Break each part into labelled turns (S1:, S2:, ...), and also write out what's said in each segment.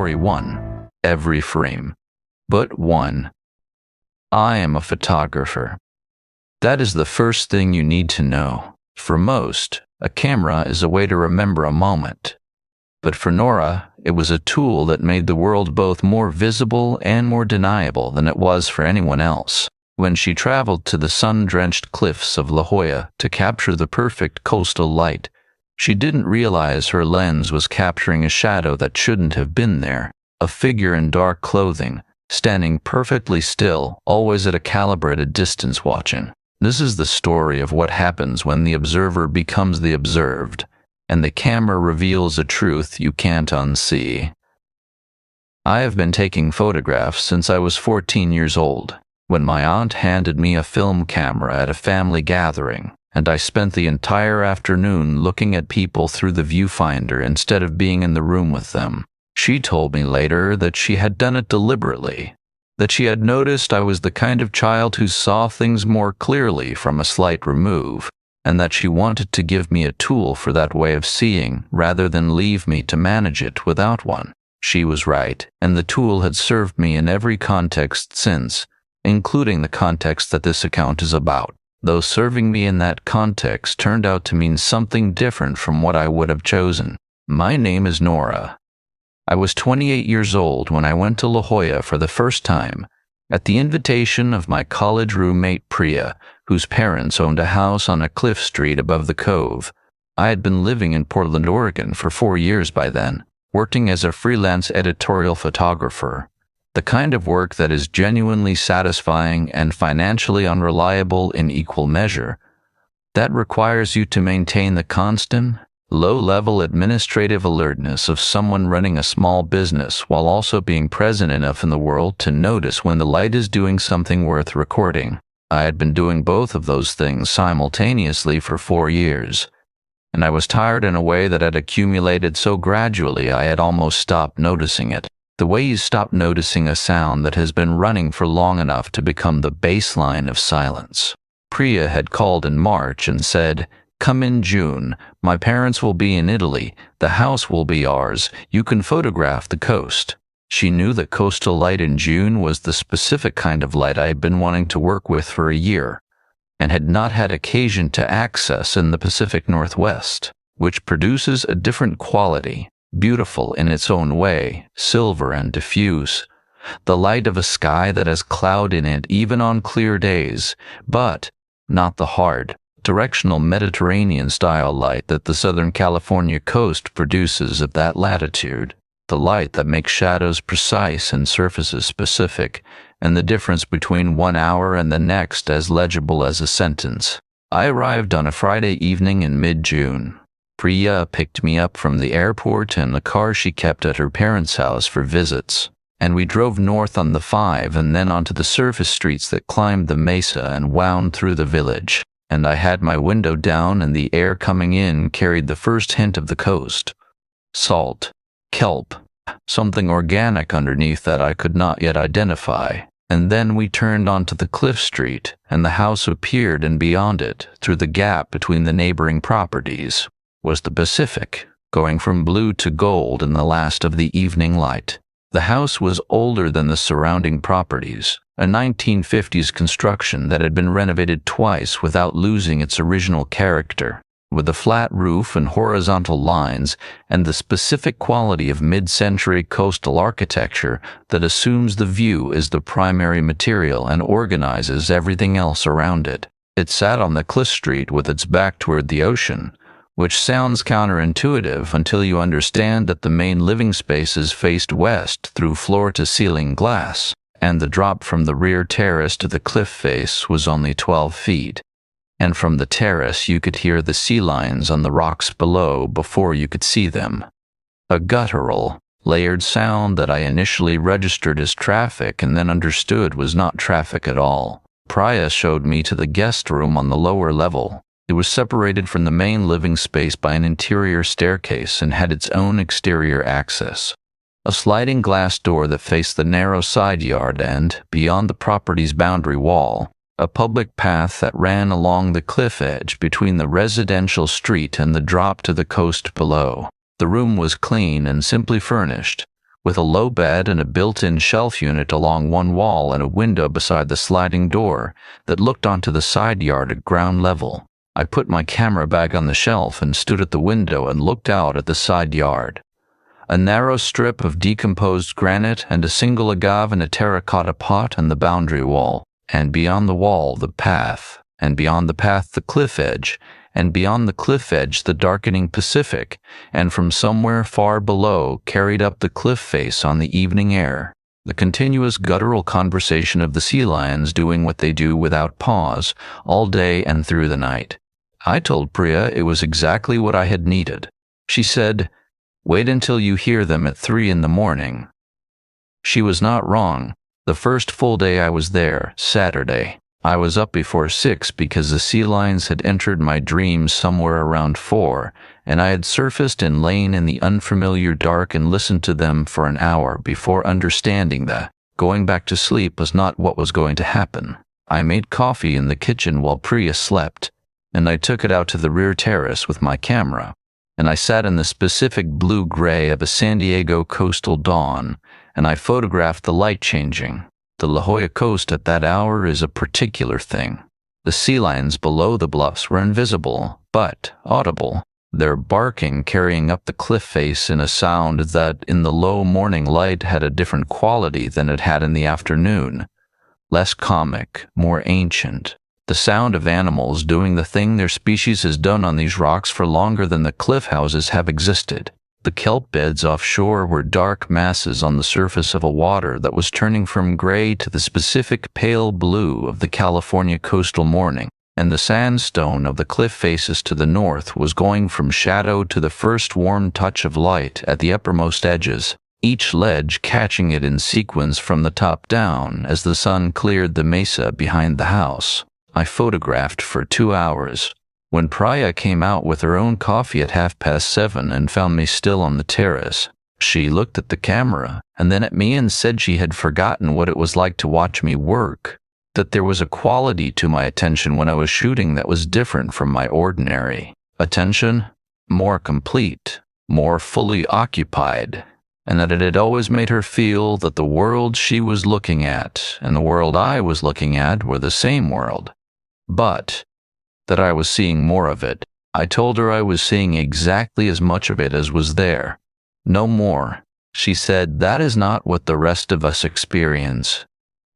S1: Story 1. Every frame. But 1. I am a photographer. That is the first thing you need to know. For most, a camera is a way to remember a moment. But for Nora, it was a tool that made the world both more visible and more deniable than it was for anyone else. When she traveled to the sun-drenched cliffs of La Jolla to capture the perfect coastal light, she didn't realize her lens was capturing a shadow that shouldn't have been there, a figure in dark clothing, standing perfectly still, always at a calibrated distance watching. This is the story of what happens when the observer becomes the observed, and the camera reveals a truth you can't unsee. I have been taking photographs since I was 14 years old, when my aunt handed me a film camera at a family gathering, and I spent the entire afternoon looking at people through the viewfinder instead of being in the room with them. She told me later that she had done it deliberately, that she had noticed I was the kind of child who saw things more clearly from a slight remove, and that she wanted to give me a tool for that way of seeing rather than leave me to manage it without one. She was right, and the tool had served me in every context since, including the context that this account is about, though serving me in that context turned out to mean something different from what I would have chosen. My name is Nora. I was 28 years old when I went to La Jolla for the first time, at the invitation of my college roommate Priya, whose parents owned a house on a cliff street above the cove. I had been living in Portland, Oregon for 4 years by then, working as a freelance editorial photographer, the kind of work that is genuinely satisfying and financially unreliable in equal measure. That requires you to maintain the constant, low-level administrative alertness of someone running a small business while also being present enough in the world to notice when the light is doing something worth recording. I had been doing both of those things simultaneously for 4 years, and I was tired in a way that had accumulated so gradually I had almost stopped noticing it. The way you stop noticing a sound that has been running for long enough to become the baseline of silence. Priya had called in March and said, "Come in June. My parents will be in Italy. The house will be ours. You can photograph the coast." She knew that coastal light in June was the specific kind of light I had been wanting to work with for a year, and had not had occasion to access in the Pacific Northwest, which produces a different quality, beautiful in its own way, silver and diffuse, the light of a sky that has cloud in it even on clear days, but not the hard, directional Mediterranean-style light that the Southern California coast produces at that latitude, the light that makes shadows precise and surfaces specific, and the difference between 1 hour and the next as legible as a sentence. I arrived on a Friday evening in mid-June. Priya picked me up from the airport in the car she kept at her parents' house for visits, and we drove north on the 5 and then onto the surface streets that climbed the mesa and wound through the village. And I had my window down and the air coming in carried the first hint of the coast. Salt, kelp, something organic underneath that I could not yet identify. And then we turned onto the cliff street, and the house appeared, and beyond it, through the gap between the neighboring properties, was the Pacific, going from blue to gold in the last of the evening light. The house was older than the surrounding properties, a 1950s construction that had been renovated twice without losing its original character, with a flat roof and horizontal lines and the specific quality of mid-century coastal architecture that assumes the view is the primary material and organizes everything else around it. It sat on the cliff street with its back toward the ocean, which sounds counterintuitive until you understand that the main living spaces faced west through floor-to-ceiling glass, and the drop from the rear terrace to the cliff face was only 12 feet. And from the terrace you could hear the sea lions on the rocks below before you could see them. A guttural, layered sound that I initially registered as traffic and then understood was not traffic at all. Priya showed me to the guest room on the lower level. It was separated from the main living space by an interior staircase and had its own exterior access. A sliding glass door that faced the narrow side yard and, beyond the property's boundary wall, a public path that ran along the cliff edge between the residential street and the drop to the coast below. The room was clean and simply furnished, with a low bed and a built-in shelf unit along one wall and a window beside the sliding door that looked onto the side yard at ground level. I put my camera bag on the shelf and stood at the window and looked out at the side yard. A narrow strip of decomposed granite and a single agave in a terracotta pot on the boundary wall, and beyond the wall the path, and beyond the path the cliff edge, and beyond the cliff edge the darkening Pacific, and from somewhere far below carried up the cliff face on the evening air, the continuous guttural conversation of the sea lions doing what they do without pause, all day and through the night. I told Priya it was exactly what I had needed. She said, "Wait until you hear them at 3 in the morning." She was not wrong. The first full day I was there, Saturday, I was up before 6 because the sea lions had entered my dreams somewhere around 4, and I had surfaced and lain in the unfamiliar dark and listened to them for an hour before understanding that going back to sleep was not what was going to happen. I made coffee in the kitchen while Priya slept, and I took it out to the rear terrace with my camera, and I sat in the specific blue-gray of a San Diego coastal dawn, and I photographed the light changing. The La Jolla coast at that hour is a particular thing. The sea lions below the bluffs were invisible, but audible, their barking carrying up the cliff face in a sound that in the low morning light had a different quality than it had in the afternoon. Less comic, more ancient. The sound of animals doing the thing their species has done on these rocks for longer than the cliff houses have existed. The kelp beds offshore were dark masses on the surface of a water that was turning from gray to the specific pale blue of the California coastal morning, and the sandstone of the cliff faces to the north was going from shadow to the first warm touch of light at the uppermost edges, each ledge catching it in sequence from the top down as the sun cleared the mesa behind the house. I photographed for 2 hours. When Priya came out with her own coffee at 7:30 and found me still on the terrace, she looked at the camera and then at me and said she had forgotten what it was like to watch me work, that there was a quality to my attention when I was shooting that was different from my ordinary attention, more complete, more fully occupied, and that it had always made her feel that the world she was looking at and the world I was looking at were the same world, but that I was seeing more of it. I told her I was seeing exactly as much of it as was there. No more. She said, "That is not what the rest of us experience."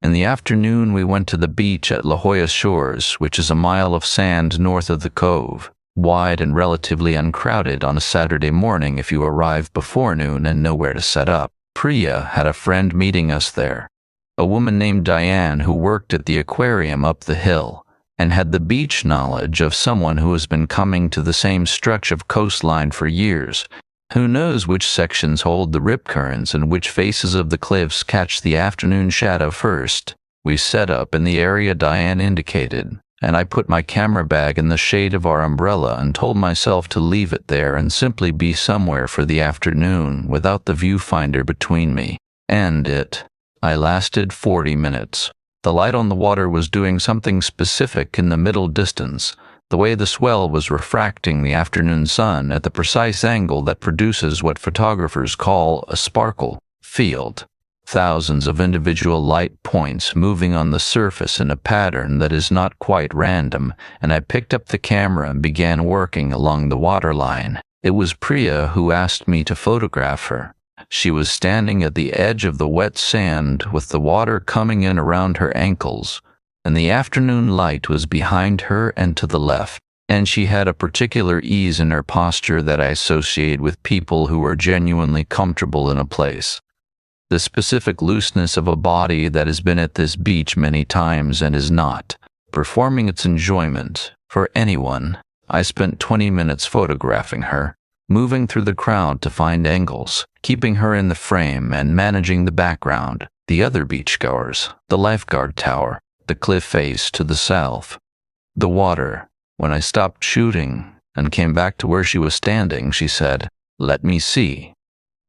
S1: In the afternoon we went to the beach at La Jolla Shores, which is a mile of sand north of the cove, wide and relatively uncrowded on a Saturday morning if you arrive before noon and know where to set up. Priya had a friend meeting us there, a woman named Diane who worked at the aquarium up the hill, and had the beach knowledge of someone who has been coming to the same stretch of coastline for years, who knows which sections hold the rip currents and which faces of the cliffs catch the afternoon shadow first. We set up in the area Diane indicated, and I put my camera bag in the shade of our umbrella and told myself to leave it there and simply be somewhere for the afternoon without the viewfinder between me and it. I lasted 40 minutes. The light on the water was doing something specific in the middle distance, the way the swell was refracting the afternoon sun at the precise angle that produces what photographers call a sparkle field. Thousands of individual light points moving on the surface in a pattern that is not quite random, and I picked up the camera and began working along the waterline. It was Priya who asked me to photograph her. She was standing at the edge of the wet sand with the water coming in around her ankles, and the afternoon light was behind her and to the left, and she had a particular ease in her posture that I associate with people who are genuinely comfortable in a place. The specific looseness of a body that has been at this beach many times and is not performing its enjoyment for anyone. I spent 20 minutes photographing her, moving through the crowd to find angles, keeping her in the frame and managing the background, the other beachgoers, the lifeguard tower, the cliff face to the south, the water. When I stopped shooting and came back to where she was standing, she said, "Let me see."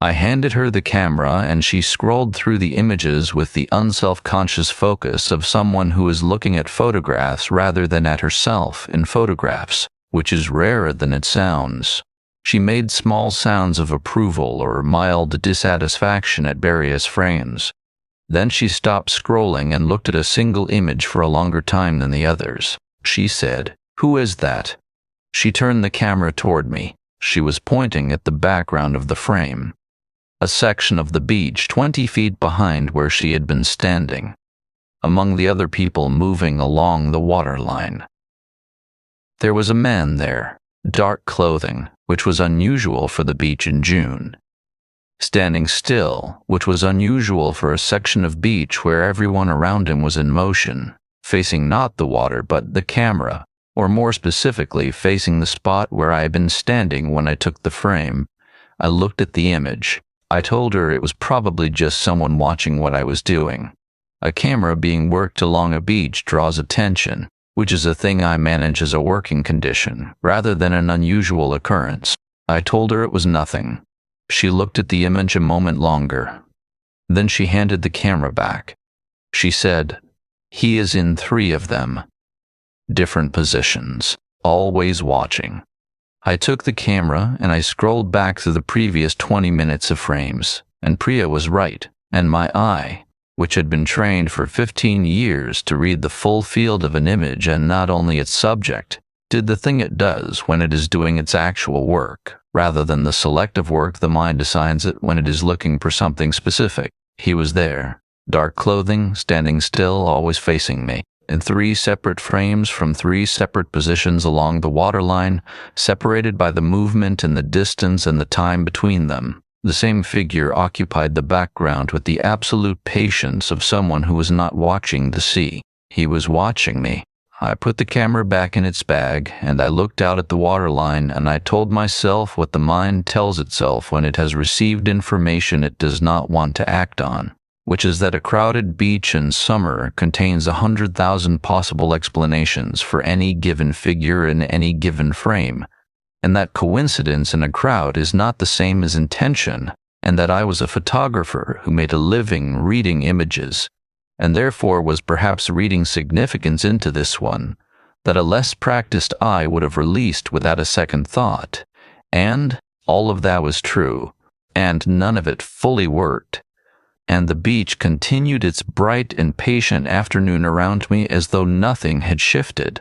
S1: I handed her the camera and she scrolled through the images with the unself-conscious focus of someone who is looking at photographs rather than at herself in photographs, which is rarer than it sounds. She made small sounds of approval or mild dissatisfaction at various frames. Then she stopped scrolling and looked at a single image for a longer time than the others. She said, "Who is that?" She turned the camera toward me. She was pointing at the background of the frame, a section of the beach 20 feet behind where she had been standing, among the other people moving along the waterline. There was a man there, dark clothing, which was unusual for the beach in June. Standing still, which was unusual for a section of beach where everyone around him was in motion, facing not the water but the camera, or more specifically facing the spot where I had been standing when I took the frame. I looked at the image. I told her it was probably just someone watching what I was doing. A camera being worked along a beach draws attention, which is a thing I manage as a working condition, rather than an unusual occurrence. I told her it was nothing. She looked at the image a moment longer. Then she handed the camera back. She said, "He is in 3 of them. Different positions, always watching." I took the camera and I scrolled back through the previous 20 minutes of frames, and Priya was right, and my eye, which had been trained for 15 years to read the full field of an image and not only its subject, did the thing it does when it is doing its actual work, rather than the selective work the mind assigns it when it is looking for something specific. He was there, dark clothing, standing still, always facing me, in 3 separate frames from 3 separate positions along the waterline, separated by the movement and the distance and the time between them. The same figure occupied the background with the absolute patience of someone who was not watching the sea. He was watching me. I put the camera back in its bag, and I looked out at the waterline, and I told myself what the mind tells itself when it has received information it does not want to act on, which is that a crowded beach in summer contains 100,000 possible explanations for any given figure in any given frame, and that coincidence in a crowd is not the same as intention, and that I was a photographer who made a living reading images, and therefore was perhaps reading significance into this one, that a less practiced eye would have released without a second thought. And all of that was true, and none of it fully worked. And the beach continued its bright and patient afternoon around me as though nothing had shifted.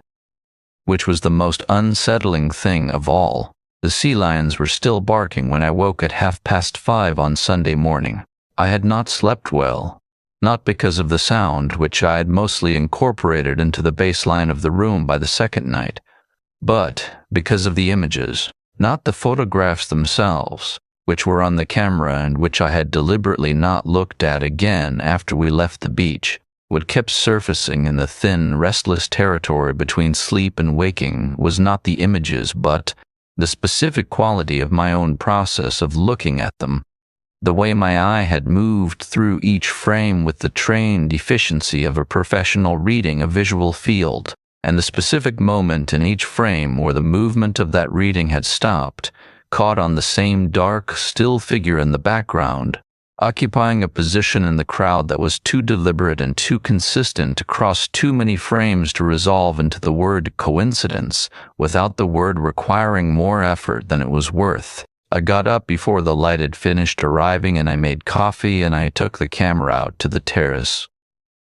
S1: Which was the most unsettling thing of all. The sea lions were still barking when I woke at 5:30 on Sunday morning. I had not slept well, not because of the sound, which I had mostly incorporated into the baseline of the room by the second night, but because of the images, not the photographs themselves, which were on the camera and which I had deliberately not looked at again after we left the beach. What kept surfacing in the thin, restless territory between sleep and waking was not the images, but the specific quality of my own process of looking at them. The way my eye had moved through each frame with the trained efficiency of a professional reading a visual field, and the specific moment in each frame where the movement of that reading had stopped, caught on the same dark, still figure in the background, occupying a position in the crowd that was too deliberate and too consistent across too many frames to resolve into the word coincidence, without the word requiring more effort than it was worth. I got up before the light had finished arriving, and I made coffee, and I took the camera out to the terrace.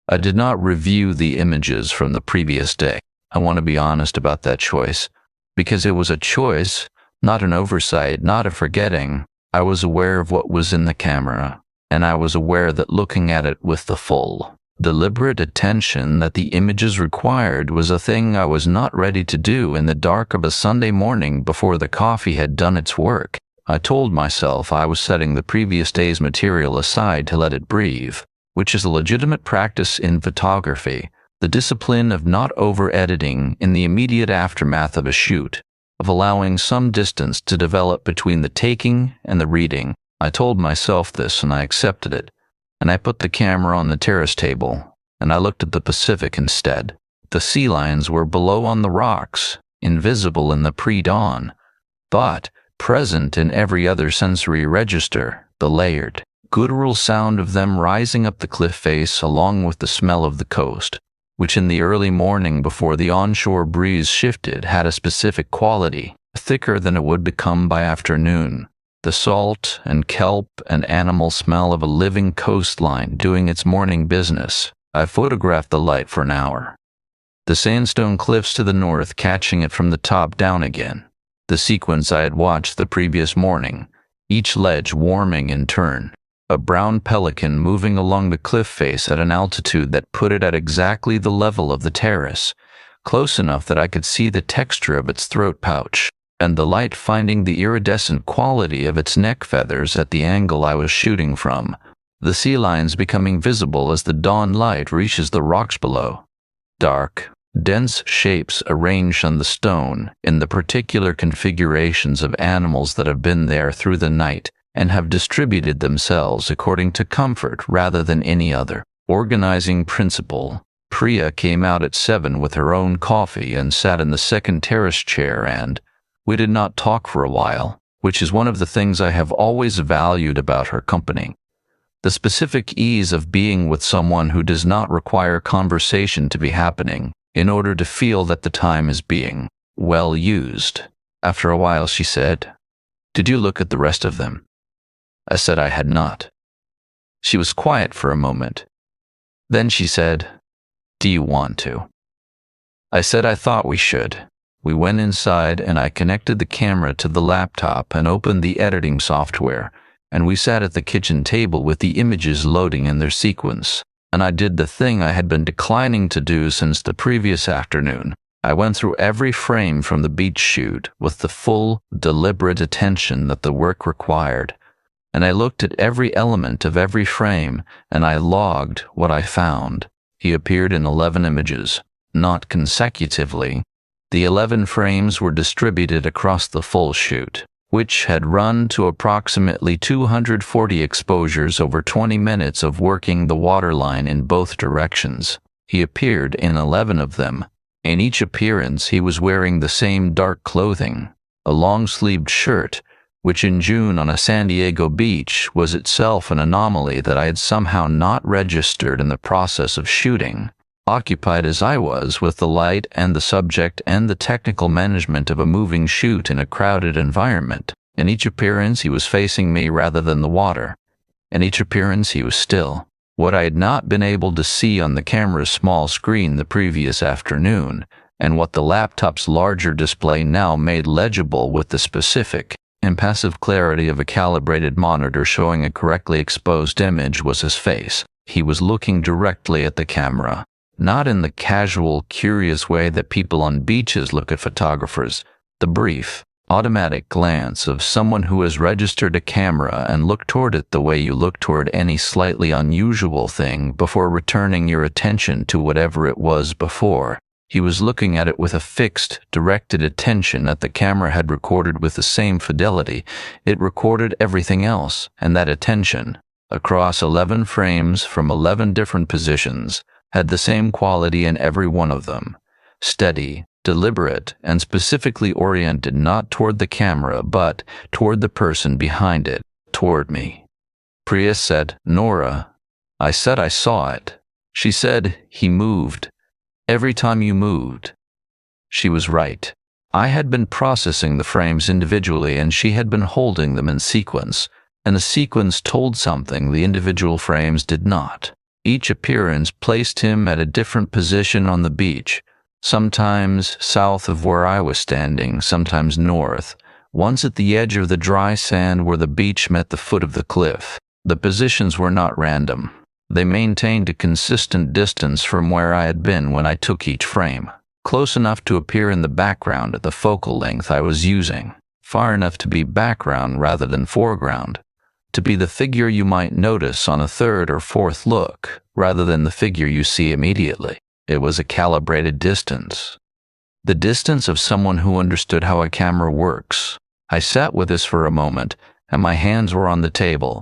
S1: I did not review the images from the previous day. I want to be honest about that choice, because it was a choice, not an oversight, not a forgetting. I was aware of what was in the camera, and I was aware that looking at it with the full, deliberate attention that the images required was a thing I was not ready to do in the dark of a Sunday morning before the coffee had done its work. I told myself I was setting the previous day's material aside to let it breathe, which is a legitimate practice in photography, the discipline of not over-editing in the immediate aftermath of a shoot, of allowing some distance to develop between the taking and the reading. I told myself this, and I accepted it, and I put the camera on the terrace table, and I looked at the Pacific instead. The sea lions were below on the rocks, invisible in the pre-dawn, but present in every other sensory register, the layered, guttural sound of them rising up the cliff face along with the smell of the coast, which in the early morning before the onshore breeze shifted had a specific quality, thicker than it would become by afternoon. The salt and kelp and animal smell of a living coastline doing its morning business. I photographed the light for an hour. The sandstone cliffs to the north catching it from the top down again. The sequence I had watched the previous morning, each ledge warming in turn. A brown pelican moving along the cliff face at an altitude that put it at exactly the level of the terrace, close enough that I could see the texture of its throat pouch, and the light finding the iridescent quality of its neck feathers at the angle I was shooting from, the sea lines becoming visible as the dawn light reaches the rocks below. Dark, dense shapes arranged on the stone in the particular configurations of animals that have been there through the night and have distributed themselves according to comfort rather than any other organizing principle. Priya came out at 7 with her own coffee and sat in the second terrace chair, and we did not talk for a while, which is one of the things I have always valued about her company. The specific ease of being with someone who does not require conversation to be happening in order to feel that the time is being well used. After a while she said, "Did you look at the rest of them?" I said I had not. She was quiet for a moment. Then she said, "Do you want to?" I said I thought we should. We went inside and I connected the camera to the laptop and opened the editing software, and we sat at the kitchen table with the images loading in their sequence, and I did the thing I had been declining to do since the previous afternoon. I went through every frame from the beach shoot with the full, deliberate attention that the work required, and I looked at every element of every frame, and I logged what I found. He appeared in 11 images, not consecutively. The 11 frames were distributed across the full shoot, which had run to approximately 240 exposures over 20 minutes of working the waterline in both directions. He appeared in 11 of them. In each appearance he was wearing the same dark clothing, a long-sleeved shirt, which in June on a San Diego beach was itself an anomaly that I had somehow not registered in the process of shooting. Occupied as I was with the light and the subject and the technical management of a moving shoot in a crowded environment, in each appearance he was facing me rather than the water. In each appearance he was still. What I had not been able to see on the camera's small screen the previous afternoon, and what the laptop's larger display now made legible with the specific, impassive clarity of a calibrated monitor showing a correctly exposed image, was his face. He was looking directly at the camera. Not in the casual, curious way that people on beaches look at photographers, the brief, automatic glance of someone who has registered a camera and looked toward it the way you look toward any slightly unusual thing before returning your attention to whatever it was before. He was looking at it with a fixed, directed attention that the camera had recorded with the same fidelity. It recorded everything else, and that attention, across 11 frames from 11 different positions, had the same quality in every one of them. Steady, deliberate, and specifically oriented not toward the camera but toward the person behind it, toward me. Priya said, "Nora." I said I saw it. She said, "He moved. Every time you moved." She was right. I had been processing the frames individually and she had been holding them in sequence, and the sequence told something the individual frames did not. Each appearance placed him at a different position on the beach, sometimes south of where I was standing, sometimes north, once at the edge of the dry sand where the beach met the foot of the cliff. The positions were not random. They maintained a consistent distance from where I had been when I took each frame, close enough to appear in the background at the focal length I was using, far enough to be background rather than foreground, to be the figure you might notice on a third or fourth look, rather than the figure you see immediately. It was a calibrated distance. The distance of someone who understood how a camera works. I sat with this for a moment, and my hands were on the table,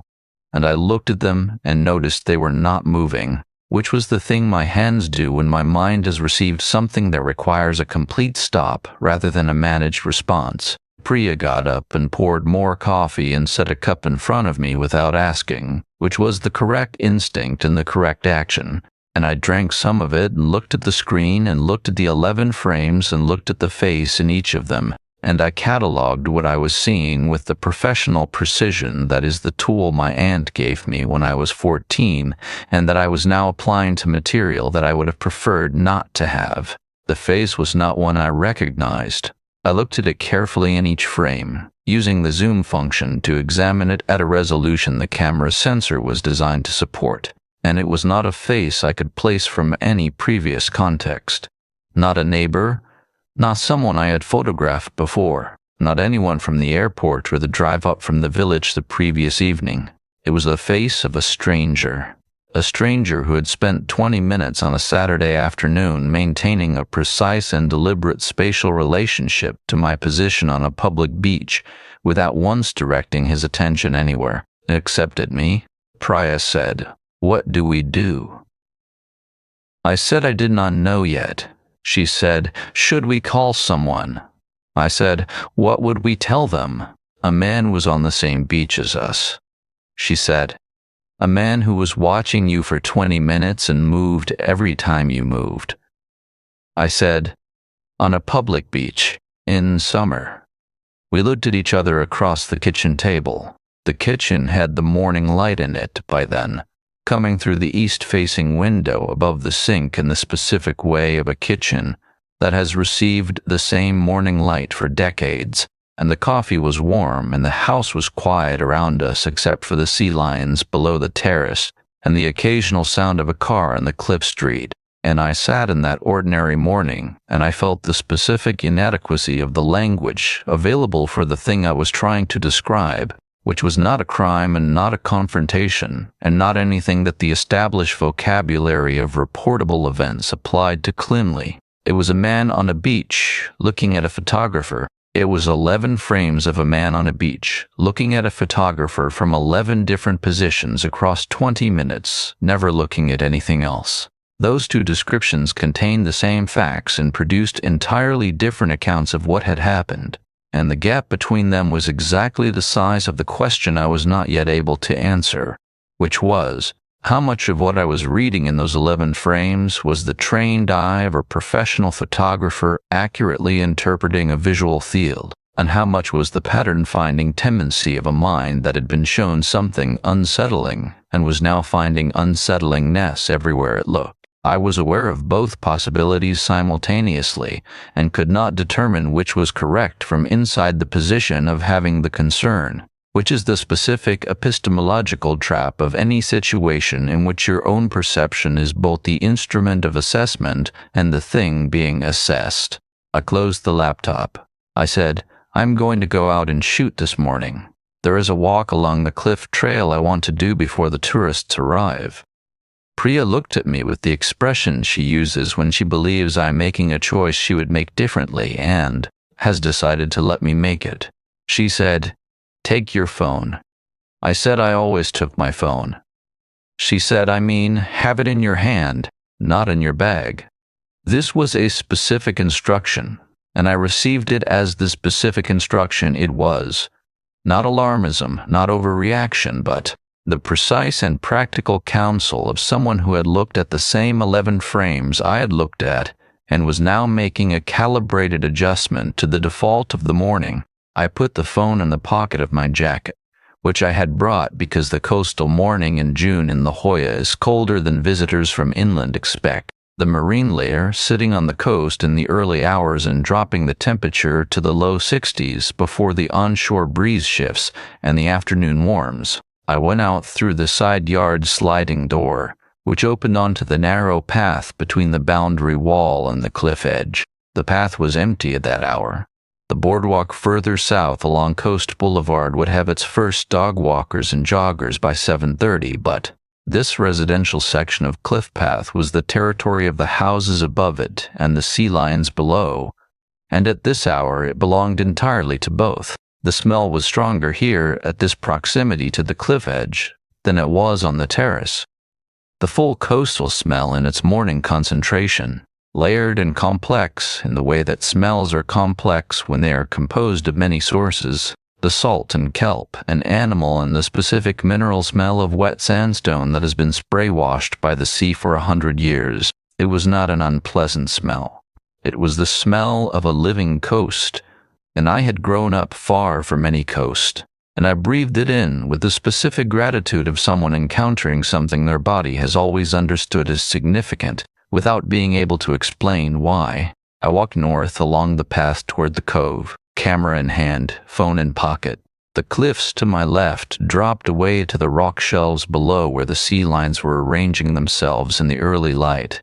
S1: and I looked at them and noticed they were not moving, which was the thing my hands do when my mind has received something that requires a complete stop rather than a managed response. Priya got up and poured more coffee and set a cup in front of me without asking, which was the correct instinct and the correct action, and I drank some of it and looked at the screen and looked at the 11 frames and looked at the face in each of them. and I catalogued what I was seeing with the professional precision that is the tool my aunt gave me when I was 14 and that I was now applying to material that I would have preferred not to have. The face was not one I recognized. I looked at it carefully in each frame, using the zoom function to examine it at a resolution the camera's sensor was designed to support, and it was not a face I could place from any previous context. Not a neighbor, not someone I had photographed before, not anyone from the airport or the drive up from the village the previous evening. It was the face of a stranger who had spent 20 minutes on a Saturday afternoon maintaining a precise and deliberate spatial relationship to my position on a public beach without once directing his attention anywhere, except at me. Priya said, "What do we do?" I said I did not know yet. She said, "Should we call someone?" I said, "What would we tell them?" A man was on the same beach as us. She said, "A man who was watching you for 20 minutes and moved every time you moved." I said, "On a public beach, in summer." We looked at each other across the kitchen table. The kitchen had the morning light in it by then, coming through the east-facing window above the sink in the specific way of a kitchen that has received the same morning light for decades, and the coffee was warm and the house was quiet around us except for the sea lions below the terrace and the occasional sound of a car on the cliff street. And I sat in that ordinary morning, and I felt the specific inadequacy of the language available for the thing I was trying to describe, which was not a crime and not a confrontation, and not anything that the established vocabulary of reportable events applied to cleanly. It was a man on a beach, looking at a photographer. It was 11 frames of a man on a beach, looking at a photographer from 11 different positions across 20 minutes, never looking at anything else. Those two descriptions contained the same facts and produced entirely different accounts of what had happened. And the gap between them was exactly the size of the question I was not yet able to answer, which was, how much of what I was reading in those 11 frames was the trained eye of a professional photographer accurately interpreting a visual field, and how much was the pattern-finding tendency of a mind that had been shown something unsettling and was now finding unsettlingness everywhere it looked. I was aware of both possibilities simultaneously and could not determine which was correct from inside the position of having the concern, which is the specific epistemological trap of any situation in which your own perception is both the instrument of assessment and the thing being assessed. I closed the laptop. I said, "I'm going to go out and shoot this morning. There is a walk along the cliff trail I want to do before the tourists arrive." Priya looked at me with the expression she uses when she believes I'm making a choice she would make differently and has decided to let me make it. She said, "Take your phone." I said I always took my phone. She said, "I mean, have it in your hand, not in your bag." This was a specific instruction, and I received it as the specific instruction it was. Not alarmism, not overreaction, but the precise and practical counsel of someone who had looked at the same 11 frames I had looked at and was now making a calibrated adjustment to the default of the morning. I put the phone in the pocket of my jacket, which I had brought because the coastal morning in June in La Jolla is colder than visitors from inland expect. The marine layer sitting on the coast in the early hours and dropping the temperature to the low 60s before the onshore breeze shifts and the afternoon warms. I went out through the side yard sliding door, which opened onto the narrow path between the boundary wall and the cliff edge. The path was empty at that hour. The boardwalk further south along Coast Boulevard would have its first dog walkers and joggers by 7:30, but this residential section of cliff path was the territory of the houses above it and the sea lions below, and at this hour it belonged entirely to both. The smell was stronger here at this proximity to the cliff edge than it was on the terrace. The full coastal smell in its morning concentration, layered and complex in the way that smells are complex when they are composed of many sources, the salt and kelp, and animal and the specific mineral smell of wet sandstone that has been spray-washed by the sea for 100 years. It was not an unpleasant smell. It was the smell of a living coast, and I had grown up far from any coast, and I breathed it in with the specific gratitude of someone encountering something their body has always understood as significant without being able to explain why. I walked north along the path toward the cove, camera in hand, phone in pocket. The cliffs to my left dropped away to the rock shelves below where the sea lions were arranging themselves in the early light.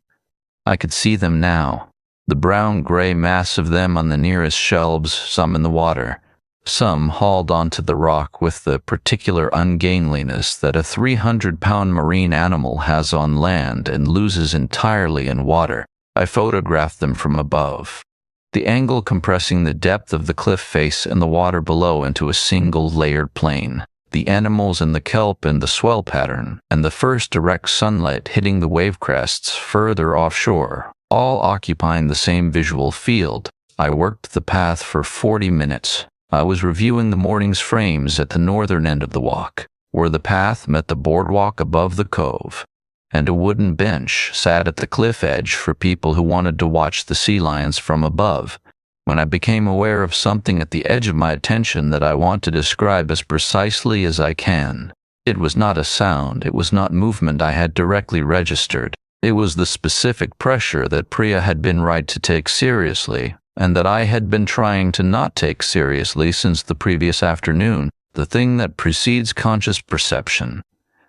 S1: I could see them now, the brown-gray mass of them on the nearest shelves, some in the water, some hauled onto the rock with the particular ungainliness that a 300-pound marine animal has on land and loses entirely in water. I photographed them from above, the angle compressing the depth of the cliff face and the water below into a single layered plane, the animals and the kelp and the swell pattern, and the first direct sunlight hitting the wave crests further offshore, all occupying the same visual field. I worked the path for 40 minutes. I was reviewing the morning's frames at the northern end of the walk, where the path met the boardwalk above the cove, and a wooden bench sat at the cliff edge for people who wanted to watch the sea lions from above, when I became aware of something at the edge of my attention that I want to describe as precisely as I can. It was not a sound, it was not movement I had directly registered. It was the specific pressure that Priya had been right to take seriously, and that I had been trying to not take seriously since the previous afternoon, the thing that precedes conscious perception.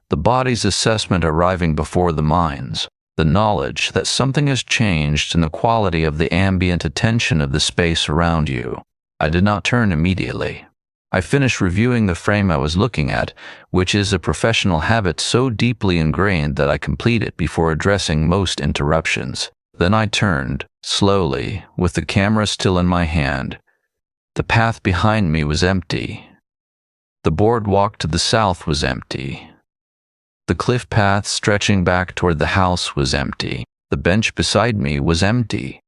S1: The body's assessment arriving before the mind's, the knowledge that something has changed in the quality of the ambient attention of the space around you. I did not turn immediately. I finished reviewing the frame I was looking at, which is a professional habit so deeply ingrained that I complete it before addressing most interruptions. Then I turned, slowly, with the camera still in my hand. The path behind me was empty. The boardwalk to the south was empty. The cliff path stretching back toward the house was empty. The bench beside me was empty.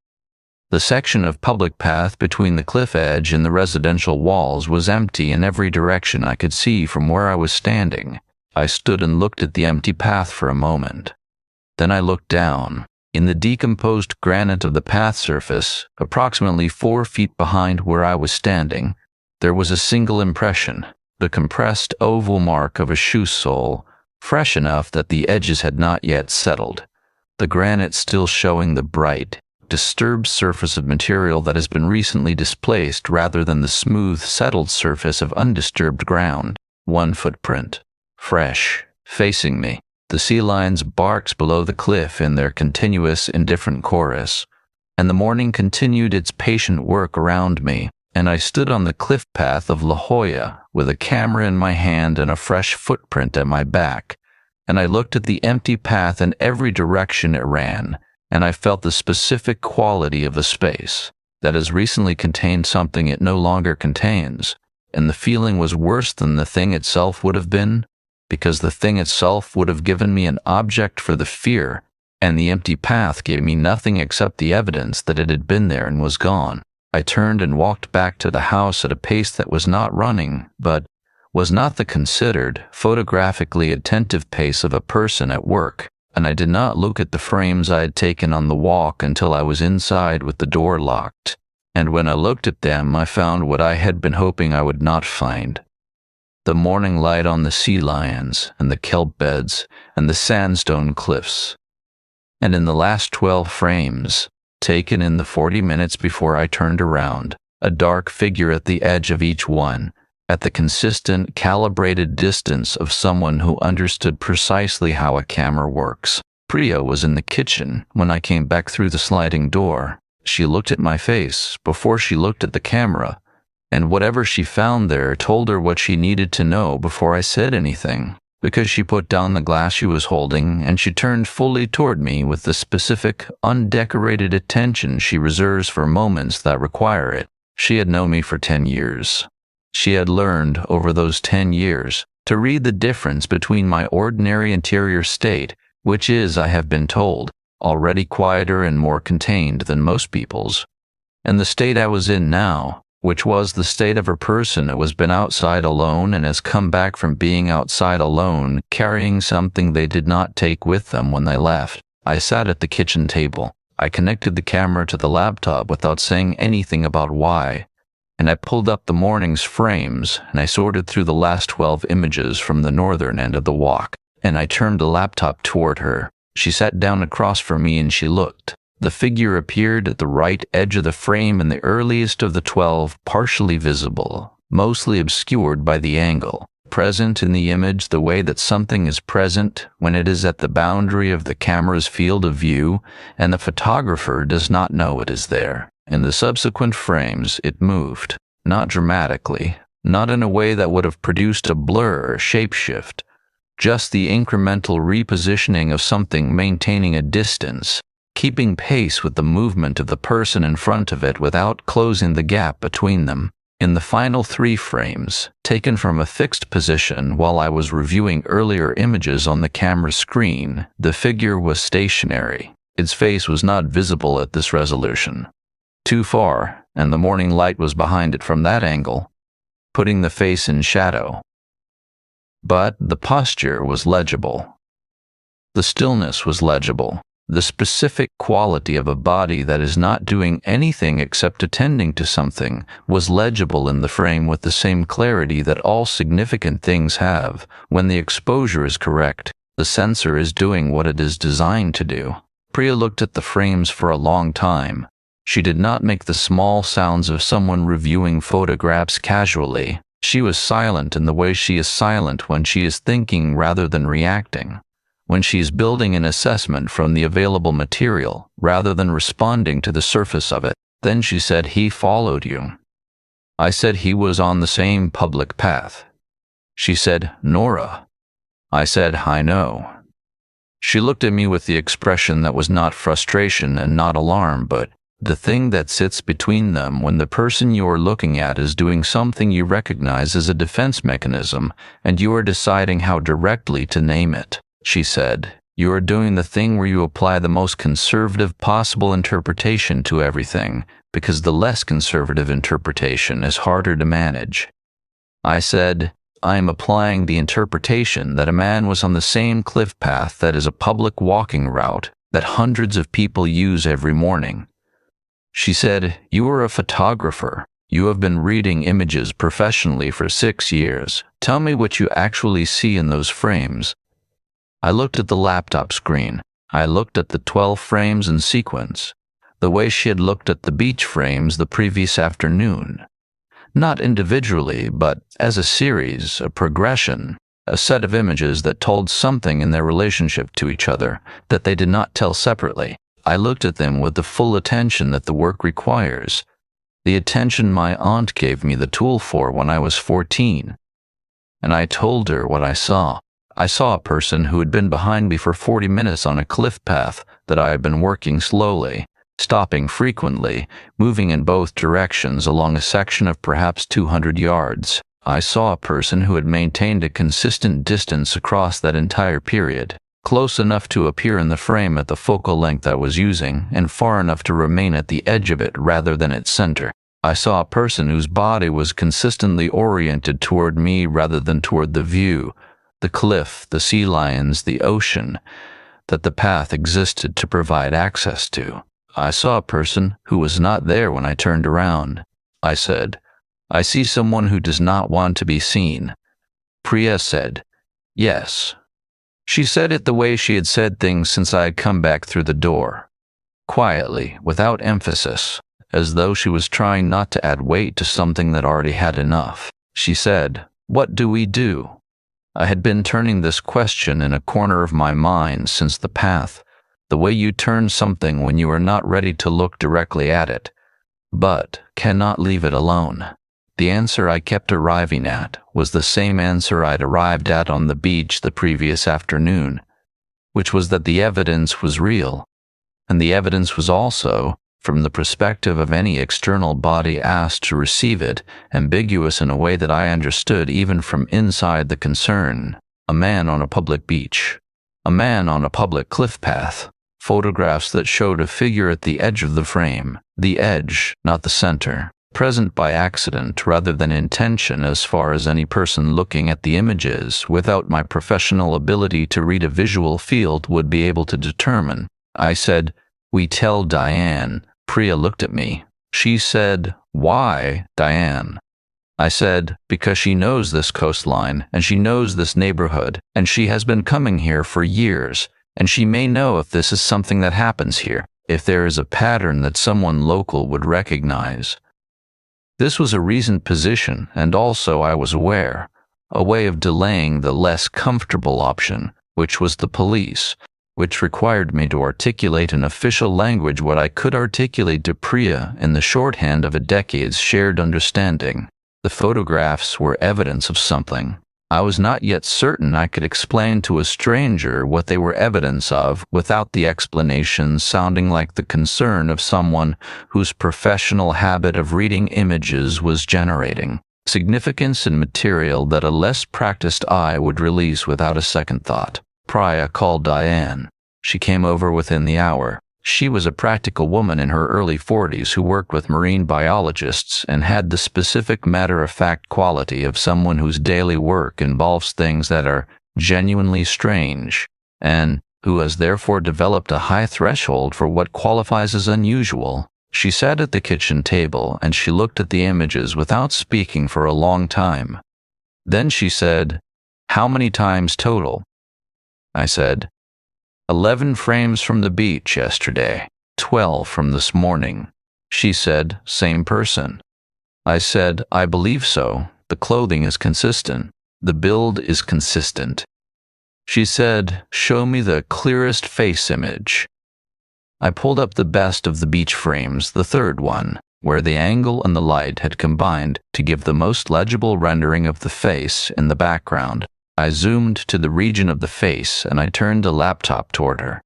S1: The section of public path between the cliff edge and the residential walls was empty in every direction I could see from where I was standing. I stood and looked at the empty path for a moment. Then I looked down. In the decomposed granite of the path surface, approximately 4 feet behind where I was standing, there was a single impression, the compressed oval mark of a shoe sole, fresh enough that the edges had not yet settled, the granite still showing the bright, disturbed surface of material that has been recently displaced rather than the smooth, settled surface of undisturbed ground. One footprint, fresh, facing me. The sea lions barks below the cliff in their continuous, indifferent chorus, and the morning continued its patient work around me, and I stood on the cliff path of La Jolla with a camera in my hand and a fresh footprint at my back, and I looked at the empty path in every direction it ran, and I felt the specific quality of the space that has recently contained something it no longer contains, and the feeling was worse than the thing itself would have been, because the thing itself would have given me an object for the fear, and the empty path gave me nothing except the evidence that it had been there and was gone. I turned and walked back to the house at a pace that was not running, but was not the considered, photographically attentive pace of a person at work, and I did not look at the frames I had taken on the walk until I was inside with the door locked, and when I looked at them I found what I had been hoping I would not find. The morning light on the sea lions and the kelp beds and the sandstone cliffs. And in the last 12 frames, taken in the 40 minutes before I turned around, a dark figure at the edge of each one, at the consistent, calibrated distance of someone who understood precisely how a camera works. Priya was in the kitchen when I came back through the sliding door. She looked at my face before she looked at the camera, and whatever she found there told her what she needed to know before I said anything, because she put down the glass she was holding and she turned fully toward me with the specific, undecorated attention she reserves for moments that require it. She had known me for 10 years. She had learned, over those 10 years, to read the difference between my ordinary interior state, which is, I have been told, already quieter and more contained than most people's, and the state I was in now, which was the state of a person who has been outside alone and has come back from being outside alone, carrying something they did not take with them when they left. I sat at the kitchen table. I connected the camera to the laptop without saying anything about why, and I pulled up the morning's frames, and I sorted through the last 12 images from the northern end of the walk, and I turned the laptop toward her. She sat down across from me and she looked. The figure appeared at the right edge of the frame in the earliest of the 12, partially visible, mostly obscured by the angle. Present in the image the way that something is present when it is at the boundary of the camera's field of view and the photographer does not know it is there. In the subsequent frames, it moved, not dramatically, not in a way that would have produced a blur or shapeshift, just the incremental repositioning of something maintaining a distance, keeping pace with the movement of the person in front of it without closing the gap between them. In the final 3 frames, taken from a fixed position while I was reviewing earlier images on the camera screen, the figure was stationary. Its face was not visible at this resolution. Too far, and the morning light was behind it from that angle, putting the face in shadow. But the posture was legible. The stillness was legible. The specific quality of a body that is not doing anything except attending to something was legible in the frame with the same clarity that all significant things have. When the exposure is correct, the sensor is doing what it is designed to do. Priya looked at the frames for a long time. She did not make the small sounds of someone reviewing photographs casually. She was silent in the way she is silent when she is thinking rather than reacting, when she is building an assessment from the available material rather than responding to the surface of it. Then she said, "He followed you." I said he was on the same public path. She said, "Nora." I said, "I know." She looked at me with the expression that was not frustration and not alarm, but the thing that sits between them when the person you are looking at is doing something you recognize as a defense mechanism and you are deciding how directly to name it. She said, "You are doing the thing where you apply the most conservative possible interpretation to everything, because the less conservative interpretation is harder to manage." I said, "I am applying the interpretation that a man was on the same cliff path that is a public walking route that hundreds of people use every morning." She said, "You are a photographer. You have been reading images professionally for 6 years. Tell me what you actually see in those frames." I looked at the laptop screen. I looked at the 12 frames in sequence, the way she had looked at the beach frames the previous afternoon. Not individually, but as a series, a progression, a set of images that told something in their relationship to each other that they did not tell separately. I looked at them with the full attention that the work requires, the attention my aunt gave me the tool for when I was 14. And I told her what I saw. I saw a person who had been behind me for 40 minutes on a cliff path that I had been working slowly, stopping frequently, moving in both directions along a section of perhaps 200 yards. I saw a person who had maintained a consistent distance across that entire period, close enough to appear in the frame at the focal length I was using, and far enough to remain at the edge of it rather than its center. I saw a person whose body was consistently oriented toward me rather than toward the view, the cliff, the sea lions, the ocean, that the path existed to provide access to. I saw a person who was not there when I turned around. I said, "I see someone who does not want to be seen." Priya said, "Yes." She said it the way she had said things since I had come back through the door, quietly, without emphasis, as though she was trying not to add weight to something that already had enough. She said, "What do we do?" I had been turning this question in a corner of my mind since the path, the way you turn something when you are not ready to look directly at it, but cannot leave it alone. The answer I kept arriving at was the same answer I'd arrived at on the beach the previous afternoon, which was that the evidence was real, and the evidence was also, from the perspective of any external body asked to receive it, ambiguous in a way that I understood even from inside the concern. A man on a public beach. A man on a public cliff path. Photographs that showed a figure at the edge of the frame. The edge, not the center. Present by accident rather than intention as far as any person looking at the images without my professional ability to read a visual field would be able to determine. I said, "We tell Diane." Priya looked at me. She said, "Why, Diane?" I said, "Because she knows this coastline, and she knows this neighborhood, and she has been coming here for years, and she may know if this is something that happens here, if there is a pattern that someone local would recognize." This was a reasoned position, and also I was aware, a way of delaying the less comfortable option, which was the police, which required me to articulate in official language what I could articulate to Priya in the shorthand of a decade's shared understanding. The photographs were evidence of something. I was not yet certain I could explain to a stranger what they were evidence of without the explanation sounding like the concern of someone whose professional habit of reading images was generating significance in material that a less practiced eye would release without a second thought. Priya called Diane. She came over within the hour. She was a practical woman in her early 40s who worked with marine biologists and had the specific matter-of-fact quality of someone whose daily work involves things that are genuinely strange, and who has therefore developed a high threshold for what qualifies as unusual. She sat at the kitchen table and she looked at the images without speaking for a long time. Then she said, "How many times total?" I said, 11 frames from the beach yesterday, 12 from this morning." She said, "Same person." I said, "I believe so. The clothing is consistent. The build is consistent." She said, "Show me the clearest face image." I pulled up the best of the beach frames, the third one, where the angle and the light had combined to give the most legible rendering of the face in the background. I zoomed to the region of the face and I turned the laptop toward her.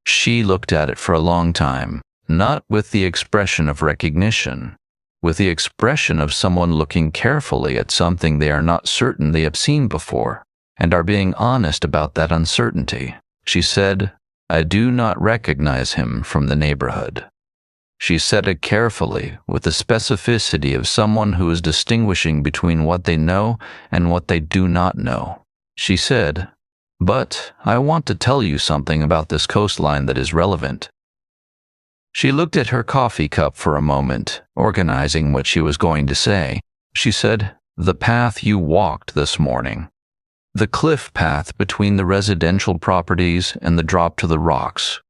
S1: She looked at it for a long time, not with the expression of recognition, with the expression of someone looking carefully at something they are not certain they have seen before, and are being honest about that uncertainty. She said, "I do not recognize him from the neighborhood." She said it carefully, with the specificity of someone who is distinguishing between what they know and what they do not know. She said, "But I want to tell you something about this coastline that is relevant." She looked at her coffee cup for a moment, organizing what she was going to say. She said, "The path you walked this morning. The cliff path between the residential properties and the drop to the rocks.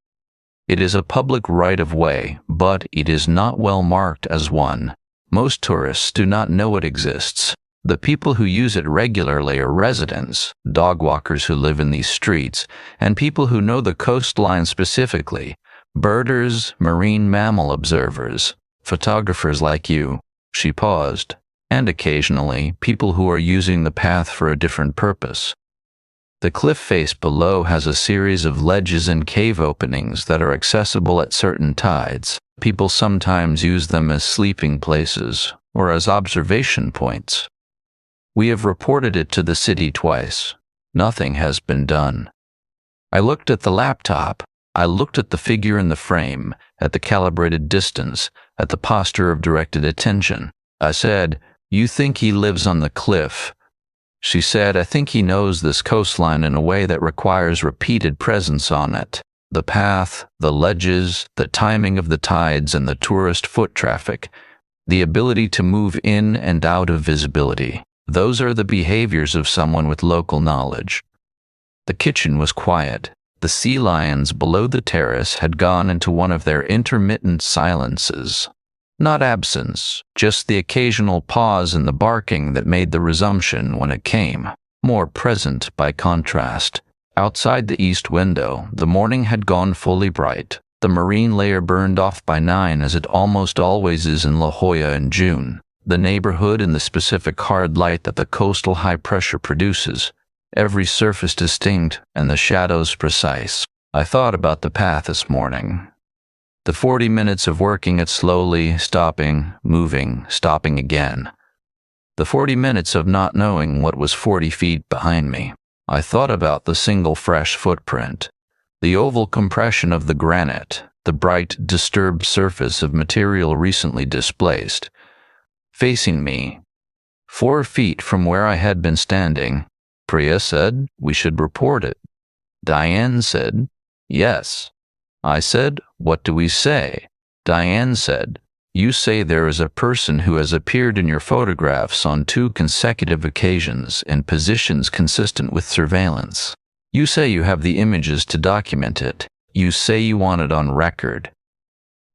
S1: It is a public right-of-way, but it is not well marked as one. Most tourists do not know it exists. The people who use it regularly are residents, dog walkers who live in these streets, and people who know the coastline specifically, birders, marine mammal observers, photographers like you." She paused, "and occasionally people who are using the path for a different purpose. The cliff face below has a series of ledges and cave openings that are accessible at certain tides. People sometimes use them as sleeping places or as observation points. We have reported it to the city twice. Nothing has been done." I looked at the laptop. I looked at the figure in the frame, at the calibrated distance, at the posture of directed attention. I said, "You think he lives on the cliff?" She said, "I think he knows this coastline in a way that requires repeated presence on it. The path, the ledges, the timing of the tides and the tourist foot traffic, the ability to move in and out of visibility. Those are the behaviors of someone with local knowledge." The kitchen was quiet. The sea lions below the terrace had gone into one of their intermittent silences. Not absence, just the occasional pause in the barking that made the resumption when it came, more present by contrast. Outside the east window, the morning had gone fully bright. The marine layer burned off by 9 as it almost always is in La Jolla in June. The neighborhood in the specific hard light that the coastal high pressure produces. Every surface distinct and the shadows precise. I thought about the path this morning. The 40 minutes of working it slowly, stopping, moving, stopping again. The 40 minutes of not knowing what was 40 feet behind me. I thought about the single fresh footprint, the oval compression of the granite, the bright, disturbed surface of material recently displaced. Facing me, 4 feet from where I had been standing, Priya said, "We should report it." Diane said, "Yes." I said, "What do we say?" Diane said, You say there is a person who has appeared in your photographs on 2 consecutive occasions in positions consistent with surveillance. You say you have the images to document it. You say you want it on record.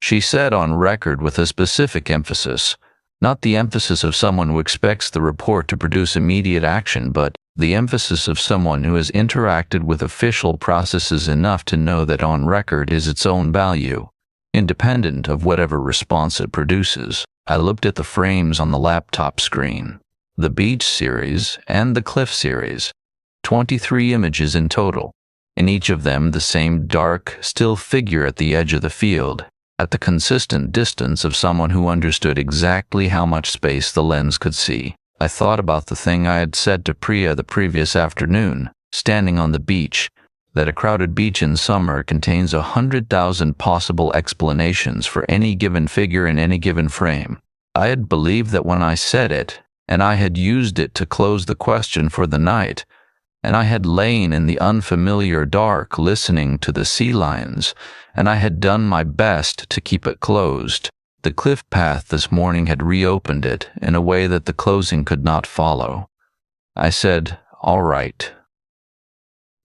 S1: She said on record with a specific emphasis, not the emphasis of someone who expects the report to produce immediate action, but the emphasis of someone who has interacted with official processes enough to know that on record is its own value, independent of whatever response it produces. I looked at the frames on the laptop screen, the beach series and the cliff series, 23 images in total. In each of them, the same dark, still figure at the edge of the field, at the consistent distance of someone who understood exactly how much space the lens could see. I thought about the thing I had said to Priya the previous afternoon, standing on the beach, that a crowded beach in summer contains 100,000 possible explanations for any given figure in any given frame. I had believed that when I said it, and I had used it to close the question for the night, and I had lain in the unfamiliar dark listening to the sea lions, and I had done my best to keep it closed. The cliff path this morning had reopened it in a way that the closing could not follow. I said, "All right."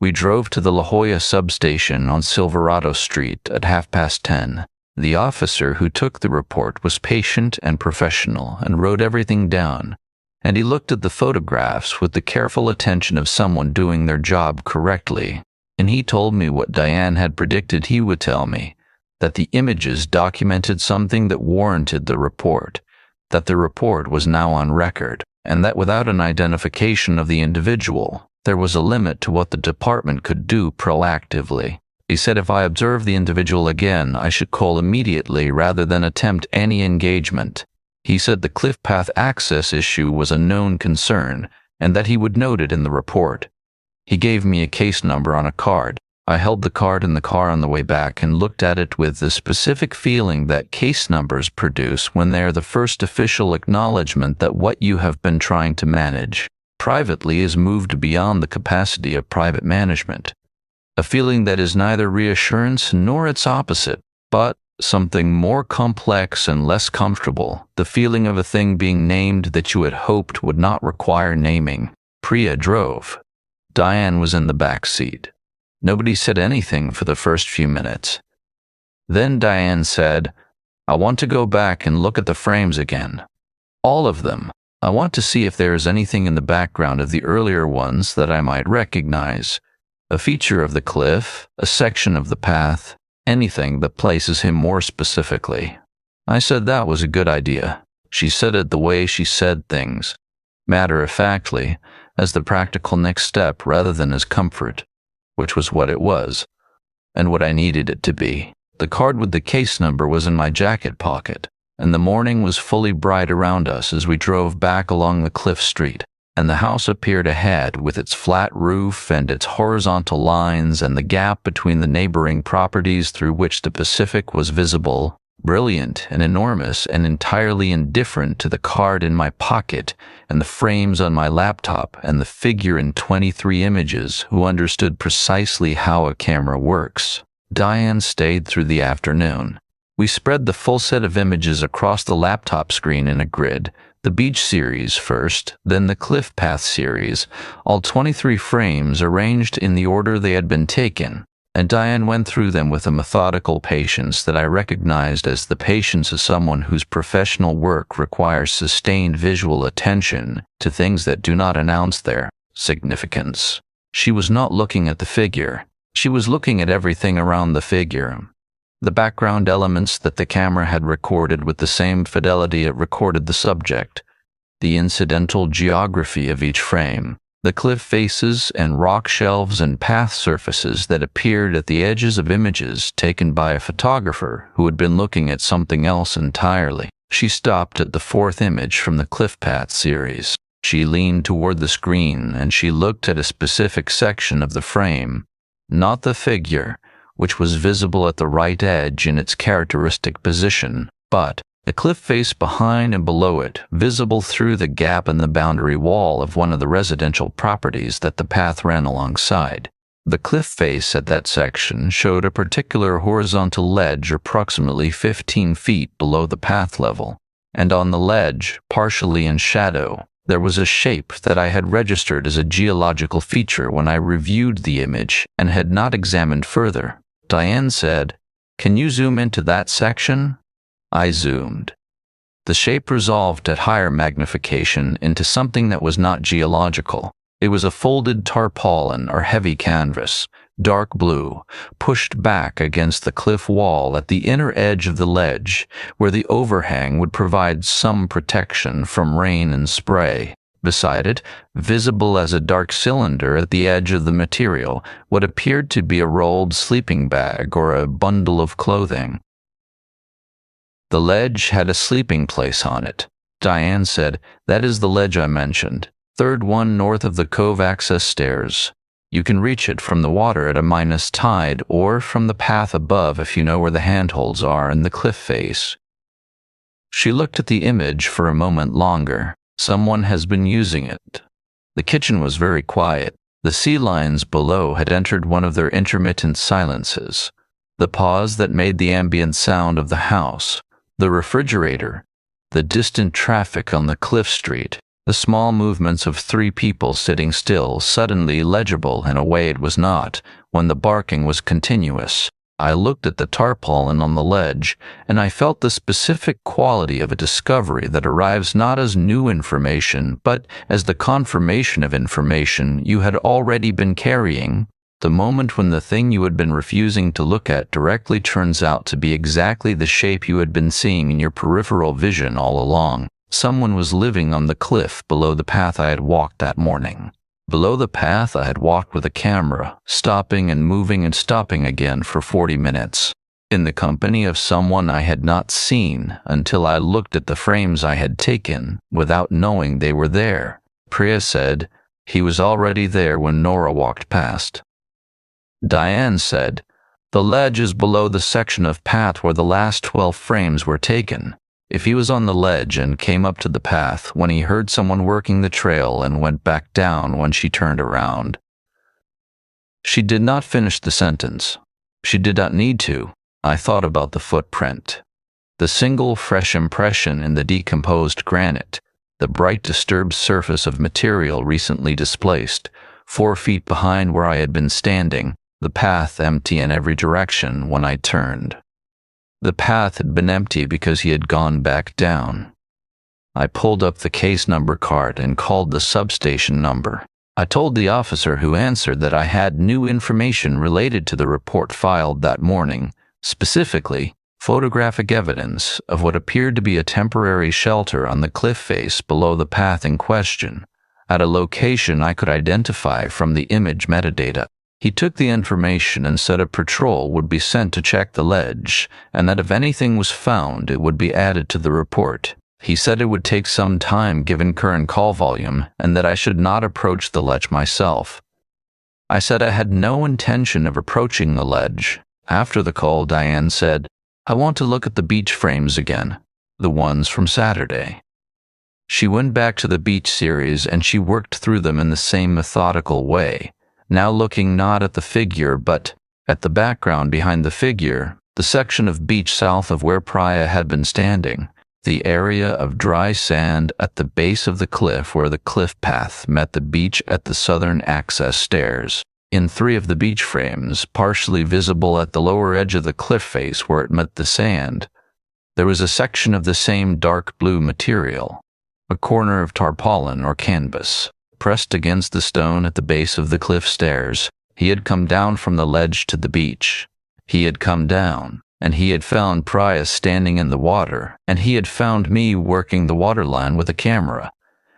S1: We drove to the La Jolla substation on Silverado Street at 10:30. The officer who took the report was patient and professional and wrote everything down, and he looked at the photographs with the careful attention of someone doing their job correctly. And he told me what Diane had predicted he would tell me, that the images documented something that warranted the report, that the report was now on record, and that without an identification of the individual, there was a limit to what the department could do proactively. He said if I observed the individual again, I should call immediately rather than attempt any engagement. He said the cliff path access issue was a known concern, and that he would note it in the report. He gave me a case number on a card. I held the card in the car on the way back and looked at it with the specific feeling that case numbers produce when they are the first official acknowledgement that what you have been trying to manage privately is moved beyond the capacity of private management. A feeling that is neither reassurance nor its opposite, but something more complex and less comfortable, the feeling of a thing being named that you had hoped would not require naming. Priya drove. Diane was in the back seat. Nobody said anything for the first few minutes. Then Diane said, "I want to go back and look at the frames again. All of them. I want to see if there is anything in the background of the earlier ones that I might recognize. A feature of the cliff, a section of the path, anything that places him more specifically." I said that was a good idea. She said it the way she said things, matter-of-factly, as the practical next step rather than as comfort, which was what it was, and what I needed it to be. The card with the case number was in my jacket pocket, and the morning was fully bright around us as we drove back along the cliff street, and the house appeared ahead with its flat roof and its horizontal lines and the gap between the neighboring properties through which the Pacific was visible, brilliant and enormous and entirely indifferent to the card in my pocket and the frames on my laptop and the figure in 23 images who understood precisely how a camera works. Diane stayed through the afternoon. We spread the full set of images across the laptop screen in a grid, the beach series first, then the cliff path series, all 23 frames arranged in the order they had been taken, and Diane went through them with a methodical patience that I recognized as the patience of someone whose professional work requires sustained visual attention to things that do not announce their significance. She was not looking at the figure. She was looking at everything around the figure. The background elements that the camera had recorded with the same fidelity it recorded the subject, the incidental geography of each frame, the cliff faces and rock shelves and path surfaces that appeared at the edges of images taken by a photographer who had been looking at something else entirely. She stopped at the 4th image from the cliff path series. She leaned toward the screen and she looked at a specific section of the frame, not the figure, which was visible at the right edge in its characteristic position, but a cliff face behind and below it, visible through the gap in the boundary wall of one of the residential properties that the path ran alongside. The cliff face at that section showed a particular horizontal ledge approximately 15 feet below the path level, and on the ledge, partially in shadow, there was a shape that I had registered as a geological feature when I reviewed the image and had not examined further. Diane said, "Can you zoom into that section?" I zoomed. The shape resolved at higher magnification into something that was not geological. It was a folded tarpaulin or heavy canvas, dark blue, pushed back against the cliff wall at the inner edge of the ledge, where the overhang would provide some protection from rain and spray. Beside it, visible as a dark cylinder at the edge of the material, what appeared to be a rolled sleeping bag or a bundle of clothing. The ledge had a sleeping place on it. Diane said, "That is the ledge I mentioned. Third one north of the cove access stairs. You can reach it from the water at a minus tide or from the path above if you know where the handholds are in the cliff face." She looked at the image for a moment longer. Someone has been using it. The kitchen was very quiet. The sea lions below had entered one of their intermittent silences. The pause that made the ambient sound of the house, the refrigerator, the distant traffic on the cliff street, the small movements of 3 people sitting still, suddenly legible in a way it was not, when the barking was continuous. I looked at the tarpaulin on the ledge, and I felt the specific quality of a discovery that arrives not as new information, but as the confirmation of information you had already been carrying. The moment when the thing you had been refusing to look at directly turns out to be exactly the shape you had been seeing in your peripheral vision all along. Someone was living on the cliff below the path I had walked that morning. Below the path I had walked with a camera, stopping and moving and stopping again for 40 minutes, in the company of someone I had not seen until I looked at the frames I had taken without knowing they were there. Priya said, "He was already there when Nora walked past." Diane said, "The ledge is below the section of path where the last 12 frames were taken. If he was on the ledge and came up to the path when he heard someone working the trail and went back down when she turned around." She did not finish the sentence. She did not need to. I thought about the footprint. The single fresh impression in the decomposed granite, the bright disturbed surface of material recently displaced, 4 feet behind where I had been standing, the path empty in every direction when I turned. The path had been empty because he had gone back down. I pulled up the case number card and called the substation number. I told the officer who answered that I had new information related to the report filed that morning, specifically photographic evidence of what appeared to be a temporary shelter on the cliff face below the path in question, at a location I could identify from the image metadata. He took the information and said a patrol would be sent to check the ledge, and that if anything was found, it would be added to the report. He said it would take some time given current call volume, and that I should not approach the ledge myself. I said I had no intention of approaching the ledge. After the call, Diane said, "I want to look at the beach frames again, the ones from Saturday." She went back to the beach series and she worked through them in the same methodical way, now looking not at the figure but at the background behind the figure, the section of beach south of where Priya had been standing, the area of dry sand at the base of the cliff where the cliff path met the beach at the southern access stairs. In 3 of the beach frames, partially visible at the lower edge of the cliff face where it met the sand, there was a section of the same dark blue material, a corner of tarpaulin or canvas, pressed against the stone at the base of the cliff stairs. He had come down from the ledge to the beach. He had come down, and he had found Priya standing in the water, and he had found me working the waterline with a camera,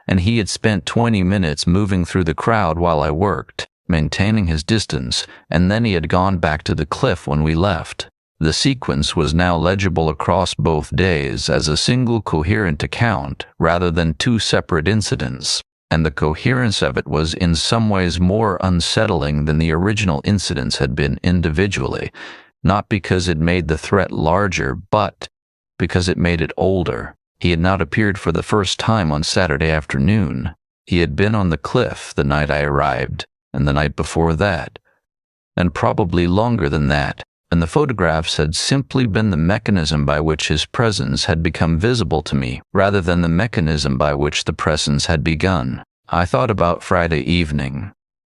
S1: and he had spent 20 minutes moving through the crowd while I worked, maintaining his distance, and then he had gone back to the cliff when we left. The sequence was now legible across both days as a single coherent account rather than 2 separate incidents, and the coherence of it was in some ways more unsettling than the original incidents had been individually, not because it made the threat larger, but because it made it older. He had not appeared for the first time on Saturday afternoon. He had been on the cliff the night I arrived, and the night before that. and probably longer than that, and the photographs had simply been the mechanism by which his presence had become visible to me, rather than the mechanism by which the presence had begun. I thought about Friday evening.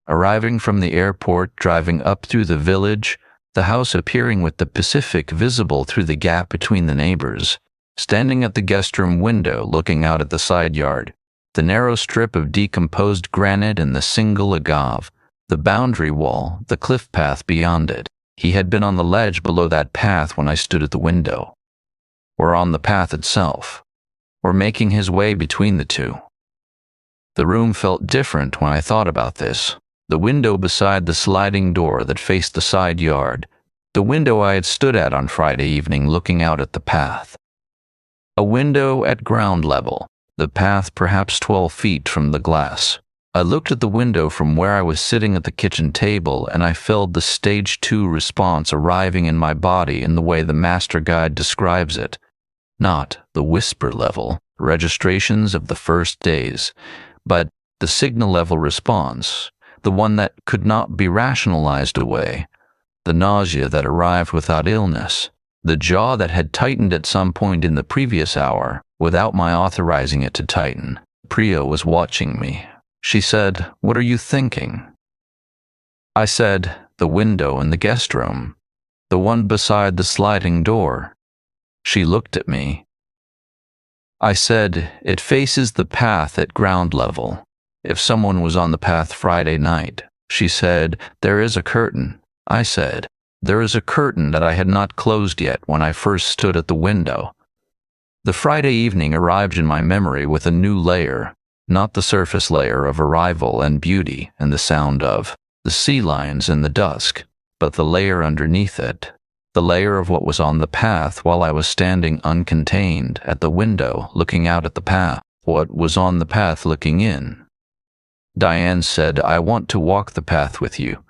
S1: Arriving from the airport, driving up through the village, the house appearing with the Pacific visible through the gap between the neighbors, standing at the guest room window looking out at the side yard, the narrow strip of decomposed granite and the single agave, the boundary wall, the cliff path beyond it. He had been on the ledge below that path when I stood at the window, or on the path itself, or making his way between the two. The room felt different when I thought about this. The window beside the sliding door that faced the side yard, the window I had stood at on Friday evening looking out at the path. A window at ground level, the path perhaps 12 feet from the glass. I looked at the window from where I was sitting at the kitchen table, and I felt the stage 2 response arriving in my body in the way the master guide describes it. Not the whisper level, registrations of the first days, but the signal level response, the one that could not be rationalized away, the nausea that arrived without illness, the jaw that had tightened at some point in the previous hour without my authorizing it to tighten. Priya was watching me. She said, "What are you thinking?" I said, "The window in the guest room, the one beside the sliding door." She looked at me. I said, "It faces the path at ground level. If someone was on the path Friday night." She said, "There is a curtain." I said, "There is a curtain that I had not closed yet when I first stood at the window." The Friday evening arrived in my memory with a new layer, not the surface layer of arrival and beauty and the sound of the sea lions in the dusk, but the layer underneath it, the layer of what was on the path while I was standing uncontained at the window looking out at the path, what was on the path looking in. Diane said, "I want to walk the path with you.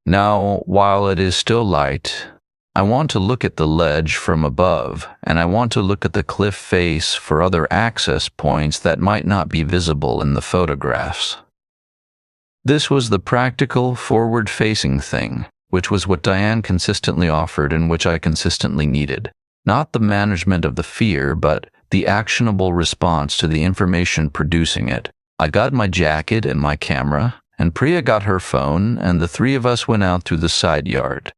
S1: Now, while it is still light, I want to look at the ledge from above, and I want to look at the cliff face for other access points that might not be visible in the photographs." This was the practical, forward-facing thing, which was what Diane consistently offered and which I consistently needed. Not the management of the fear, but the actionable response to the information producing it. I got my jacket and my camera, and Priya got her phone, and the three of us went out through the side yard.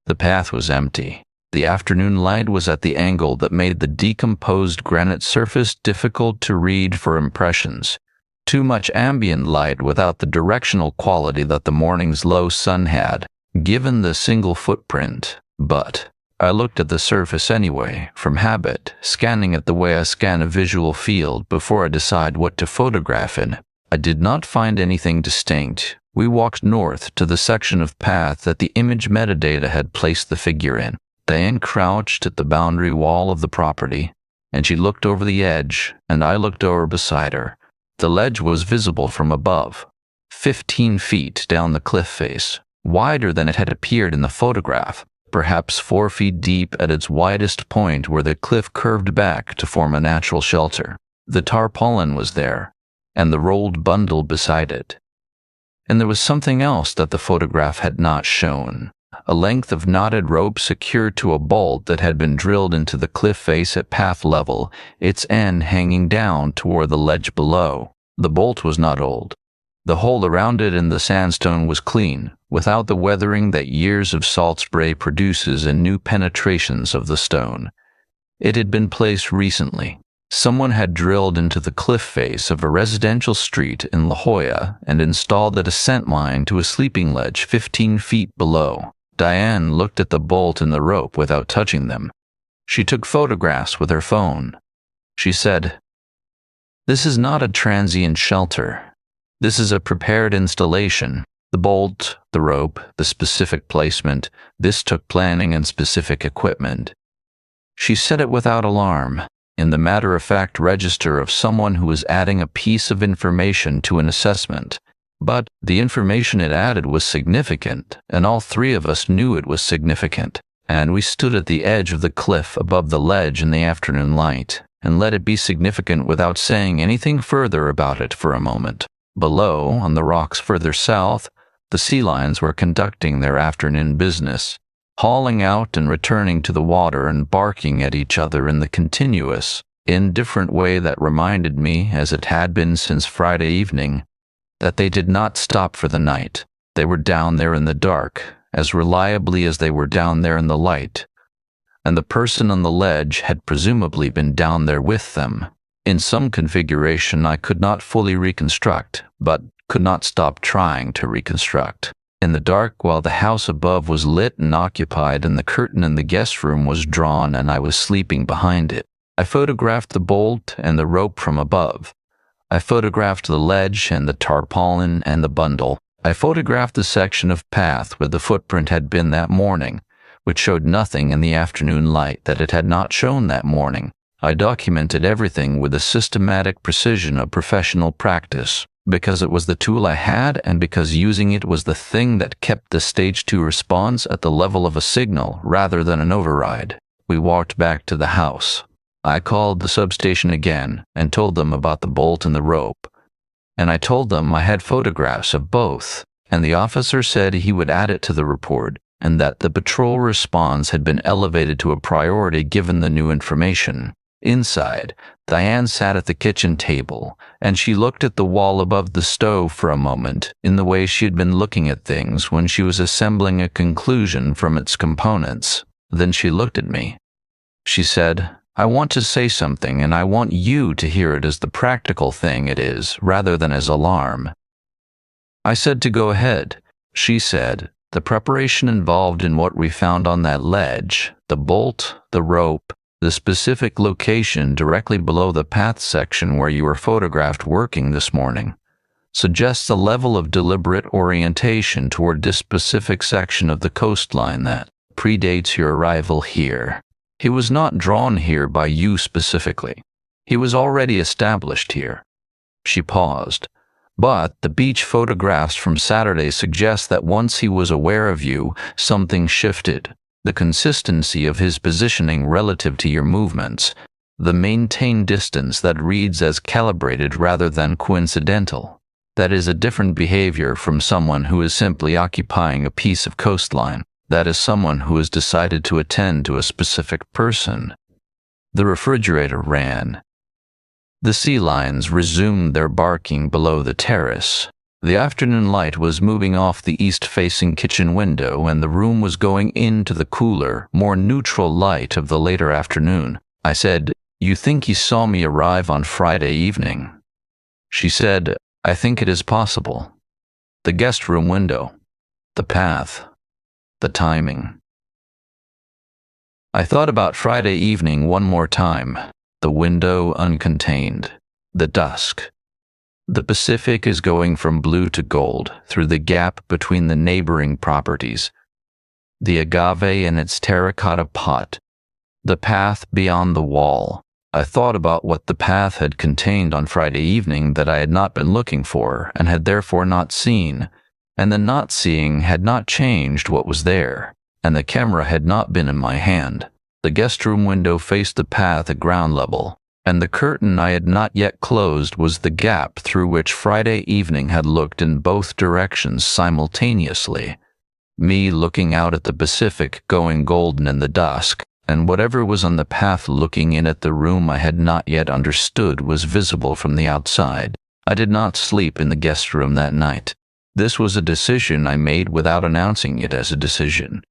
S1: The path was empty. The afternoon light was at the angle that made the decomposed granite surface difficult to read for impressions. Too much ambient light without the directional quality that the morning's low sun had, given the single footprint. But I looked at the surface anyway, from habit, scanning it the way I scan a visual field before I decide what to photograph in. I did not find anything distinct. We walked north to the section of path that the image metadata had placed the figure in. Diane crouched at the boundary wall of the property, and she looked over the edge, and I looked over beside her. The ledge was visible from above, 15 feet down the cliff face, wider than it had appeared in the photograph, perhaps 4 feet deep at its widest point where the cliff curved back to form a natural shelter. The tarpaulin was there, and the rolled bundle beside it. And there was something else that the photograph had not shown, a length of knotted rope secured to a bolt that had been drilled into the cliff face at path level, its end hanging down toward the ledge below. The bolt was not old. The hole around it in the sandstone was clean, without the weathering that years of salt spray produces in new penetrations of the stone. It had been placed recently. Someone had drilled into the cliff face of a residential street in La Jolla and installed a descent line to a sleeping ledge 15 feet below. Diane looked at the bolt and the rope without touching them. She took photographs with her phone. She said, "This is not a transient shelter. This is a prepared installation. The bolt, the rope, the specific placement, this took planning and specific equipment." She said it without alarm, in the matter-of-fact register of someone who was adding a piece of information to an assessment. But the information it added was significant, and all three of us knew it was significant. And we stood at the edge of the cliff above the ledge in the afternoon light, and let it be significant without saying anything further about it for a moment. Below, on the rocks further south, The sea lions were conducting their afternoon business, hauling out and returning to the water and barking at each other in the continuous, indifferent way that reminded me, as it had been since Friday evening, that they did not stop for the night. They were down there in the dark, as reliably as they were down there in the light, and the person on the ledge had presumably been down there with them, in some configuration I could not fully reconstruct, but could not stop trying to reconstruct. In the dark, while the house above was lit and occupied and the curtain in the guest room was drawn and I was sleeping behind it, I photographed the bolt and the rope from above. I photographed the ledge and the tarpaulin and the bundle. I photographed the section of path where the footprint had been that morning, which showed nothing in the afternoon light that it had not shown that morning. I documented everything with the systematic precision of professional practice, because it was the tool I had and because using it was the thing that kept the stage 2 response at the level of a signal rather than an override. We walked back to the house. I called the substation again and told them about the bolt and the rope. And I told them I had photographs of both, and the officer said he would add it to the report and that the patrol response had been elevated to a priority given the new information. Inside, Diane sat at the kitchen table, and she looked at the wall above the stove for a moment in the way she had been looking at things when she was assembling a conclusion from its components. Then she looked at me. She said, "I want to say something, and I want you to hear it as the practical thing it is, rather than as alarm." I said to go ahead. She said, "The preparation involved in what we found on that ledge, the bolt, the rope, the specific location directly below the path section where you were photographed working this morning, suggests a level of deliberate orientation toward this specific section of the coastline that predates your arrival here. He was not drawn here by you specifically. He was already established here." She paused. "But the beach photographs from Saturday suggest that once he was aware of you, something shifted. The consistency of his positioning relative to your movements, the maintained distance that reads as calibrated rather than coincidental. That is a different behavior from someone who is simply occupying a piece of coastline. That is someone who has decided to attend to a specific person." The refrigerator ran. The sea lions resumed their barking below the terrace. The afternoon light was moving off the east-facing kitchen window, and the room was going into the cooler, more neutral light of the later afternoon. I said, "You think he saw me arrive on Friday evening?" She said, "I think it is possible. The guest room window, the path, the timing." I thought about Friday evening one more time. The window uncontained. The dusk. The Pacific is going from blue to gold through the gap between the neighboring properties. The agave in its terracotta pot. The path beyond the wall. I thought about what the path had contained on Friday evening that I had not been looking for and had therefore not seen, and the not seeing had not changed what was there, and the camera had not been in my hand. The guest room window faced the path at ground level, and the curtain I had not yet closed was the gap through which Friday evening had looked in both directions simultaneously. Me looking out at the Pacific going golden in the dusk, and whatever was on the path looking in at the room I had not yet understood was visible from the outside. I did not sleep in the guest room that night. This was a decision I made without announcing it as a decision.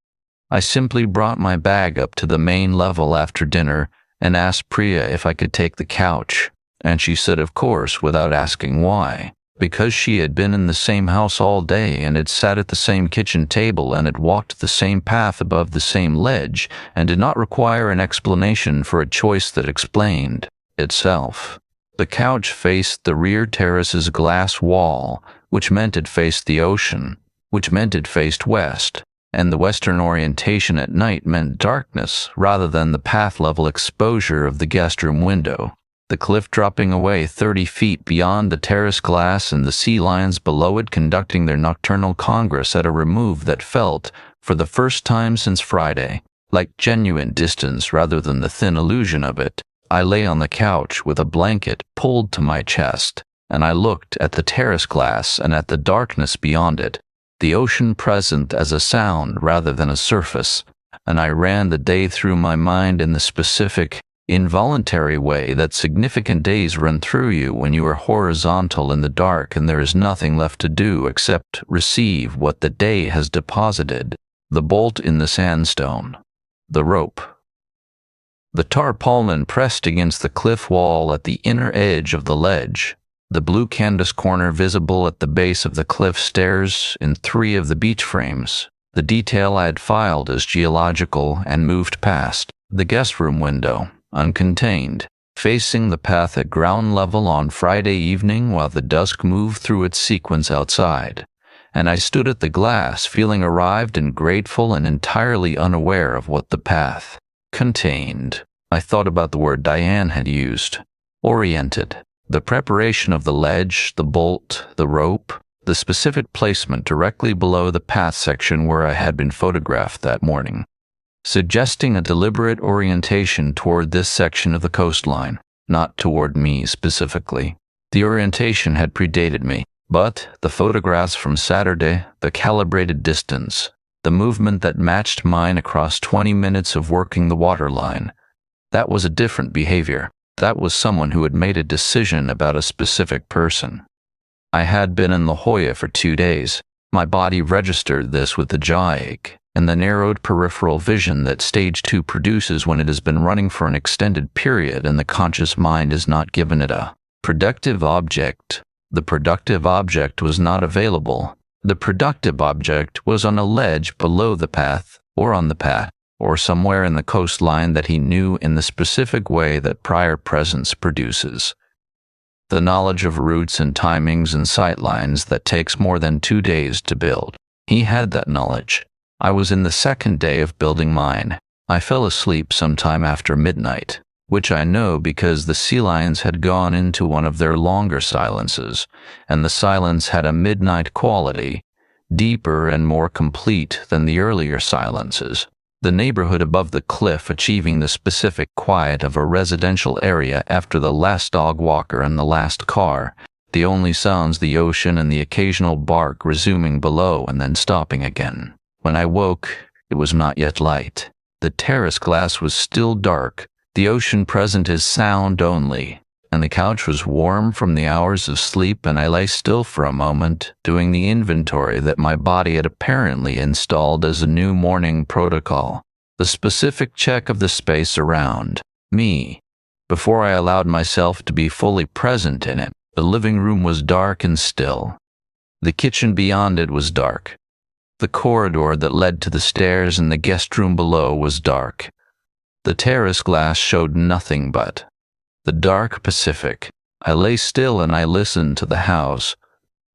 S1: I simply brought my bag up to the main level after dinner and asked Priya if I could take the couch, and she said of course without asking why, because she had been in the same house all day and had sat at the same kitchen table and had walked the same path above the same ledge and did not require an explanation for a choice that explained itself. The couch faced the rear terrace's glass wall, which meant it faced the ocean, which meant it faced west. And the western orientation at night meant darkness rather than the path-level exposure of the guest room window. The cliff dropping away 30 feet beyond the terrace glass and the sea lions below it conducting their nocturnal congress at a remove that felt, for the first time since Friday, like genuine distance rather than the thin illusion of it. I lay on the couch with a blanket pulled to my chest, and I looked at the terrace glass and at the darkness beyond it. the ocean present as a sound rather than a surface, and I ran the day through my mind in the specific, involuntary way that significant days run through you when you are horizontal in the dark and there is nothing left to do except receive what the day has deposited: the bolt in the sandstone, the rope, the tarpaulin pressed against the cliff wall at the inner edge of the ledge, the blue canvas corner visible at the base of the cliff stairs in 3 of the beach frames, the detail I had filed as geological and moved past, the guest room window, uncontained, facing the path at ground level on Friday evening while the dusk moved through its sequence outside, and I stood at the glass feeling arrived and grateful and entirely unaware of what the path contained. I thought about the word Diane had used: oriented. The preparation of the ledge, the bolt, the rope, the specific placement directly below the path section where I had been photographed that morning, suggesting a deliberate orientation toward this section of the coastline, not toward me specifically. The orientation had predated me, but the photographs from Saturday, the calibrated distance, the movement that matched mine across 20 minutes of working the waterline, that was a different behavior. That was someone who had made a decision about a specific person. I had been in La Jolla for 2 days. My body registered this with the jaw ache and the narrowed peripheral vision that stage 2 produces when it has been running for an extended period and the conscious mind is not given it a productive object. The productive object was not available. The productive object was on a ledge below the path, or on the path, or somewhere in the coastline that he knew in the specific way that prior presence produces. The knowledge of routes and timings and sightlines that takes more than 2 days to build. He had that knowledge. I was in the 2nd day of building mine. I fell asleep sometime after midnight, which I know because the sea lions had gone into one of their longer silences, and the silence had a midnight quality, deeper and more complete than the earlier silences. The neighborhood above the cliff achieving the specific quiet of a residential area after the last dog walker and the last car, the only sounds the ocean and the occasional bark resuming below and then stopping again. When I woke, it was not yet light. The terrace glass was still dark, the ocean present is sound only, and the couch was warm from the hours of sleep, and I lay still for a moment, doing the inventory that my body had apparently installed as a new morning protocol, the specific check of the space around me. Before I allowed myself to be fully present in it, the living room was dark and still. The kitchen beyond it was dark. The corridor that led to the stairs and the guest room below was dark. The terrace glass showed nothing but the dark Pacific. I lay still and I listened to the house.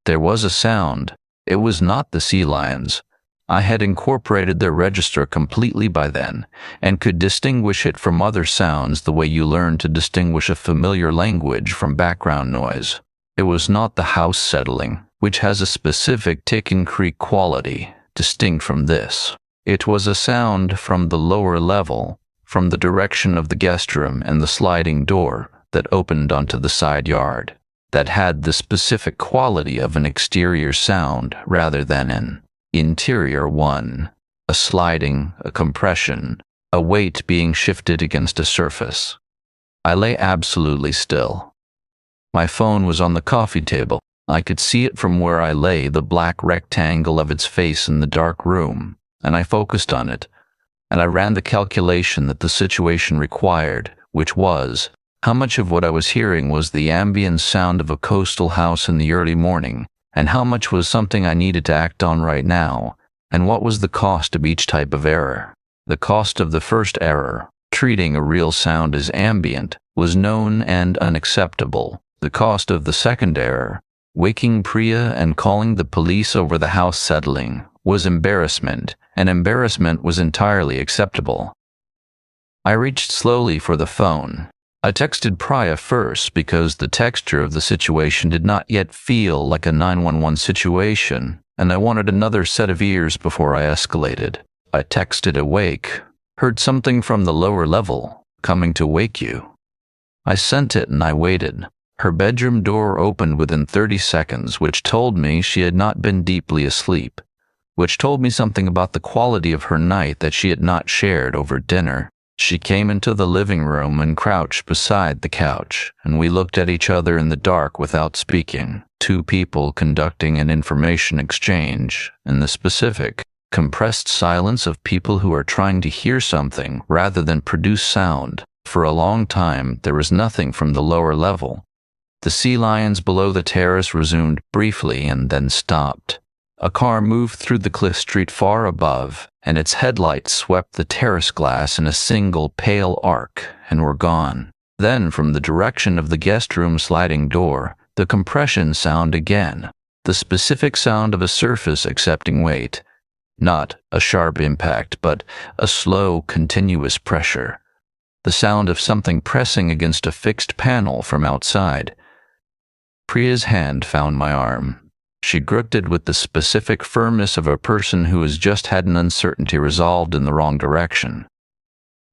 S1: There was a sound. It was not the sea lions. I had incorporated their register completely by then, and could distinguish it from other sounds the way you learn to distinguish a familiar language from background noise. It was not the house settling, which has a specific tick and creak quality, distinct from this. It was a sound from the lower level, from the direction of the guest room and the sliding door that opened onto the side yard, that had the specific quality of an exterior sound rather than an interior one, a sliding, a compression, a weight being shifted against a surface. I lay absolutely still. My phone was on the coffee table. I could see it from where I lay, the black rectangle of its face in the dark room, and I focused on it. And I ran the calculation that the situation required, which was, how much of what I was hearing was the ambient sound of a coastal house in the early morning, and how much was something I needed to act on right now, and what was the cost of each type of error. The cost of the first error, treating a real sound as ambient, was known and unacceptable. The cost of the second error, waking Priya and calling the police over the house settling, was embarrassment, and embarrassment was entirely acceptable. I reached slowly for the phone. I texted Priya first because the texture of the situation did not yet feel like a 911 situation, and I wanted another set of ears before I escalated. I texted awake, heard something from the lower level, coming to wake you. I sent it and I waited. Her bedroom door opened within 30 seconds, which told me she had not been deeply asleep. which told me something about the quality of her night that she had not shared over dinner. She came into the living room and crouched beside the couch, and we looked at each other in the dark without speaking. Two people conducting an information exchange, in the specific, compressed silence of people who are trying to hear something rather than produce sound. For a long time, there was nothing from the lower level. The sea lions below the terrace resumed briefly and then stopped. A car moved through the cliff street far above, and its headlights swept the terrace glass in a single pale arc and were gone. Then, from the direction of the guest room sliding door, the compression sound again, the specific sound of a surface accepting weight. Not a sharp impact, but a slow, continuous pressure. The sound of something pressing against a fixed panel from outside. Priya's hand found my arm. She gripped it with the specific firmness of a person who has just had an uncertainty resolved in the wrong direction.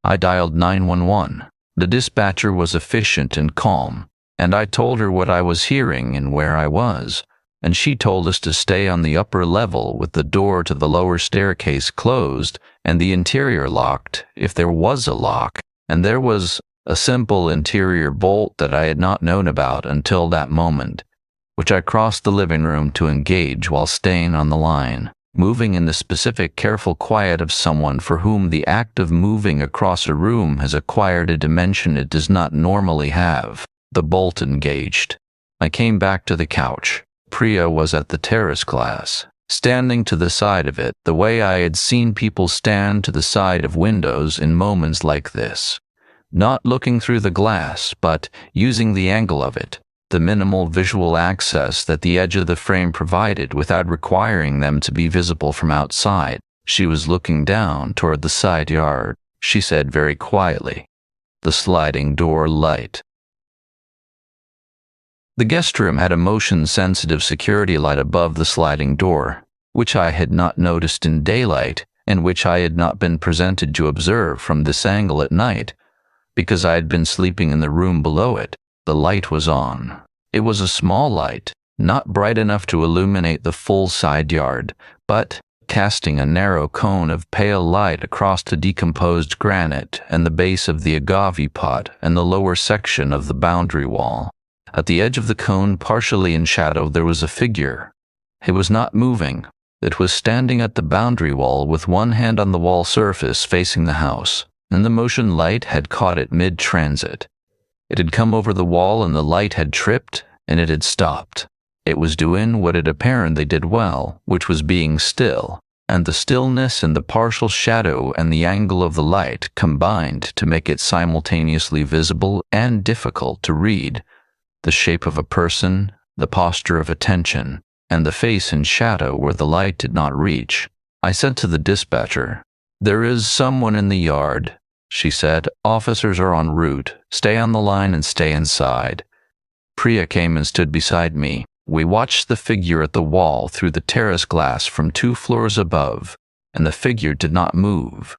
S1: I dialed 911. The dispatcher was efficient and calm, and I told her what I was hearing and where I was, and she told us to stay on the upper level with the door to the lower staircase closed and the interior locked, if there was a lock, and there was a simple interior bolt that I had not known about until that moment, which I crossed the living room to engage while staying on the line, moving in the specific careful quiet of someone for whom the act of moving across a room has acquired a dimension it does not normally have. The bolt engaged. I came back to the couch. Priya was at the terrace glass, standing to the side of it the way I had seen people stand to the side of windows in moments like this. Not looking through the glass, but using the angle of it, the minimal visual access that the edge of the frame provided without requiring them to be visible from outside. She was looking down toward the side yard. She said very quietly, "The sliding door light." The guest room had a motion-sensitive security light above the sliding door, which I had not noticed in daylight and which I had not been presented to observe from this angle at night, because I had been sleeping in the room below it. The light was on. It was a small light, not bright enough to illuminate the full side yard, but casting a narrow cone of pale light across the decomposed granite and the base of the agave pot and the lower section of the boundary wall. At the edge of the cone, partially in shadow, there was a figure. It was not moving. It was standing at the boundary wall with one hand on the wall surface facing the house, and the motion light had caught it mid-transit. It had come over the wall and the light had tripped, and it had stopped. It was doing what it apparently did well, which was being still, and the stillness and the partial shadow and the angle of the light combined to make it simultaneously visible and difficult to read. The shape of a person, the posture of attention, and the face in shadow where the light did not reach. I said to the dispatcher, "There is someone in the yard," she said. "Officers are en route. Stay on the line and stay inside." Priya came and stood beside me. We watched the figure at the wall through the terrace glass from 2 floors above, and the figure did not move,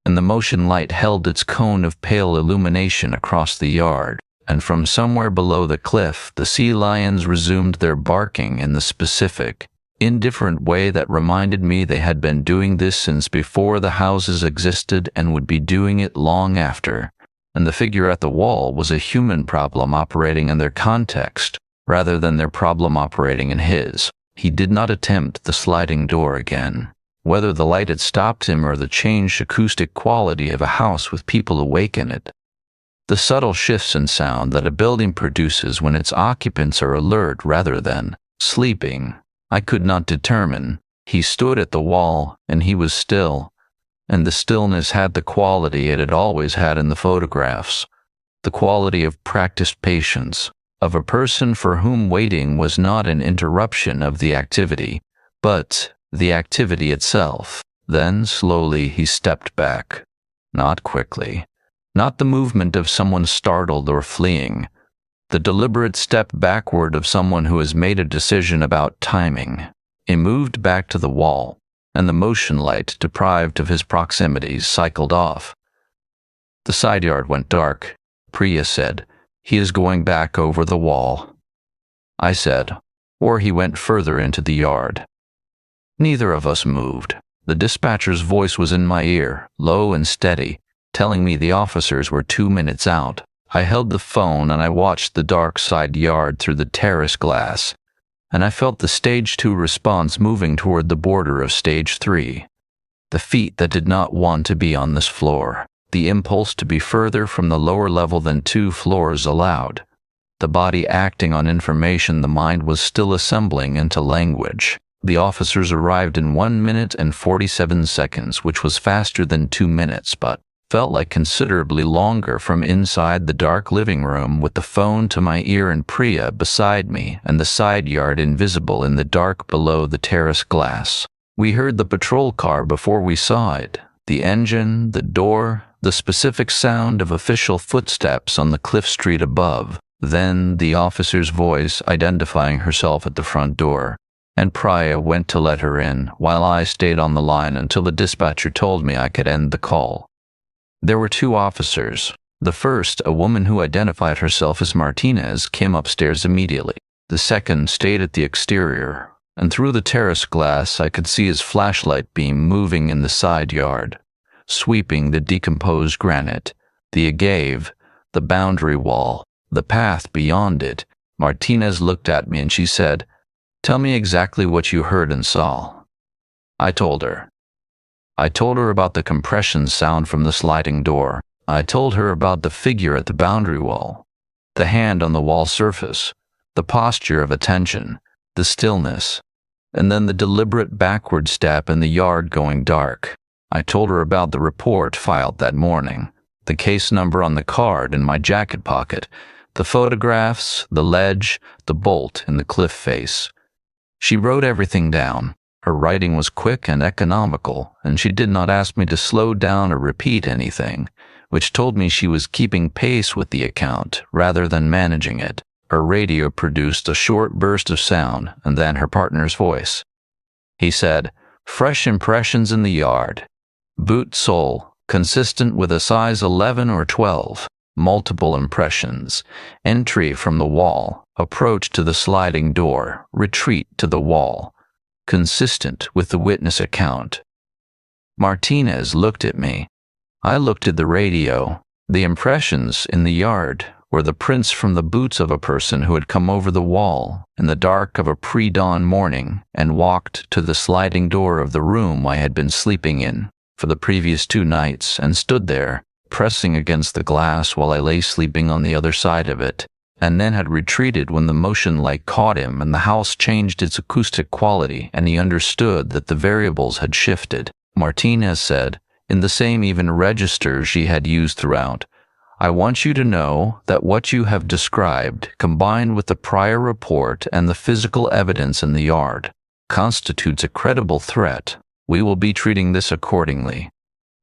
S1: and the motion light held its cone of pale illumination across the yard, and from somewhere below the cliff the sea lions resumed their barking in the specific, indifferent way that reminded me they had been doing this since before the houses existed and would be doing it long after, and the figure at the wall was a human problem operating in their context, rather than their problem operating in his. He did not attempt the sliding door again. Whether the light had stopped him or the changed acoustic quality of a house with people awake in it, the subtle shifts in sound that a building produces when its occupants are alert rather than sleeping, I could not determine. He stood at the wall, and he was still, and the stillness had the quality it had always had in the photographs, the quality of practiced patience, of a person for whom waiting was not an interruption of the activity, but the activity itself. Then slowly he stepped back, not quickly, not the movement of someone startled or fleeing, the deliberate step backward of someone who has made a decision about timing. He moved back to the wall, and the motion light, deprived of his proximities, cycled off. The side yard went dark. Priya said, "He is going back over the wall." I said, "Or he went further into the yard." Neither of us moved. The dispatcher's voice was in my ear, low and steady, telling me the officers were 2 minutes out. I held the phone and I watched the dark side yard through the terrace glass, and I felt the Stage 2 response moving toward the border of Stage 3. The feet that did not want to be on this floor. The impulse to be further from the lower level than 2 floors allowed. The body acting on information the mind was still assembling into language. The officers arrived in 1 minute and 47 seconds, which was faster than 2 minutes, but felt like considerably longer from inside the dark living room with the phone to my ear and Priya beside me and the side yard invisible in the dark below the terrace glass. We heard the patrol car before we saw it, the engine, the door, the specific sound of official footsteps on the cliff street above, then the officer's voice identifying herself at the front door. And Priya went to let her in, while I stayed on the line until the dispatcher told me I could end the call. There were 2 officers. The first, a woman who identified herself as Martinez, came upstairs immediately. The second stayed at the exterior, and through the terrace glass I could see his flashlight beam moving in the side yard, sweeping the decomposed granite, the agave, the boundary wall, the path beyond it. Martinez looked at me and she said, "Tell me exactly what you heard and saw." I told her. I told her about the compression sound from the sliding door. I told her about the figure at the boundary wall, the hand on the wall surface, the posture of attention, the stillness, and then the deliberate backward step in the yard going dark. I told her about the report filed that morning, the case number on the card in my jacket pocket, the photographs, the ledge, the bolt in the cliff face. She wrote everything down. Her writing was quick and economical, and she did not ask me to slow down or repeat anything, which told me she was keeping pace with the account rather than managing it. Her radio produced a short burst of sound and then her partner's voice. He said, "Fresh impressions in the yard. Boot sole, consistent with a size 11 or 12. Multiple impressions. Entry from the wall. Approach to the sliding door. Retreat to the wall. Consistent with the witness account." Martinez looked at me. I looked at the radio. The impressions in the yard were the prints from the boots of a person who had come over the wall in the dark of a pre-dawn morning and walked to the sliding door of the room I had been sleeping in for the previous 2 nights and stood there, pressing against the glass while I lay sleeping on the other side of it, and then had retreated when the motion light caught him and the house changed its acoustic quality and he understood that the variables had shifted. Martinez said, in the same even register she had used throughout, "I want you to know that what you have described, combined with the prior report and the physical evidence in the yard, constitutes a credible threat. We will be treating this accordingly."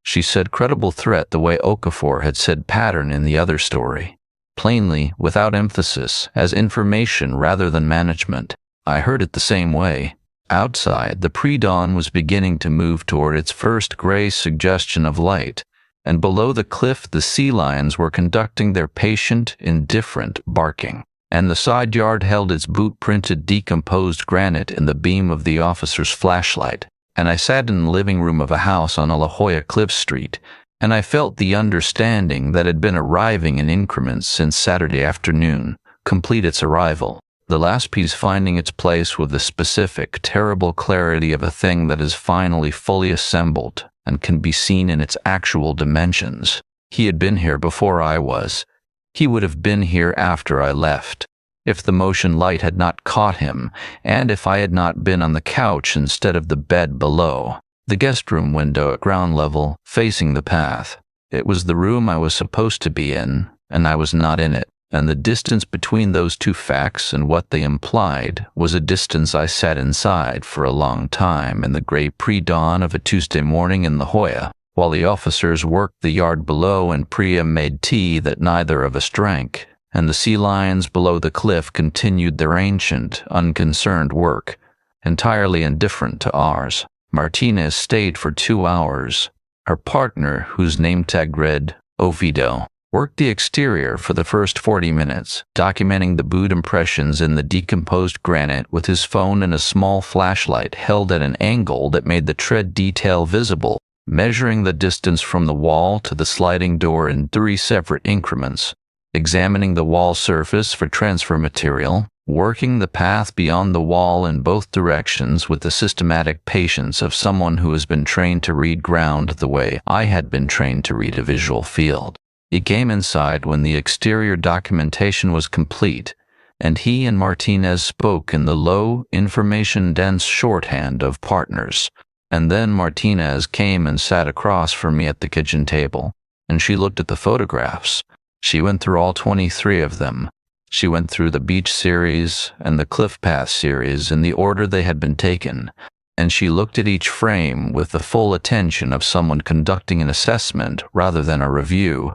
S1: She said credible threat the way Okafor had said pattern in the other story, plainly, without emphasis, as information rather than management. I heard it the same way. Outside, the pre-dawn was beginning to move toward its first gray suggestion of light, and below the cliff the sea lions were conducting their patient, indifferent barking, and the side yard held its boot-printed decomposed granite in the beam of the officer's flashlight. And I sat in the living room of a house on La Jolla Cliff Street, and I felt the understanding that had been arriving in increments since Saturday afternoon complete its arrival, the last piece finding its place with the specific, terrible clarity of a thing that is finally fully assembled and can be seen in its actual dimensions. He had been here before I was. He would have been here after I left, if the motion light had not caught him, and if I had not been on the couch instead of the bed below. The guest room window at ground level, facing the path. It was the room I was supposed to be in, and I was not in it, and the distance between those 2 facts and what they implied was a distance I sat inside for a long time in the gray pre-dawn of a Tuesday morning in La Jolla, while the officers worked the yard below and Priya made tea that neither of us drank, and the sea lions below the cliff continued their ancient, unconcerned work, entirely indifferent to ours. Martinez stayed for 2 hours. Her partner, whose name tag read Ovido, Worked the exterior for the first 40 minutes, documenting the boot impressions in the decomposed granite with his phone and a small flashlight held at an angle that made the tread detail visible, measuring the distance from the wall to the sliding door in 3 separate increments, examining the wall surface for transfer material, working the path beyond the wall in both directions with the systematic patience of someone who has been trained to read ground the way I had been trained to read a visual field. He came inside when the exterior documentation was complete, and he and Martinez spoke in the low, information-dense shorthand of partners. And then Martinez came and sat across from me at the kitchen table, and she looked at the photographs. She went through all 23 of them. She went through the beach series and the cliff path series in the order they had been taken, and she looked at each frame with the full attention of someone conducting an assessment rather than a review.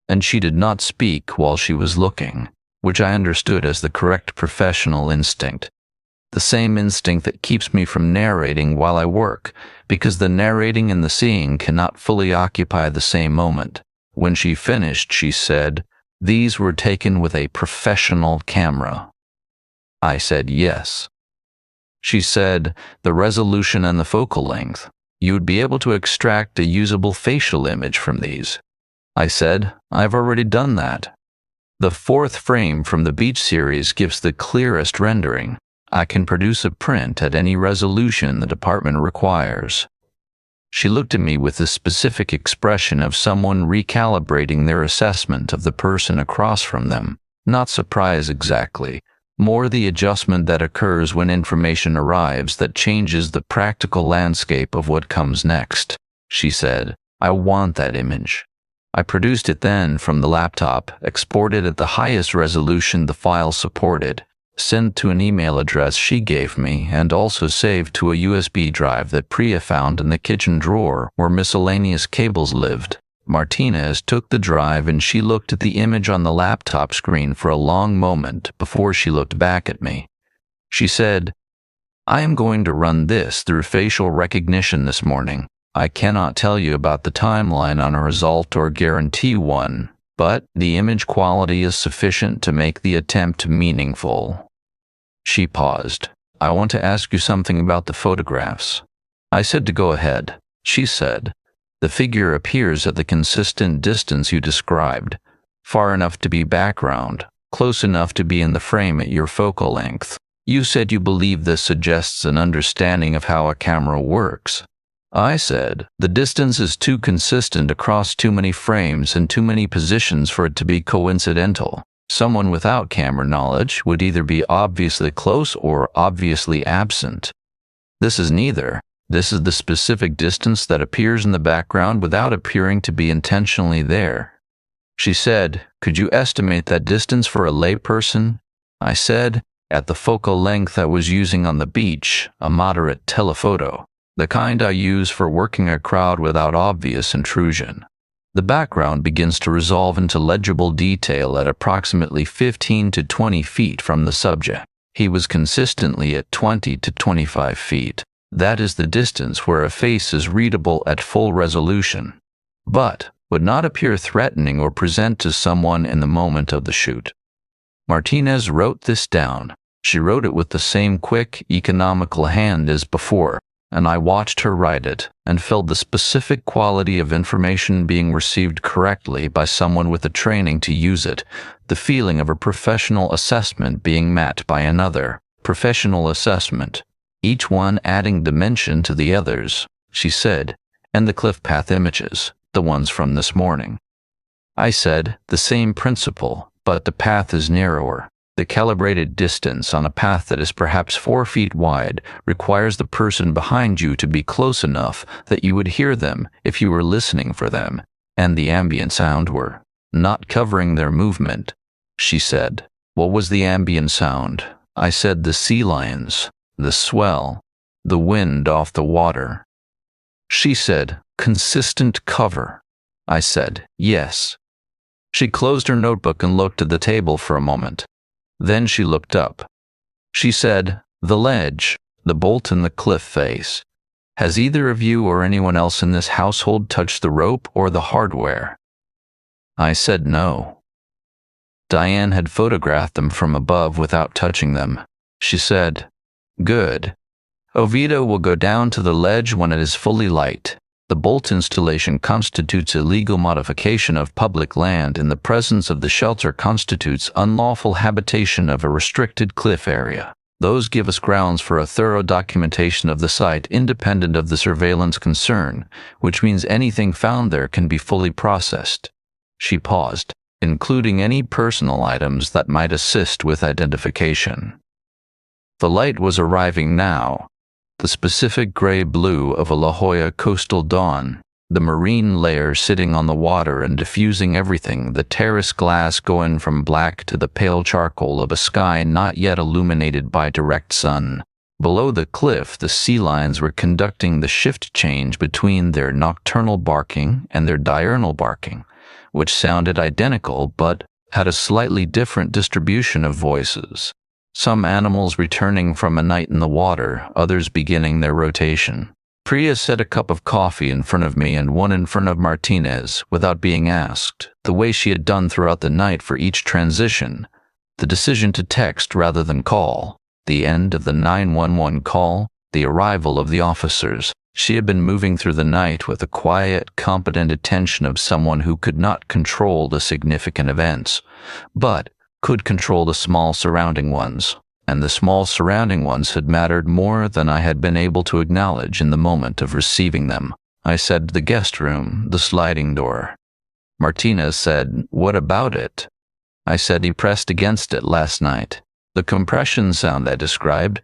S1: And she did not speak while she was looking, which I understood as the correct professional instinct. The same instinct that keeps me from narrating while I work, because the narrating and the seeing cannot fully occupy the same moment. When she finished, she said, "These were taken with a professional camera." I said yes. She said, "The resolution and the focal length. You would be able to extract a usable facial image from these." I said, "I've already done that." The 4th frame from the beach series gives the clearest rendering. I can produce a print at any resolution the department requires. She looked at me with the specific expression of someone recalibrating their assessment of the person across from them. Not surprise exactly, more the adjustment that occurs when information arrives that changes the practical landscape of what comes next. She said, "I want that image." I produced it then from the laptop, exported at the highest resolution the file supported, sent to an email address she gave me, and also saved to a USB drive that Priya found in the kitchen drawer where miscellaneous cables lived. Martinez took the drive and she looked at the image on the laptop screen for a long moment before she looked back at me. She said, "I am going to run this through facial recognition this morning. I cannot tell you about the timeline on a result or guarantee one, but the image quality is sufficient to make the attempt meaningful." She paused. "I want to ask you something about the photographs." I said to go ahead. She said, "The figure appears at the consistent distance you described, far enough to be background, close enough to be in the frame at your focal length. You said you believe this suggests an understanding of how a camera works." I said, "The distance is too consistent across too many frames and too many positions for it to be coincidental. Someone without camera knowledge would either be obviously close or obviously absent. This is neither. This is the specific distance that appears in the background without appearing to be intentionally there." She said, "Could you estimate that distance for a layperson?" I said, "At the focal length I was using on the beach, a moderate telephoto. The kind I use for working a crowd without obvious intrusion. The background begins to resolve into legible detail at approximately 15 to 20 feet from the subject. He was consistently at 20 to 25 feet. That is the distance where a face is readable at full resolution, but would not appear threatening or present to someone in the moment of the shoot." Martinez wrote this down. She wrote it with the same quick, economical hand as before, and I watched her write it and felt the specific quality of information being received correctly by someone with the training to use it, the feeling of a professional assessment being met by another professional assessment, each one adding dimension to the others. She said, "And the cliff path images, the ones from this morning." I said, "The same principle, but the path is narrower. The calibrated distance on a path that is perhaps 4 feet wide requires the person behind you to be close enough that you would hear them if you were listening for them, and the ambient sound were not covering their movement." She said, "What was the ambient sound?" I said, "The sea lions, the swell, the wind off the water." She said, "Consistent cover." I said, "Yes." She closed her notebook and looked at the table for a moment. Then she looked up. She said, "The ledge, the bolt in the cliff face. Has either of you or anyone else in this household touched the rope or the hardware?" I said no. Diane had photographed them from above without touching them. She said, "Good. Oviedo will go down to the ledge when it is fully light. The bolt installation constitutes illegal modification of public land, and the presence of the shelter constitutes unlawful habitation of a restricted cliff area. Those give us grounds for a thorough documentation of the site independent of the surveillance concern, which means anything found there can be fully processed." She paused, "including any personal items that might assist with identification." The light was arriving now, the specific gray-blue of a La Jolla coastal dawn, the marine layer sitting on the water and diffusing everything, the terrace glass going from black to the pale charcoal of a sky not yet illuminated by direct sun. Below the cliff, the sea lions were conducting the shift change between their nocturnal barking and their diurnal barking, which sounded identical but had a slightly different distribution of voices. Some animals returning from a night in the water, others beginning their rotation. Priya set a cup of coffee in front of me and one in front of Martinez without being asked, the way she had done throughout the night for each transition. The decision to text rather than call, the end of the 911 call, the arrival of the officers. She had been moving through the night with the quiet, competent attention of someone who could not control the significant events, but could control the small surrounding ones, and the small surrounding ones had mattered more than I had been able to acknowledge in the moment of receiving them. I said, "The guest room, the sliding door." Martinez said, "What about it?" I said, "He pressed against it last night. The compression sound I described,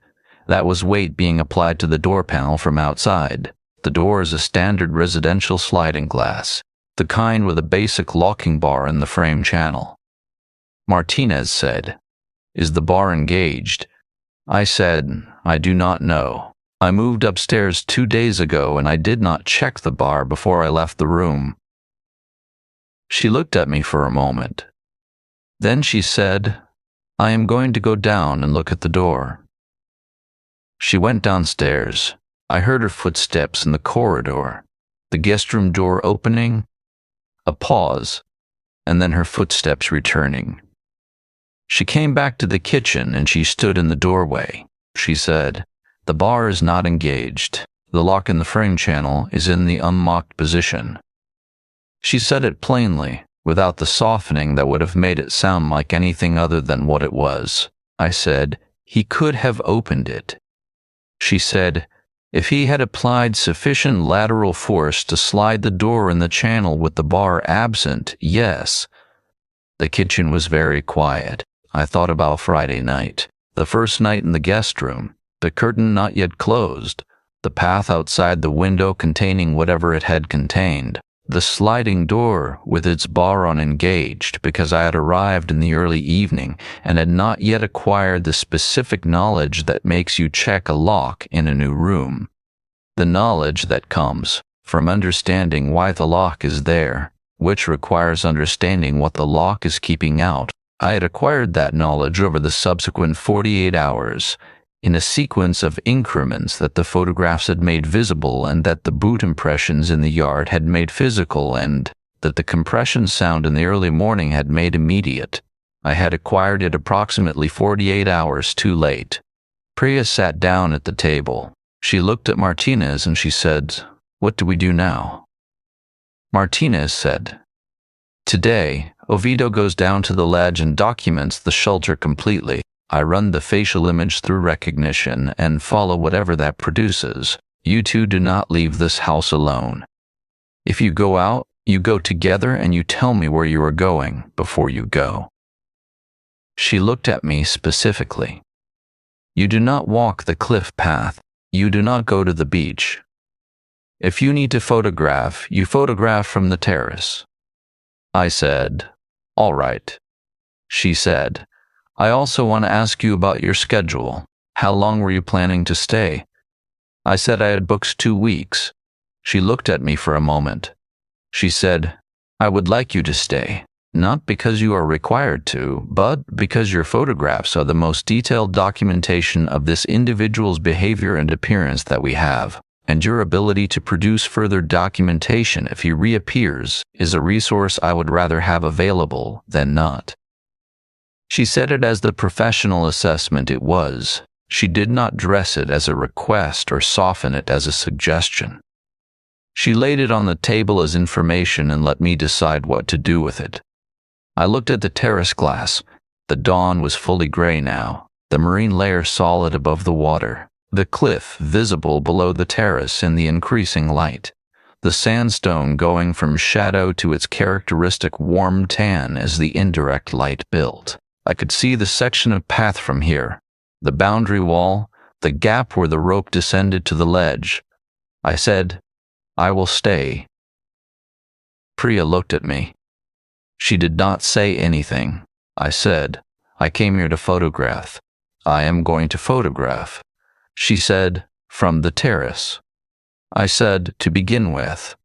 S1: that was weight being applied to the door panel from outside. The door is a standard residential sliding glass, the kind with a basic locking bar in the frame channel." Martinez said, "Is the bar engaged?" I said, "I do not know. I moved upstairs 2 days ago and I did not check the bar before I left the room." She looked at me for a moment. Then she said, "I am going to go down and look at the door." She went downstairs. I heard her footsteps in the corridor, the guest room door opening, a pause, and then her footsteps returning. She came back to the kitchen and she stood in the doorway. She said, "The bar is not engaged. The lock in the frame channel is in the unlocked position." She said it plainly, without the softening that would have made it sound like anything other than what it was. I said, "He could have opened it." She said, "If he had applied sufficient lateral force to slide the door in the channel with the bar absent, yes." The kitchen was very quiet. I thought about Friday night, the first night in the guest room, the curtain not yet closed, the path outside the window containing whatever it had contained, the sliding door with its bar unengaged because I had arrived in the early evening and had not yet acquired the specific knowledge that makes you check a lock in a new room. The knowledge that comes from understanding why the lock is there, which requires understanding what the lock is keeping out. I had acquired that knowledge over the subsequent 48 hours, in a sequence of increments that the photographs had made visible and that the boot impressions in the yard had made physical and that the compression sound in the early morning had made immediate. I had acquired it approximately 48 hours too late. Priya sat down at the table. She looked at Martinez and she said, "What do we do now?" Martinez said, "Today, Oviedo goes down to the ledge and documents the shelter completely. I run the facial image through recognition and follow whatever that produces. You two do not leave this house alone. If you go out, you go together and you tell me where you are going before you go." She looked at me specifically. "You do not walk the cliff path. You do not go to the beach. If you need to photograph, you photograph from the terrace." I said, "All right." She said, "I also want to ask you about your schedule. How long were you planning to stay?" I said I had booked 2 weeks. She looked at me for a moment. She said, "I would like you to stay, not because you are required to, but because your photographs are the most detailed documentation of this individual's behavior and appearance that we have. and your ability to produce further documentation if he reappears is a resource I would rather have available than not." She said it as the professional assessment it was. She did not dress it as a request or soften it as a suggestion. She laid it on the table as information and let me decide what to do with it. I looked at the terrace glass. The dawn was fully gray now, the marine layer solid above the water, the cliff visible below the terrace in the increasing light, the sandstone going from shadow to its characteristic warm tan as the indirect light built. I could see the section of path from here, the boundary wall, the gap where the rope descended to the ledge. I said, "I will stay." Priya looked at me. She did not say anything. I said, "I came here to photograph. I am going to photograph." She said, "From the terrace." I said, "To begin with."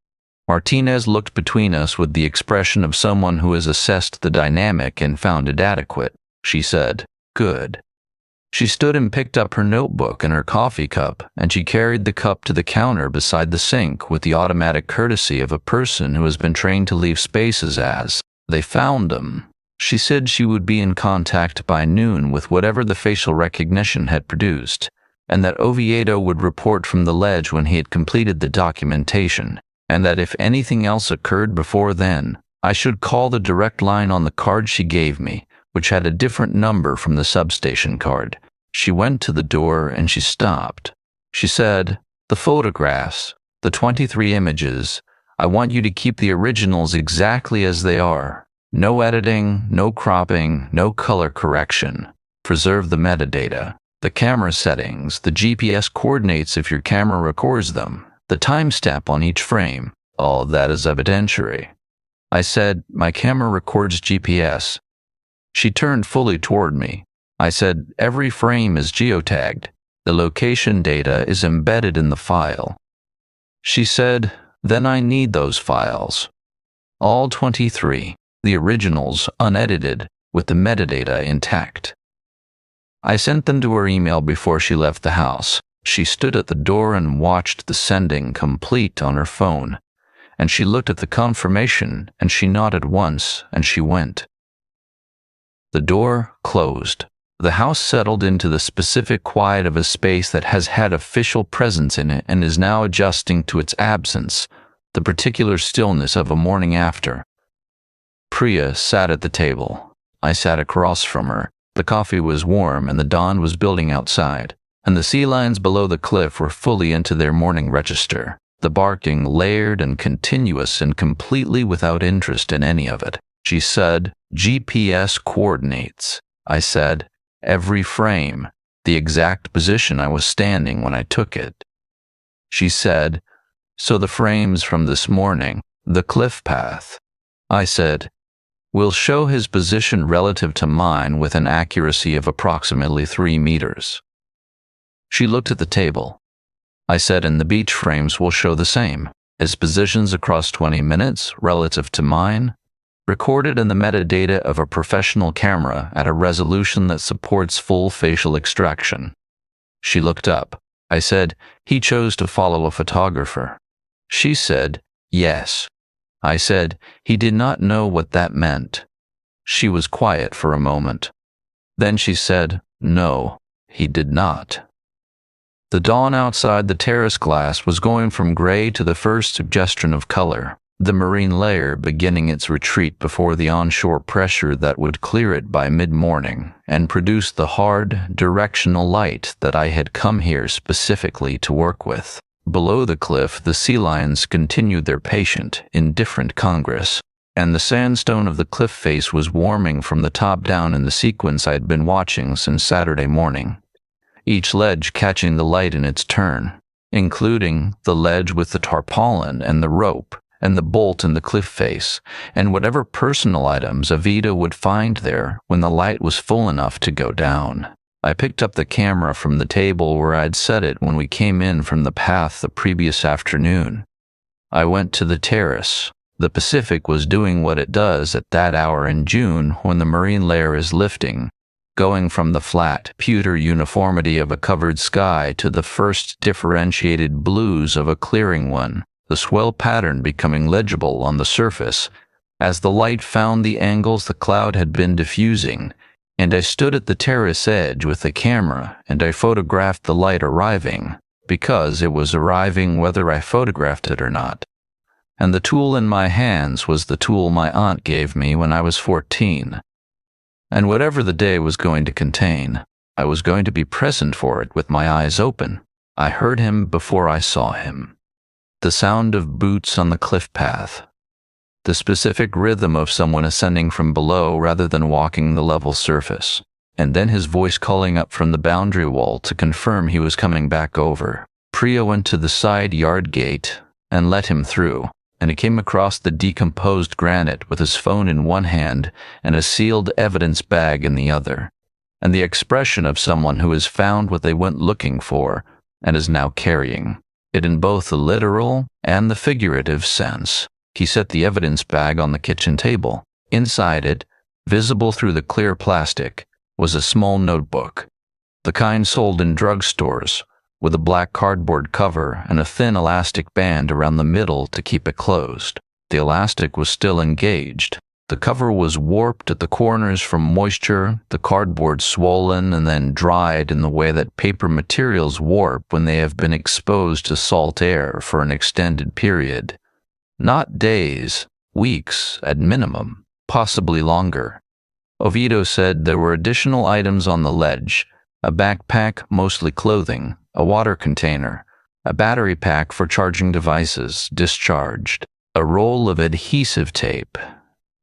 S1: Martinez looked between us with the expression of someone who has assessed the dynamic and found it adequate. She said, "Good." She stood and picked up her notebook and her coffee cup, and she carried the cup to the counter beside the sink with the automatic courtesy of a person who has been trained to leave spaces as they found them. She said she would be in contact by noon with whatever the facial recognition had produced, and that Oviedo would report from the ledge when he had completed the documentation, and that if anything else occurred before then, I should call the direct line on the card she gave me, which had a different number from the substation card. She went to the door and she stopped. She said, "The photographs, the 23 images, I want you to keep the originals exactly as they are. No editing, no cropping, no color correction. Preserve the metadata, the camera settings, the GPS coordinates if your camera records them, the timestamp on each frame. All that is evidentiary." I said, "My camera records GPS." She turned fully toward me. I said, "Every frame is geotagged. The location data is embedded in the file." She said, "Then I need those files. All 23, the originals unedited, with the metadata intact." I sent them to her email before she left the house. She stood at the door and watched the sending complete on her phone, and she looked at the confirmation, and she nodded once, and she went. The door closed. The house settled into the specific quiet of a space that has had official presence in it and is now adjusting to its absence, the particular stillness of a morning after. Priya sat at the table. I sat across from her. The coffee was warm and the dawn was building outside, and the sea lions below the cliff were fully into their morning register, the barking layered and continuous and completely without interest in any of it. She said, "GPS coordinates." I said, "Every frame, the exact position I was standing when I took it." She said, "So the frames from this morning, the cliff path." I said, "Will show his position relative to mine with an accuracy of approximately 3 meters." She looked at the table. I said, "And the beach frames will show the same. His positions across 20 minutes relative to mine, recorded in the metadata of a professional camera at a resolution that supports full facial extraction." She looked up. I said, "He chose to follow a photographer." She said, "Yes." I said, "He did not know what that meant." She was quiet for a moment. Then she said, "No, he did not." The dawn outside the terrace glass was going from gray to the first suggestion of color, the marine layer beginning its retreat before the onshore pressure that would clear it by mid-morning and produce the hard, directional light that I had come here specifically to work with. Below the cliff, the sea lions continued their patient, indifferent congress, and the sandstone of the cliff face was warming from the top down in the sequence I had been watching since Saturday morning, each ledge catching the light in its turn, including the ledge with the tarpaulin and the rope, and the bolt in the cliff face, and whatever personal items Avita would find there when the light was full enough to go down. I picked up the camera from the table where I'd set it when we came in from the path the previous afternoon. I went to the terrace. The Pacific was doing what it does at that hour in June when the marine layer is lifting, going from the flat, pewter uniformity of a covered sky to the first differentiated blues of a clearing one, the swell pattern becoming legible on the surface as the light found the angles the cloud had been diffusing, and I stood at the terrace edge with the camera and I photographed the light arriving, because it was arriving whether I photographed it or not. And the tool in my hands was the tool my aunt gave me when I was 14. And whatever the day was going to contain, I was going to be present for it with my eyes open. I heard him before I saw him. The sound of boots on the cliff path. The specific rhythm of someone ascending from below rather than walking the level surface. And then his voice calling up from the boundary wall to confirm he was coming back over. Priya went to the side yard gate and let him through, and he came across the decomposed granite with his phone in one hand and a sealed evidence bag in the other, and the expression of someone who has found what they went looking for and is now carrying it in both the literal and the figurative sense. He set the evidence bag on the kitchen table. Inside it, visible through the clear plastic, was a small notebook, the kind sold in drugstores, with a black cardboard cover and a thin elastic band around the middle to keep it closed. The elastic was still engaged. The cover was warped at the corners from moisture, the cardboard swollen and then dried in the way that paper materials warp when they have been exposed to salt air for an extended period. Not days, weeks at minimum, possibly longer. Oviedo said there were additional items on the ledge, a backpack, mostly clothing, a water container, a battery pack for charging devices, discharged, a roll of adhesive tape,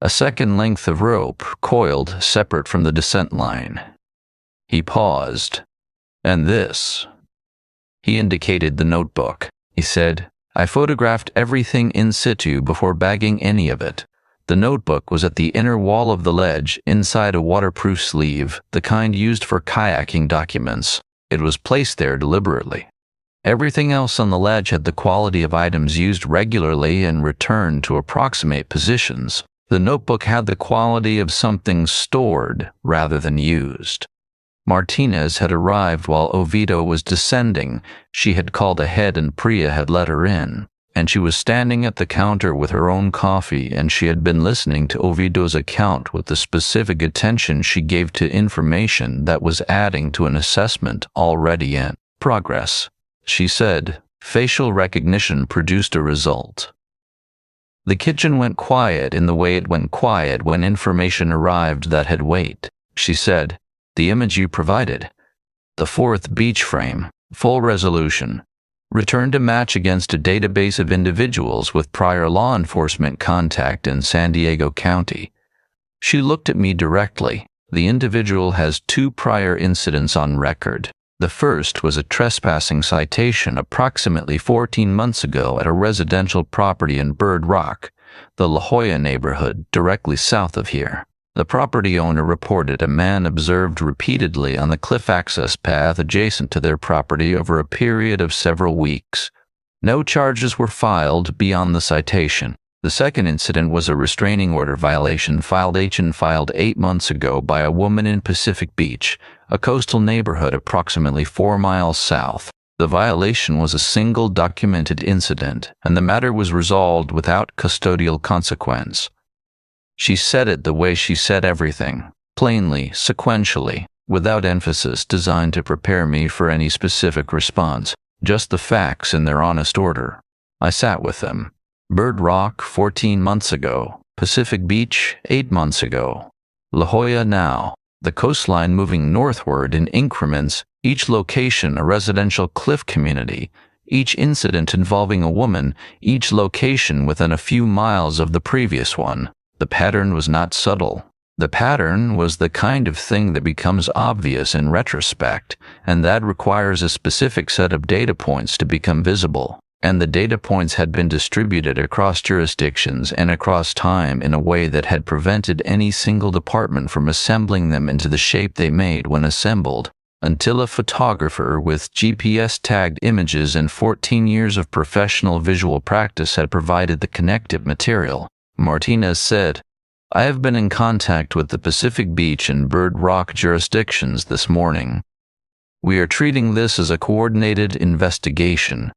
S1: a second length of rope coiled separate from the descent line. He paused. And this. He indicated the notebook. He said, I photographed everything in situ before bagging any of it. The notebook was at the inner wall of the ledge, inside a waterproof sleeve, the kind used for kayaking documents. It was placed there deliberately. Everything else on the ledge had the quality of items used regularly and returned to approximate positions. The notebook had the quality of something stored rather than used. Martinez had arrived while Oviedo was descending. She had called ahead and Priya had let her in, and she was standing at the counter with her own coffee, and she had been listening to Oviedo's account with the specific attention she gave to information that was adding to an assessment already in progress. She said, facial recognition produced a result. The kitchen went quiet in the way it went quiet when information arrived that had weight. She said, the image you provided, the fourth beach frame, full resolution, returned a match against a database of individuals with prior law enforcement contact in San Diego County. She looked at me directly. The individual has 2 prior incidents on record. The first was a trespassing citation approximately 14 months ago at a residential property in Bird Rock, the La Jolla neighborhood directly south of here. The property owner reported a man observed repeatedly on the cliff access path adjacent to their property over a period of several weeks. No charges were filed beyond the citation. The second incident was a restraining order violation filed 8 months ago by a woman in Pacific Beach, a coastal neighborhood approximately 4 miles south. The violation was a single documented incident, and the matter was resolved without custodial consequence. She said it the way she said everything, plainly, sequentially, without emphasis designed to prepare me for any specific response, just the facts in their honest order. I sat with them. Bird Rock 14 months ago, Pacific Beach 8 months ago, La Jolla now, the coastline moving northward in increments, each location a residential cliff community, each incident involving a woman, each location within a few miles of the previous one. The pattern was not subtle. The pattern was the kind of thing that becomes obvious in retrospect, and that requires a specific set of data points to become visible. And the data points had been distributed across jurisdictions and across time in a way that had prevented any single department from assembling them into the shape they made when assembled, until a photographer with GPS-tagged images and 14 years of professional visual practice had provided the connective material. Martinez said, I have been in contact with the Pacific Beach and Bird Rock jurisdictions this morning. We are treating this as a coordinated investigation."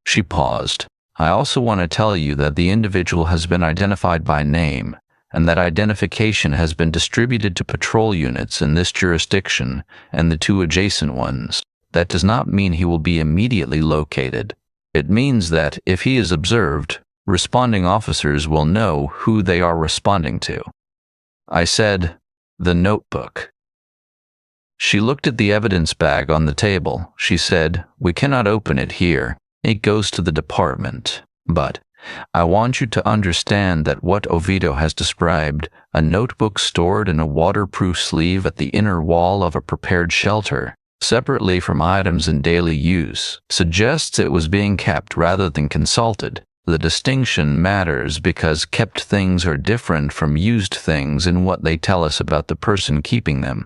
S1: She paused. "I also want to tell you that the individual has been identified by name, and that identification has been distributed to patrol units in this jurisdiction and the two adjacent ones. That does not mean he will be immediately located. It means that, if he is observed, responding officers will know who they are responding to." I said, "The notebook." She looked at the evidence bag on the table. She said, "We cannot open it here. It goes to the department. But I want you to understand that what Oviedo has described, a notebook stored in a waterproof sleeve at the inner wall of a prepared shelter, separately from items in daily use, suggests it was being kept rather than consulted. The distinction matters because kept things are different from used things in what they tell us about the person keeping them."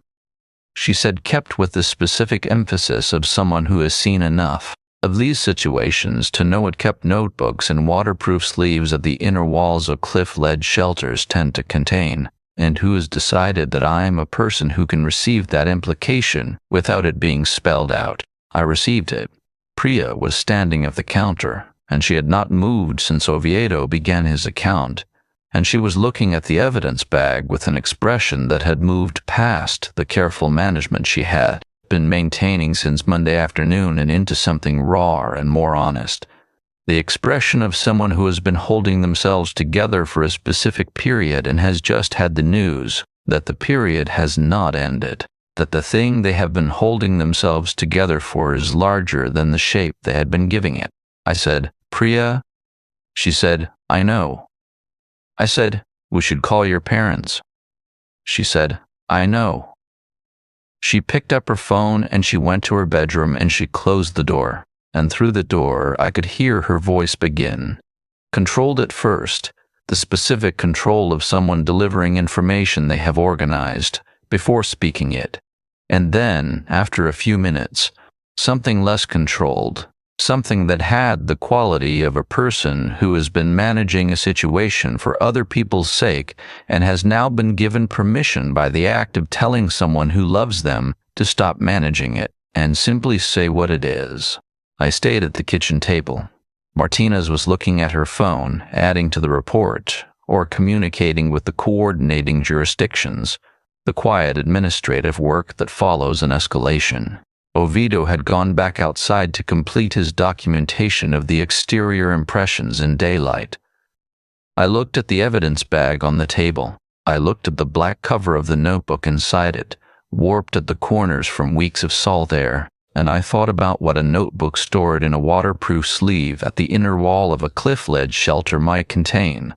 S1: She said kept with the specific emphasis of someone who has seen enough of these situations to know what kept notebooks and waterproof sleeves at the inner walls of cliff-ledge shelters tend to contain, and who has decided that I am a person who can receive that implication without it being spelled out. I received it. Priya was standing at the counter, and she had not moved since Oviedo began his account, and she was looking at the evidence bag with an expression that had moved past the careful management she had been maintaining since Monday afternoon and into something raw and more honest. The expression of someone who has been holding themselves together for a specific period and has just had the news that the period has not ended, that the thing they have been holding themselves together for is larger than the shape they had been giving it. I said, "Priya?" She said, "I know." I said, "We should call your parents." She said, "I know." She picked up her phone and she went to her bedroom and she closed the door. And through the door I could hear her voice begin. Controlled at first, the specific control of someone delivering information they have organized before speaking it. And then, after a few minutes, something less controlled, something that had the quality of a person who has been managing a situation for other people's sake and has now been given permission by the act of telling someone who loves them to stop managing it and simply say what it is. I stayed at the kitchen table. Martinez was looking at her phone, adding to the report, or communicating with the coordinating jurisdictions, the quiet administrative work that follows an escalation. Oviedo had gone back outside to complete his documentation of the exterior impressions in daylight. I looked at the evidence bag on the table. I looked at the black cover of the notebook inside it, warped at the corners from weeks of salt air, and I thought about what a notebook stored in a waterproof sleeve at the inner wall of a cliff ledge shelter might contain.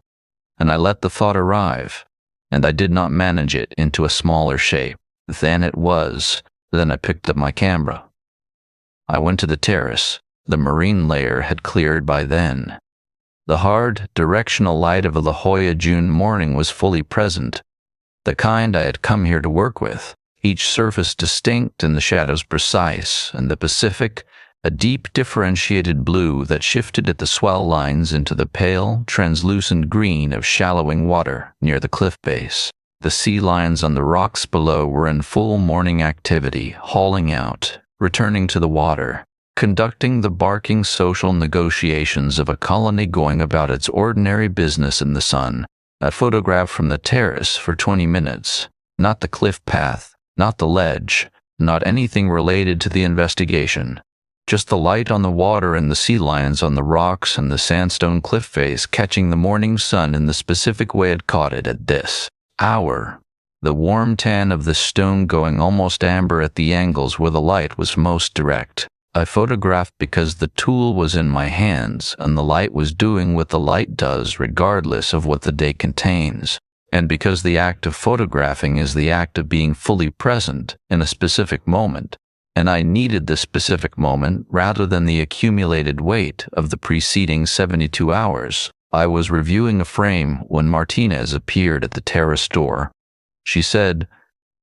S1: And I let the thought arrive, and I did not manage it into a smaller shape than it was. Then I picked up my camera. I went to the terrace. The marine layer had cleared by then. The hard, directional light of a La Jolla June morning was fully present, the kind I had come here to work with, each surface distinct and the shadows precise, and the Pacific, a deep differentiated blue that shifted at the swell lines into the pale, translucent green of shallowing water near the cliff base. The sea lions on the rocks below were in full morning activity, hauling out, returning to the water, conducting the barking social negotiations of a colony going about its ordinary business in the sun. I photographed from the terrace for 20 minutes, not the cliff path, not the ledge, not anything related to the investigation, just the light on the water and the sea lions on the rocks and the sandstone cliff face catching the morning sun in the specific way it caught it at this hour, the warm tan of the stone going almost amber at the angles where the light was most direct. I photographed because the tool was in my hands and the light was doing what the light does regardless of what the day contains, and because the act of photographing is the act of being fully present in a specific moment, and I needed the specific moment rather than the accumulated weight of the preceding 72 hours. I was reviewing a frame when Martinez appeared at the terrace door. She said,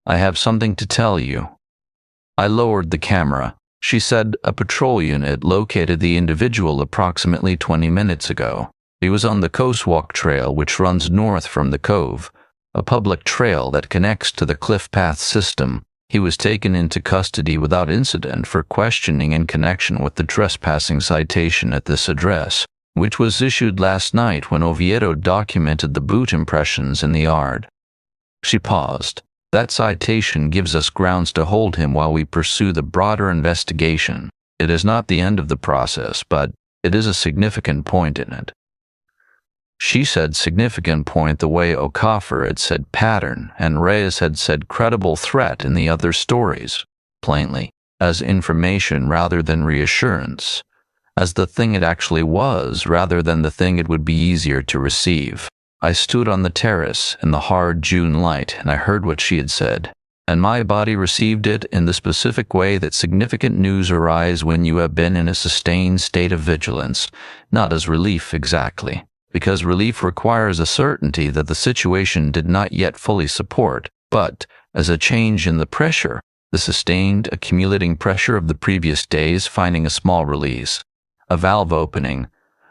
S1: "I have something to tell you." I lowered the camera. She said a patrol unit located the individual approximately 20 minutes ago. He was on the coast walk trail which runs north from the cove, a public trail that connects to the cliff path system. He was taken into custody without incident for questioning in connection with the trespassing citation at this address, which was issued last night when Oviedo documented the boot impressions in the yard. She paused. That citation gives us grounds to hold him while we pursue the broader investigation. It is not the end of the process, but it is a significant point in it. She said significant point the way Okafor had said pattern and Reyes had said credible threat in the other stories, plainly, as information rather than reassurance, as the thing it actually was rather than the thing it would be easier to receive. I stood on the terrace in the hard June light and I heard what she had said, and my body received it in the specific way that significant news arise when you have been in a sustained state of vigilance, not as relief exactly, because relief requires a certainty that the situation did not yet fully support, but as a change in the pressure, the sustained, accumulating pressure of the previous days finding a small release, a valve opening,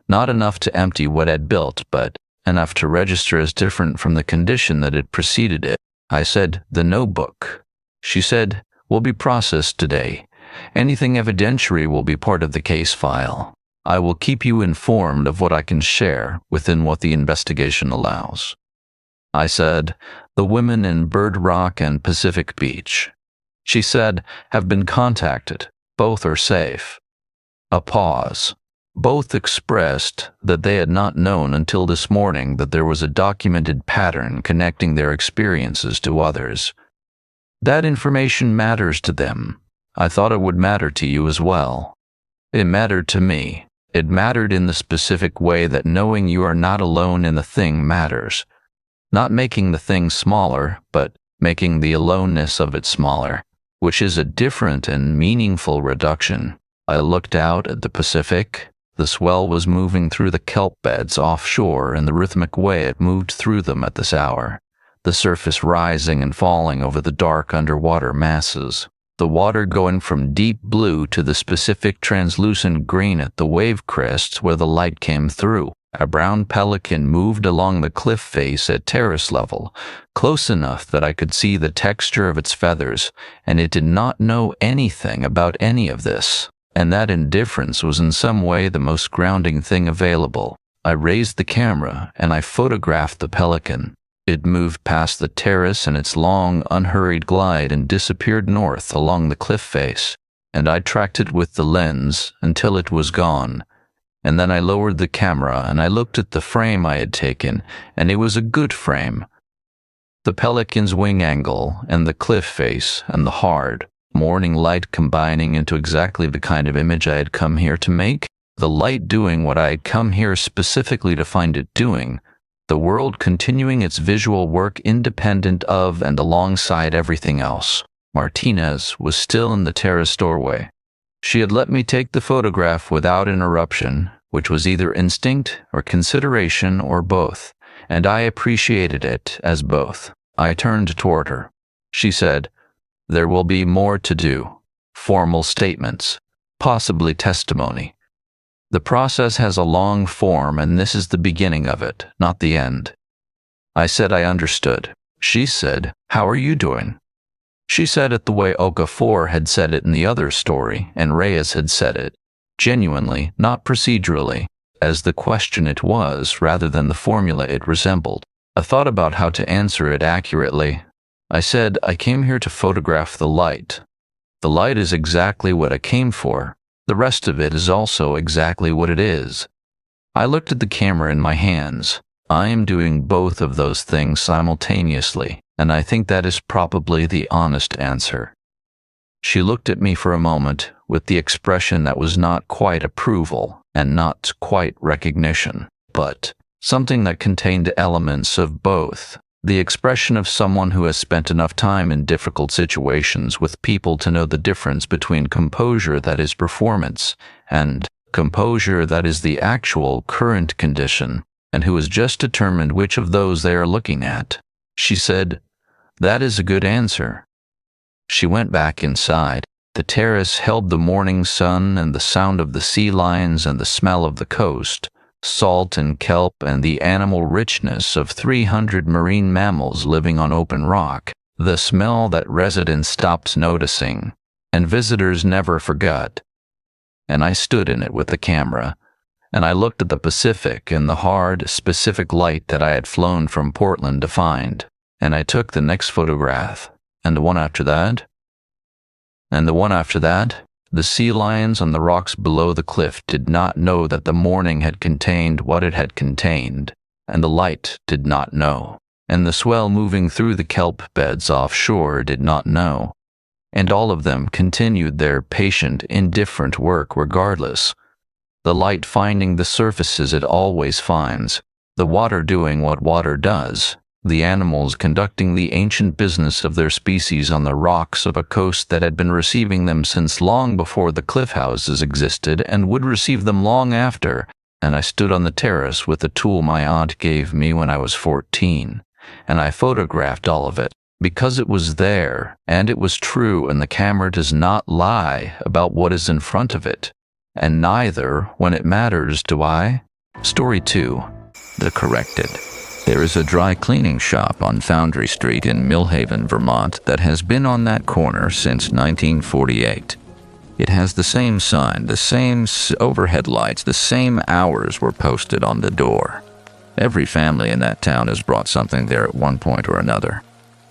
S1: not enough to empty what had built, but enough to register as different from the condition that had preceded it. I said, the notebook. She said, will be processed today. Anything evidentiary will be part of the case file. I will keep you informed of what I can share within what the investigation allows. I said, the women in Bird Rock and Pacific Beach. She said, have been contacted. Both are safe. A pause. Both expressed that they had not known until this morning that there was a documented pattern connecting their experiences to others. That information matters to them. I thought it would matter to you as well. It mattered to me. It mattered in the specific way that knowing you are not alone in the thing matters. Not making the thing smaller, but making the aloneness of it smaller, which is a different and meaningful reduction. I looked out at the Pacific. The swell was moving through the kelp beds offshore in the rhythmic way it moved through them at this hour, the surface rising and falling over the dark underwater masses, the water going from deep blue to the specific translucent green at the wave crests where the light came through. A brown pelican moved along the cliff face at terrace level, close enough that I could see the texture of its feathers, and it did not know anything about any of this. And that indifference was in some way the most grounding thing available. I raised the camera and I photographed the pelican. It moved past the terrace in its long, unhurried glide and disappeared north along the cliff face, and I tracked it with the lens until it was gone. And then I lowered the camera and I looked at the frame I had taken, and it was a good frame. The pelican's wing angle and the cliff face and the hard, morning light combining into exactly the kind of image I had come here to make, the light doing what I had come here specifically to find it doing, the world continuing its visual work independent of and alongside everything else. Martinez was still in the terrace doorway. She had let me take the photograph without interruption, which was either instinct or consideration or both, and I appreciated it as both. I turned toward her. She said, there will be more to do. Formal statements, possibly testimony. The process has a long form, and this is the beginning of it, not the end. I said I understood. She said, how are you doing? She said it the way Okafor had said it in the other story, and Reyes had said it, genuinely, not procedurally, as the question it was rather than the formula it resembled. I thought about how to answer it accurately. I said, I came here to photograph the light. The light is exactly what I came for. The rest of it is also exactly what it is. I looked at the camera in my hands. I am doing both of those things simultaneously, and I think that is probably the honest answer. She looked at me for a moment with the expression that was not quite approval and not quite recognition, but something that contained elements of both. The expression of someone who has spent enough time in difficult situations with people to know the difference between composure that is performance and composure that is the actual current condition, and who has just determined which of those they are looking at. She said, that is a good answer. She went back inside. The terrace held the morning sun and the sound of the sea lions and the smell of the coast. salt and kelp and the animal richness of 300 marine mammals living on open rock, the smell that residents stopped noticing and visitors never forgot. And I stood in it with the camera, and I looked at the Pacific in the hard, specific light that I had flown from Portland to find, and I took the next photograph, and the one after that, and the one after that. The sea lions on the rocks below the cliff did not know that the morning had contained what it had contained, and the light did not know, and the swell moving through the kelp beds offshore did not know, and all of them continued their patient, indifferent work regardless. The light finding the surfaces it always finds, the water doing what water does, the animals conducting the ancient business of their species on the rocks of a coast that had been receiving them since long before the cliff houses existed and would receive them long after, and I stood on the terrace with the tool my aunt gave me when I was 14, and I photographed all of it, because it was there, and it was true, and the camera does not lie about what is in front of it, and neither, when it matters, do I. Story 2. The Corrected. There is a dry cleaning shop on Foundry Street in Millhaven, Vermont that has been on that corner since 1948. It has the same sign, the same overhead lights, the same hours were posted on the door. Every family in that town has brought something there at one point or another,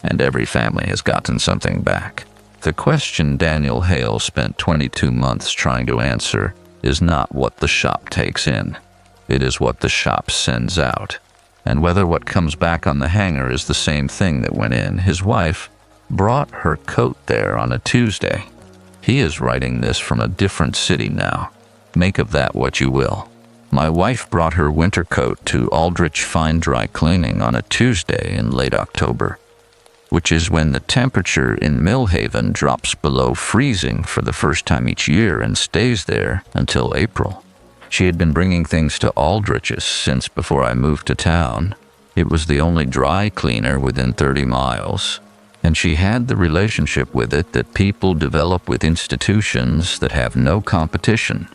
S1: and every family has gotten something back. The question Daniel Hale spent 22 months trying to answer is not what the shop takes in. It is what the shop sends out. And whether what comes back on the hanger is the same thing that went in. His wife brought her coat there on a Tuesday. He is writing this from a different city now. Make of that what you will. My wife brought her winter coat to Aldrich Fine Dry Cleaning on a Tuesday in late October, which is when the temperature in Millhaven drops below freezing for the first time each year and stays there until April. She had been bringing things to Aldrich's since before I moved to town. It was the only dry cleaner within 30 miles, and she had the relationship with it that people develop with institutions that have no competition,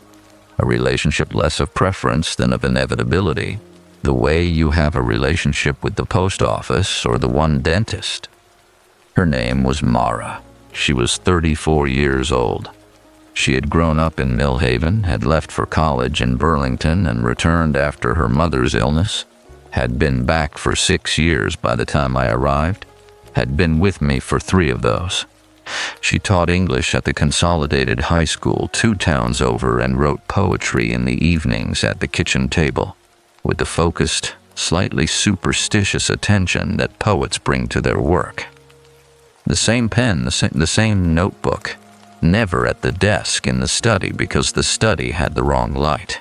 S1: a relationship less of preference than of inevitability, the way you have a relationship with the post office or the one dentist. Her name was Mara. She was 34 years old. She had grown up in Millhaven, had left for college in Burlington and returned after her mother's illness, had been back for 6 years by the time I arrived, had been with me for 3 of those. She taught English at the Consolidated High School 2 towns over and wrote poetry in the evenings at the kitchen table, with the focused, slightly superstitious attention that poets bring to their work. The same pen, the same notebook, never at the desk in the study because the study had the wrong light.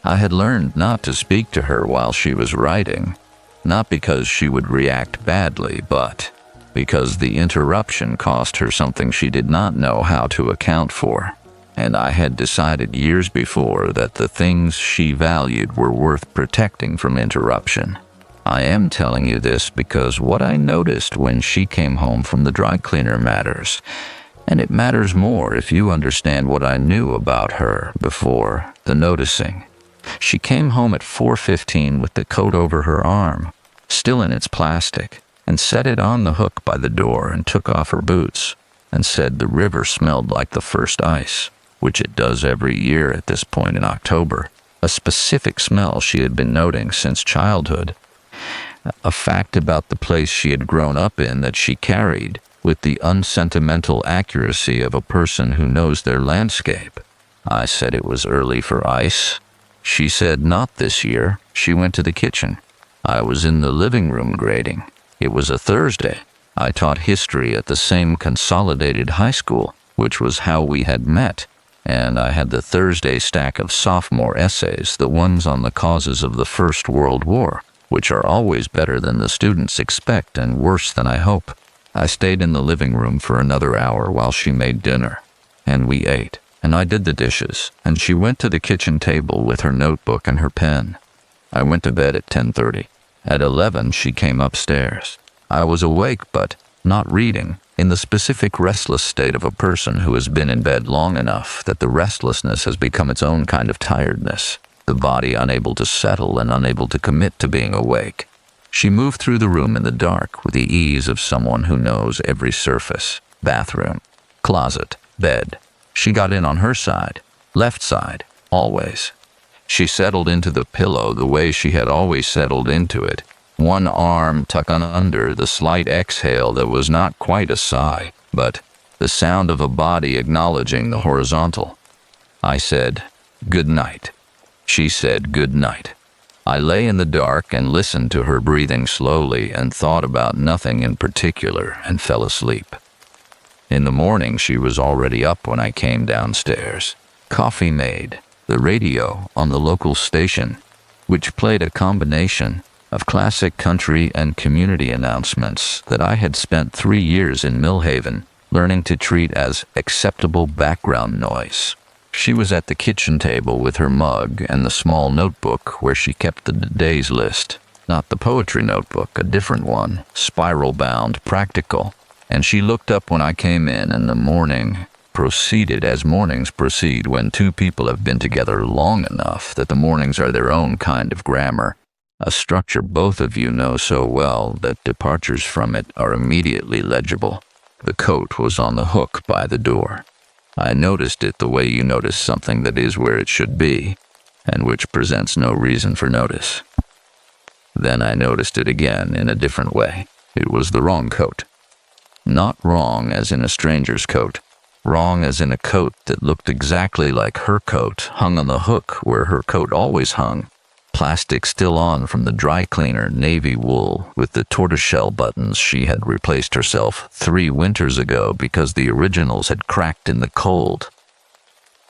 S1: I had learned not to speak to her while she was writing, not because she would react badly, but because the interruption cost her something she did not know how to account for. And I had decided years before that the things she valued were worth protecting from interruption. I am telling you this because what I noticed when she came home from the dry cleaner matters. And it matters more if you understand what I knew about her before the noticing. She came home at 4:15 with the coat over her arm, still in its plastic, and set it on the hook by the door and took off her boots and said the river smelled like the first ice, which it does every year at this point in October, a specific smell she had been noting since childhood, a fact about the place she had grown up in that she carried with the unsentimental accuracy of a person who knows their landscape. I said it was early for ice. She said not this year. She went to the kitchen. I was in the living room grading. It was a Thursday. I taught history at the same Consolidated High School, which was how we had met, and I had the Thursday stack of sophomore essays, the ones on the causes of the First World War, which are always better than the students expect and worse than I hope. I stayed in the living room for another hour while she made dinner, and we ate, and I did the dishes, and she went to the kitchen table with her notebook and her pen. I went to bed at 10:30. At 11, she came upstairs. I was awake, but not reading, in the specific restless state of a person who has been in bed long enough that the restlessness has become its own kind of tiredness. the body unable to settle and unable to commit to being awake. She moved through the room in the dark with the ease of someone who knows every surface, bathroom, closet, bed. She got in on her side, left side, always. She settled into the pillow the way she had always settled into it, one arm tucked under the slight exhale that was not quite a sigh, but the sound of a body acknowledging the horizontal. I said, "Good night." She said, "Good night." I lay in the dark and listened to her breathing slowly and thought about nothing in particular and fell asleep. In the morning, she was already up when I came downstairs. Coffee made, the radio on the local station, which played a combination of classic country and community announcements that I had spent 3 years in Millhaven learning to treat as acceptable background noise. She was at the kitchen table with her mug and the small notebook where she kept the day's list. Not the poetry notebook, a different one, spiral-bound, practical. And she looked up when I came in, and the morning proceeded as mornings proceed when two people have been together long enough that the mornings are their own kind of grammar, a structure both of you know so well that departures from it are immediately legible. The coat was on the hook by the door. I noticed it the way you notice something that is where it should be, and which presents no reason for notice. Then I noticed it again in a different way. It was the wrong coat. Not wrong as in a stranger's coat. Wrong as in a coat that looked exactly like her coat, hung on the hook where her coat always hung. Plastic still on from the dry cleaner, navy wool, with the tortoiseshell buttons she had replaced herself 3 winters ago because the originals had cracked in the cold.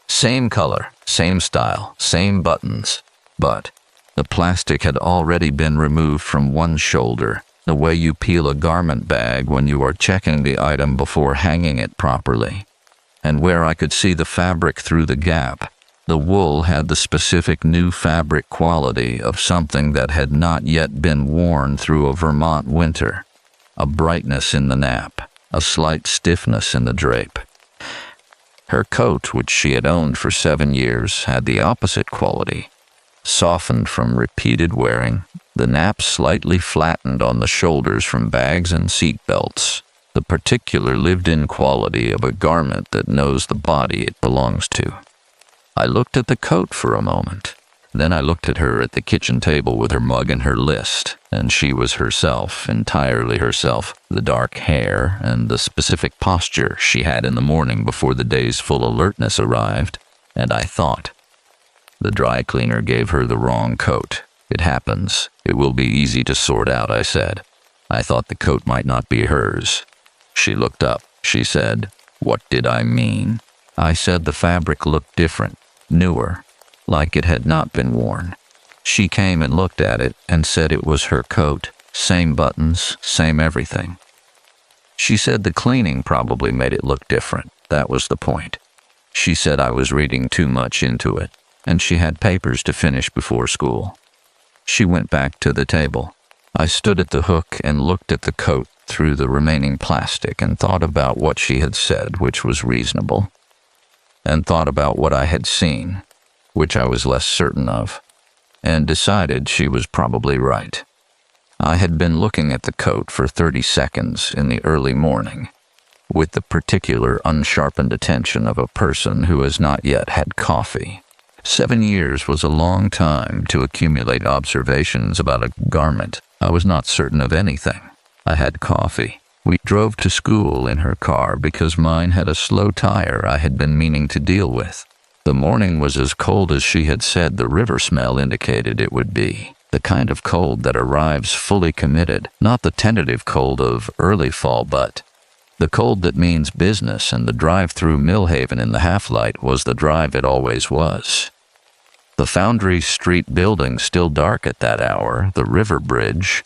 S1: Same color, same style, same buttons, but the plastic had already been removed from one shoulder, the way you peel a garment bag when you are checking the item before hanging it properly. And where I could see the fabric through the gap, the wool had the specific new fabric quality of something that had not yet been worn through a Vermont winter. A brightness in the nap, a slight stiffness in the drape. Her coat, which she had owned for 7 years, had the opposite quality. Softened from repeated wearing, the nap slightly flattened on the shoulders from bags and seat belts, the particular lived-in quality of a garment that knows the body it belongs to. I looked at the coat for a moment. Then I looked at her at the kitchen table with her mug and her list, and she was herself, entirely herself, the dark hair and the specific posture she had in the morning before the day's full alertness arrived, and I thought, the dry cleaner gave her the wrong coat. It happens. It will be easy to sort out, I said. I thought the coat might not be hers. She looked up. She said, "What did I mean?" I said the fabric looked different. Newer, like it had not been worn. She came and looked at it and said it was her coat, same buttons, same everything. She said the cleaning probably made it look different. That was the point. She said I was reading too much into it, and she had papers to finish before school. She went back to the table. I stood at the hook and looked at the coat through the remaining plastic and thought about what she had said, which was reasonable, and thought about what I had seen, which I was less certain of, and decided she was probably right. I had been looking at the coat for 30 seconds in the early morning, with the particular unsharpened attention of a person who has not yet had coffee. 7 years was a long time to accumulate observations about a garment. I was not certain of anything. I had coffee. We drove to school in her car because mine had a slow tire I had been meaning to deal with. The morning was as cold as she had said the river smell indicated it would be. The kind of cold that arrives fully committed, not the tentative cold of early fall, but the cold that means business, and the drive through Millhaven in the half-light was the drive it always was. The Foundry Street building still dark at that hour, the river bridge,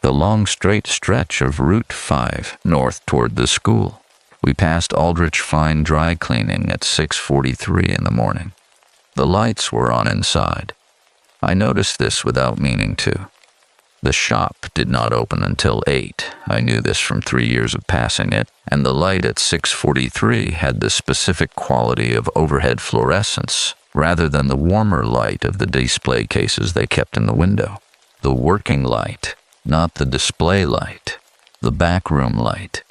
S1: the long straight stretch of Route 5 north toward the school. We passed Aldrich Fine Dry Cleaning at 6:43 in the morning. The lights were on inside. I noticed this without meaning to. The shop did not open until 8. I knew this from 3 years of passing it, and the light at 6:43 had the specific quality of overhead fluorescence, rather than the warmer light of the display cases they kept in the window. The working light, not the display light. The backroom light.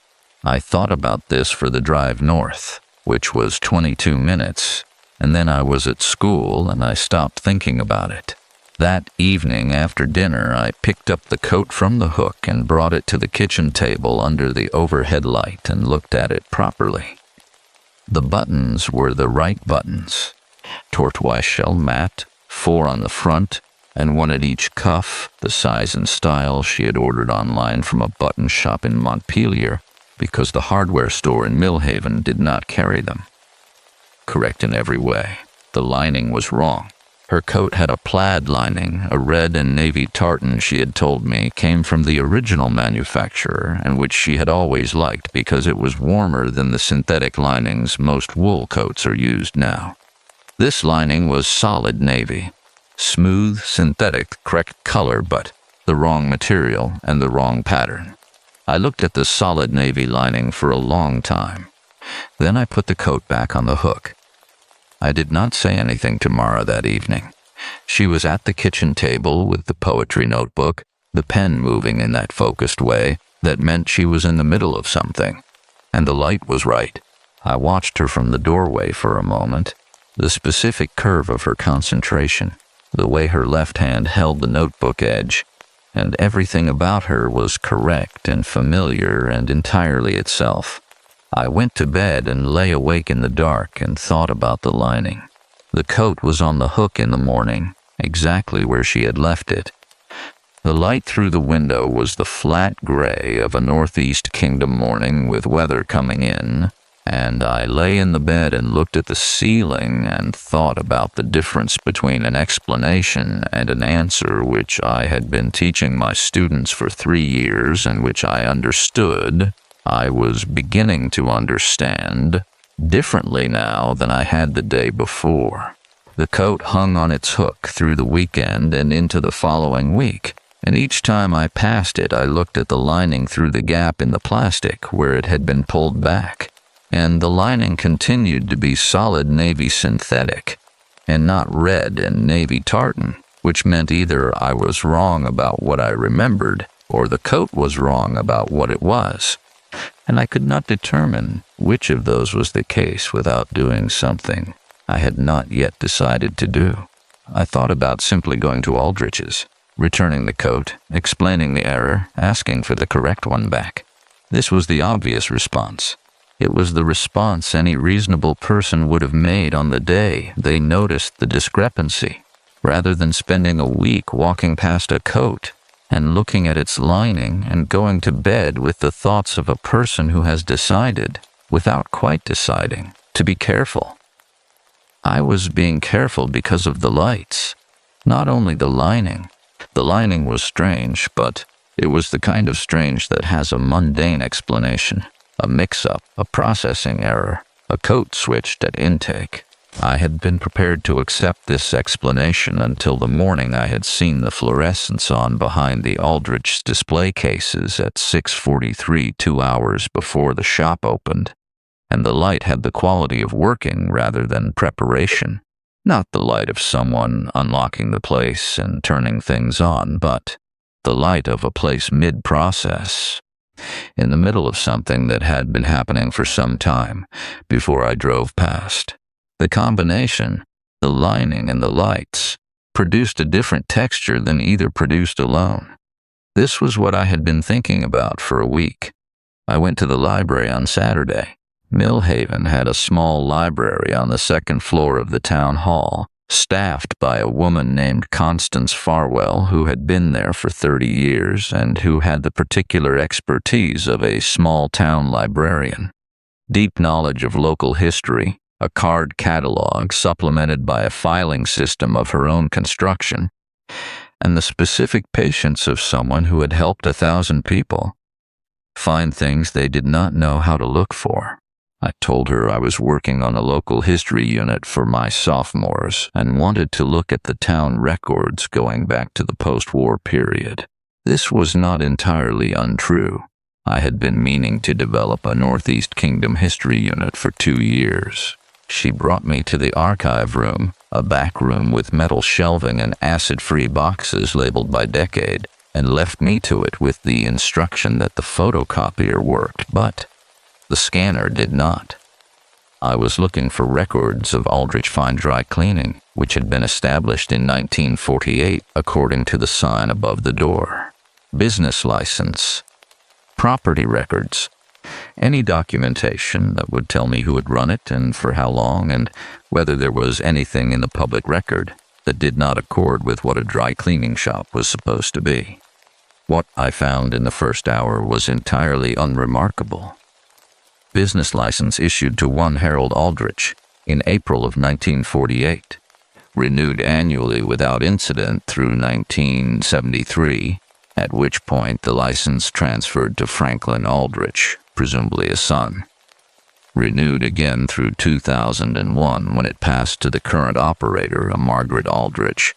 S1: I thought about this for the drive north, which was 22 minutes, and then I was at school and I stopped thinking about it. That evening after dinner, I picked up the coat from the hook and brought it to the kitchen table under the overhead light and looked at it properly. The buttons were the right buttons. Tortoiseshell matte, 4 on the front, and 1 at each cuff, the size and style she had ordered online from a button shop in Montpelier, because the hardware store in Millhaven did not carry them. Correct in every way. The lining was wrong. Her coat had a plaid lining, a red and navy tartan she had told me came from the original manufacturer and which she had always liked because it was warmer than the synthetic linings most wool coats are used now. This lining was solid navy. Smooth, synthetic, correct color, but the wrong material and the wrong pattern. I looked at the solid navy lining for a long time. Then I put the coat back on the hook. I did not say anything to Mara that evening. She was at the kitchen table with the poetry notebook, the pen moving in that focused way that meant she was in the middle of something. And the light was right. I watched her from the doorway for a moment, the specific curve of her concentration, the way her left hand held the notebook edge, and everything about her was correct and familiar and entirely itself. I went to bed and lay awake in the dark and thought about the lining. The coat was on the hook in the morning, exactly where she had left it. The light through the window was the flat gray of a northeast kingdom morning with weather coming in, and I lay in the bed and looked at the ceiling and thought about the difference between an explanation and an answer which I had been teaching my students for 3 years and which I understood. I was beginning to understand differently now than I had the day before. The coat hung on its hook through the weekend and into the following week, and each time I passed it I looked at the lining through the gap in the plastic where it had been pulled back, and the lining continued to be solid navy synthetic, and not red and navy tartan, which meant either I was wrong about what I remembered, or the coat was wrong about what it was. And I could not determine which of those was the case without doing something I had not yet decided to do. I thought about simply going to Aldrich's, returning the coat, explaining the error, asking for the correct one back. This was the obvious response. It was the response any reasonable person would have made on the day they noticed the discrepancy, rather than spending a week walking past a coat and looking at its lining and going to bed with the thoughts of a person who has decided, without quite deciding, to be careful. I was being careful because of the lights, not only the lining. The lining was strange, but it was the kind of strange that has a mundane explanation, a mix-up, a processing error, a coat switched at intake. I had been prepared to accept this explanation until the morning I had seen the fluorescence on behind the Aldrich's display cases at 6:43, 2 hours before the shop opened, and the light had the quality of working rather than preparation. Not the light of someone unlocking the place and turning things on, but the light of a place mid-process, in the middle of something that had been happening for some time before I drove past. The combination, the lining and the lights, produced a different texture than either produced alone. This was what I had been thinking about for a week. I went to the library on Saturday. Millhaven had a small library on the second floor of the town hall, staffed by a woman named Constance Farwell who had been there for 30 years and who had the particular expertise of a small-town librarian. Deep knowledge of local history, a card catalog supplemented by a filing system of her own construction, and the specific patience of someone who had helped 1,000 people find things they did not know how to look for. I told her I was working on a local history unit for my sophomores and wanted to look at the town records going back to the post-war period. This was not entirely untrue. I had been meaning to develop a Northeast Kingdom history unit for 2 years. She brought me to the archive room a back room with metal shelving and acid-free boxes labeled by decade, and left me to it with the instruction that the photocopier worked, but the scanner did not. I was looking for records of Aldrich Fine Dry Cleaning, which had been established in 1948 according to the sign above the door. Business license, property records, any documentation that would tell me who had run it and for how long, and whether there was anything in the public record that did not accord with what a dry cleaning shop was supposed to be. What I found in the first hour was entirely unremarkable. Business license issued to one Harold Aldrich in April of 1948, renewed annually without incident through 1973, at which point the license transferred to Franklin Aldrich, presumably a son. Renewed again through 2001 when it passed to the current operator, a Margaret Aldrich,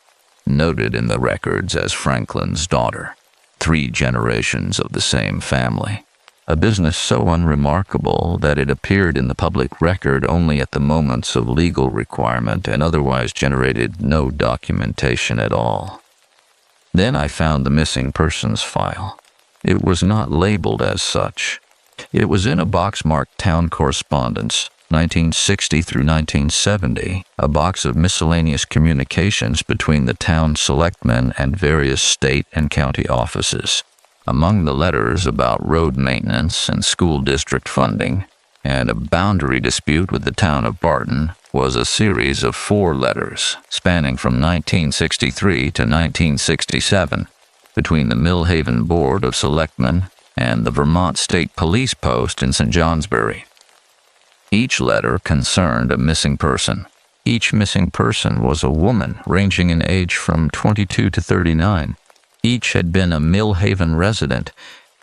S1: noted in the records as Franklin's daughter. 3 generations of the same family. A business so unremarkable that it appeared in the public record only at the moments of legal requirement and otherwise generated no documentation at all. Then I found the missing persons file. It was not labeled as such. It was in a box marked Town Correspondence, 1960 through 1970, a box of miscellaneous communications between the town selectmen and various state and county offices. Among the letters about road maintenance and school district funding, and a boundary dispute with the town of Barton, was a series of 4 letters spanning from 1963 to 1967 between the Millhaven Board of Selectmen and the Vermont State Police Post in St. Johnsbury. Each letter concerned a missing person. Each missing person was a woman ranging in age from 22 to 39. Each had been a Millhaven resident.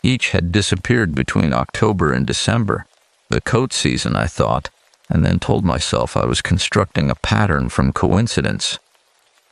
S1: Each had disappeared between October and December, the coat season, I thought, and then told myself I was constructing a pattern from coincidence.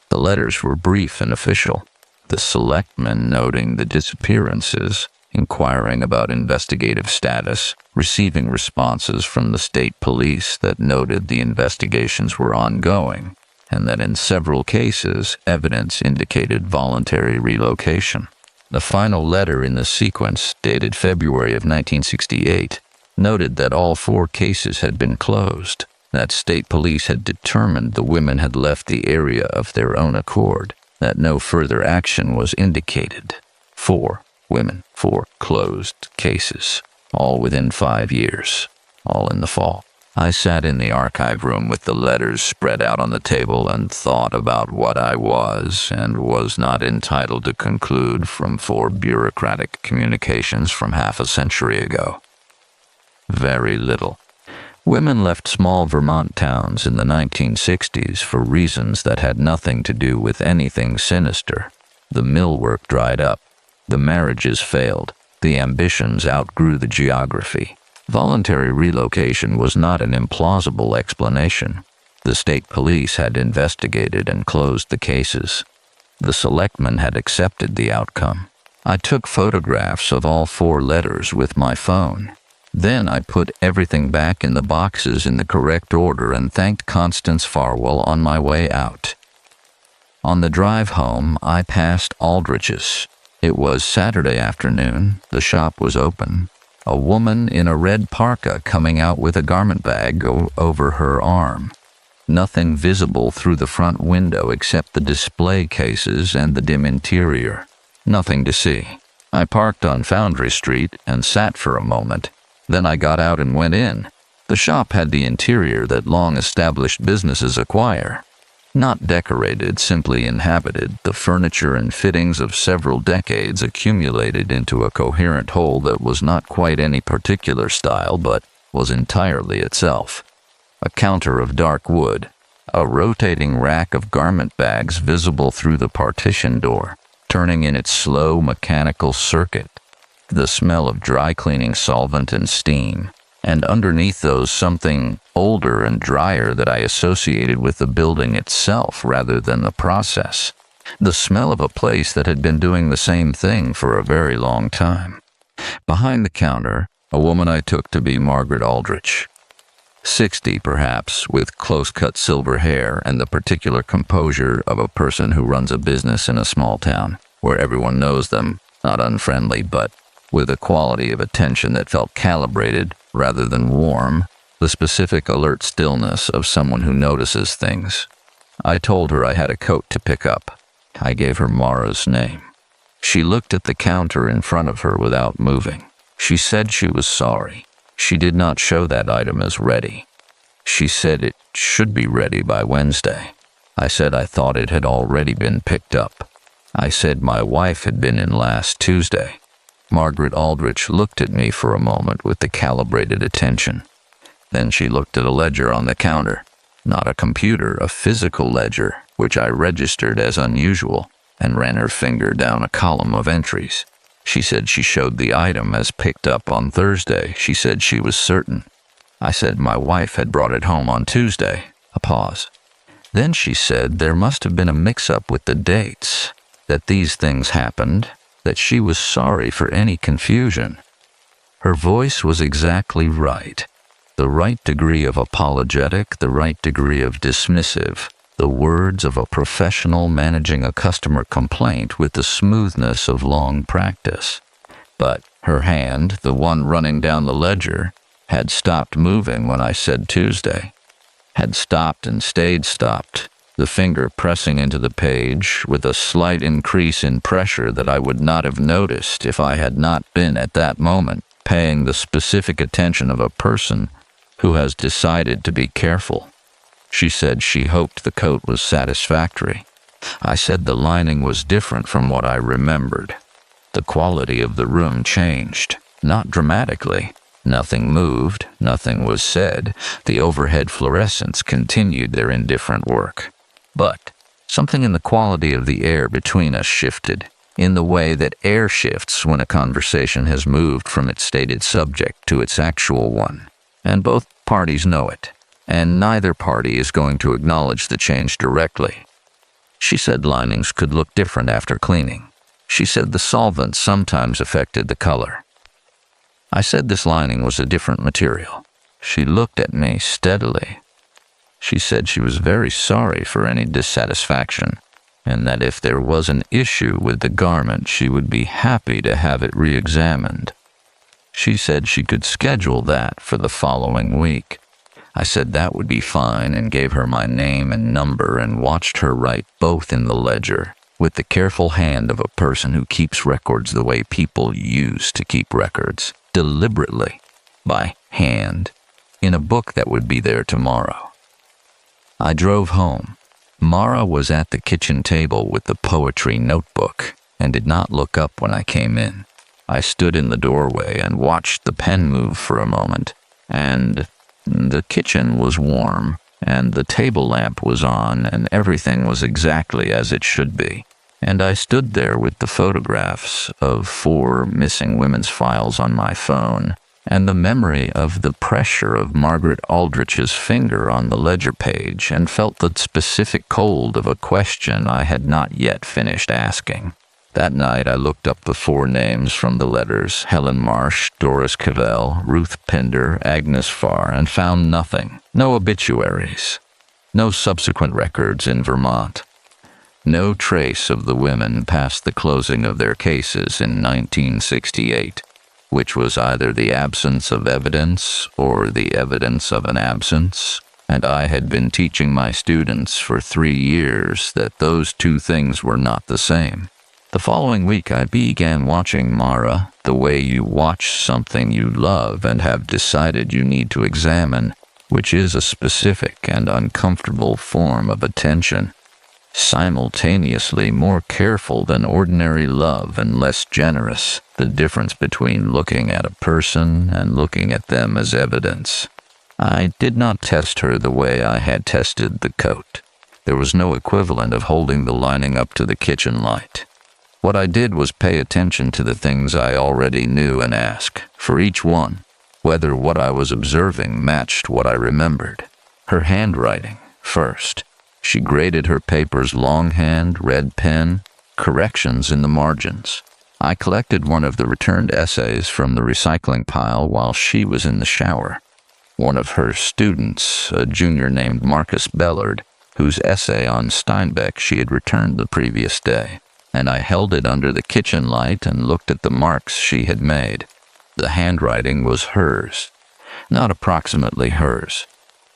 S1: The letters were brief and official, the selectmen noting the disappearances, inquiring about investigative status, receiving responses from the state police that noted the investigations were ongoing, and that in several cases evidence indicated voluntary relocation. The final letter in the sequence, dated February of 1968, noted that all 4 cases had been closed, that state police had determined the women had left the area of their own accord, that no further action was indicated. 4 women, 4 closed cases, all within 5 years, all in the fall. I sat in the archive room with the letters spread out on the table and thought about what I was and was not entitled to conclude from 4 bureaucratic communications from half a century ago. Very little. Women left small Vermont towns in the 1960s for reasons that had nothing to do with anything sinister. The mill work dried up. The marriages failed. The ambitions outgrew the geography. Voluntary relocation was not an implausible explanation. The state police had investigated and closed the cases. The selectmen had accepted the outcome. I took photographs of all 4 letters with my phone. Then I put everything back in the boxes in the correct order and thanked Constance Farwell on my way out. On the drive home, I passed Aldrich's. It was Saturday afternoon. The shop was open. A woman in a red parka coming out with a garment bag over her arm. Nothing visible through the front window except the display cases and the dim interior. Nothing to see. I parked on Foundry Street and sat for a moment. Then I got out and went in. The shop had the interior that long-established businesses acquire. Not decorated, simply inhabited, the furniture and fittings of several decades accumulated into a coherent whole that was not quite any particular style, but was entirely itself. A counter of dark wood, a rotating rack of garment bags visible through the partition door, turning in its slow mechanical circuit, the smell of dry cleaning solvent and steam, and underneath those something older and drier that I associated with the building itself rather than the process, the smell of a place that had been doing the same thing for a very long time. Behind the counter, a woman I took to be Margaret Aldrich. 60 perhaps, with close-cut silver hair and the particular composure of a person who runs a business in a small town, where everyone knows them, not unfriendly, but with a quality of attention that felt calibrated rather than warm, the specific alert stillness of someone who notices things. I told her I had a coat to pick up. I gave her Mara's name. She looked at the counter in front of her without moving. She said she was sorry. She did not show that item as ready. She said it should be ready by Wednesday. I said I thought it had already been picked up. I said my wife had been in last Tuesday. Margaret Aldrich looked at me for a moment with the calibrated attention. Then she looked at a ledger on the counter. Not a computer, a physical ledger, which I registered as unusual, and ran her finger down a column of entries. She said she showed the item as picked up on Thursday. She said she was certain. I said my wife had brought it home on Tuesday. A pause. Then she said there must have been a mix-up with the dates, that these things happened, that she was sorry for any confusion. Her voice was exactly right. The right degree of apologetic, the right degree of dismissive, the words of a professional managing a customer complaint with the smoothness of long practice. But her hand, the one running down the ledger, had stopped moving when I said Tuesday. Had stopped and stayed stopped, the finger pressing into the page with a slight increase in pressure that I would not have noticed if I had not been at that moment paying the specific attention of a person who has decided to be careful. She said she hoped the coat was satisfactory. I said the lining was different from what I remembered. The quality of the room changed, not dramatically. Nothing moved, nothing was said. The overhead fluorescents continued their indifferent work. But something in the quality of the air between us shifted, in the way that air shifts when a conversation has moved from its stated subject to its actual one. And both parties know it, and neither party is going to acknowledge the change directly. She said linings could look different after cleaning. She said the solvent sometimes affected the color. I said this lining was a different material. She looked at me steadily. She said she was very sorry for any dissatisfaction, and that if there was an issue with the garment, she would be happy to have it re-examined. She said she could schedule that for the following week. I said that would be fine and gave her my name and number and watched her write both in the ledger, with the careful hand of a person who keeps records the way people used to keep records, deliberately, by hand, in a book that would be there tomorrow. I drove home. Mara was at the kitchen table with the poetry notebook and did not look up when I came in. I stood in the doorway and watched the pen move for a moment, and the kitchen was warm, and the table lamp was on, and everything was exactly as it should be. And I stood there with the photographs of 4 missing women's files on my phone, and the memory of the pressure of Margaret Aldrich's finger on the ledger page, and felt the specific cold of a question I had not yet finished asking. That night I looked up the 4 names from the letters: Helen Marsh, Doris Cavell, Ruth Pinder, Agnes Farr, and found nothing. No obituaries. No subsequent records in Vermont. No trace of the women past the closing of their cases in 1968, which was either the absence of evidence or the evidence of an absence, and I had been teaching my students for 3 years that those 2 things were not the same. The following week I began watching Mara the way you watch something you love and have decided you need to examine, which is a specific and uncomfortable form of attention, simultaneously more careful than ordinary love and less generous, the difference between looking at a person and looking at them as evidence. I did not test her the way I had tested the coat. There was no equivalent of holding the lining up to the kitchen light. What I did was pay attention to the things I already knew and ask, for each one, whether what I was observing matched what I remembered. Her handwriting, first. She graded her papers longhand, red pen, corrections in the margins. I collected one of the returned essays from the recycling pile while she was in the shower. One of her students, a junior named Marcus Bellard, whose essay on Steinbeck she had returned the previous day, and I held it under the kitchen light and looked at the marks she had made. The handwriting was hers, not approximately hers,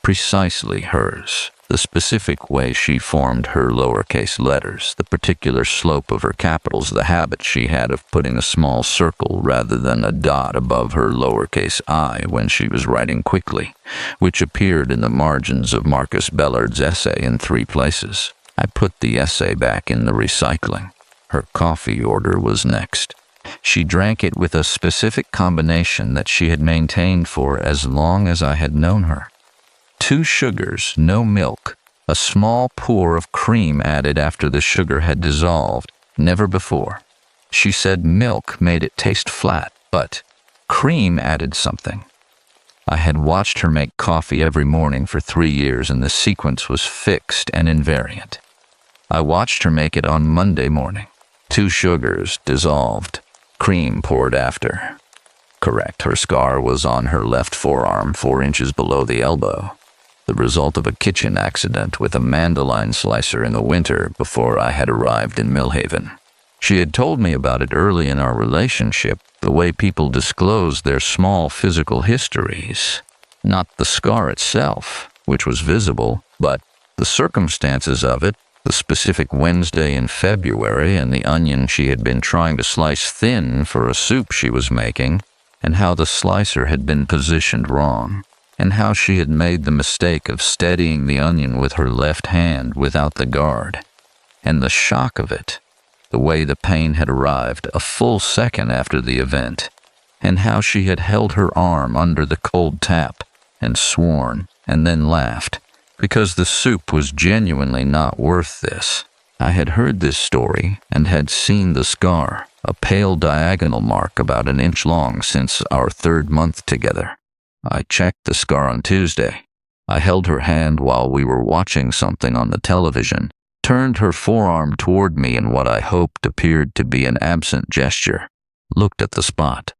S1: precisely hers. The specific way she formed her lowercase letters, the particular slope of her capitals, the habit she had of putting a small circle rather than a dot above her lowercase I when she was writing quickly, which appeared in the margins of Marcus Bellard's essay in 3 places. I put the essay back in the recycling. Her coffee order was next. She drank it with a specific combination that she had maintained for as long as I had known her. 2 sugars, no milk, a small pour of cream added after the sugar had dissolved, never before. She said milk made it taste flat, but cream added something. I had watched her make coffee every morning for 3 years, and the sequence was fixed and invariant. I watched her make it on Monday morning. 2 sugars, dissolved, cream poured after. Correct, her scar was on her left forearm, 4 inches below the elbow. The result of a kitchen accident with a mandolin slicer in the winter before I had arrived in Millhaven. She had told me about it early in our relationship, the way people disclosed their small physical histories. Not the scar itself, which was visible, but the circumstances of it, the specific Wednesday in February and the onion she had been trying to slice thin for a soup she was making, and how the slicer had been positioned wrong, and how she had made the mistake of steadying the onion with her left hand without the guard, and the shock of it, the way the pain had arrived a full second after the event, and how she had held her arm under the cold tap and sworn and then laughed, because the soup was genuinely not worth this. I had heard this story and had seen the scar, a pale diagonal mark about 1 inch long since our 3rd month together. I checked the scar on Tuesday. I held her hand while we were watching something on the television, turned her forearm toward me in what I hoped appeared to be an absent gesture, looked at the spot.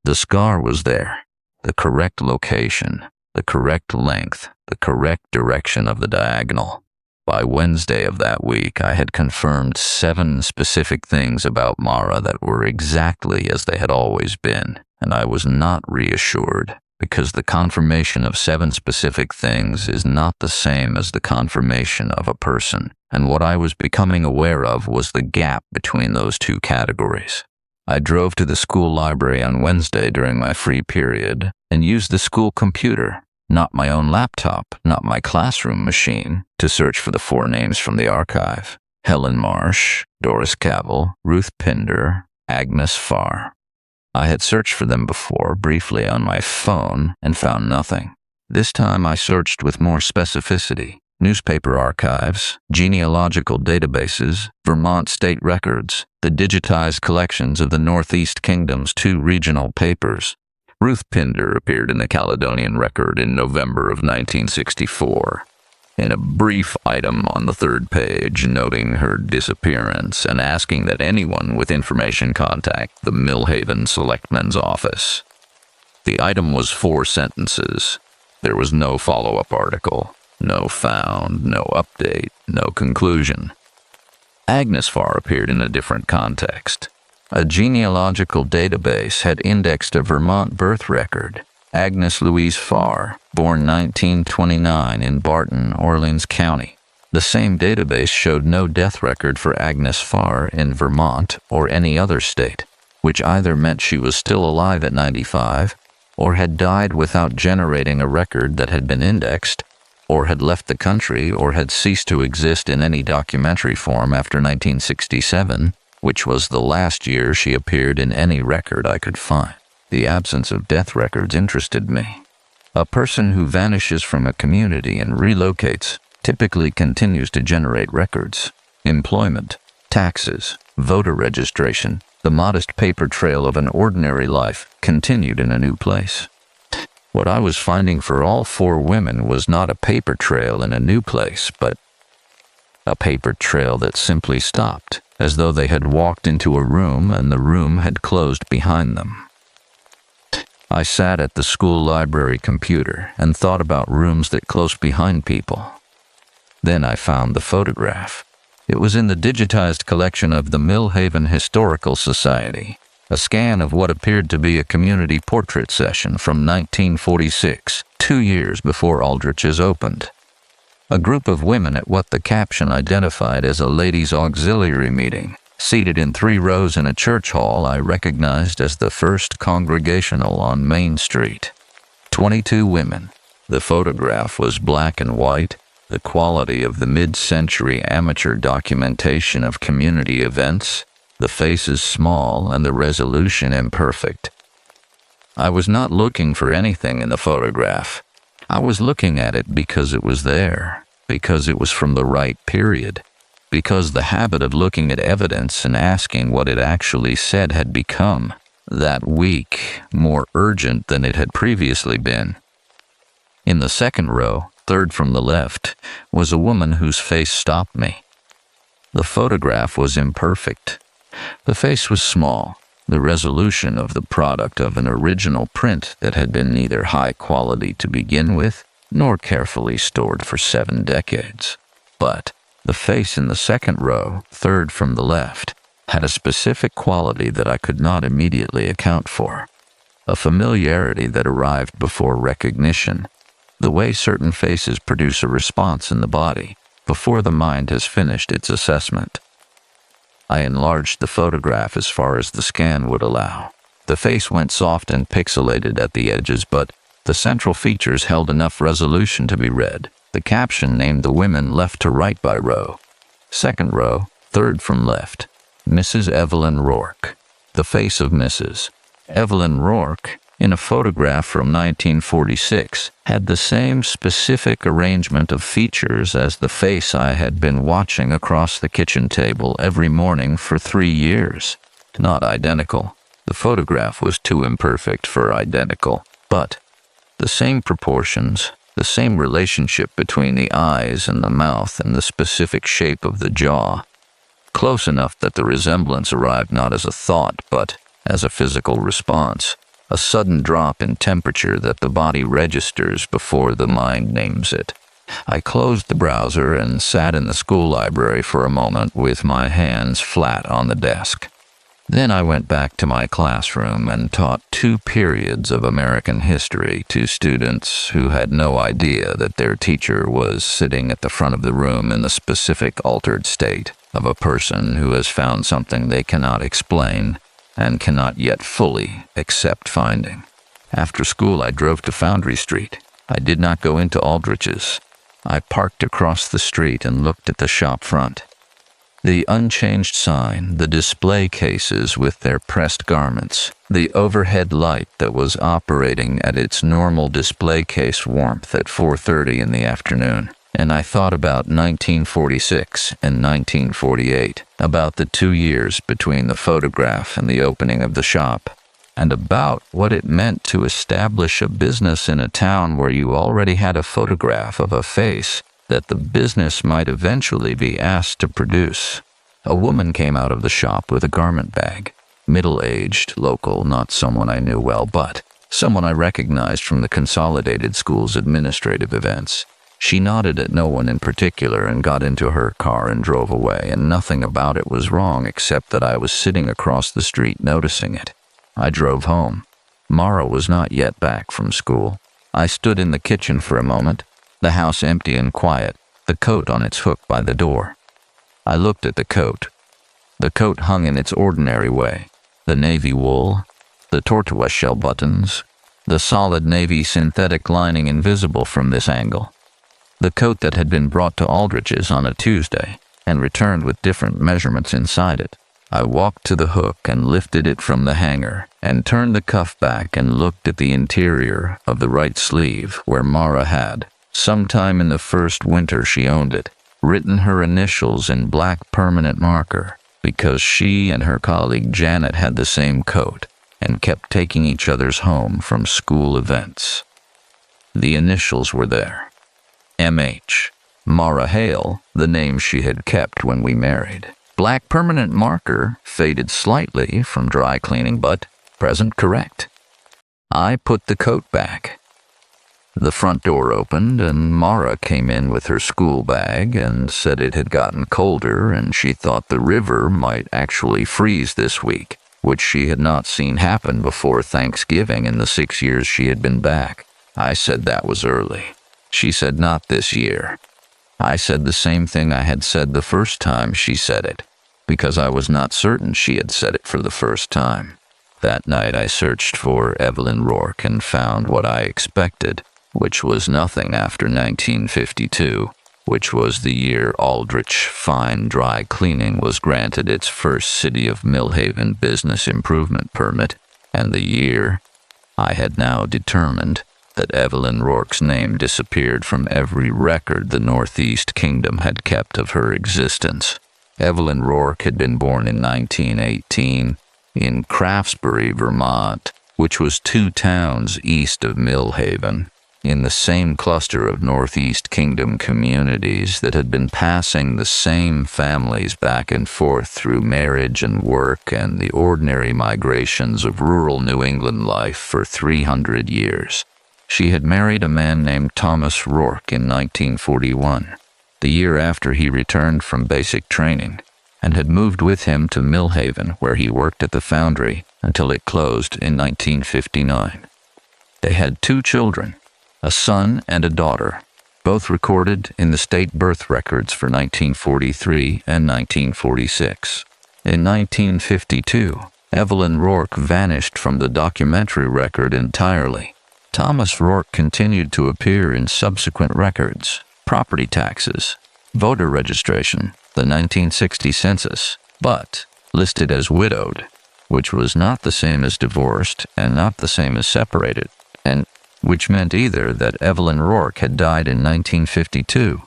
S1: The scar was there, the correct location, the correct length, the correct direction of the diagonal. By Wednesday of that week, I had confirmed 7 specific things about Mara that were exactly as they had always been, and I was not reassured, because the confirmation of 7 specific things is not the same as the confirmation of a person, and what I was becoming aware of was the gap between those 2 categories. I drove to the school library on Wednesday during my free period and used the school computer, not my own laptop, not my classroom machine, to search for the 4 names from the archive: Helen Marsh, Doris Cavell, Ruth Pinder, Agnes Farr. I had searched for them before, briefly on my phone, and found nothing. This time I searched with more specificity: newspaper archives, genealogical databases, Vermont state records, the digitized collections of the Northeast Kingdom's 2 regional papers. Ruth Pinder appeared in the Caledonian Record in November of 1964. In a brief item on the 3rd page noting her disappearance and asking that anyone with information contact the Millhaven Selectman's office. The item was 4 sentences. There was no follow-up article, no found, no update, no conclusion. Agnes Farr appeared in a different context. A genealogical database had indexed a Vermont birth record: Agnes Louise Farr, born 1929 in Barton, Orleans County. The same database showed no death record for Agnes Farr in Vermont or any other state, which either meant she was still alive at 95, or had died without generating a record that had been indexed, or had left the country, or had ceased to exist in any documentary form after 1967, which was the last year she appeared in any record I could find. The absence of death records interested me. A person who vanishes from a community and relocates typically continues to generate records: employment, taxes, voter registration. The modest paper trail of an ordinary life continued in a new place. What I was finding for all 4 women was not a paper trail in a new place, but a paper trail that simply stopped, as though they had walked into a room and the room had closed behind them. I sat at the school library computer and thought about rooms that close behind people. Then I found the photograph. It was in the digitized collection of the Millhaven Historical Society, a scan of what appeared to be a community portrait session from 1946, 2 years before Aldrich's opened. A group of women at what the caption identified as a ladies' auxiliary meeting, seated in 3 rows in a church hall I recognized as the First Congregational on Main Street. 22 women. The photograph was black and white, the quality of the mid-century amateur documentation of community events, the faces small and the resolution imperfect. I was not looking for anything in the photograph. I was looking at it because it was there, because it was from the right period, because the habit of looking at evidence and asking what it actually said had become, that week, more urgent than it had previously been. In the second row, third from the left, was a woman whose face stopped me. The photograph was imperfect. The face was small, the resolution of the product of an original print that had been neither high quality to begin with, nor carefully stored for 7 decades. But the face in the second row, third from the left, had a specific quality that I could not immediately account for. A familiarity that arrived before recognition, the way certain faces produce a response in the body before the mind has finished its assessment. I enlarged the photograph as far as the scan would allow. The face went soft and pixelated at the edges, but the central features held enough resolution to be read. The caption named the women left to right by row. Second row, third from left, Mrs. Evelyn Rourke. The face of Mrs. Evelyn Rourke, in a photograph from 1946, had the same specific arrangement of features as the face I had been watching across the kitchen table every morning for 3 years. Not identical. The photograph was too imperfect for identical, but the same proportions, the same relationship between the eyes and the mouth and the specific shape of the jaw. Close enough that the resemblance arrived not as a thought, but as a physical response. A sudden drop in temperature that the body registers before the mind names it. I closed the browser and sat in the school library for a moment with my hands flat on the desk. Then I went back to my classroom and taught 2 periods of American history to students who had no idea that their teacher was sitting at the front of the room in the specific altered state of a person who has found something they cannot explain and cannot yet fully accept finding. After school, I drove to Foundry Street. I did not go into Aldrich's. I parked across the street and looked at the shop front. The unchanged sign, the display cases with their pressed garments, the overhead light that was operating at its normal display case warmth at 4:30 in the afternoon. And I thought about 1946 and 1948, about the 2 years between the photograph and the opening of the shop, and about what it meant to establish a business in a town where you already had a photograph of a face that the business might eventually be asked to produce. A woman came out of the shop with a garment bag, middle-aged, local, not someone I knew well, but someone I recognized from the Consolidated School's administrative events. She nodded at no one in particular and got into her car and drove away, and nothing about it was wrong except that I was sitting across the street noticing it. I drove home. Mara was not yet back from school. I stood in the kitchen for a moment, the house empty and quiet, the coat on its hook by the door. I looked at the coat. The coat hung in its ordinary way, the navy wool, the tortoiseshell buttons, the solid navy synthetic lining invisible from this angle. The coat that had been brought to Aldrich's on a Tuesday and returned with different measurements inside it. I walked to the hook and lifted it from the hanger and turned the cuff back and looked at the interior of the right sleeve where Mara had, sometime in the first winter she owned it, written her initials in black permanent marker because she and her colleague Janet had the same coat and kept taking each other's home from school events. The initials were there. M.H. Mara Hale, the name she had kept when we married. Black permanent marker, faded slightly from dry cleaning, but present correct. I put the coat back. The front door opened and Mara came in with her school bag and said it had gotten colder and she thought the river might actually freeze this week, which she had not seen happen before Thanksgiving in the 6 years she had been back. I said that was early. She said not this year. I said the same thing I had said the first time she said it, because I was not certain she had said it for the first time. That night I searched for Evelyn Rourke and found what I expected, which was nothing after 1952, which was the year Aldrich Fine Dry Cleaning was granted its first City of Millhaven business improvement permit, and the year I had now determined that Evelyn Rourke's name disappeared from every record the Northeast Kingdom had kept of her existence. Evelyn Rourke had been born in 1918 in Craftsbury, Vermont, which was 2 towns east of Millhaven, in the same cluster of Northeast Kingdom communities that had been passing the same families back and forth through marriage and work and the ordinary migrations of rural New England life for 300 years. She had married a man named Thomas Rourke in 1941, the year after he returned from basic training, and had moved with him to Millhaven, where he worked at the foundry until it closed in 1959. They had 2 children, a son and a daughter, both recorded in the state birth records for 1943 and 1946. In 1952, Evelyn Rourke vanished from the documentary record entirely. Thomas Rourke continued to appear in subsequent records, property taxes, voter registration, the 1960 census, but listed as widowed, which was not the same as divorced and not the same as separated, and which meant either that Evelyn Rourke had died in 1952,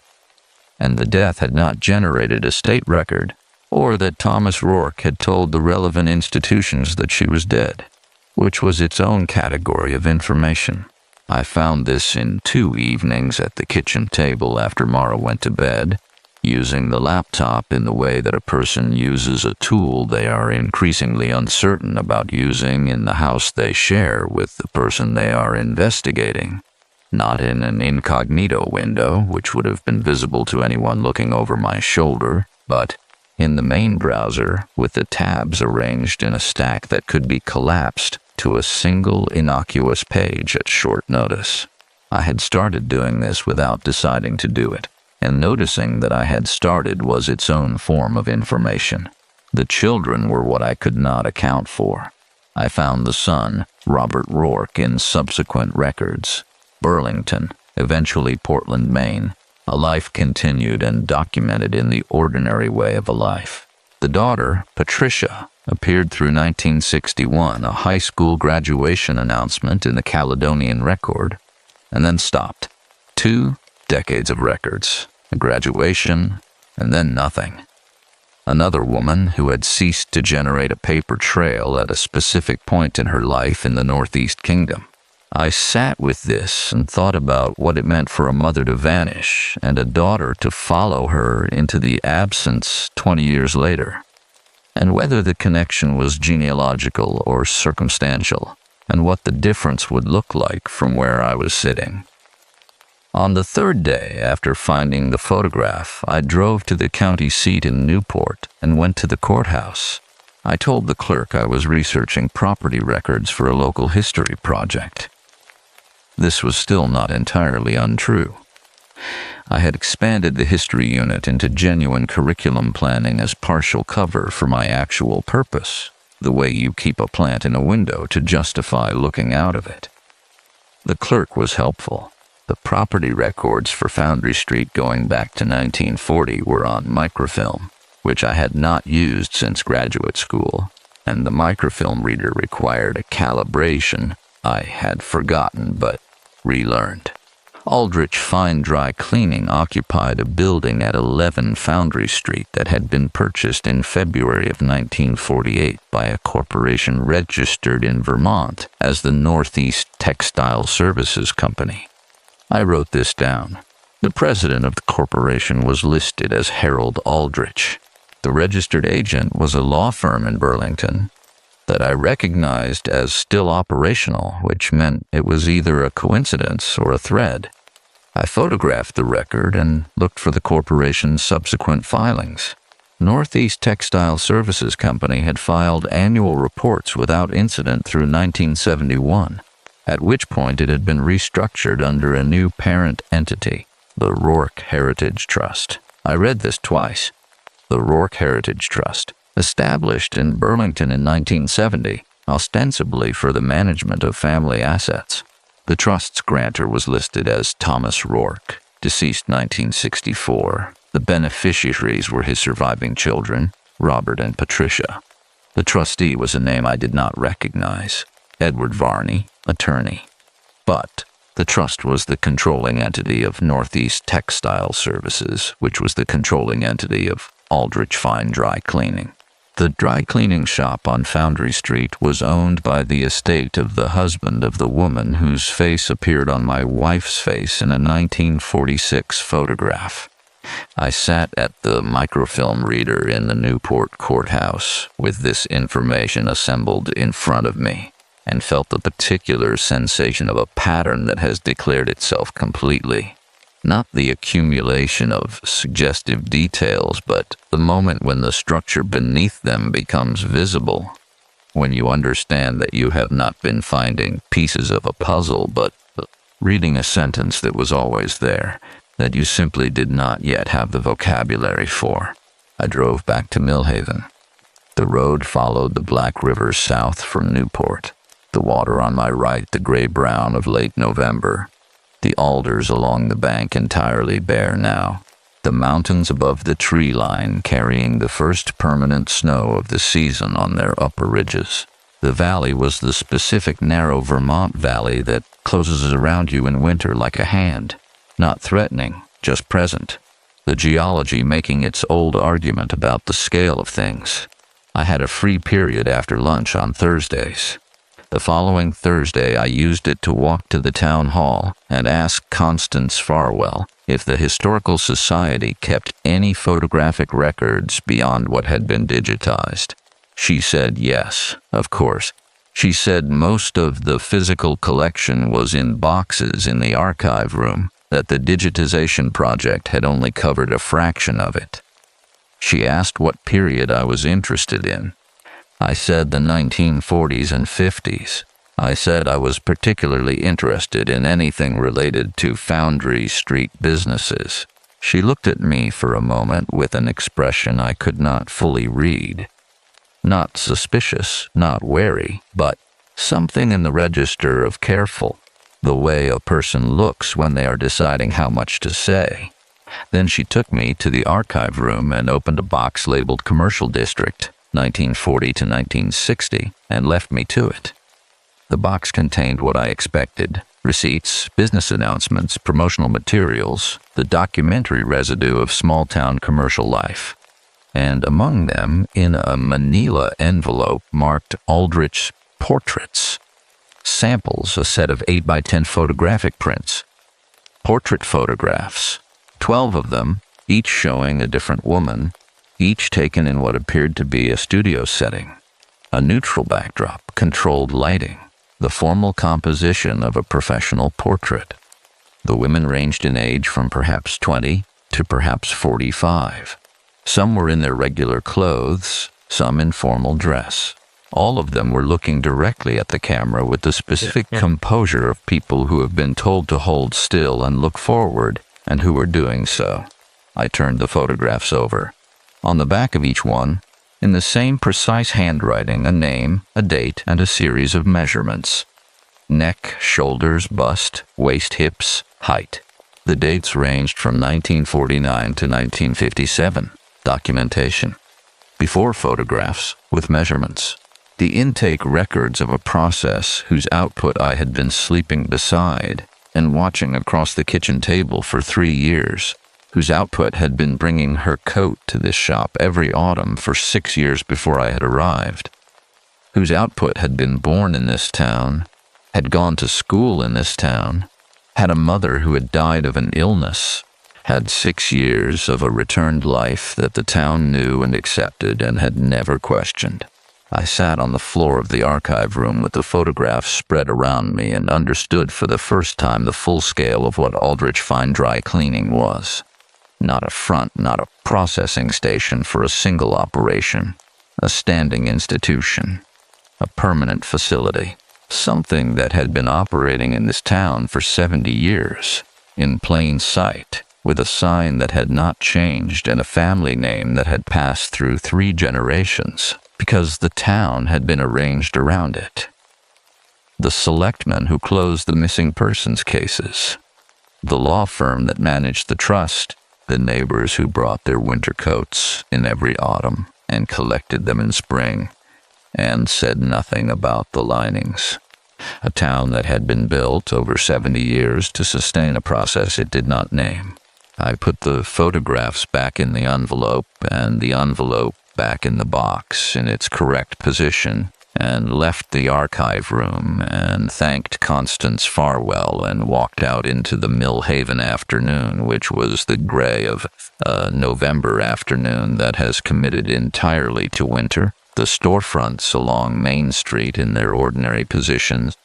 S1: and the death had not generated a state record, or that Thomas Rourke had told the relevant institutions that she was dead, which was its own category of information. I found this in 2 evenings at the kitchen table after Mara went to bed, using the laptop in the way that a person uses a tool they are increasingly uncertain about using in the house they share with the person they are investigating. Not in an incognito window, which would have been visible to anyone looking over my shoulder, but in the main browser with the tabs arranged in a stack that could be collapsed to a single innocuous page at short notice. I had started doing this without deciding to do it, and noticing that I had started was its own form of information. The children were what I could not account for. I found the son, Robert Rourke, in subsequent records. Burlington, eventually Portland, Maine. A life continued and documented in the ordinary way of a life. The daughter, Patricia, appeared through 1961, a high school graduation announcement in the Caledonian Record, and then stopped. 2 decades of records, a graduation, and then nothing. Another woman who had ceased to generate a paper trail at a specific point in her life in the Northeast Kingdom. I sat with this and thought about what it meant for a mother to vanish and a daughter to follow her into the absence 20 years later, and whether the connection was genealogical or circumstantial, and what the difference would look like from where I was sitting. On the 3rd day after finding the photograph, I drove to the county seat in Newport and went to the courthouse. I told the clerk I was researching property records for a local history project. This was still not entirely untrue. I had expanded the history unit into genuine curriculum planning as partial cover for my actual purpose, the way you keep a plant in a window to justify looking out of it. The clerk was helpful. The property records for Foundry Street going back to 1940 were on microfilm, which I had not used since graduate school, and the microfilm reader required a calibration I had forgotten but relearned. Aldrich Fine Dry Cleaning occupied a building at 11 Foundry Street that had been purchased in February of 1948 by a corporation registered in Vermont as the Northeast Textile Services Company. I wrote this down. The president of the corporation was listed as Harold Aldrich. The registered agent was a law firm in Burlington. that I recognized as still operational, which meant it was either a coincidence or a thread. I photographed the record and looked for the corporation's subsequent filings. Northeast Textile Services Company had filed annual reports without incident through 1971, at which point it had been restructured under a new parent entity, the Rourke Heritage Trust. I read this twice. The Rourke Heritage Trust, established in Burlington in 1970, ostensibly for the management of family assets. The trust's grantor was listed as Thomas Rourke, deceased 1964. The beneficiaries were his surviving children, Robert and Patricia. The trustee was a name I did not recognize, Edward Varney, attorney. But the trust was the controlling entity of Northeast Textile Services, which was the controlling entity of Aldrich Fine Dry Cleaning. The dry cleaning shop on Foundry Street was owned by the estate of the husband of the woman whose face appeared on my wife's face in a 1946 photograph. I sat at the microfilm reader in the Newport courthouse with this information assembled in front of me and felt the particular sensation of a pattern that has declared itself completely. Not the accumulation of suggestive details, but the moment when the structure beneath them becomes visible. When you understand that you have not been finding pieces of a puzzle, but reading a sentence that was always there, that you simply did not yet have the vocabulary for. I drove back to Millhaven. The road followed the Black River south from Newport. The water on my right the gray-brown of late November. The alders along the bank entirely bare now. The mountains above the tree line carrying the first permanent snow of the season on their upper ridges. The valley was the specific narrow Vermont valley that closes around you in winter like a hand. Not threatening, just present. The geology making its old argument about the scale of things. I had a free period after lunch on Thursdays. The following Thursday, I used it to walk to the town hall and ask Constance Farwell if the Historical Society kept any photographic records beyond what had been digitized. She said yes, of course. She said most of the physical collection was in boxes in the archive room, that the digitization project had only covered a fraction of it. She asked what period I was interested in. I said the 1940s and 50s. I said I was particularly interested in anything related to Foundry Street businesses. She looked at me for a moment with an expression I could not fully read. Not suspicious, not wary, but something in the register of careful, the way a person looks when they are deciding how much to say. Then she took me to the archive room and opened a box labeled Commercial District, 1940 to 1960, and left me to it. The box contained what I expected: receipts, business announcements, promotional materials, the documentary residue of small-town commercial life. And among them, in a manila envelope marked Aldrich Portraits, samples, a set of 8 by 10 photographic prints. Portrait photographs, 12 of them, each showing a different woman, each taken in what appeared to be a studio setting. A neutral backdrop, controlled lighting, the formal composition of a professional portrait. The women ranged in age from perhaps 20 to perhaps 45. Some were in their regular clothes, some in formal dress. All of them were looking directly at the camera with the specific composure of people who have been told to hold still and look forward, and who were doing so. I turned the photographs over. On the back of each one, in the same precise handwriting, a name, a date, and a series of measurements. Neck, shoulders, bust, waist, hips, height. The dates ranged from 1949 to 1957. Documentation. Before photographs, with measurements. The intake records of a process whose output I had been sleeping beside and watching across the kitchen table for 3 years, whose output had been bringing her coat to this shop every autumn for 6 years before I had arrived, whose output had been born in this town, had gone to school in this town, had a mother who had died of an illness, had 6 years of a returned life that the town knew and accepted and had never questioned. I sat on the floor of the archive room with the photographs spread around me and understood for the first time the full scale of what Aldrich Fine Dry Cleaning was. Not a front, not a processing station for a single operation. A standing institution. A permanent facility. Something that had been operating in this town for 70 years. In plain sight, with a sign that had not changed and a family name that had passed through 3 generations, because the town had been arranged around it. The selectmen who closed the missing persons cases. The law firm that managed the trust. The neighbors who brought their winter coats in every autumn and collected them in spring, and said nothing about the linings. A town that had been built over 70 years to sustain a process it did not name. I put the photographs back in the envelope and the envelope back in the box in its correct position, and left the archive room and thanked Constance Farwell and walked out into the Millhaven afternoon, which was the gray of a November afternoon that has committed entirely to winter. The storefronts along Main Street in their ordinary positions,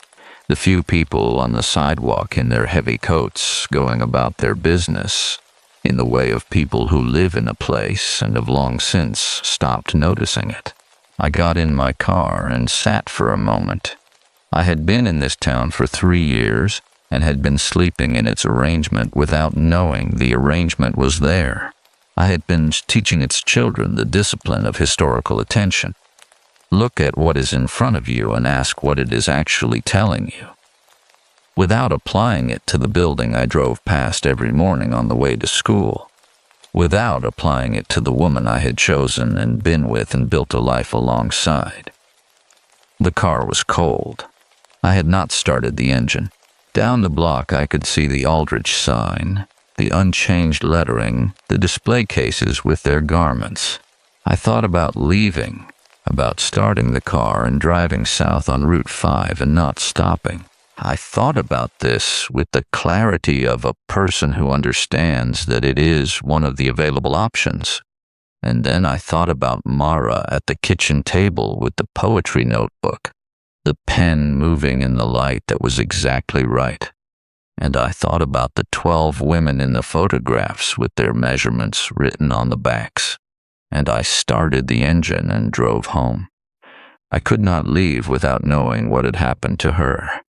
S1: the few people on the sidewalk in their heavy coats going about their business, in the way of people who live in a place and have long since stopped noticing it. I got in my car and sat for a moment. I had been in this town for 3 years and had been sleeping in its arrangement without knowing the arrangement was there. I had been teaching its children the discipline of historical attention. Look at what is in front of you and ask what it is actually telling you. Without applying it to the building I drove past every morning on the way to school. Without applying it to the woman I had chosen and been with and built a life alongside. The car was cold. I had not started the engine. Down the block I could see the Aldrich sign, the unchanged lettering, the display cases with their garments. I thought about leaving, about starting the car and driving south on Route 5 and not stopping. I thought about this with the clarity of a person who understands that it is one of the available options. And then I thought about Mara at the kitchen table with the poetry notebook, the pen moving in the light that was exactly right. And I thought about the 12 women in the photographs with their measurements written on the backs. And I started the engine and drove home. I could not leave without knowing what had happened to her.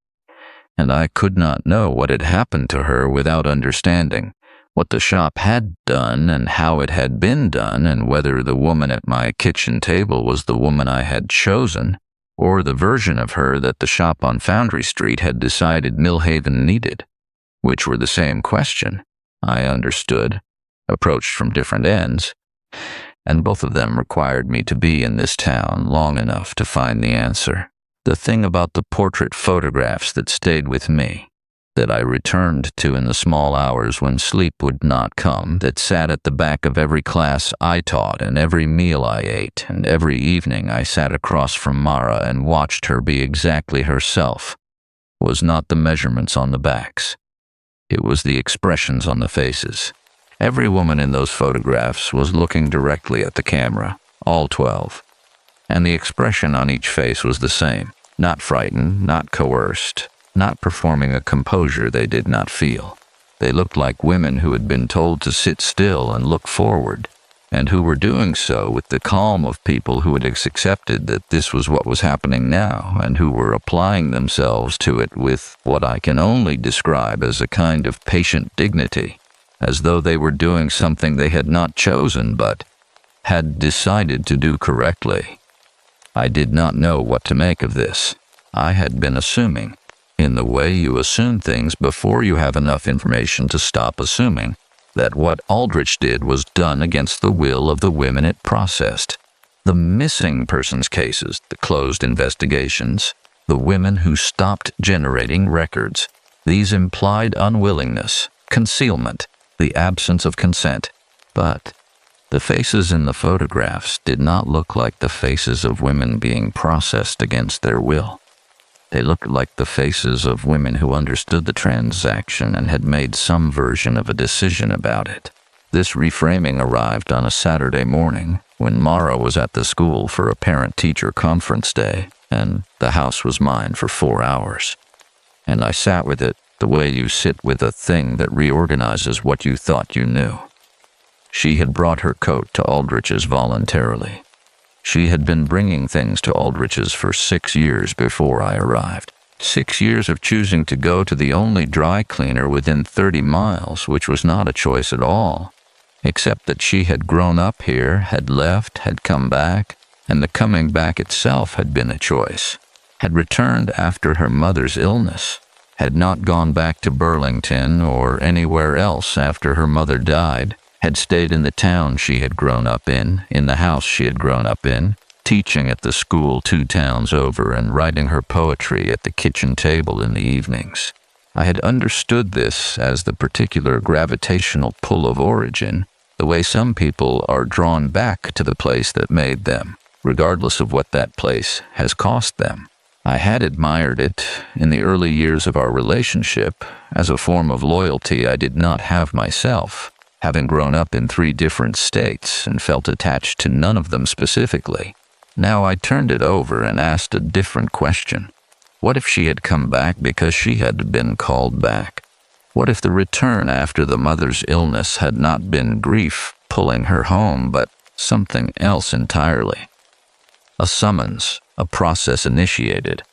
S1: And I could not know what had happened to her without understanding what the shop had done and how it had been done, and whether the woman at my kitchen table was the woman I had chosen, or the version of her that the shop on Foundry Street had decided Millhaven needed, which were the same question, I understood, approached from different ends, and both of them required me to be in this town long enough to find the answer. The thing about the portrait photographs that stayed with me, that I returned to in the small hours when sleep would not come, that sat at the back of every class I taught and every meal I ate, and every evening I sat across from Mara and watched her be exactly herself, was not the measurements on the backs. It was the expressions on the faces. Every woman in those photographs was looking directly at the camera, all 12, and the expression on each face was the same. Not frightened, not coerced, not performing a composure they did not feel. They looked like women who had been told to sit still and look forward, and who were doing so with the calm of people who had accepted that this was what was happening now, and who were applying themselves to it with what I can only describe as a kind of patient dignity, as though they were doing something they had not chosen but had decided to do correctly. I did not know what to make of this. I had been assuming, in the way you assume things before you have enough information to stop assuming, that what Aldrich did was done against the will of the women it processed. The missing persons cases, the closed investigations, the women who stopped generating records, these implied unwillingness, concealment, the absence of consent. But the faces in the photographs did not look like the faces of women being processed against their will. They looked like the faces of women who understood the transaction and had made some version of a decision about it. This reframing arrived on a Saturday morning, when Mara was at the school for a parent-teacher conference day, and the house was mine for 4 hours. And I sat with it the way you sit with a thing that reorganizes what you thought you knew. She had brought her coat to Aldrich's voluntarily. She had been bringing things to Aldrich's for 6 years before I arrived. 6 years of choosing to go to the only dry cleaner within 30 miles, which was not a choice at all, except that she had grown up here, had left, had come back, and the coming back itself had been a choice, had returned after her mother's illness, had not gone back to Burlington or anywhere else after her mother died, had stayed in the town she had grown up in the house she had grown up in, teaching at the school 2 towns over and writing her poetry at the kitchen table in the evenings. I had understood this as the particular gravitational pull of origin, the way some people are drawn back to the place that made them, regardless of what that place has cost them. I had admired it in the early years of our relationship as a form of loyalty I did not have myself, having grown up in 3 different states and felt attached to none of them specifically. Now I turned it over and asked a different question. What if she had come back because she had been called back? What if the return after the mother's illness had not been grief pulling her home, but something else entirely? A summons, a process initiated,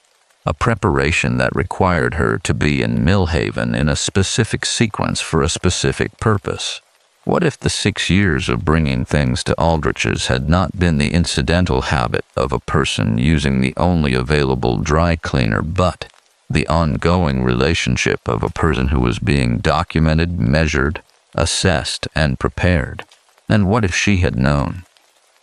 S1: a preparation that required her to be in Millhaven in a specific sequence for a specific purpose. What if the 6 years of bringing things to Aldrich's had not been the incidental habit of a person using the only available dry cleaner, but the ongoing relationship of a person who was being documented, measured, assessed, and prepared? And what if she had known?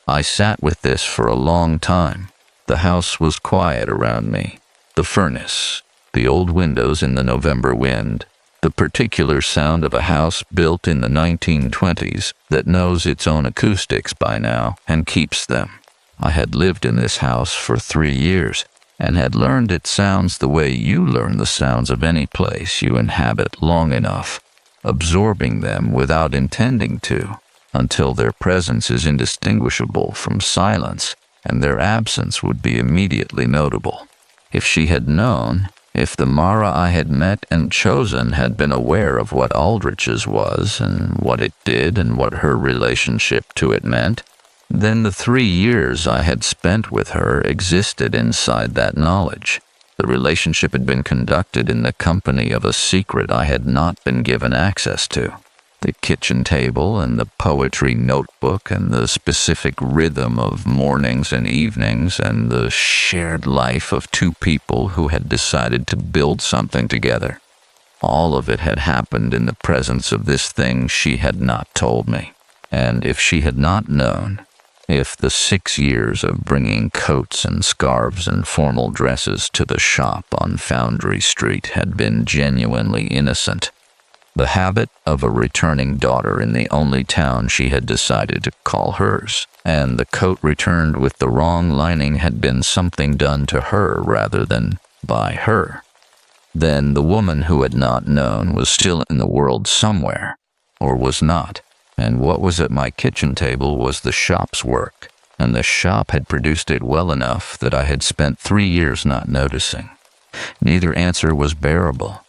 S1: I sat with this for a long time. The house was quiet around me. The furnace, the old windows in the November wind, the particular sound of a house built in the 1920s that knows its own acoustics by now and keeps them. I had lived in this house for 3 years and had learned its sounds the way you learn the sounds of any place you inhabit long enough, absorbing them without intending to, until their presence is indistinguishable from silence and their absence would be immediately notable. If she had known, if the Mara I had met and chosen had been aware of what Aldrich's was and what it did and what her relationship to it meant, then the 3 years I had spent with her existed inside that knowledge. The relationship had been conducted in the company of a secret I had not been given access to. The kitchen table and the poetry notebook and the specific rhythm of mornings and evenings and the shared life of 2 people who had decided to build something together. All of it had happened in the presence of this thing she had not told me. And if she had not known, if the 6 years of bringing coats and scarves and formal dresses to the shop on Foundry Street had been genuinely innocent, the habit of a returning daughter in the only town she had decided to call hers, and the coat returned with the wrong lining had been something done to her rather than by her, then the woman who had not known was still in the world somewhere, or was not, and what was at my kitchen table was the shop's work, and the shop had produced it well enough that I had spent 3 years not noticing. Neither answer was bearable.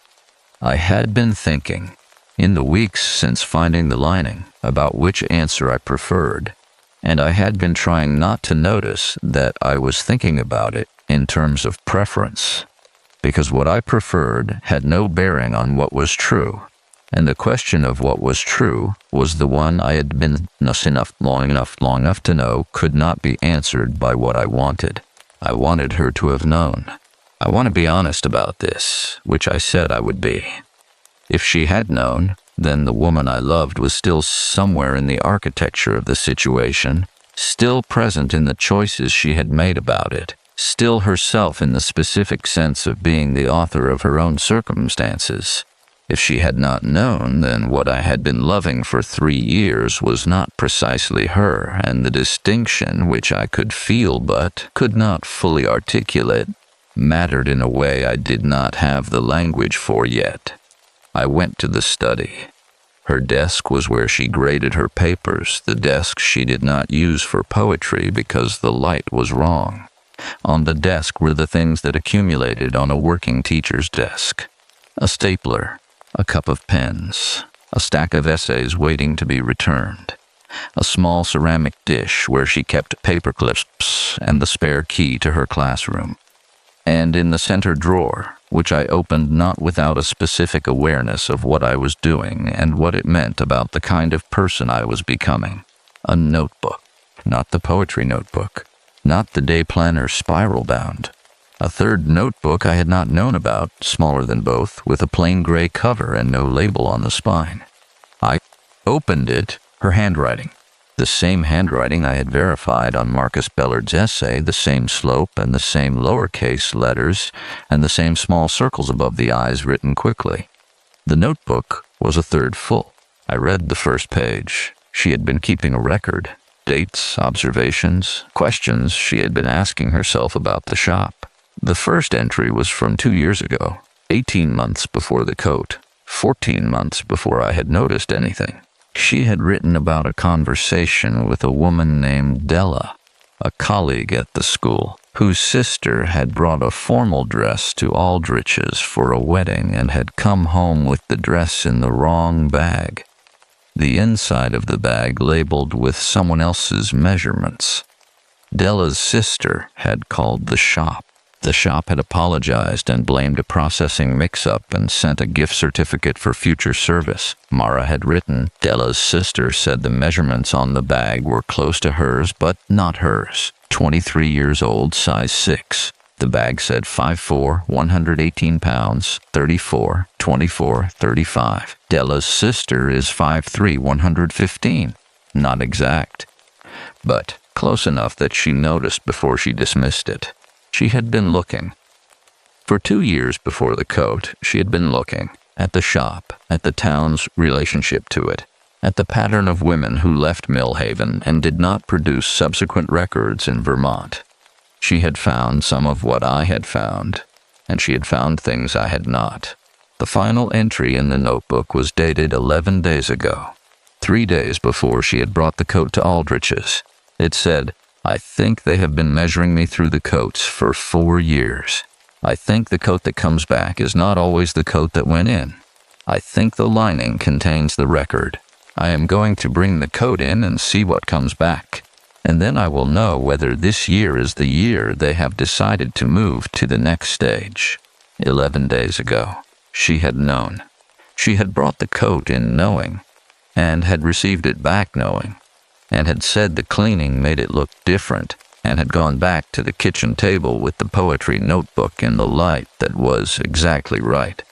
S1: I had been thinking, in the weeks since finding the lining, about which answer I preferred, and I had been trying not to notice that I was thinking about it in terms of preference, because what I preferred had no bearing on what was true, and the question of what was true was the one I had been long enough to know could not be answered by what I wanted. I wanted her to have known. I want to be honest about this, which I said I would be. If she had known, then the woman I loved was still somewhere in the architecture of the situation, still present in the choices she had made about it, still herself in the specific sense of being the author of her own circumstances. If she had not known, then what I had been loving for 3 years was not precisely her, and the distinction, which I could feel but could not fully articulate, mattered in a way I did not have the language for yet. I went to the study. Her desk was where she graded her papers, the desk she did not use for poetry because the light was wrong. On the desk were the things that accumulated on a working teacher's desk. A stapler, a cup of pens, a stack of essays waiting to be returned, a small ceramic dish where she kept paper clips and the spare key to her classroom. And in the center drawer, which I opened not without a specific awareness of what I was doing and what it meant about the kind of person I was becoming, a notebook, not the poetry notebook, not the day planner spiral-bound. A third notebook I had not known about, smaller than both, with a plain gray cover and no label on the spine. I opened it, her handwriting. The same handwriting I had verified on Marcus Bellard's essay, the same slope and the same lowercase letters, and the same small circles above the eyes written quickly. The notebook was a third full. I read the first page. She had been keeping a record. Dates, observations, questions she had been asking herself about the shop. The first entry was from 2 years ago, 18 months before the coat, 14 months before I had noticed anything. She had written about a conversation with a woman named Della, a colleague at the school, whose sister had brought a formal dress to Aldrich's for a wedding and had come home with the dress in the wrong bag. The inside of the bag labeled with someone else's measurements. Della's sister had called the shop. The shop had apologized and blamed a processing mix-up and sent a gift certificate for future service. Mara had written, Della's sister said the measurements on the bag were close to hers, but not hers. 23 years old, size 6. The bag said 5'4", 118 pounds, 34, 24, 35. Della's sister is 5'3", 115. Not exact, but close enough that she noticed before she dismissed it. She had been looking. For 2 years before the coat, she had been looking at the shop, at the town's relationship to it, at the pattern of women who left Millhaven and did not produce subsequent records in Vermont. She had found some of what I had found, and she had found things I had not. The final entry in the notebook was dated 11 days ago, 3 days before she had brought the coat to Aldrich's. It said, I think they have been measuring me through the coats for 4 years. I think the coat that comes back is not always the coat that went in. I think the lining contains the record. I am going to bring the coat in and see what comes back. And then I will know whether this year is the year they have decided to move to the next stage. 11 days ago, she had known. She had brought the coat in knowing, and had received it back knowing, and had said the cleaning made it look different, and had gone back to the kitchen table with the poetry notebook in the light that was exactly right.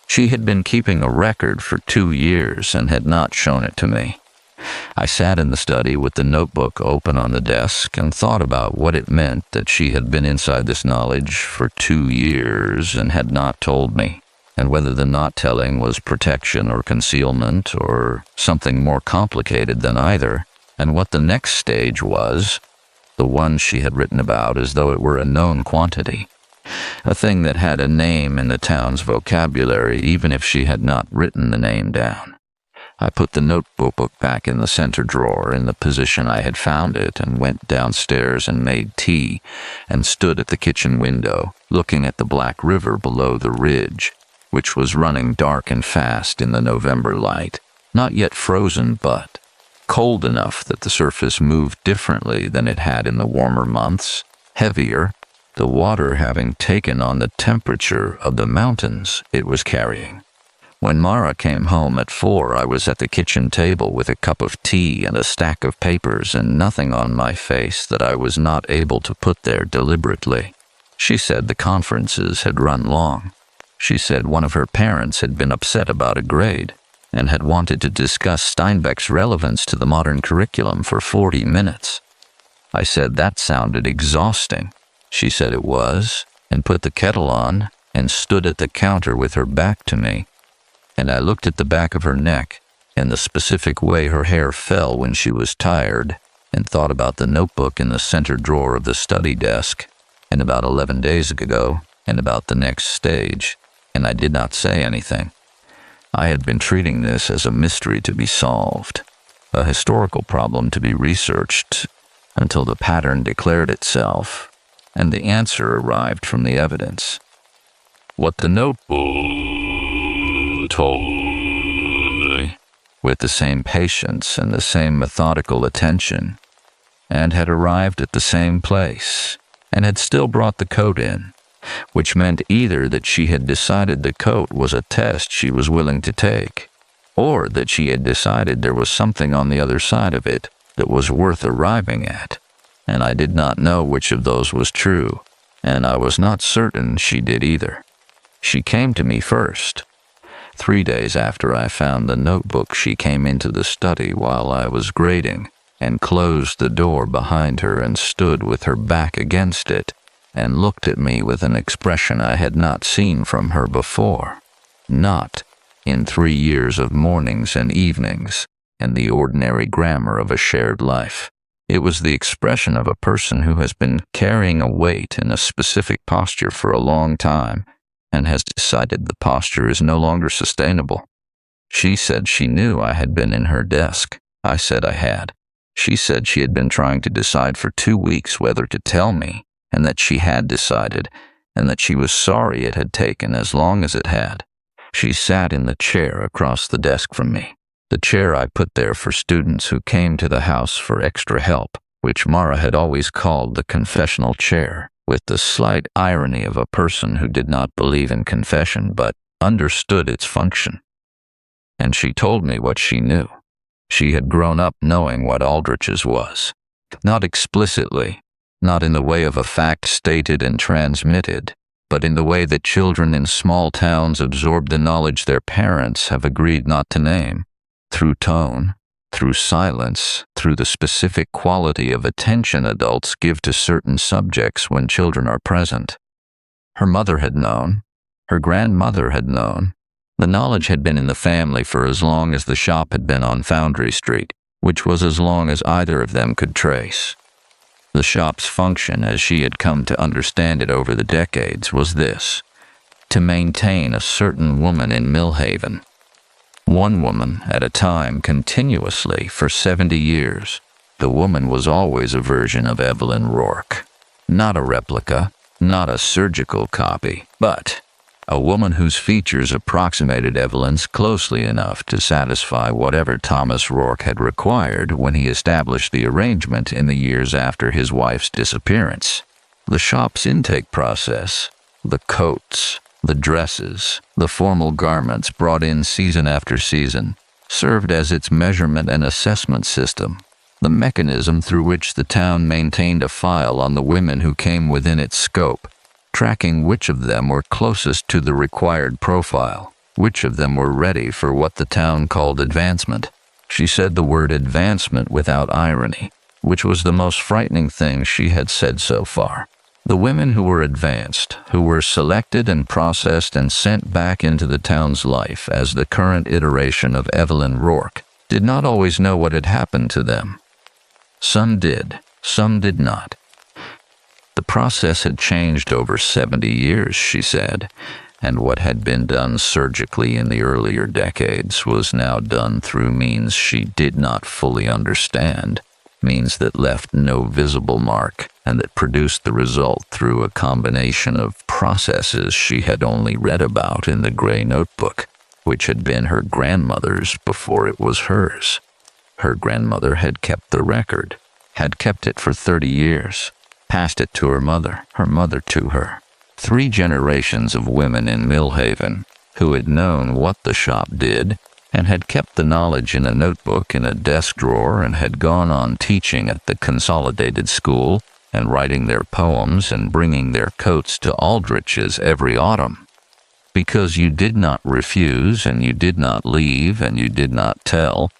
S1: She had been keeping a record for 2 years and had not shown it to me. I sat in the study with the notebook open on the desk and thought about what it meant that she had been inside this knowledge for 2 years and had not told me, and whether the not telling was protection or concealment or something more complicated than either, and what the next stage was, the one she had written about as though it were a known quantity, a thing that had a name in the town's vocabulary even if she had not written the name down. I put the notebook back in the center drawer in the position I had found it and went downstairs and made tea and stood at the kitchen window, looking at the black river below the ridge, which was running dark and fast in the November light, not yet frozen but cold enough that the surface moved differently than it had in the warmer months, heavier, the water having taken on the temperature of the mountains it was carrying. When Mara came home at 4, I was at the kitchen table with a cup of tea and a stack of papers and nothing on my face that I was not able to put there deliberately. She said the conferences had run long. She said one of her parents had been upset about a grade and had wanted to discuss Steinbeck's relevance to the modern curriculum for 40 minutes. I said that sounded exhausting. She said it was, and put the kettle on and stood at the counter with her back to me. And I looked at the back of her neck and the specific way her hair fell when she was tired and thought about the notebook in the center drawer of the study desk and about 11 days ago and about the next stage, and I did not say anything. I had been treating this as a mystery to be solved, a historical problem to be researched, until the pattern declared itself, and the answer arrived from the evidence. What the notebook told me, with the same patience and the same methodical attention, and had arrived at the same place, and had still brought the coat in, which meant either that she had decided the coat was a test she was willing to take, or that she had decided there was something on the other side of it that was worth arriving at, and I did not know which of those was true, and I was not certain she did either. She came to me first. 3 days after I found the notebook, she came into the study while I was grading, and closed the door behind her and stood with her back against it, and looked at me with an expression I had not seen from her before. Not in 3 years of mornings and evenings, and the ordinary grammar of a shared life. It was the expression of a person who has been carrying a weight in a specific posture for a long time, and has decided the posture is no longer sustainable. She said she knew I had been in her desk. I said I had. She said she had been trying to decide for 2 weeks whether to tell me, and that she had decided, and that she was sorry it had taken as long as it had. She sat in the chair across the desk from me, the chair I put there for students who came to the house for extra help, which Mara had always called the confessional chair, with the slight irony of a person who did not believe in confession but understood its function. And she told me what she knew. She had grown up knowing what Aldrich's was. Not explicitly, not in the way of a fact stated and transmitted, but in the way that children in small towns absorb the knowledge their parents have agreed not to name, through tone, through silence, through the specific quality of attention adults give to certain subjects when children are present. Her mother had known. Her grandmother had known. The knowledge had been in the family for as long as the shop had been on Foundry Street, which was as long as either of them could trace. The shop's function, as she had come to understand it over the decades, was this: to maintain a certain woman in Millhaven. One woman at a time, continuously, for 70 years. The woman was always a version of Evelyn Rourke. Not a replica, not a surgical copy, but a woman whose features approximated Evelyn's closely enough to satisfy whatever Thomas Rourke had required when he established the arrangement in the years after his wife's disappearance. The shop's intake process, the coats, the dresses, the formal garments brought in season after season, served as its measurement and assessment system, the mechanism through which the town maintained a file on the women who came within its scope, tracking which of them were closest to the required profile, which of them were ready for what the town called advancement. She said the word advancement without irony, which was the most frightening thing she had said so far. The women who were advanced, who were selected and processed and sent back into the town's life as the current iteration of Evelyn Rourke, did not always know what had happened to them. Some did, some did not. The process had changed over 70 years, she said, and what had been done surgically in the earlier decades was now done through means she did not fully understand, means that left no visible mark, and that produced the result through a combination of processes she had only read about in the gray notebook, which had been her grandmother's before it was hers. Her grandmother had kept the record, had kept it for 30 years, passed it to her mother to her. 3 generations of women in Millhaven who had known what the shop did, and had kept the knowledge in a notebook in a desk drawer, and had gone on teaching at the consolidated school, and writing their poems and bringing their coats to Aldrich's every autumn. Because you did not refuse, and you did not leave, and you did not tell,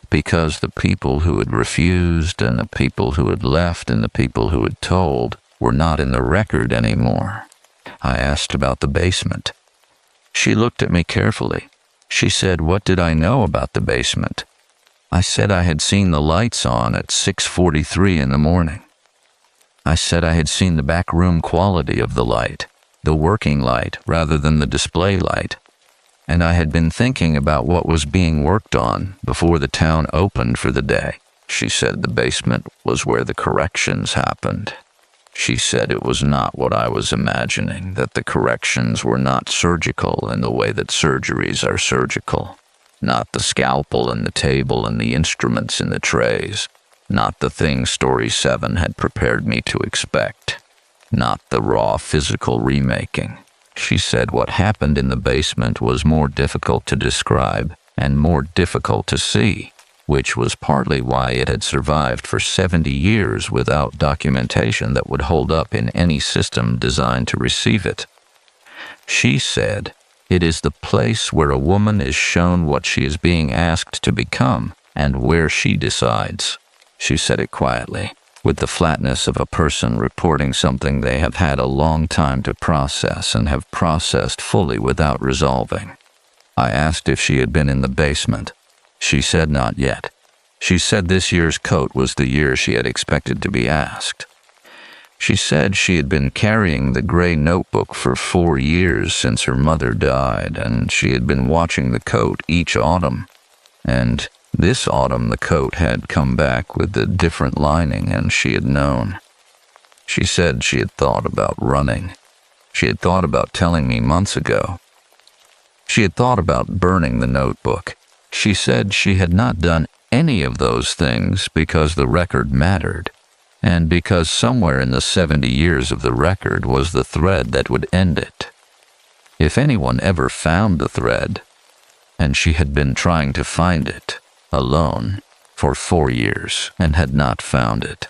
S1: because the people who had refused, and the people who had left, and the people who had told were not in the record anymore. I asked about the basement. She looked at me carefully. She said, "What did I know about the basement?" I said I had seen the lights on at 6:43 in the morning. I said I had seen the back room quality of the light, the working light rather than the display light. and I had been thinking about what was being worked on before the town opened for the day. She said the basement was where the corrections happened. She said it was not what I was imagining, that the corrections were not surgical in the way that surgeries are surgical. Not the scalpel and the table and the instruments in the trays. Not the thing Story 7 had prepared me to expect. Not the raw physical remaking. She said what happened in the basement was more difficult to describe and more difficult to see, which was partly why it had survived for 70 years without documentation that would hold up in any system designed to receive it. She said, it is the place where a woman is shown what she is being asked to become and where she decides. She said it quietly, with the flatness of a person reporting something they have had a long time to process and have processed fully without resolving. I asked if she had been in the basement. She said not yet. She said this year's coat was the year she had expected to be asked. She said she had been carrying the gray notebook for 4 years since her mother died, and she had been watching the coat each autumn. And this autumn the coat had come back with a different lining, and she had known. She said she had thought about running. She had thought about telling me months ago. She had thought about burning the notebook. She said she had not done any of those things because the record mattered, and because somewhere in the 70 years of the record was the thread that would end it. If anyone ever found the thread, and she had been trying to find it, alone, for 4 years, and had not found it,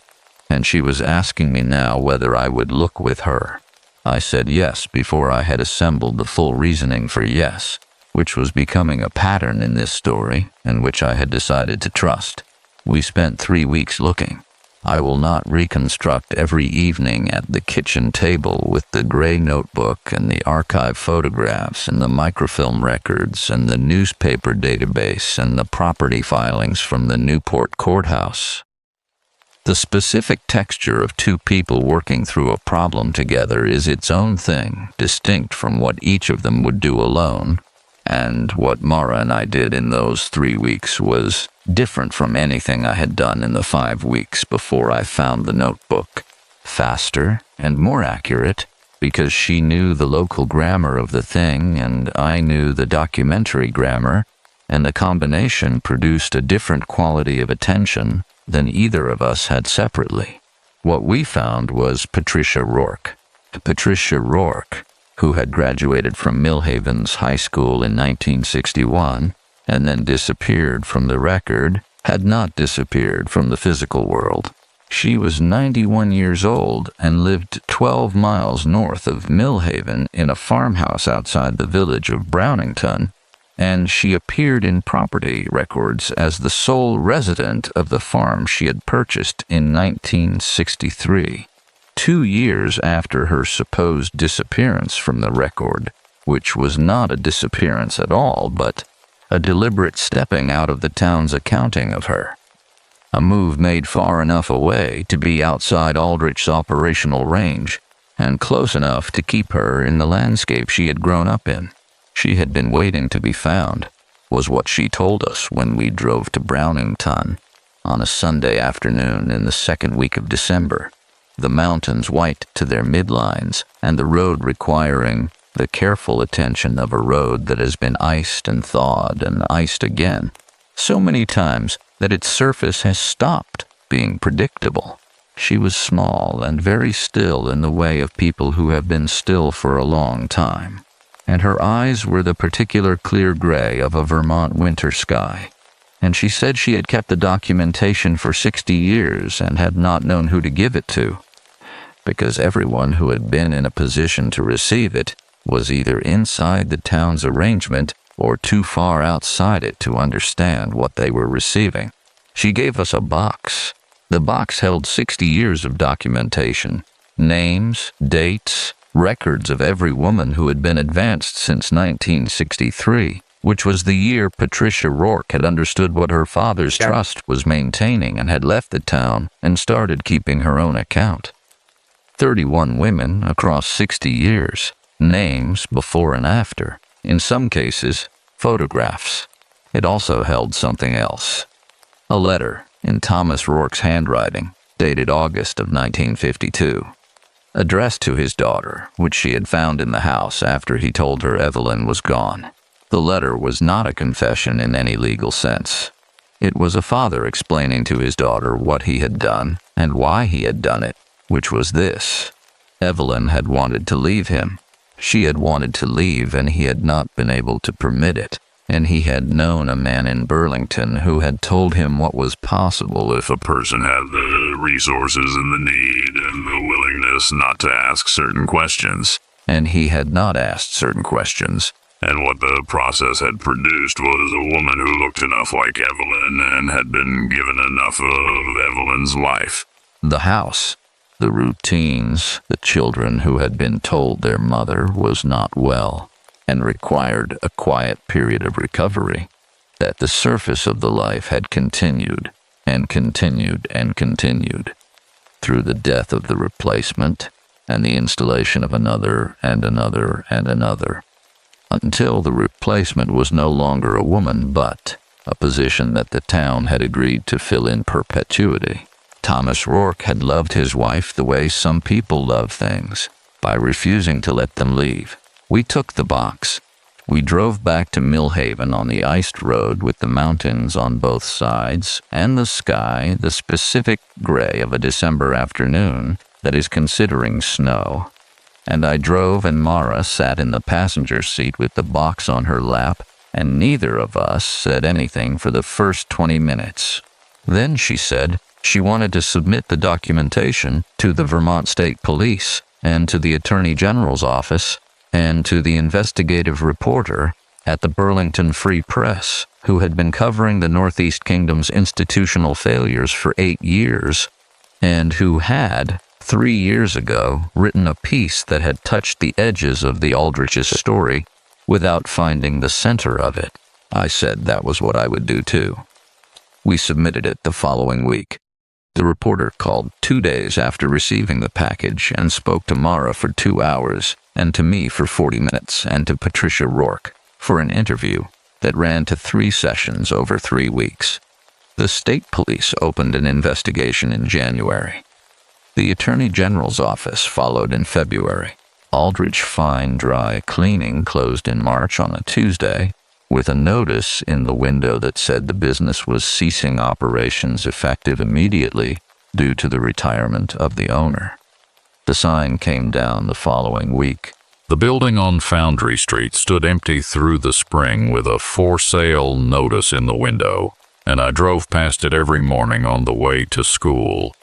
S1: and she was asking me now whether I would look with her. I said yes before I had assembled the full reasoning for yes, which was becoming a pattern in this story, and which I had decided to trust. We spent 3 weeks looking. I will not reconstruct every evening at the kitchen table with the gray notebook and the archive photographs and the microfilm records and the newspaper database and the property filings from the Newport courthouse. The specific texture of two people working through a problem together is its own thing, distinct from what each of them would do alone. And what Mara and I did in those 3 weeks was different from anything I had done in the 5 weeks before I found the notebook. Faster and more accurate, because she knew the local grammar of the thing and I knew the documentary grammar, and the combination produced a different quality of attention than either of us had separately. What we found was Patricia Rourke. Patricia Rourke, who had graduated from Millhaven's high school in 1961 and then disappeared from the record, had not disappeared from the physical world. She was 91 years old and lived 12 miles north of Millhaven in a farmhouse outside the village of Brownington, and she appeared in property records as the sole resident of the farm she had purchased in 1963. 2 years after her supposed disappearance from the record, which was not a disappearance at all, but a deliberate stepping out of the town's accounting of her. A move made far enough away to be outside Aldrich's operational range, and close enough to keep her in the landscape she had grown up in. She had been waiting to be found, was what she told us when we drove to Brownington on a Sunday afternoon in the second week of December. The mountains white to their midlines, and the road requiring the careful attention of a road that has been iced and thawed and iced again, so many times that its surface has stopped being predictable. She was small and very still in the way of people who have been still for a long time, and her eyes were the particular clear gray of a Vermont winter sky. And she said she had kept the documentation for 60 years and had not known who to give it to, because everyone who had been in a position to receive it was either inside the town's arrangement or too far outside it to understand what they were receiving. She gave us a box. The box held 60 years of documentation, names, dates, records of every woman who had been advanced since 1963, which was the year Patricia Rourke had understood what her father's trust was maintaining and had left the town and started keeping her own account. 31 women across 60 years, names before and after, in some cases, photographs. It also held something else. A letter in Thomas Rourke's handwriting, dated August of 1952, addressed to his daughter, which she had found in the house after he told her Evelyn was gone. The letter was not a confession in any legal sense. It was a father explaining to his daughter what he had done and why he had done it, which was this. Evelyn had wanted to leave him. She had wanted to leave, and he had not been able to permit it. And he had known a man in Burlington who had told him what was possible if a person had the resources and the need and the willingness not to ask certain questions. And he had not asked certain questions. And what the process had produced was a woman who looked enough like Evelyn and had been given enough of Evelyn's life. The house, the routines, the children who had been told their mother was not well and required a quiet period of recovery, that the surface of the life had continued and continued and continued through the death of the replacement and the installation of another and another and another, until the replacement was no longer a woman but a position that the town had agreed to fill in perpetuity. Thomas Rourke had loved his wife the way some people love things, by refusing to let them leave. We took the box. We drove back to Millhaven on the iced road with the mountains on both sides and the sky the specific gray of a December afternoon that is considering snow. And I drove and Mara sat in the passenger seat with the box on her lap, and neither of us said anything for the first 20 minutes. Then she said she wanted to submit the documentation to the Vermont State Police and to the Attorney General's office and to the investigative reporter at the Burlington Free Press, who had been covering the Northeast Kingdom's institutional failures for 8 years, and who had, 3 years ago, written a piece that had touched the edges of the Aldrich's story without finding the center of it. I said that was what I would do too. We submitted it the following week. The reporter called 2 days after receiving the package and spoke to Mara for 2 hours, and to me for 40 minutes, and to Patricia Rourke for an interview that ran to 3 sessions over 3 weeks. The state police opened an investigation in January. The Attorney General's office followed in February. Aldrich Fine Dry Cleaning closed in March on a Tuesday, with a notice in the window that said the business was ceasing operations effective immediately due to the retirement of the owner. The sign came down the following week. The building on Foundry Street stood empty through the spring with a for sale notice in the window, and I drove past it every morning on the way to school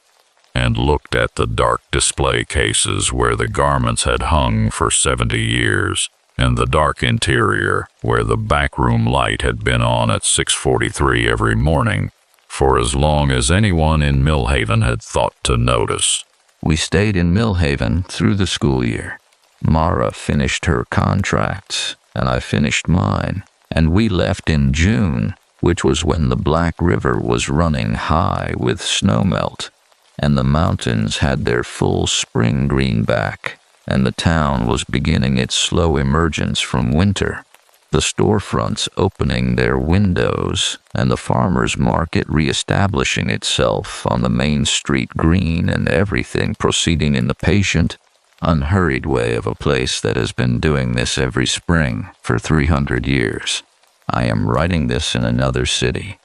S1: and looked at the dark display cases where the garments had hung for 70 years. And the dark interior, where the backroom light had been on at 6:43 every morning, for as long as anyone in Millhaven had thought to notice. We stayed in Millhaven through the school year. Mara finished her contracts, and I finished mine, and we left in June, which was when the Black River was running high with snowmelt, and the mountains had their full spring greenback, and the town was beginning its slow emergence from winter, the storefronts opening their windows, and the farmers' market reestablishing itself on the main street green, and everything proceeding in the patient, unhurried way of a place that has been doing this every spring for 300 years. I am writing this in another city.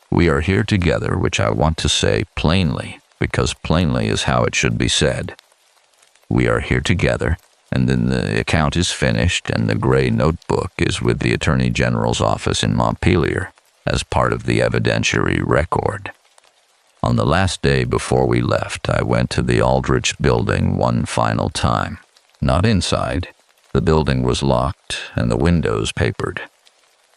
S1: We are here together, which I want to say plainly, because plainly is how it should be said. We are here together, and then the account is finished, and the gray notebook is with the Attorney General's office in Montpelier as part of the evidentiary record. On the last day before we left, I went to the Aldrich building one final time. Not inside. The building was locked and the windows papered.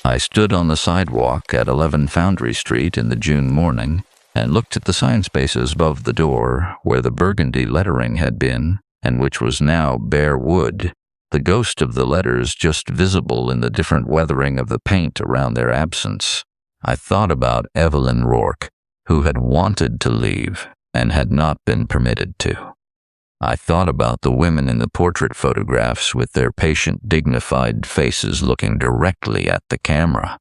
S1: I stood on the sidewalk at 11 Foundry Street in the June morning and looked at the sign spaces above the door where the burgundy lettering had been, and which was now bare wood, the ghost of the letters just visible in the different weathering of the paint around their absence. I thought about Evelyn Rourke, who had wanted to leave and had not been permitted to. I thought about the women in the portrait photographs with their patient, dignified faces looking directly at the camera.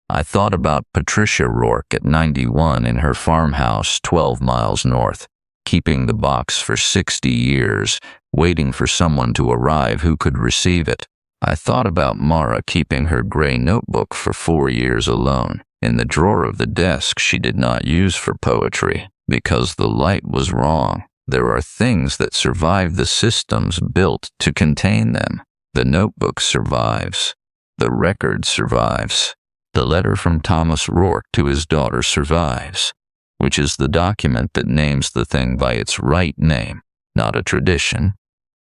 S1: I thought about Patricia Rourke at 91 in her farmhouse 12 miles north, keeping the box for 60 years, waiting for someone to arrive who could receive it. I thought about Mara keeping her gray notebook for 4 years alone, in the drawer of the desk she did not use for poetry, because the light was wrong. There are things that survive the systems built to contain them. The notebook survives. The record survives. The letter from Thomas Rourke to his daughter survives, which is the document that names the thing by its right name, not a tradition,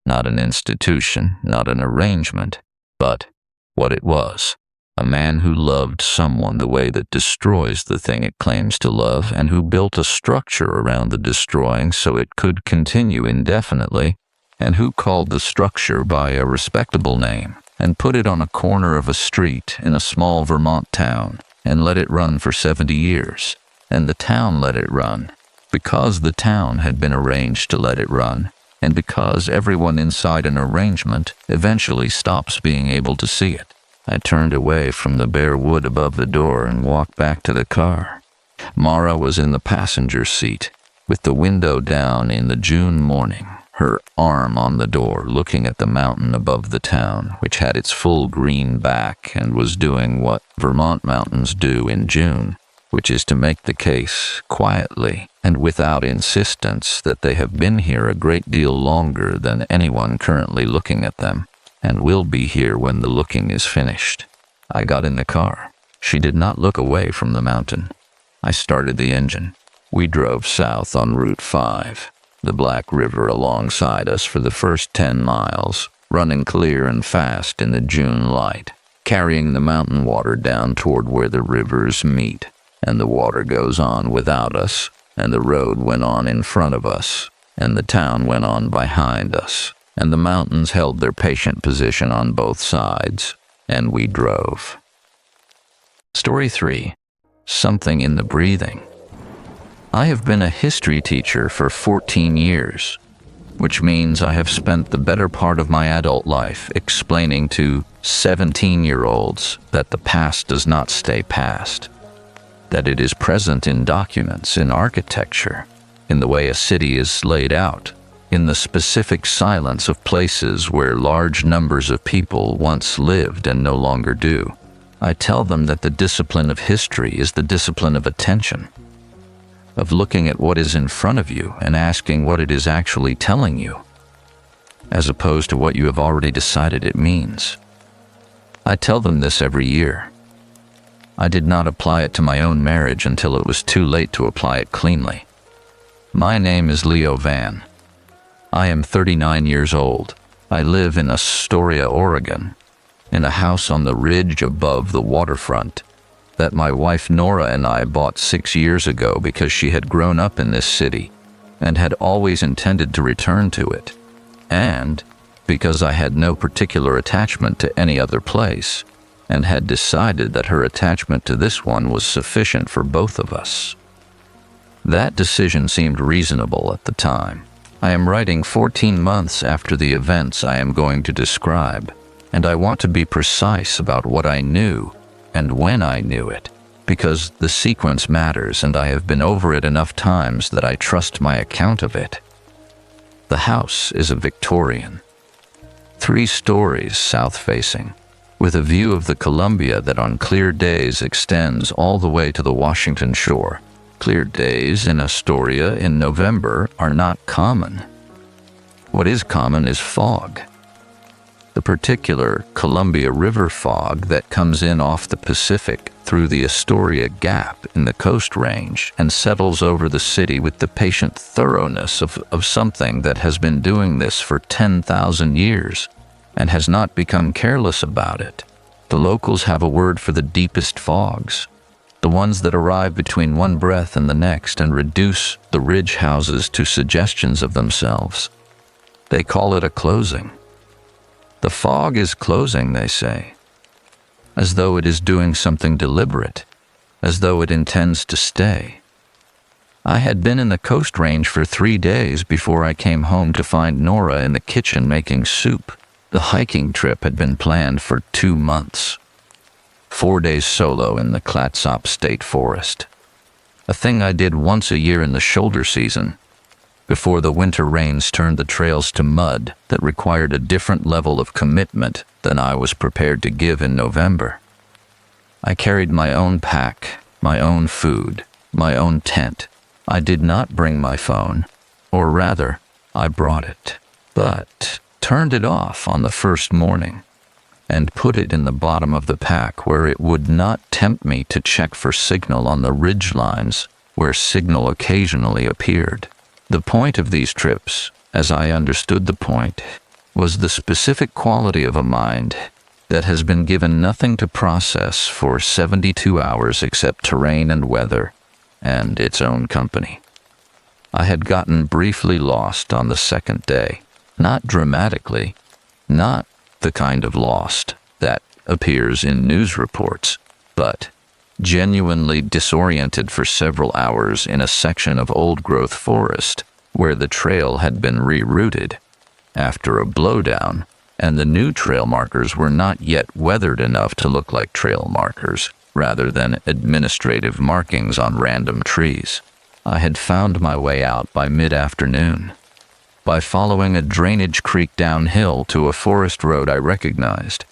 S1: not an institution, not an arrangement, but what it was. A man who loved someone the way that destroys the thing it claims to love, and who built a structure around the destroying so it could continue indefinitely, and who called the structure by a respectable name, and put it on a corner of a street in a small Vermont town, and let it run for 70 years. And the town let it run, because the town had been arranged to let it run, and because everyone inside an arrangement eventually stops being able to see it. I turned away from the bare wood above the door and walked back to the car. Mara was in the passenger seat, with the window down in the June morning, her arm on the door, looking at the mountain above the town, which had its full green back and was doing what Vermont mountains do in June, which is to make the case quietly and without insistence that they have been here a great deal longer than anyone currently looking at them, and will be here when the looking is finished. I got in the car. She did not look away from the mountain. I started the engine. We drove south on Route 5, the Black River alongside us for the first 10 miles, running clear and fast in the June light, carrying the mountain water down toward where the rivers meet, and the water goes on without us, and the road went on in front of us, and the town went on behind us, and the mountains held their patient position on both sides, and we drove. Story 3. Something in the breathing. I have been a history teacher for 14 years, which means I have spent the better part of my adult life explaining to 17-year-olds that the past does not stay past, that it is present in documents, in architecture, in the way a city is laid out, in the specific silence of places where large numbers of people once lived and no longer do. I tell them that the discipline of history is the discipline of attention, of looking at what is in front of you and asking what it is actually telling you, as opposed to what you have already decided it means. I tell them this every year. I did not apply it to my own marriage until it was too late to apply it cleanly. My name is Leo Van. I am 39 years old. I live in Astoria, Oregon, in a house on the ridge above the waterfront that my wife Nora and I bought 6 years ago because she had grown up in this city and had always intended to return to it, and because I had no particular attachment to any other place and had decided that her attachment to this one was sufficient for both of us. That decision seemed reasonable at the time. I am writing 14 months after the events I am going to describe, and I want to be precise about what I knew and when I knew it, because the sequence matters and I have been over it enough times that I trust my account of it. The house is a Victorian, 3 stories south-facing, with a view of the Columbia that on clear days extends all the way to the Washington shore. Clear days in Astoria in November are not common. What is common is fog. The particular Columbia River fog that comes in off the Pacific through the Astoria Gap in the Coast Range and settles over the city with the patient thoroughness of something that has been doing this for 10,000 years and has not become careless about it. The locals have a word for the deepest fogs, the ones that arrive between one breath and the next and reduce the ridge houses to suggestions of themselves. They call it a closing. The fog is closing, they say, as though it is doing something deliberate, as though it intends to stay. I had been in the Coast Range for 3 days before I came home to find Nora in the kitchen making soup. The hiking trip had been planned for 2 months. 4 days solo in the Clatsop State Forest. A thing I did once a year in the shoulder season, before the winter rains turned the trails to mud that required a different level of commitment than I was prepared to give in November. I carried my own pack, my own food, my own tent. I did not bring my phone, or rather, I brought it, but turned it off on the first morning and put it in the bottom of the pack where it would not tempt me to check for signal on the ridge lines where signal occasionally appeared. The point of these trips, as I understood the point, was the specific quality of a mind that has been given nothing to process for 72 hours except terrain and weather and its own company. I had gotten briefly lost on the second day, not dramatically, not the kind of lost that appears in news reports, but genuinely disoriented for several hours in a section of old-growth forest where the trail had been rerouted after a blowdown, and the new trail markers were not yet weathered enough to look like trail markers, rather than administrative markings on random trees. I had found my way out by mid-afternoon, by following a drainage creek downhill to a forest road I recognized,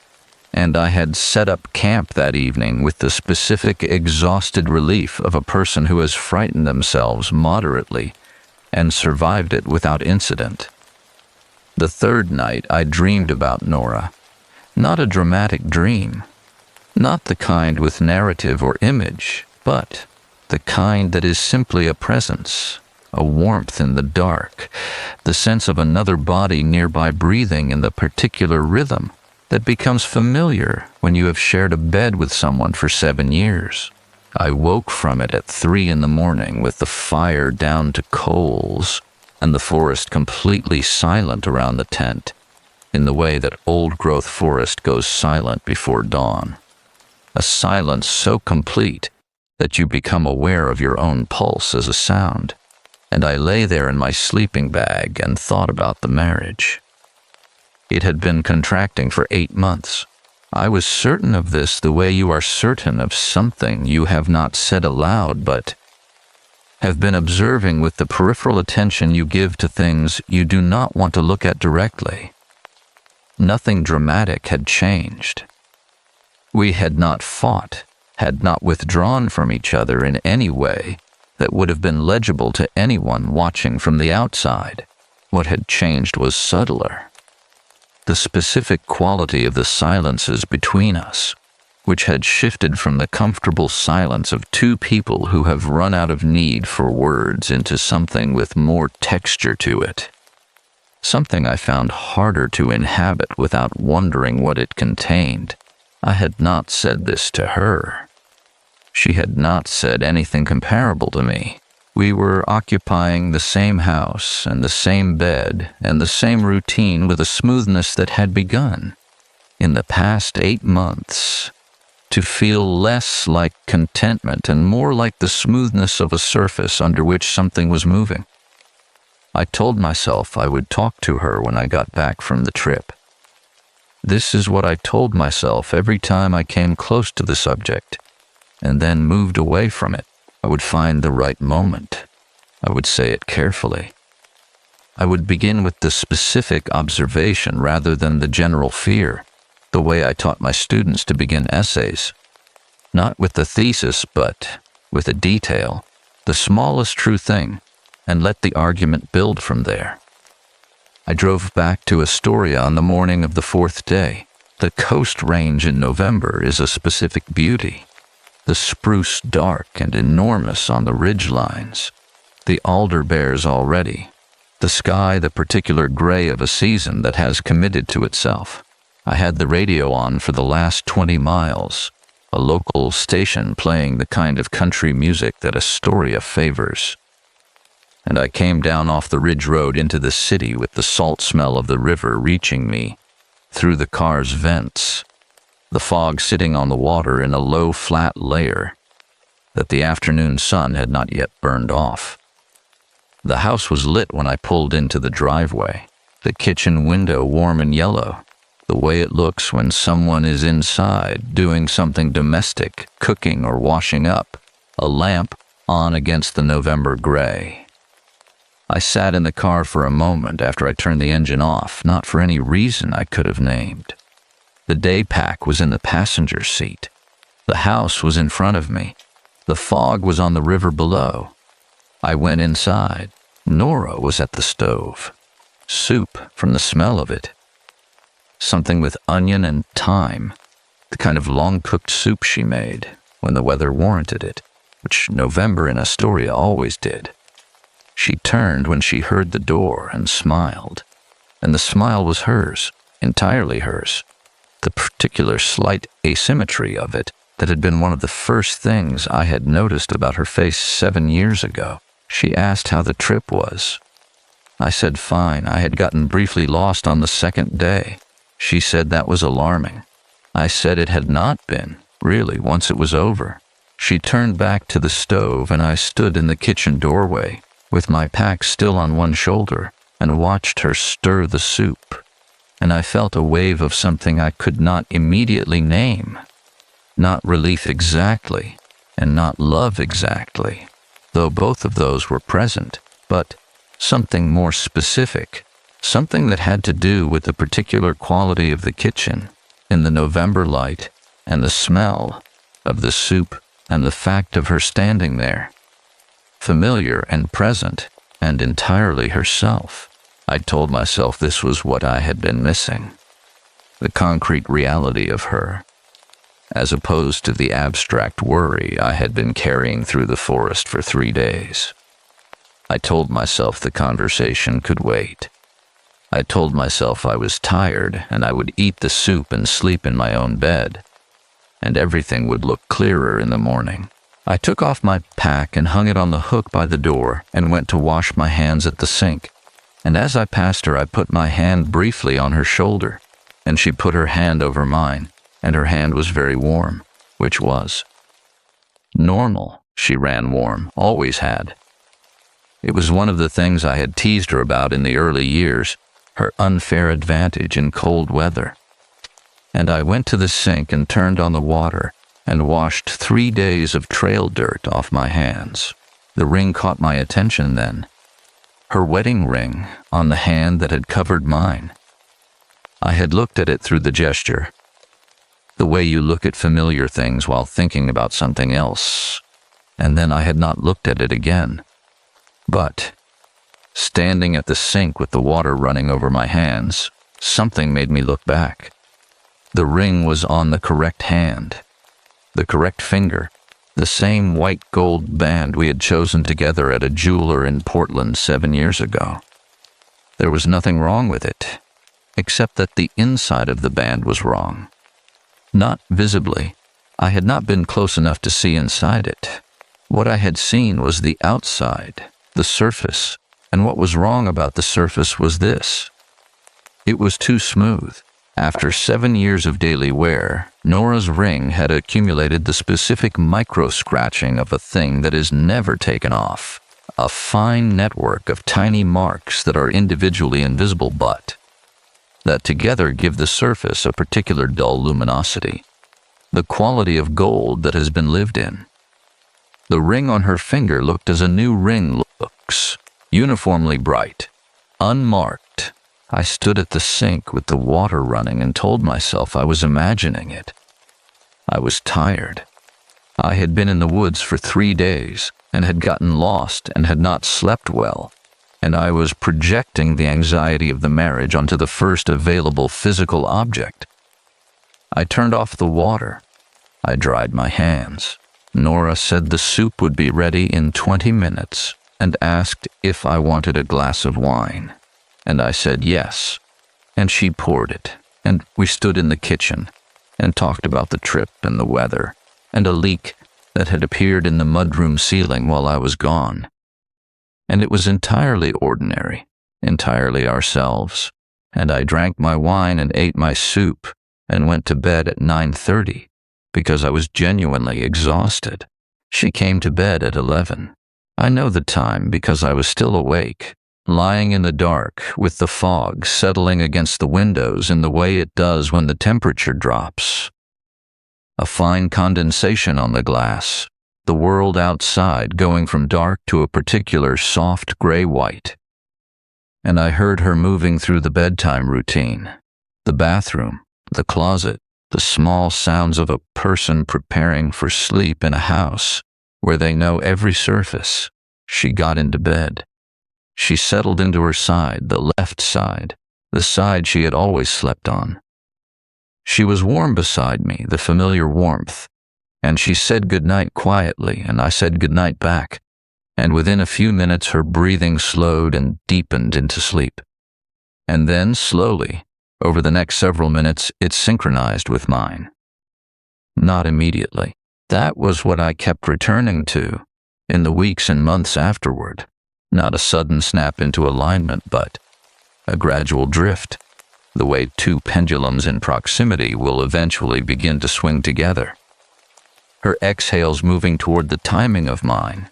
S1: and I had set up camp that evening with the specific exhausted relief of a person who has frightened themselves moderately and survived it without incident. The third night I dreamed about Nora, not a dramatic dream, not the kind with narrative or image, but the kind that is simply a presence, a warmth in the dark, the sense of another body nearby breathing in the particular rhythm that becomes familiar when you have shared a bed with someone for 7 years. I woke from it at 3 a.m. with the fire down to coals and the forest completely silent around the tent, in the way that old-growth forest goes silent before dawn. A silence so complete that you become aware of your own pulse as a sound. And I lay there in my sleeping bag and thought about the marriage. It had been contracting for 8 months. I was certain of this the way you are certain of something you have not said aloud but have been observing with the peripheral attention you give to things you do not want to look at directly. Nothing dramatic had changed. We had not fought, had not withdrawn from each other in any way that would have been legible to anyone watching from the outside. What had changed was subtler. The specific quality of the silences between us, which had shifted from the comfortable silence of two people who have run out of need for words into something with more texture to it. Something I found harder to inhabit without wondering what it contained. I had not said this to her. She had not said anything comparable to me. We were occupying the same house and the same bed and the same routine with a smoothness that had begun, in the past 8 months, to feel less like contentment and more like the smoothness of a surface under which something was moving. I told myself I would talk to her when I got back from the trip. This is what I told myself every time I came close to the subject, and then moved away from it. I would find the right moment. I would say it carefully. I would begin with the specific observation rather than the general fear, the way I taught my students to begin essays. Not with the thesis, but with a detail, the smallest true thing, and let the argument build from there. I drove back to Astoria on the morning of the 4th day. The Coast Range in November is a specific beauty. The spruce dark and enormous on the ridge lines. The alder bears already. The sky the particular gray of a season that has committed to itself. I had the radio on for the last 20 miles, a local station playing the kind of country music that Astoria favors. And I came down off the ridge road into the city with the salt smell of the river reaching me through the car's vents, the fog sitting on the water in a low, flat layer that the afternoon sun had not yet burned off. The house was lit when I pulled into the driveway. The kitchen window warm and yellow, the way it looks when someone is inside doing something domestic, cooking or washing up, a lamp on against the November gray. I sat in the car for a moment after I turned the engine off, not for any reason I could have named. The day pack was in the passenger seat. The house was in front of me. The fog was on the river below. I went inside. Nora was at the stove. Soup from the smell of it. Something with onion and thyme, the kind of long-cooked soup she made when the weather warranted it, which November in Astoria always did. She turned when she heard the door and smiled, and the smile was hers, entirely hers. The particular slight asymmetry of it that had been one of the first things I had noticed about her face 7 years ago. She asked how the trip was. I said fine. I had gotten briefly lost on the second day. She said that was alarming. I said it had not been, really, once it was over. She turned back to the stove, and I stood in the kitchen doorway, with my pack still on one shoulder, and watched her stir the soup. And I felt a wave of something I could not immediately name. Not relief exactly, and not love exactly, though both of those were present, but something more specific, something that had to do with the particular quality of the kitchen, in the November light, and the smell of the soup, and the fact of her standing there, familiar and present, and entirely herself. I told myself this was what I had been missing, the concrete reality of her, as opposed to the abstract worry I had been carrying through the forest for 3 days. I told myself the conversation could wait. I told myself I was tired and I would eat the soup and sleep in my own bed, and everything would look clearer in the morning. I took off my pack and hung it on the hook by the door and went to wash my hands at the sink. And as I passed her, I put my hand briefly on her shoulder, and she put her hand over mine, and her hand was very warm, which was normal. She ran warm, always had. It was one of the things I had teased her about in the early years, her unfair advantage in cold weather. And I went to the sink and turned on the water and washed 3 days of trail dirt off my hands. The ring caught my attention then. Her wedding ring on the hand that had covered mine. I had looked at it through the gesture, the way you look at familiar things while thinking about something else, and then I had not looked at it again. But, standing at the sink with the water running over my hands, something made me look back. The ring was on the correct hand, the correct finger, the same white gold band we had chosen together at a jeweler in Portland 7 years ago. There was nothing wrong with it, except that the inside of the band was wrong. Not visibly. I had not been close enough to see inside it. What I had seen was the outside, the surface, and what was wrong about the surface was this. It was too smooth. After 7 years of daily wear, Nora's ring had accumulated the specific micro-scratching of a thing that is never taken off, a fine network of tiny marks that are individually invisible but that together give the surface a particular dull luminosity, the quality of gold that has been lived in. The ring on her finger looked as a new ring looks, uniformly bright, unmarked. I stood at the sink with the water running and told myself I was imagining it. I was tired. I had been in the woods for 3 days and had gotten lost and had not slept well, and I was projecting the anxiety of the marriage onto the first available physical object. I turned off the water. I dried my hands. Nora said the soup would be ready in 20 minutes and asked if I wanted a glass of wine. And I said yes, and she poured it, and we stood in the kitchen and talked about the trip and the weather and a leak that had appeared in the mudroom ceiling while I was gone. And it was entirely ordinary, entirely ourselves, and I drank my wine and ate my soup and went to bed at 9:30 because I was genuinely exhausted. She came to bed at 11. I know the time because I was still awake, lying in the dark with the fog settling against the windows in the way it does when the temperature drops. A fine condensation on the glass, the world outside going from dark to a particular soft gray-white. And I heard her moving through the bedtime routine, the bathroom, the closet, the small sounds of a person preparing for sleep in a house where they know every surface. She got into bed. She settled into her side, the left side, the side she had always slept on. She was warm beside me, the familiar warmth, and she said goodnight quietly, and I said goodnight back, and within a few minutes her breathing slowed and deepened into sleep. And then, slowly, over the next several minutes, it synchronized with mine. Not immediately. That was what I kept returning to in the weeks and months afterward. Not a sudden snap into alignment, but a gradual drift, the way two pendulums in proximity will eventually begin to swing together. Her exhales moving toward the timing of mine,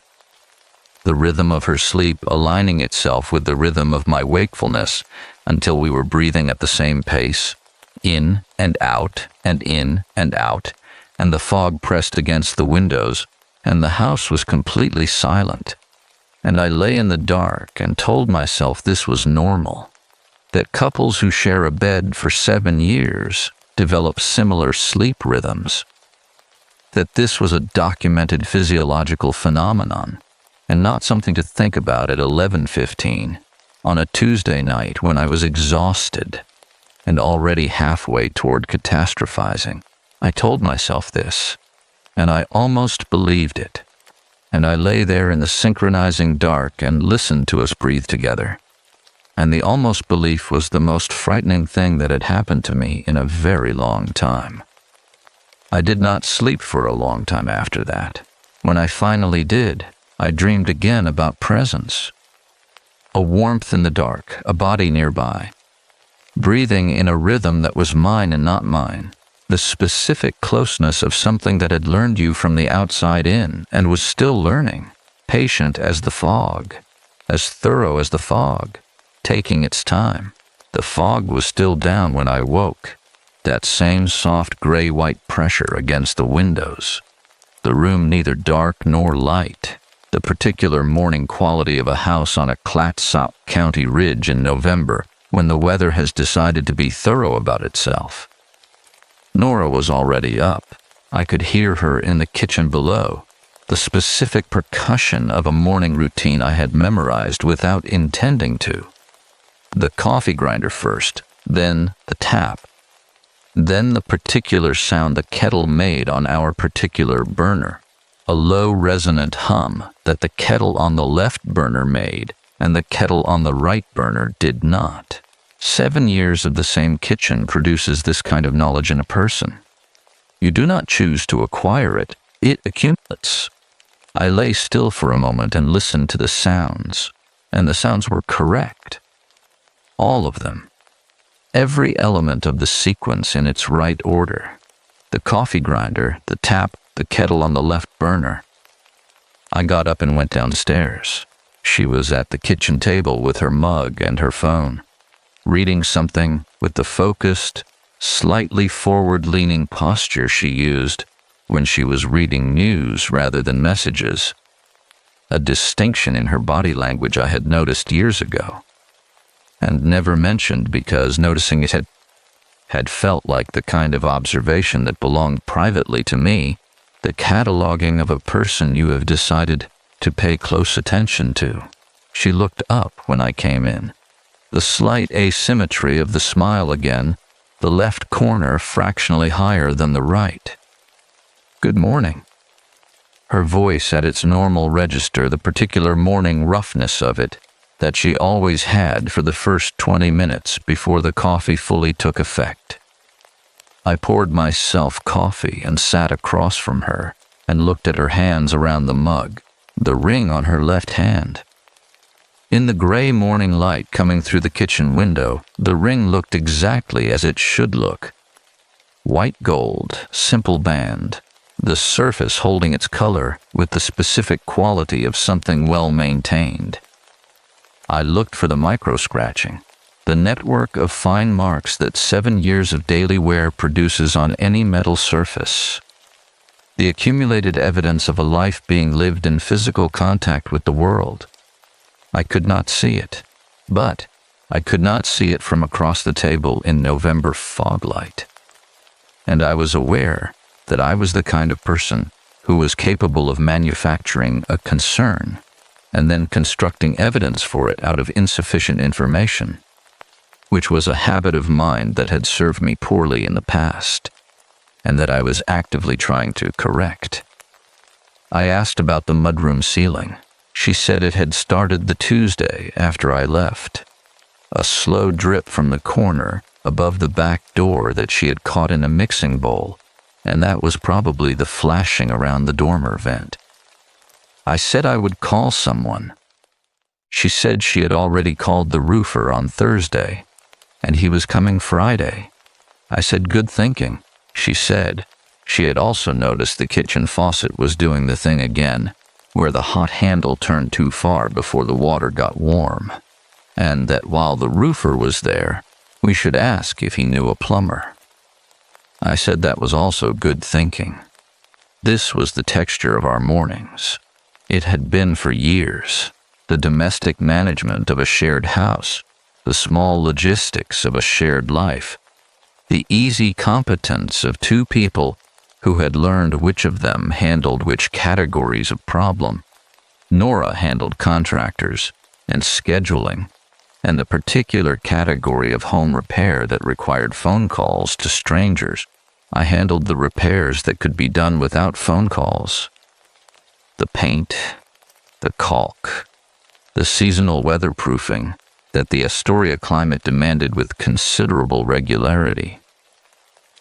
S1: the rhythm of her sleep aligning itself with the rhythm of my wakefulness until we were breathing at the same pace, in and out and in and out, and the fog pressed against the windows, and the house was completely silent. And I lay in the dark and told myself this was normal, that couples who share a bed for 7 years develop similar sleep rhythms, that this was a documented physiological phenomenon, and not something to think about at 11:15 on a Tuesday night when I was exhausted and already halfway toward catastrophizing. I told myself this, and I almost believed it, and I lay there in the synchronizing dark and listened to us breathe together. And the almost belief was the most frightening thing that had happened to me in a very long time. I did not sleep for a long time after that. When I finally did, I dreamed again about presence. A warmth in the dark, a body nearby, breathing in a rhythm that was mine and not mine, the specific closeness of something that had learned you from the outside in and was still learning, patient as the fog, as thorough as the fog, taking its time. The fog was still down when I woke, that same soft gray-white pressure against the windows, the room neither dark nor light, the particular morning quality of a house on a Clatsop County ridge in November when the weather has decided to be thorough about itself. Nora was already up. I could hear her in the kitchen below, the specific percussion of a morning routine I had memorized without intending to. The coffee grinder first, then the tap, then the particular sound the kettle made on our particular burner, a low resonant hum that the kettle on the left burner made and the kettle on the right burner did not. 7 years of the same kitchen produces this kind of knowledge in a person. You do not choose to acquire it, it accumulates. I lay still for a moment and listened to the sounds, and the sounds were correct. All of them. Every element of the sequence in its right order. The coffee grinder, the tap, the kettle on the left burner. I got up and went downstairs. She was at the kitchen table with her mug and her phone, reading something with the focused, slightly forward-leaning posture she used when she was reading news rather than messages, a distinction in her body language I had noticed years ago, and never mentioned because noticing it had felt like the kind of observation that belonged privately to me, the cataloging of a person you have decided to pay close attention to. She looked up when I came in. The slight asymmetry of the smile again, the left corner fractionally higher than the right. Good morning. Her voice at its normal register, the particular morning roughness of it that she always had for the first 20 minutes before the coffee fully took effect. I poured myself coffee and sat across from her and looked at her hands around the mug, the ring on her left hand. In the gray morning light coming through the kitchen window, the ring looked exactly as it should look. White gold, simple band, the surface holding its color with the specific quality of something well maintained. I looked for the micro-scratching, the network of fine marks that 7 years of daily wear produces on any metal surface. The accumulated evidence of a life being lived in physical contact with the world. I could not see it, but I could not see it from across the table in November fog light. And I was aware that I was the kind of person who was capable of manufacturing a concern and then constructing evidence for it out of insufficient information, which was a habit of mine that had served me poorly in the past, and that I was actively trying to correct. I asked about the mudroom ceiling. She said it had started the Tuesday after I left. A slow drip from the corner above the back door that she had caught in a mixing bowl, and that was probably the flashing around the dormer vent. I said I would call someone. She said she had already called the roofer on Thursday, and he was coming Friday. I said, good thinking. She said she had also noticed the kitchen faucet was doing the thing again, where the hot handle turned too far before the water got warm, and that while the roofer was there, we should ask if he knew a plumber. I said that was also good thinking. This was the texture of our mornings. It had been for years, the domestic management of a shared house, the small logistics of a shared life, the easy competence of two people who had learned which of them handled which categories of problem. Nora handled contractors and scheduling, and the particular category of home repair that required phone calls to strangers. I handled the repairs that could be done without phone calls. The paint, the caulk, the seasonal weatherproofing that the Astoria climate demanded with considerable regularity.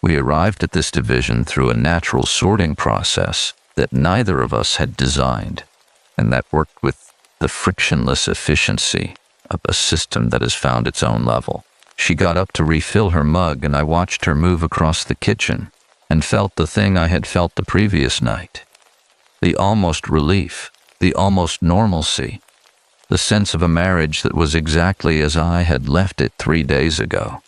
S1: We arrived at this division through a natural sorting process that neither of us had designed, and that worked with the frictionless efficiency of a system that has found its own level. She got up to refill her mug, and I watched her move across the kitchen and felt the thing I had felt the previous night. The almost relief, the almost normalcy, the sense of a marriage that was exactly as I had left it 3 days ago,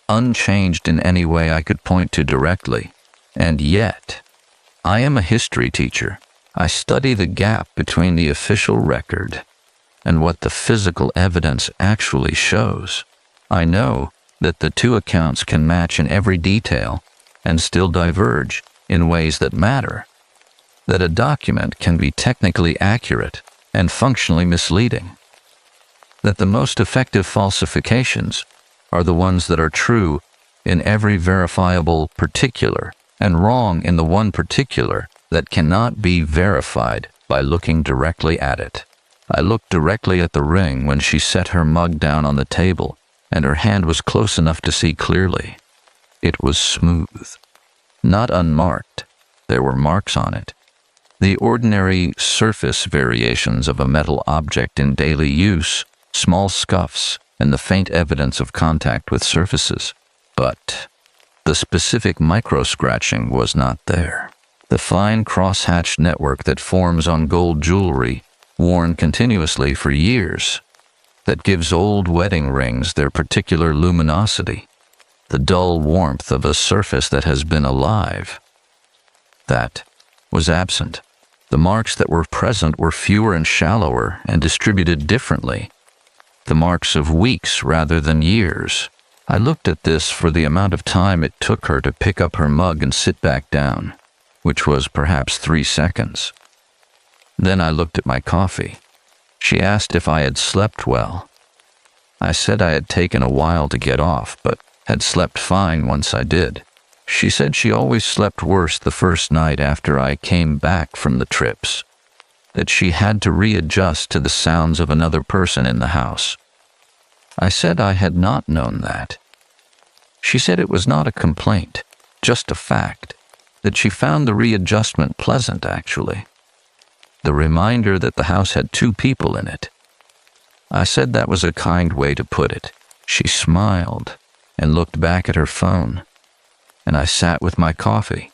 S1: unchanged in any way I could point to directly. And yet, I am a history teacher. I study the gap between the official record and what the physical evidence actually shows. I know that the two accounts can match in every detail and still diverge in ways that matter, that a document can be technically accurate and functionally misleading, that the most effective falsifications are the ones that are true in every verifiable particular and wrong in the one particular that cannot be verified by looking directly at it. I looked directly at the ring when she set her mug down on the table, and her hand was close enough to see clearly. It was smooth, not unmarked. There were marks on it, the ordinary surface variations of a metal object in daily use, small scuffs, and the faint evidence of contact with surfaces. But the specific micro-scratching was not there. The fine cross-hatched network that forms on gold jewelry worn continuously for years, that gives old wedding rings their particular luminosity, the dull warmth of a surface that has been alive. That was absent. The marks that were present were fewer and shallower and distributed differently, the marks of weeks rather than years. I looked at this for the amount of time it took her to pick up her mug and sit back down, which was perhaps 3 seconds. Then I looked at my coffee. She asked if I had slept well. I said I had taken a while to get off, but had slept fine once I did. She said she always slept worse the first night after I came back from the trips, that she had to readjust to the sounds of another person in the house. I said I had not known that. She said it was not a complaint, just a fact, that she found the readjustment pleasant, actually. The reminder that the house had 2 people in it. I said that was a kind way to put it. She smiled and looked back at her phone, and I sat with my coffee.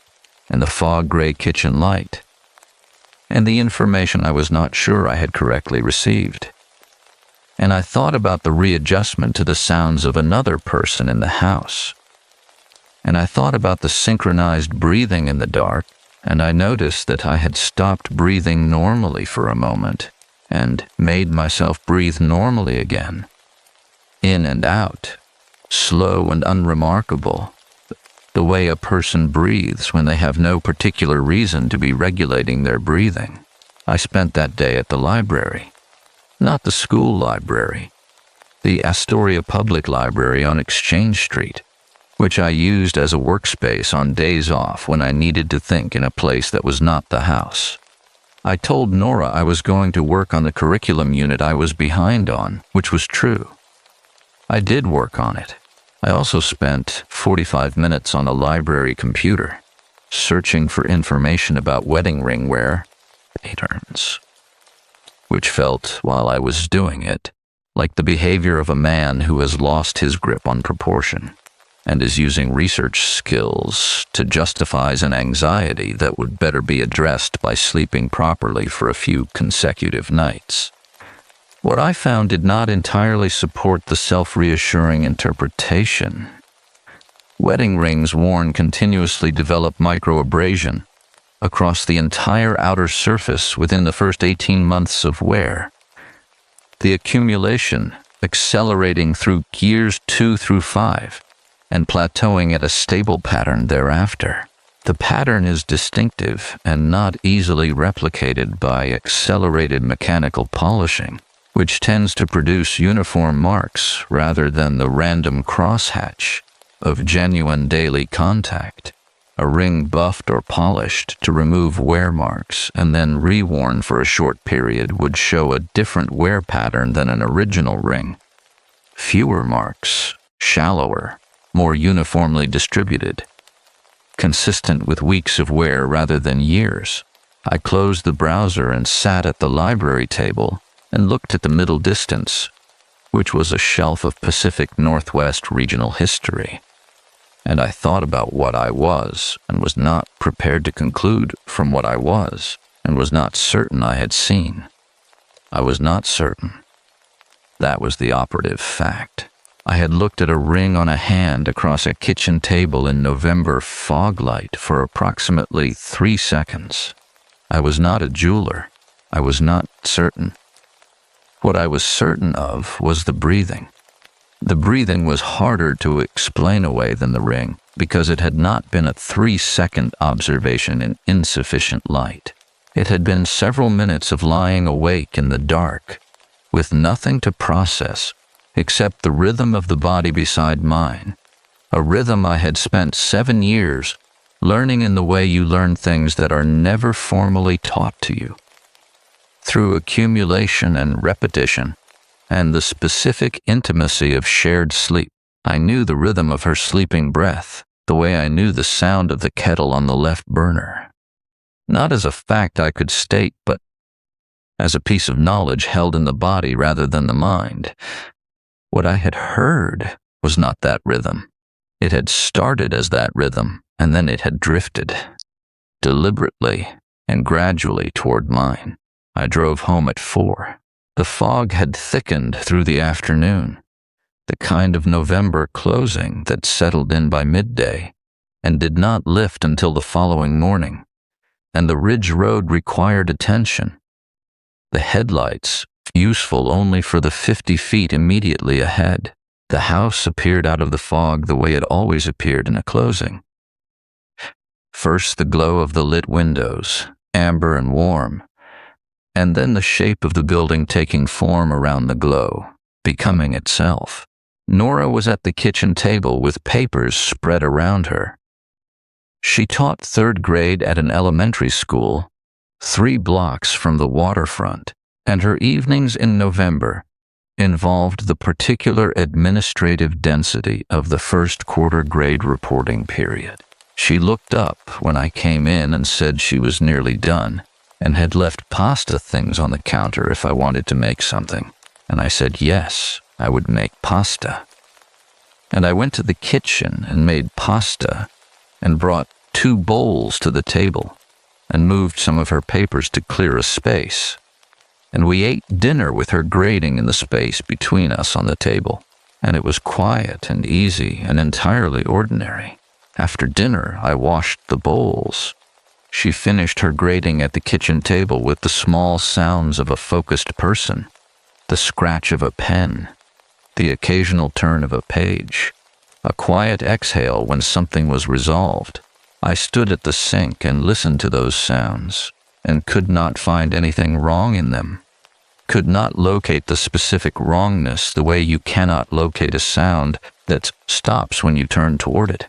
S1: and the fog-gray kitchen light, and the information I was not sure I had correctly received. And I thought about the readjustment to the sounds of another person in the house. And I thought about the synchronized breathing in the dark, and I noticed that I had stopped breathing normally for a moment and made myself breathe normally again. In and out, slow and unremarkable, the way a person breathes when they have no particular reason to be regulating their breathing. I spent that day at the library. Not the school library, the Astoria Public Library on Exchange Street, which I used as a workspace on days off when I needed to think in a place that was not the house. I told Nora I was going to work on the curriculum unit I was behind on, which was true. I did work on it. I also spent 45 minutes on a library computer, searching for information about wedding ring wear patterns, which felt, while I was doing it, like the behavior of a man who has lost his grip on proportion and is using research skills to justify an anxiety that would better be addressed by sleeping properly for a few consecutive nights. What I found did not entirely support the self-reassuring interpretation. Wedding rings worn continuously develop microabrasion across the entire outer surface within the first 18 months of wear. The accumulation accelerating through gears 2 through 5 and plateauing at a stable pattern thereafter. The pattern is distinctive and not easily replicated by accelerated mechanical polishing, which tends to produce uniform marks rather than the random crosshatch of genuine daily contact. A ring buffed or polished to remove wear marks and then reworn for a short period would show a different wear pattern than an original ring. Fewer marks, shallower, more uniformly distributed, consistent with weeks of wear rather than years. I closed the browser and sat at the library table and looked at the middle distance, which was a shelf of Pacific Northwest regional history. And I thought about what I was and was not prepared to conclude from what I was and was not certain I had seen. I was not certain. That was the operative fact. I had looked at a ring on a hand across a kitchen table in November fog light for approximately 3 seconds. I was not a jeweler. I was not certain. What I was certain of was the breathing. The breathing was harder to explain away than the ring because it had not been a 3-second observation in insufficient light. It had been several minutes of lying awake in the dark, with nothing to process except the rhythm of the body beside mine, a rhythm I had spent 7 years learning in the way you learn things that are never formally taught to you. Through accumulation and repetition, and the specific intimacy of shared sleep, I knew the rhythm of her sleeping breath, the way I knew the sound of the kettle on the left burner. Not as a fact I could state, but as a piece of knowledge held in the body rather than the mind. What I had heard was not that rhythm. It had started as that rhythm, and then it had drifted, deliberately and gradually toward mine. I drove home at 4. The fog had thickened through the afternoon, the kind of November closing that settled in by midday and did not lift until the following morning, and the ridge road required attention. The headlights, useful only for the 50 feet immediately ahead. The house appeared out of the fog the way it always appeared in a closing. First the glow of the lit windows, amber and warm, and then the shape of the building taking form around the glow, becoming itself. Nora was at the kitchen table with papers spread around her. She taught 3rd grade at an elementary school 3 blocks from the waterfront, and her evenings in November involved the particular administrative density of the first quarter grade reporting period. She looked up when I came in and said she was nearly done and had left pasta things on the counter if I wanted to make something, and I said yes, I would make pasta. And I went to the kitchen and made pasta and brought 2 bowls to the table and moved some of her papers to clear a space. And we ate dinner with her grating in the space between us on the table, and it was quiet and easy and entirely ordinary. After dinner, I washed the bowls. She finished her grating at the kitchen table with the small sounds of a focused person, the scratch of a pen, the occasional turn of a page, a quiet exhale when something was resolved. I stood at the sink and listened to those sounds, and could not find anything wrong in them. Could not locate the specific wrongness the way you cannot locate a sound that stops when you turn toward it.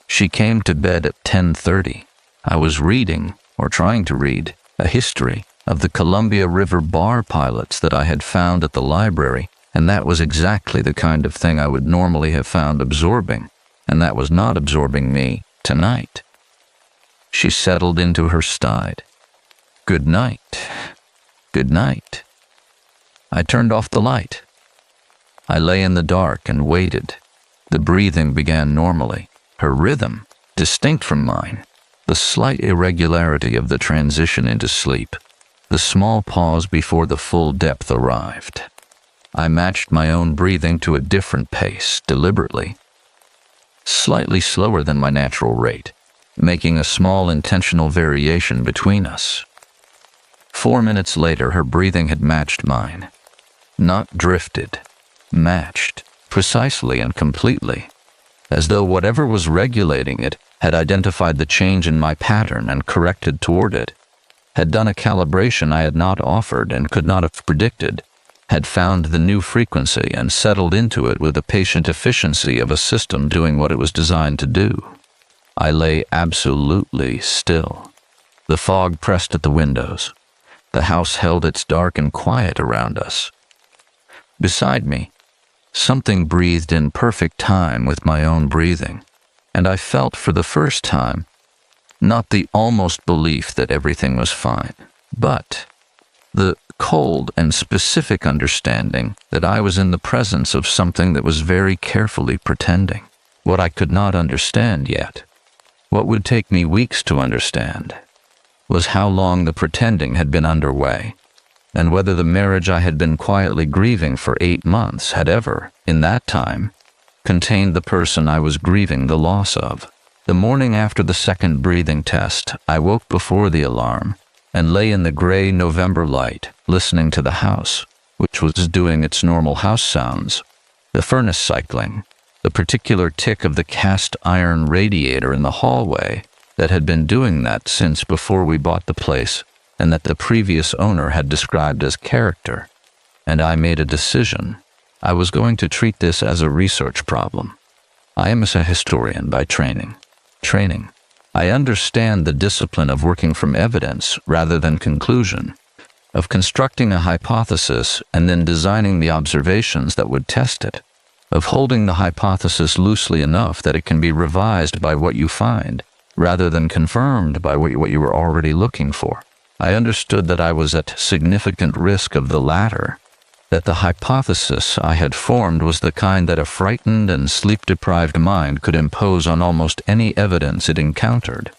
S1: She came to bed at 10:30. I was reading, or trying to read, a history of the Columbia River bar pilots that I had found at the library, and that was exactly the kind of thing I would normally have found absorbing, and that was not absorbing me tonight. She settled into her stride. Good night. Good night. I turned off the light. I lay in the dark and waited. The breathing began normally, her rhythm, distinct from mine, the slight irregularity of the transition into sleep, the small pause before the full depth arrived. I matched my own breathing to a different pace, deliberately, slightly slower than my natural rate, making a small intentional variation between us. 4 minutes later, her breathing had matched mine. Not drifted, matched, precisely and completely, as though whatever was regulating it had identified the change in my pattern and corrected toward it, had done a calibration I had not offered and could not have predicted, had found the new frequency and settled into it with the patient efficiency of a system doing what it was designed to do. I lay absolutely still. The fog pressed at the windows. The house held its dark and quiet around us. Beside me, something breathed in perfect time with my own breathing, and I felt for the first time not the almost belief that everything was fine, but the cold and specific understanding that I was in the presence of something that was very carefully pretending. What I could not understand yet, what would take me weeks to understand, was how long the pretending had been underway, and whether the marriage I had been quietly grieving for 8 months had ever, in that time, contained the person I was grieving the loss of. The morning after the second breathing test, I woke before the alarm and lay in the gray November light, listening to the house, which was doing its normal house sounds, the furnace cycling, the particular tick of the cast iron radiator in the hallway that had been doing that since before we bought the place, and that the previous owner had described as character. And I made a decision. I was going to treat this as a research problem. I am a historian by training. I understand the discipline of working from evidence rather than conclusion, of constructing a hypothesis and then designing the observations that would test it, of holding the hypothesis loosely enough that it can be revised by what you find, rather than confirmed by what you were already looking for. I understood that I was at significant risk of the latter, that the hypothesis I had formed was the kind that a frightened and sleep-deprived mind could impose on almost any evidence it encountered,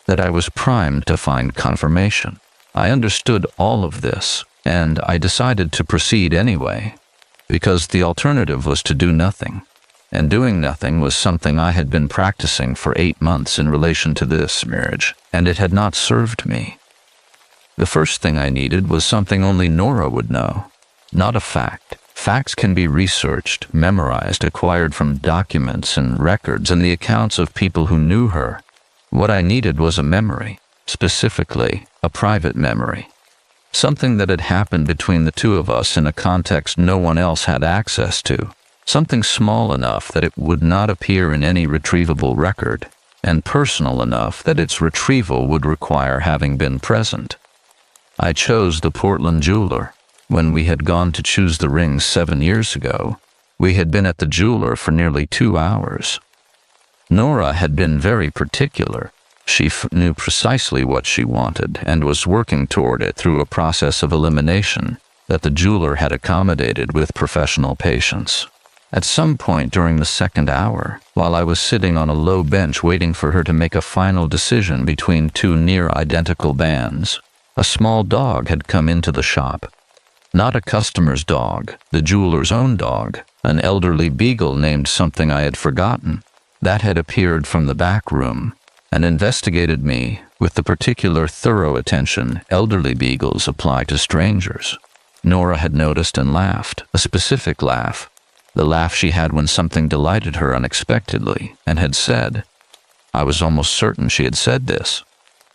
S1: that I was primed to find confirmation. I understood all of this, and I decided to proceed anyway, because the alternative was to do nothing, and doing nothing was something I had been practicing for 8 months in relation to this marriage, and it had not served me. The first thing I needed was something only Nora would know, not a fact. Facts can be researched, memorized, acquired from documents and records and the accounts of people who knew her. What I needed was a memory, specifically a private memory, something that had happened between the two of us in a context no one else had access to, something small enough that it would not appear in any retrievable record, and personal enough that its retrieval would require having been present. I chose the Portland jeweler. When we had gone to choose the rings 7 years ago, we had been at the jeweler for nearly 2 hours. Nora had been very particular. She knew precisely what she wanted and was working toward it through a process of elimination that the jeweler had accommodated with professional patience. At some point during the second hour, while I was sitting on a low bench waiting for her to make a final decision between two near-identical bands, a small dog had come into the shop. Not a customer's dog, the jeweler's own dog, an elderly beagle named something I had forgotten, that had appeared from the back room and investigated me with the particular thorough attention elderly beagles apply to strangers. Nora had noticed and laughed, a specific laugh, the laugh she had when something delighted her unexpectedly, and had said, I was almost certain she had said this,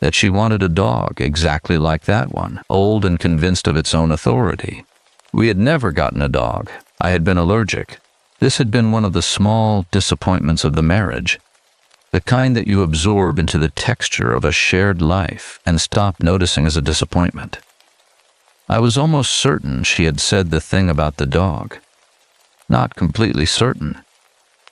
S1: that she wanted a dog exactly like that one, old and convinced of its own authority. We had never gotten a dog. I had been allergic. This had been one of the small disappointments of the marriage, the kind that you absorb into the texture of a shared life and stop noticing as a disappointment. I was almost certain she had said the thing about the dog. Not completely certain.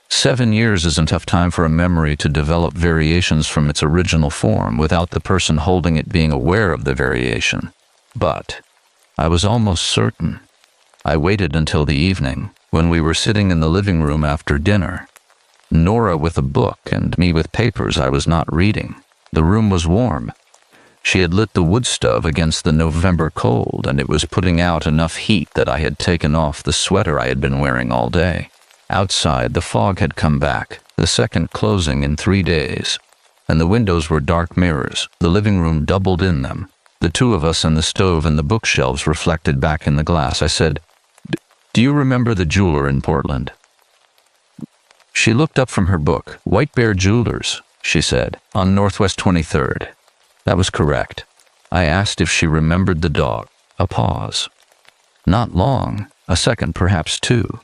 S1: 7 years is enough time for a memory to develop variations from its original form without the person holding it being aware of the variation. But I was almost certain. I waited until the evening, when we were sitting in the living room after dinner. Nora with a book and me with papers I was not reading. The room was warm. She had lit the wood stove against the November cold, and it was putting out enough heat that I had taken off the sweater I had been wearing all day. Outside, the fog had come back, the second closing in 3 days, and the windows were dark mirrors, the living room doubled in them. The two of us and the stove and the bookshelves reflected back in the glass. I said, Do you remember the jeweler in Portland? She looked up from her book. White Bear Jewelers, she said, on Northwest 23rd. That was correct. I asked if she remembered the dog. A pause. Not long, a second, perhaps two,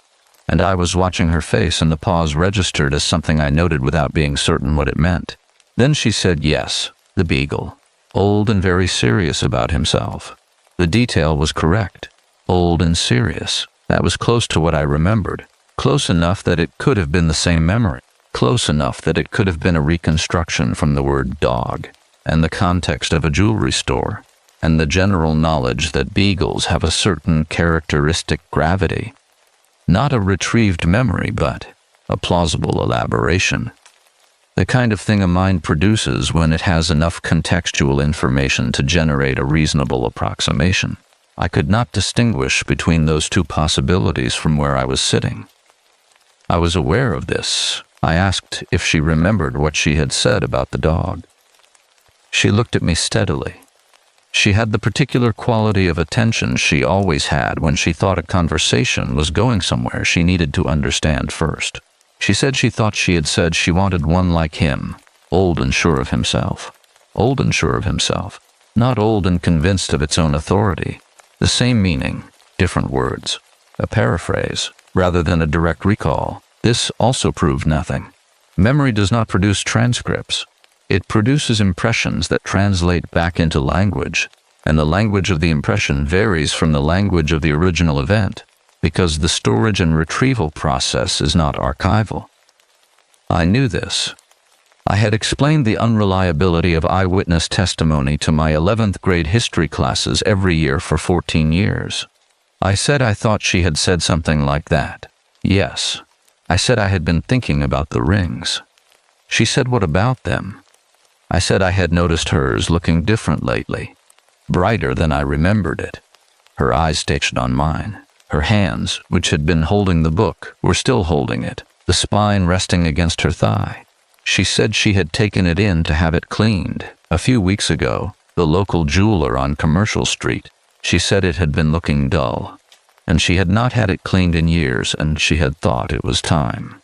S1: and I was watching her face, and the pause registered as something I noted without being certain what it meant. Then she said yes, the beagle, old and very serious about himself. The detail was correct. Old and serious. That was close to what I remembered. Close enough that it could have been the same memory. Close enough that it could have been a reconstruction from the word dog, and the context of a jewelry store, and the general knowledge that beagles have a certain characteristic gravity. Not a retrieved memory, but a plausible elaboration. The kind of thing a mind produces when it has enough contextual information to generate a reasonable approximation. I could not distinguish between those two possibilities from where I was sitting. I was aware of this. I asked if she remembered what she had said about the dog. She looked at me steadily. She had the particular quality of attention she always had when she thought a conversation was going somewhere she needed to understand first. She said she thought she had said she wanted one like him, old and sure of himself. Old and sure of himself, not old and convinced of its own authority. The same meaning, different words. A paraphrase, rather than a direct recall. This also proved nothing. Memory does not produce transcripts. It produces impressions that translate back into language, and the language of the impression varies from the language of the original event, because the storage and retrieval process is not archival. I knew this. I had explained the unreliability of eyewitness testimony to my 11th grade history classes every year for 14 years. I said I thought she had said something like that. Yes. I said I had been thinking about the rings. She said, what about them? I said I had noticed hers looking different lately, brighter than I remembered it. Her eyes stationed on mine. Her hands, which had been holding the book, were still holding it, the spine resting against her thigh. She said she had taken it in to have it cleaned. A few weeks ago, the local jeweler on Commercial Street. She said it had been looking dull, and she had not had it cleaned in years, and she had thought it was time.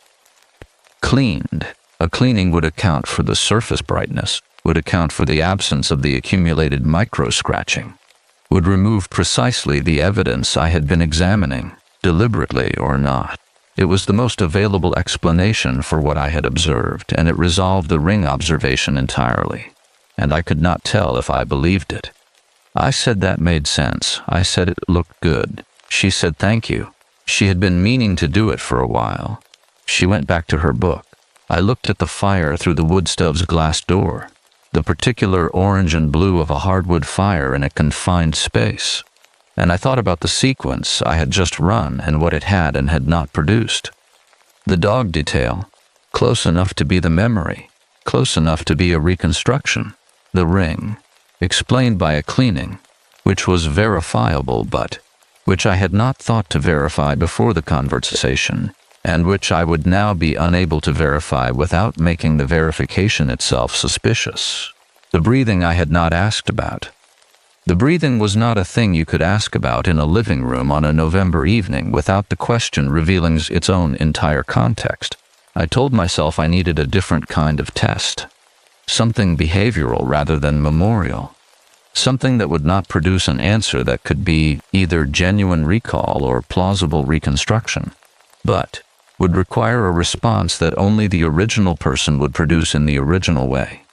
S1: Cleaned. A cleaning would account for the surface brightness, would account for the absence of the accumulated micro-scratching, would remove precisely the evidence I had been examining, deliberately or not. It was the most available explanation for what I had observed, and it resolved the ring observation entirely, and I could not tell if I believed it. I said that made sense. I said it looked good. She said thank you. She had been meaning to do it for a while. She went back to her book. I looked at the fire through the wood stove's glass door, the particular orange and blue of a hardwood fire in a confined space, and I thought about the sequence I had just run and what it had and had not produced. The dog detail, close enough to be the memory, close enough to be a reconstruction. The ring, explained by a cleaning, which was verifiable but which I had not thought to verify before the conversation, and which I would now be unable to verify without making the verification itself suspicious. The breathing I had not asked about. The breathing was not a thing you could ask about in a living room on a November evening without the question revealing its own entire context. I told myself I needed a different kind of test. Something behavioral rather than memorial. Something that would not produce an answer that could be either genuine recall or plausible reconstruction, but would require a response that only the original person would produce in the original way.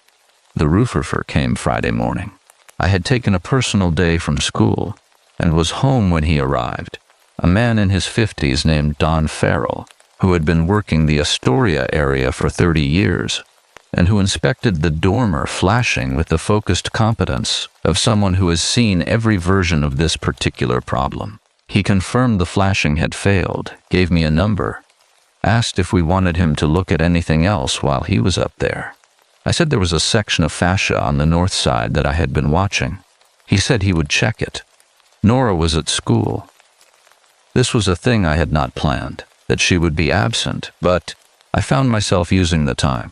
S1: The roofer came Friday morning. I had taken a personal day from school and was home when he arrived, a man in his 50s named Don Farrell, who had been working the Astoria area for 30 years, and who inspected the dormer flashing with the focused competence of someone who has seen every version of this particular problem. He confirmed the flashing had failed, gave me a number, asked if we wanted him to look at anything else while he was up there. I said there was a section of fascia on the north side that I had been watching. He said he would check it. Nora was at school. This was a thing I had not planned, that she would be absent, but I found myself using the time.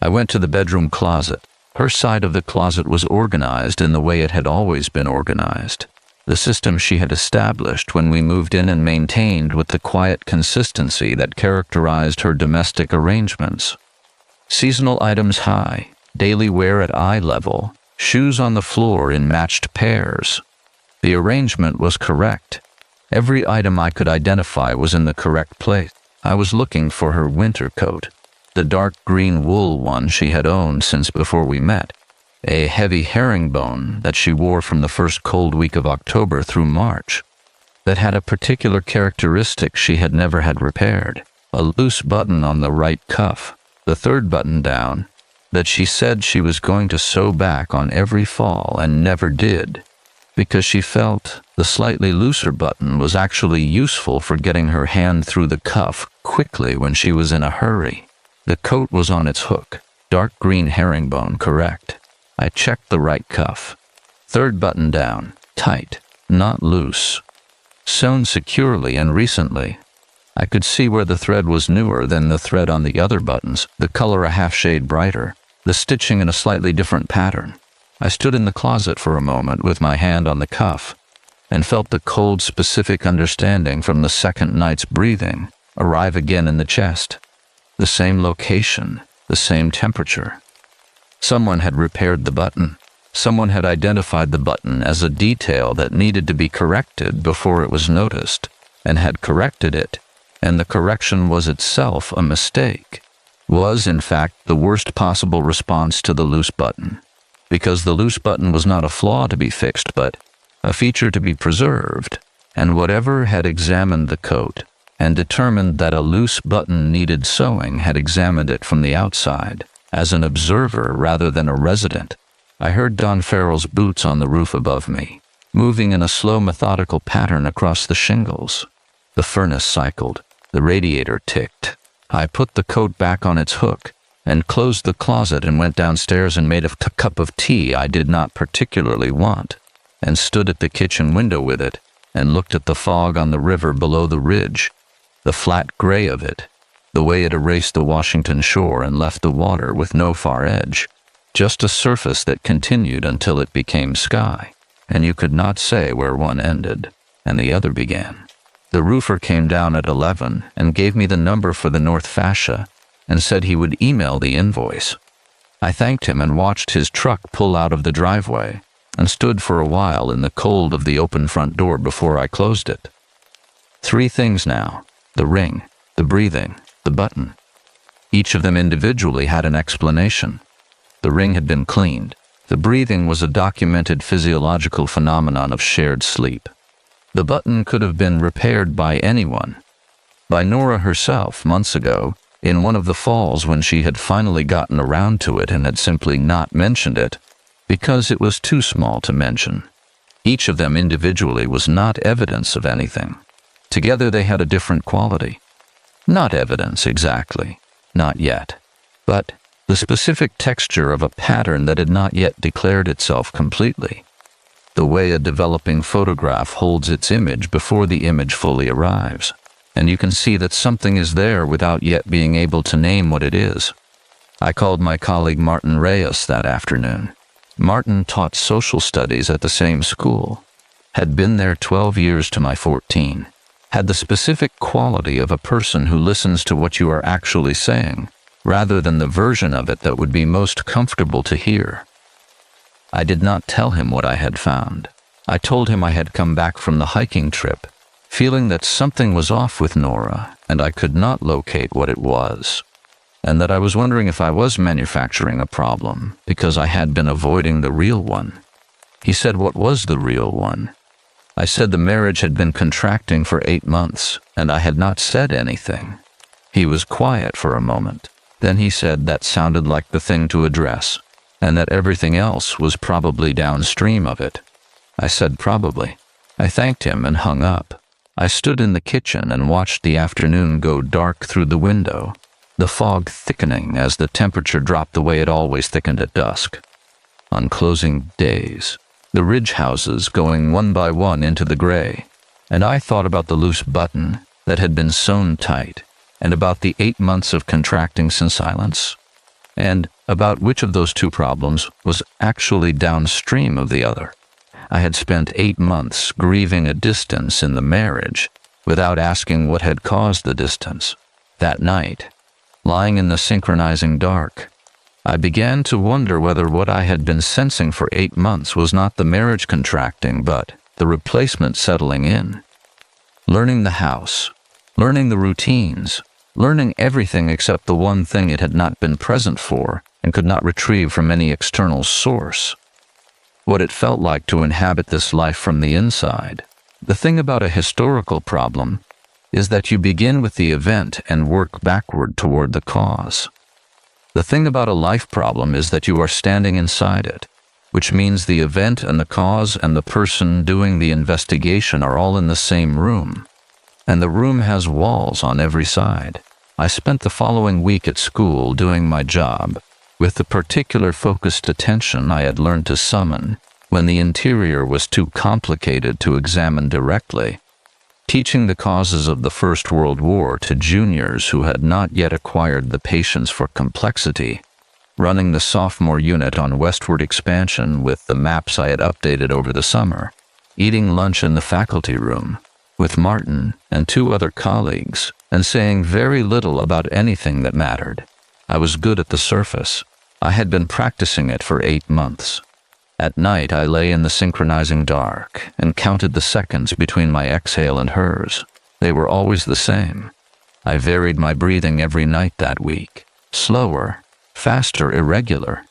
S1: I went to the bedroom closet. Her side of the closet was organized in the way it had always been organized, the system she had established when we moved in and maintained with the quiet consistency that characterized her domestic arrangements. Seasonal items high, daily wear at eye level, shoes on the floor in matched pairs. The arrangement was correct. Every item I could identify was in the correct place. I was looking for her winter coat. The dark green wool one she had owned since before we met, a heavy herringbone that she wore from the first cold week of October through March, that had a particular characteristic she had never had repaired, a loose button on the right cuff, the third button down, that she said she was going to sew back on every fall and never did, because she felt the slightly looser button was actually useful for getting her hand through the cuff quickly when she was in a hurry. The coat was on its hook, dark green herringbone, correct. I checked the right cuff. Third button down, tight, not loose. Sewn securely and recently. I could see where the thread was newer than the thread on the other buttons, the color a half shade brighter, the stitching in a slightly different pattern. I stood in the closet for a moment with my hand on the cuff and felt the cold, specific understanding from the second night's breathing arrive again in the chest. The same location, the same temperature. Someone had repaired the button. Someone had identified the button as a detail that needed to be corrected before it was noticed, and had corrected it, and the correction was itself a mistake, was in fact the worst possible response to the loose button, because the loose button was not a flaw to be fixed, but a feature to be preserved, and whatever had examined the coat and determined that a loose button needed sewing had examined it from the outside, as an observer rather than a resident. I heard Don Farrell's boots on the roof above me, moving in a slow methodical pattern across the shingles. The furnace cycled, the radiator ticked. I put the coat back on its hook, and closed the closet and went downstairs and made a cup of tea I did not particularly want, and stood at the kitchen window with it, and looked at the fog on the river below the ridge, the flat gray of it, the way it erased the Washington shore and left the water with no far edge, just a surface that continued until it became sky, and you could not say where one ended and the other began. The roofer came down at 11 and gave me the number for the north fascia and said he would email the invoice. I thanked him and watched his truck pull out of the driveway and stood for a while in the cold of the open front door before I closed it. 3 things now. The ring, the breathing, the button. Each of them individually had an explanation. The ring had been cleaned. The breathing was a documented physiological phenomenon of shared sleep. The button could have been repaired by anyone. By Nora herself months ago, in one of the falls when she had finally gotten around to it and had simply not mentioned it, because it was too small to mention. Each of them individually was not evidence of anything. Together they had a different quality. Not evidence exactly, not yet, but the specific texture of a pattern that had not yet declared itself completely. The way a developing photograph holds its image before the image fully arrives, and you can see that something is there without yet being able to name what it is. I called my colleague Martin Reyes that afternoon. Martin taught social studies at the same school, had been there 12 years to my 14, had the specific quality of a person who listens to what you are actually saying, rather than the version of it that would be most comfortable to hear. I did not tell him what I had found. I told him I had come back from the hiking trip, feeling that something was off with Nora, and I could not locate what it was, and that I was wondering if I was manufacturing a problem, because I had been avoiding the real one. He said, what was the real one? I said the marriage had been contracting for 8 months, and I had not said anything. He was quiet for a moment. Then he said that sounded like the thing to address, and that everything else was probably downstream of it. I said probably. I thanked him and hung up. I stood in the kitchen and watched the afternoon go dark through the window, the fog thickening as the temperature dropped the way it always thickened at dusk. On closing days, the ridge houses going one by one into the gray, and I thought about the loose button that had been sewn tight, and about the 8 months of contracting since silence, and about which of those two problems was actually downstream of the other. I had spent 8 months grieving a distance in the marriage without asking what had caused the distance. That night, lying in the synchronizing dark, I began to wonder whether what I had been sensing for 8 months was not the marriage contracting, but the replacement settling in. Learning the house, learning the routines, learning everything except the one thing it had not been present for and could not retrieve from any external source. What it felt like to inhabit this life from the inside. The thing about a historical problem is that you begin with the event and work backward toward the cause. The thing about a life problem is that you are standing inside it, which means the event and the cause and the person doing the investigation are all in the same room, and the room has walls on every side. I spent the following week at school doing my job, with the particular focused attention I had learned to summon when the interior was too complicated to examine directly, teaching the causes of the First World War to juniors who had not yet acquired the patience for complexity, running the sophomore unit on westward expansion with the maps I had updated over the summer, eating lunch in the faculty room with Martin and 2 other colleagues, and saying very little about anything that mattered. I was good at the surface. I had been practicing it for 8 months. At night, I lay in the synchronizing dark and counted the seconds between my exhale and hers. They were always the same. I varied my breathing every night that week. Slower, faster, irregular.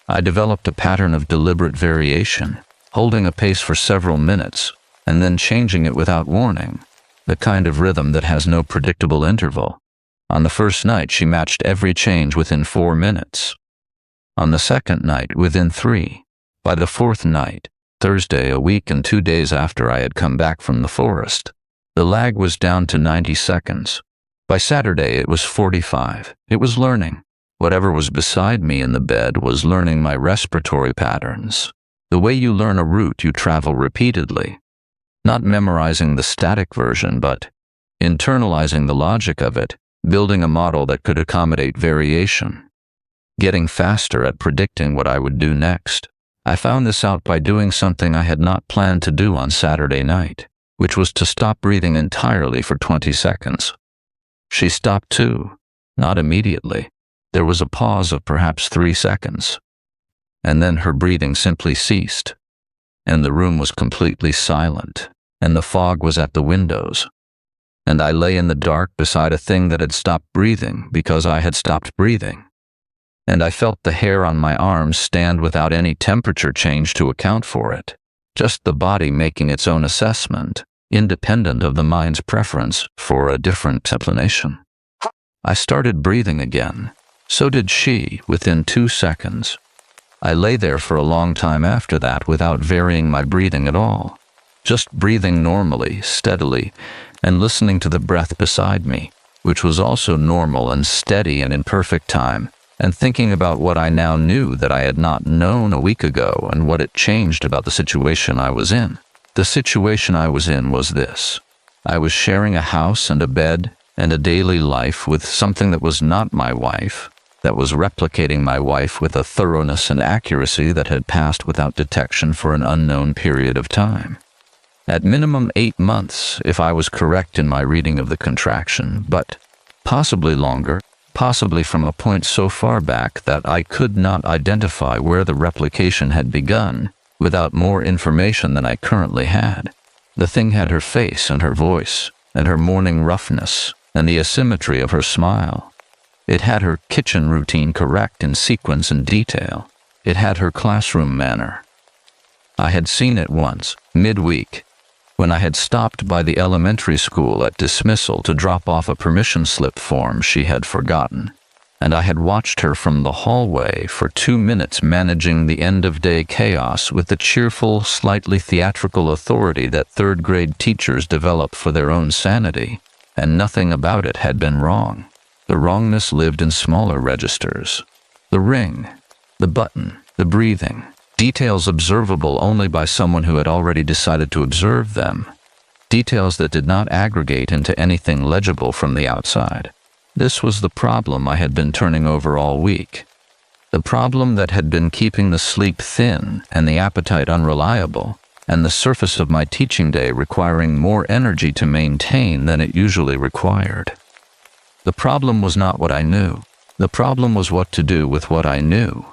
S1: I developed a pattern of deliberate variation, holding a pace for several minutes, and then changing it without warning, the kind of rhythm that has no predictable interval. On the first night, she matched every change within 4 minutes. On the second night, within 3. By the 4th night, Thursday, a week and 2 days after I had come back from the forest, the lag was down to 90 seconds. By Saturday, it was 45. It was learning. Whatever was beside me in the bed was learning my respiratory patterns. The way you learn a route you travel repeatedly. Not memorizing the static version, but internalizing the logic of it, building a model that could accommodate variation. Getting faster at predicting what I would do next. I found this out by doing something I had not planned to do on Saturday night, which was to stop breathing entirely for 20 seconds. She stopped too, not immediately. There was a pause of perhaps 3 seconds, and then her breathing simply ceased, and the room was completely silent, and the fog was at the windows, and I lay in the dark beside a thing that had stopped breathing because I had stopped breathing. And I felt the hair on my arms stand without any temperature change to account for it, just the body making its own assessment, independent of the mind's preference for a different explanation. I started breathing again. So did she, within 2 seconds. I lay there for a long time after that without varying my breathing at all, just breathing normally, steadily, and listening to the breath beside me. which was also normal and steady and in perfect time, and thinking about what I now knew that I had not known a week ago and what it changed about the situation I was in. The situation I was in was this. I was sharing a house and a bed and a daily life with something that was not my wife, that was replicating my wife with a thoroughness and accuracy that had passed without detection for an unknown period of time. At minimum 8 months, if I was correct in my reading of the contraction, but possibly longer, possibly from a point so far back that I could not identify where the replication had begun without more information than I currently had. The thing had her face and her voice, and her morning roughness, and the asymmetry of her smile. It had her kitchen routine correct in sequence and detail. It had her classroom manner. I had seen it once, midweek, when I had stopped by the elementary school at dismissal to drop off a permission slip form she had forgotten, and I had watched her from the hallway for 2 minutes managing the end-of-day chaos with the cheerful, slightly theatrical authority that third-grade teachers develop for their own sanity, and nothing about it had been wrong. The wrongness lived in smaller registers. The ring, the button, the breathing, details observable only by someone who had already decided to observe them. Details that did not aggregate into anything legible from the outside. This was the problem I had been turning over all week. The problem that had been keeping the sleep thin and the appetite unreliable, and the surface of my teaching day requiring more energy to maintain than it usually required. The problem was not what I knew. The problem was what to do with what I knew.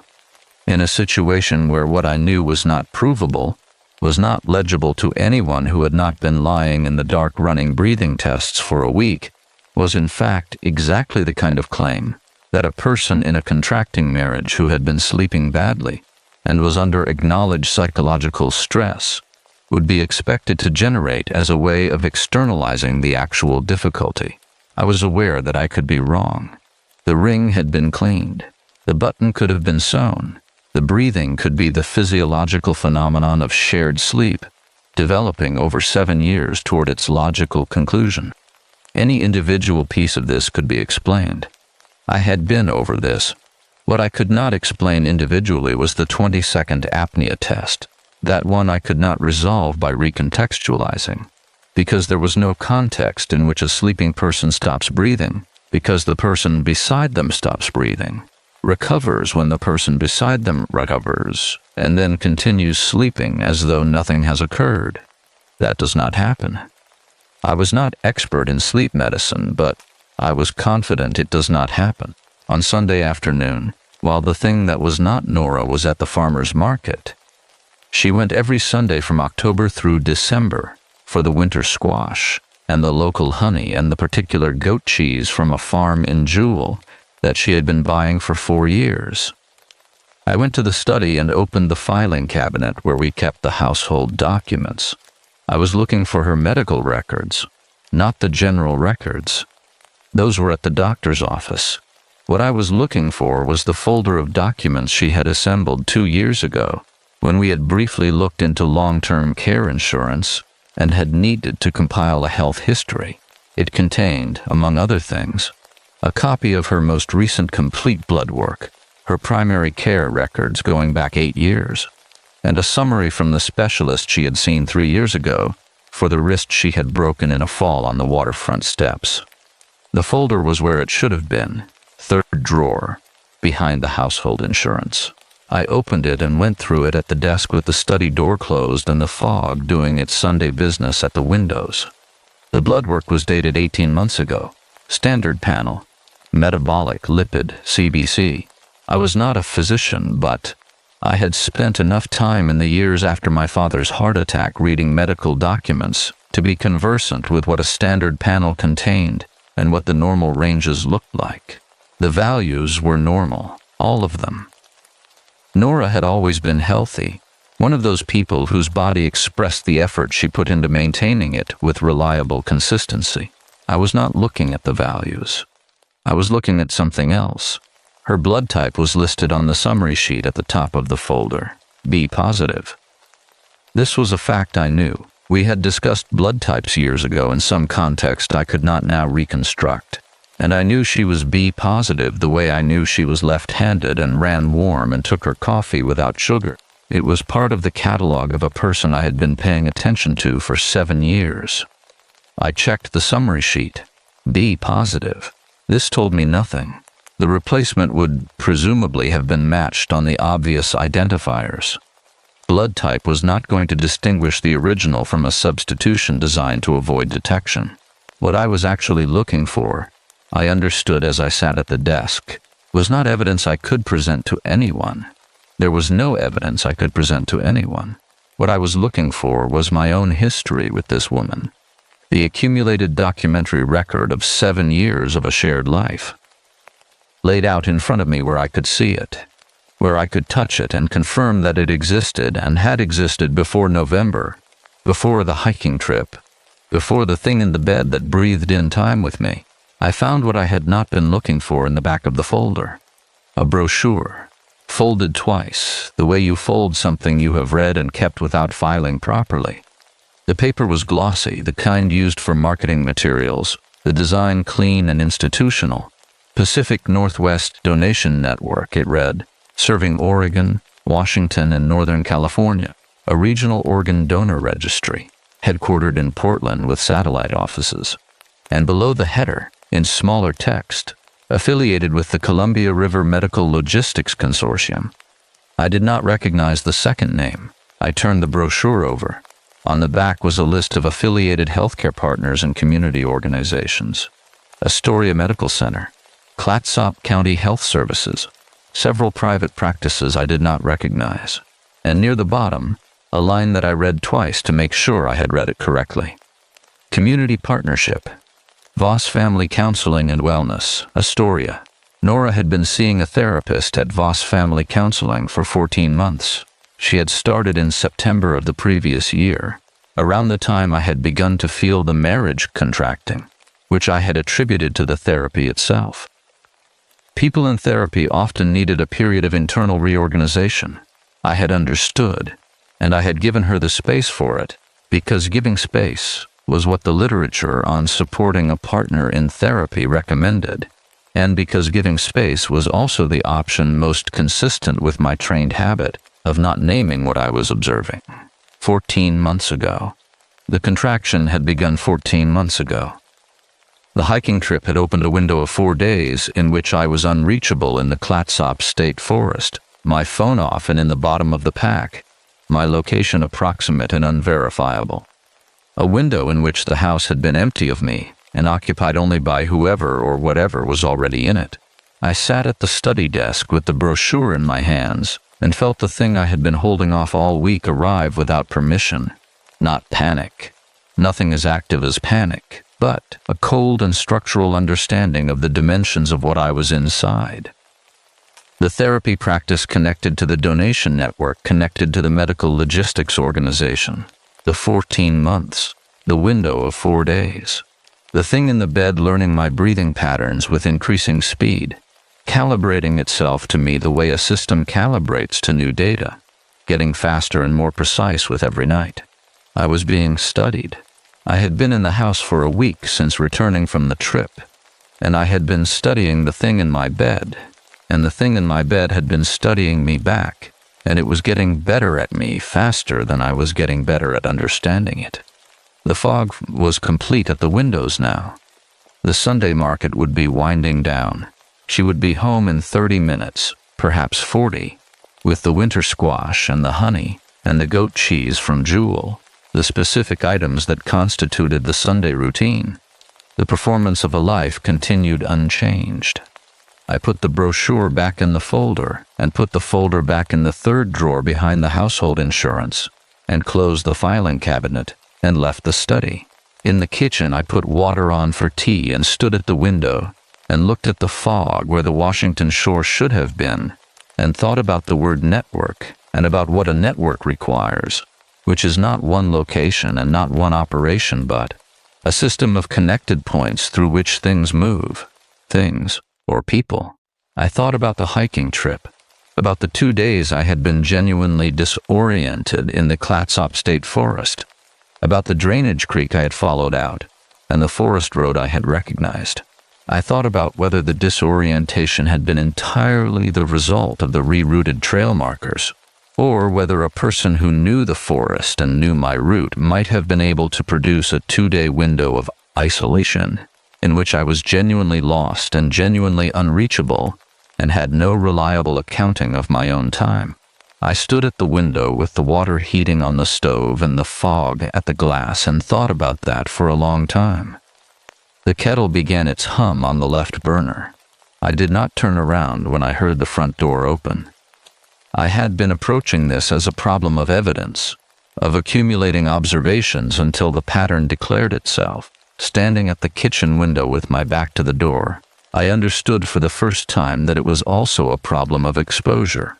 S1: In a situation where what I knew was not provable, was not legible to anyone who had not been lying in the dark running breathing tests for a week, was in fact exactly the kind of claim that a person in a contracting marriage who had been sleeping badly and was under acknowledged psychological stress would be expected to generate as a way of externalizing the actual difficulty. I was aware that I could be wrong. The ring had been cleaned. The button could have been sewn. The breathing could be the physiological phenomenon of shared sleep, developing over 7 years toward its logical conclusion. Any individual piece of this could be explained. I had been over this. What I could not explain individually was the 20-second apnea test, that one I could not resolve by recontextualizing, because there was no context in which a sleeping person stops breathing, because the person beside them stops breathing, recovers when the person beside them recovers, and then continues sleeping as though nothing has occurred. That does not happen. I was not expert in sleep medicine, but I was confident it does not happen. On Sunday afternoon, while the thing that was not Nora was at the farmer's market, she went every Sunday from October through December for the winter squash and the local honey and the particular goat cheese from a farm in Jewel that she had been buying for 4 years. I went to the study and opened the filing cabinet where we kept the household documents. I was looking for her medical records, not the general records. Those were at the doctor's office. What I was looking for was the folder of documents she had assembled 2 years ago, when we had briefly looked into long-term care insurance and had needed to compile a health history. It contained, among other things, a copy of her most recent complete blood work, her primary care records going back 8 years, and a summary from the specialist she had seen 3 years ago for the wrist she had broken in a fall on the waterfront steps. The folder was where it should have been, 3rd drawer, behind the household insurance. I opened it and went through it at the desk with the study door closed and the fog doing its Sunday business at the windows. The blood work was dated 18 months ago. Standard panel. Metabolic, lipid, CBC. I was not a physician, but I had spent enough time in the years after my father's heart attack reading medical documents to be conversant with what a standard panel contained and what the normal ranges looked like. The values were normal, all of them. Nora had always been healthy, one of those people whose body expressed the effort she put into maintaining it with reliable consistency. I was not looking at the values. I was looking at something else. Her blood type was listed on the summary sheet at the top of the folder, B positive. This was a fact I knew. We had discussed blood types years ago in some context I could not now reconstruct. And I knew she was B positive the way I knew she was left-handed and ran warm and took her coffee without sugar. It was part of the catalog of a person I had been paying attention to for 7 years. I checked the summary sheet. B positive. This told me nothing. The replacement would presumably have been matched on the obvious identifiers. Blood type was not going to distinguish the original from a substitution designed to avoid detection. What I was actually looking for, I understood as I sat at the desk, was not evidence I could present to anyone. There was no evidence I could present to anyone. What I was looking for was my own history with this woman, the accumulated documentary record of 7 years of a shared life, laid out in front of me where I could see it, where I could touch it and confirm that it existed and had existed before November, before the hiking trip, before the thing in the bed that breathed in time with me. I found what I had not been looking for in the back of the folder. A brochure, folded twice, the way you fold something you have read and kept without filing properly. The paper was glossy, the kind used for marketing materials, the design clean and institutional. Pacific Northwest Donation Network, it read, serving Oregon, Washington, and Northern California, a regional organ donor registry, headquartered in Portland with satellite offices. And below the header, in smaller text, affiliated with the Columbia River Medical Logistics Consortium. I did not recognize the second name. I turned the brochure over. On the back was a list of affiliated healthcare partners and community organizations. Astoria Medical Center, Clatsop County Health Services, several private practices I did not recognize, and near the bottom, a line that I read twice to make sure I had read it correctly. Community Partnership, Voss Family Counseling and Wellness, Astoria. Nora had been seeing a therapist at Voss Family Counseling for 14 months. She had started in September of the previous year, around the time I had begun to feel the marriage contracting, which I had attributed to the therapy itself. People in therapy often needed a period of internal reorganization. I had understood, and I had given her the space for it, because giving space was what the literature on supporting a partner in therapy recommended, and because giving space was also the option most consistent with my trained habit of not naming what I was observing. 14 months ago. The contraction had begun 14 months ago. The hiking trip had opened a window of 4 days in which I was unreachable in the Clatsop State Forest, my phone off and in the bottom of the pack, my location approximate and unverifiable. A window in which the house had been empty of me and occupied only by whoever or whatever was already in it. I sat at the study desk with the brochure in my hands and felt the thing I had been holding off all week arrive without permission. Not panic. Nothing as active as panic, but a cold and structural understanding of the dimensions of what I was inside. The therapy practice connected to the donation network connected to the medical logistics organization. The 14 months, the window of 4 days. The thing in the bed learning my breathing patterns with increasing speed, calibrating itself to me the way a system calibrates to new data, getting faster and more precise with every night. I was being studied. I had been in the house for a week since returning from the trip, and I had been studying the thing in my bed, and the thing in my bed had been studying me back. And it was getting better at me faster than I was getting better at understanding it. The fog was complete at the windows now. The Sunday market would be winding down. She would be home in 30 minutes, perhaps 40, with the winter squash and the honey and the goat cheese from Jewel, the specific items that constituted the Sunday routine. The performance of a life continued unchanged. I put the brochure back in the folder and put the folder back in the third drawer behind the household insurance and closed the filing cabinet and left the study. In the kitchen, I put water on for tea and stood at the window and looked at the fog where the Washington shore should have been and thought about the word network and about what a network requires, which is not one location and not one operation, but a system of connected points through which things move, things or people. I thought about the hiking trip, about the 2 days I had been genuinely disoriented in the Clatsop State Forest, about the drainage creek I had followed out, and the forest road I had recognized. I thought about whether the disorientation had been entirely the result of the rerouted trail markers, or whether a person who knew the forest and knew my route might have been able to produce a 2-day window of isolation in which I was genuinely lost and genuinely unreachable and had no reliable accounting of my own time. I stood at the window with the water heating on the stove and the fog at the glass and thought about that for a long time. The kettle began its hum on the left burner. I did not turn around when I heard the front door open. I had been approaching this as a problem of evidence, of accumulating observations until the pattern declared itself. Standing at the kitchen window with my back to the door, I understood for the first time that it was also a problem of exposure.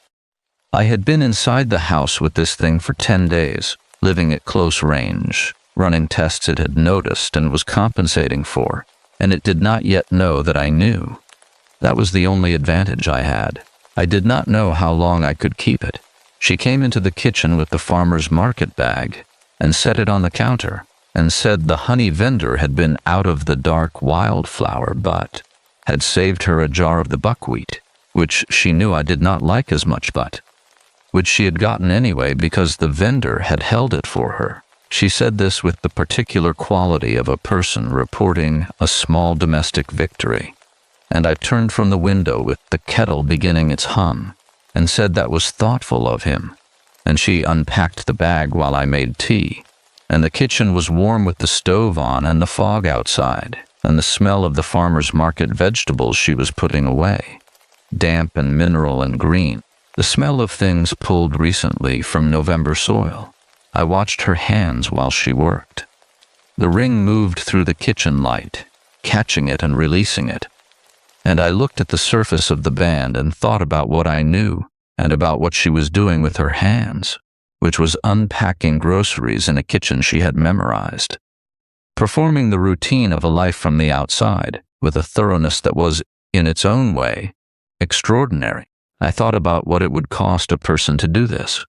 S1: I had been inside the house with this thing for 10 days, living at close range, running tests it had noticed and was compensating for, and it did not yet know that I knew. That was the only advantage I had. I did not know how long I could keep it. She came into the kitchen with the farmer's market bag and set it on the counter and said the honey vendor had been out of the dark wildflower but had saved her a jar of the buckwheat, which she knew I did not like as much but which she had gotten anyway because the vendor had held it for her. She said this with the particular quality of a person reporting a small domestic victory. And I turned from the window with the kettle beginning its hum, and said that was thoughtful of him. And she unpacked the bag while I made tea, and the kitchen was warm with the stove on and the fog outside, and the smell of the farmer's market vegetables she was putting away, damp and mineral and green, the smell of things pulled recently from November soil. I watched her hands while she worked. The ring moved through the kitchen light, catching it and releasing it. And I looked at the surface of the band and thought about what I knew and about what she was doing with her hands, which was unpacking groceries in a kitchen she had memorized, performing the routine of a life from the outside with a thoroughness that was, in its own way, extraordinary. I thought about what it would cost a person to do this.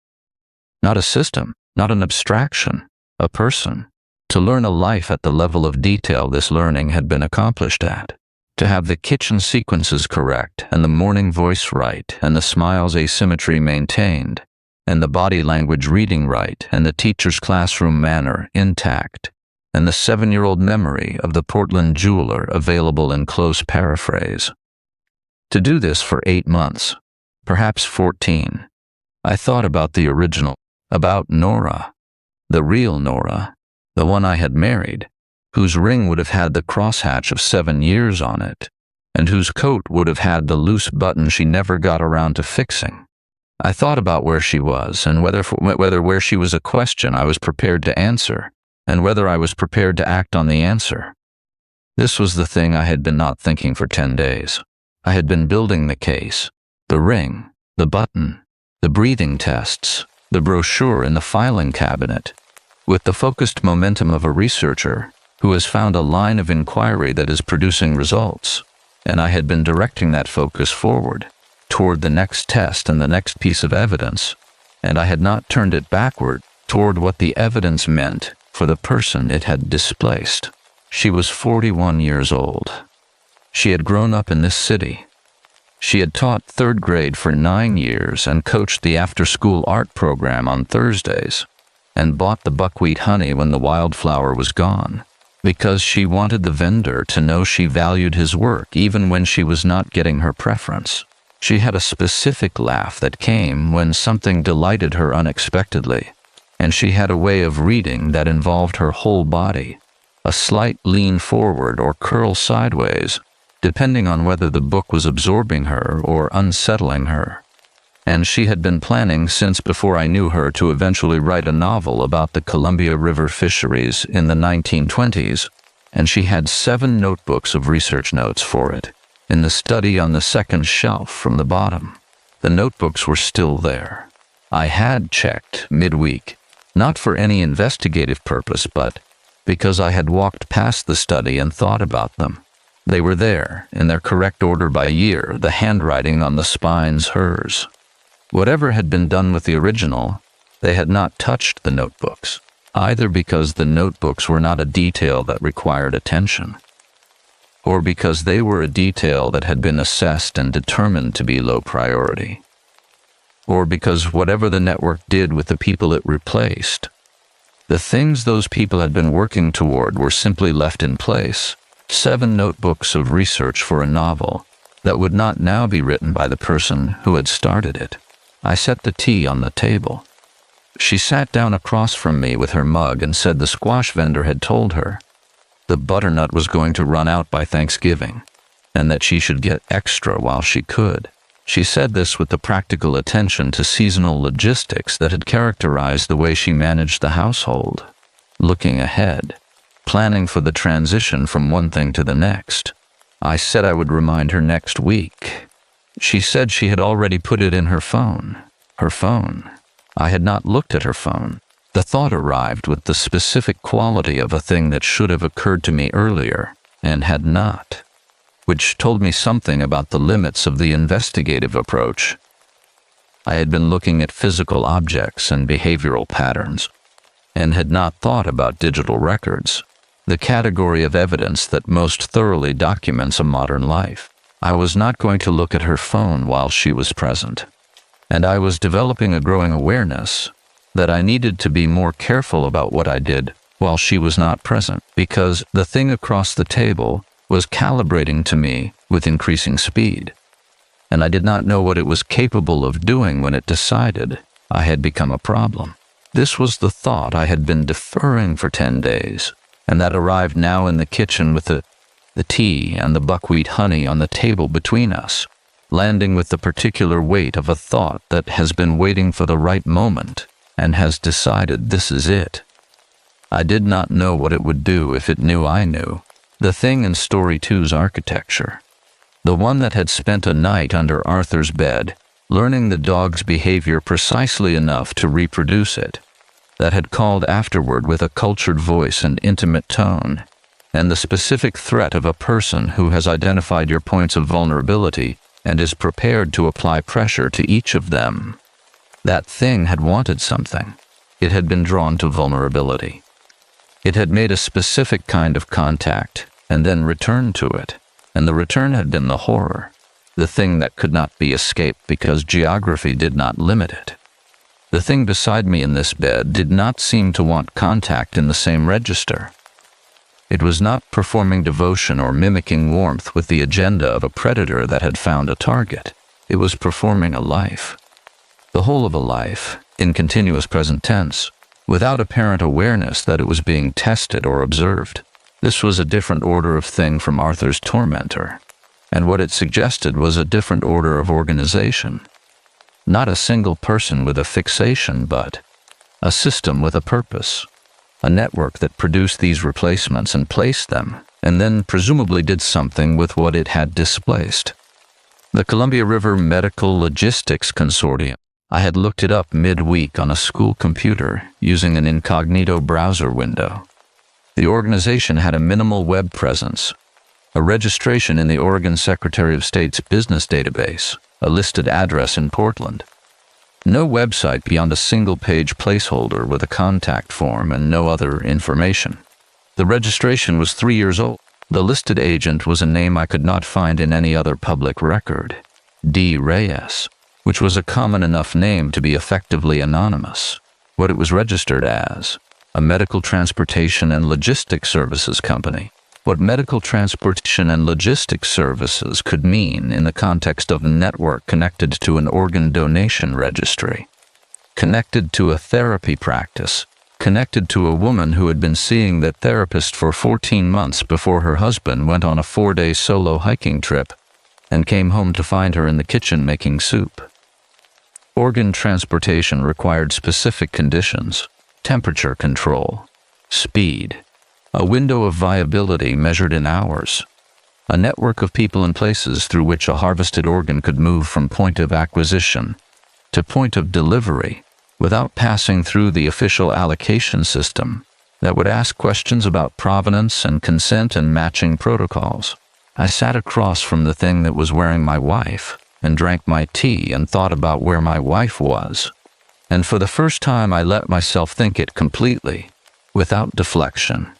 S1: Not a system, not an abstraction, a person. To learn a life at the level of detail this learning had been accomplished at. To have the kitchen sequences correct, and the morning voice right, and the smiles asymmetry maintained, and the body language reading right, and the teacher's classroom manner intact, and the 7-year-old memory of the Portland jeweler available in close paraphrase. To do this for 8 months, perhaps 14, I thought about the original, about Nora, the real Nora, the one I had married, whose ring would have had the crosshatch of 7 years on it, and whose coat would have had the loose button she never got around to fixing. I thought about where she was, and whether where she was a question I was prepared to answer, and whether I was prepared to act on the answer. This was the thing I had been not thinking for 10 days. I had been building the case, the ring, the button, the breathing tests, the brochure in the filing cabinet, with the focused momentum of a researcher who has found a line of inquiry that is producing results, and I had been directing that focus forward, toward the next test and the next piece of evidence, and I had not turned it backward toward what the evidence meant for the person it had displaced. She was 41 years old. She had grown up in this city. She had taught 3rd grade for 9 years and coached the after-school art program on Thursdays, and bought the buckwheat honey when the wildflower was gone, because she wanted the vendor to know she valued his work even when she was not getting her preference. She had a specific laugh that came when something delighted her unexpectedly, and she had a way of reading that involved her whole body, a slight lean forward or curl sideways, depending on whether the book was absorbing her or unsettling her. And she had been planning since before I knew her to eventually write a novel about the Columbia River fisheries in the 1920s, and she had 7 notebooks of research notes for it, in the study on the second shelf from the bottom. The notebooks were still there. I had checked midweek, not for any investigative purpose, but because I had walked past the study and thought about them. They were there, in their correct order by year, the handwriting on the spines hers. Whatever had been done with the original, they had not touched the notebooks, either because the notebooks were not a detail that required attention. or because they were a detail that had been assessed and determined to be low priority, or because whatever the network did with the people it replaced, the things those people had been working toward were simply left in place. 7 notebooks of research for a novel that would not now be written by the person who had started it. I set the tea on the table. She sat down across from me with her mug and said the squash vendor had told her the butternut was going to run out by Thanksgiving, and that she should get extra while she could. She said this with the practical attention to seasonal logistics that had characterized the way she managed the household, looking ahead, planning for the transition from one thing to the next. I said I would remind her next week. She said she had already put it in her phone. Her phone. I had not looked at her phone. The thought arrived with the specific quality of a thing that should have occurred to me earlier, and had not, which told me something about the limits of the investigative approach. I had been looking at physical objects and behavioral patterns, and had not thought about digital records, the category of evidence that most thoroughly documents a modern life. I was not going to look at her phone while she was present, and I was developing a growing awareness that I needed to be more careful about what I did while she was not present, because the thing across the table was calibrating to me with increasing speed, and I did not know what it was capable of doing when it decided I had become a problem. This was the thought I had been deferring for 10 days, and that arrived now in the kitchen with the tea and the buckwheat honey on the table between us, landing with the particular weight of a thought that has been waiting for the right moment and has decided this is it. I did not know what it would do if it knew I knew. The thing in Story 2's architecture, the one that had spent a night under Arthur's bed, learning the dog's behavior precisely enough to reproduce it, that had called afterward with a cultured voice and intimate tone, and the specific threat of a person who has identified your points of vulnerability and is prepared to apply pressure to each of them. That thing had wanted something. It had been drawn to vulnerability. It had made a specific kind of contact and then returned to it, and the return had been the horror, the thing that could not be escaped because geography did not limit it. The thing beside me in this bed did not seem to want contact in the same register. It was not performing devotion or mimicking warmth with the agenda of a predator that had found a target. It was performing a life. The whole of a life, in continuous present tense, without apparent awareness that it was being tested or observed. This was a different order of thing from Arthur's tormentor, and what it suggested was a different order of organization. Not a single person with a fixation, but a system with a purpose, a network that produced these replacements and placed them, and then presumably did something with what it had displaced. The Columbia River Medical Logistics Consortium. I had looked it up mid-week on a school computer using an incognito browser window. The organization had a minimal web presence, a registration in the Oregon Secretary of State's business database, a listed address in Portland. No website beyond a single-page placeholder with a contact form and no other information. The registration was 3 years old. The listed agent was a name I could not find in any other public record, D. Reyes, which was a common enough name to be effectively anonymous. What it was registered as, a medical transportation and logistics services company. What medical transportation and logistics services could mean in the context of a network connected to an organ donation registry, connected to a therapy practice, connected to a woman who had been seeing that therapist for 14 months before her husband went on a 4-day solo hiking trip and came home to find her in the kitchen making soup. Organ transportation required specific conditions, temperature control, speed, a window of viability measured in hours, a network of people and places through which a harvested organ could move from point of acquisition to point of delivery without passing through the official allocation system that would ask questions about provenance and consent and matching protocols. I sat across from the thing that was wearing my wife and drank my tea and thought about where my wife was. And for the first time I let myself think it completely, without deflection.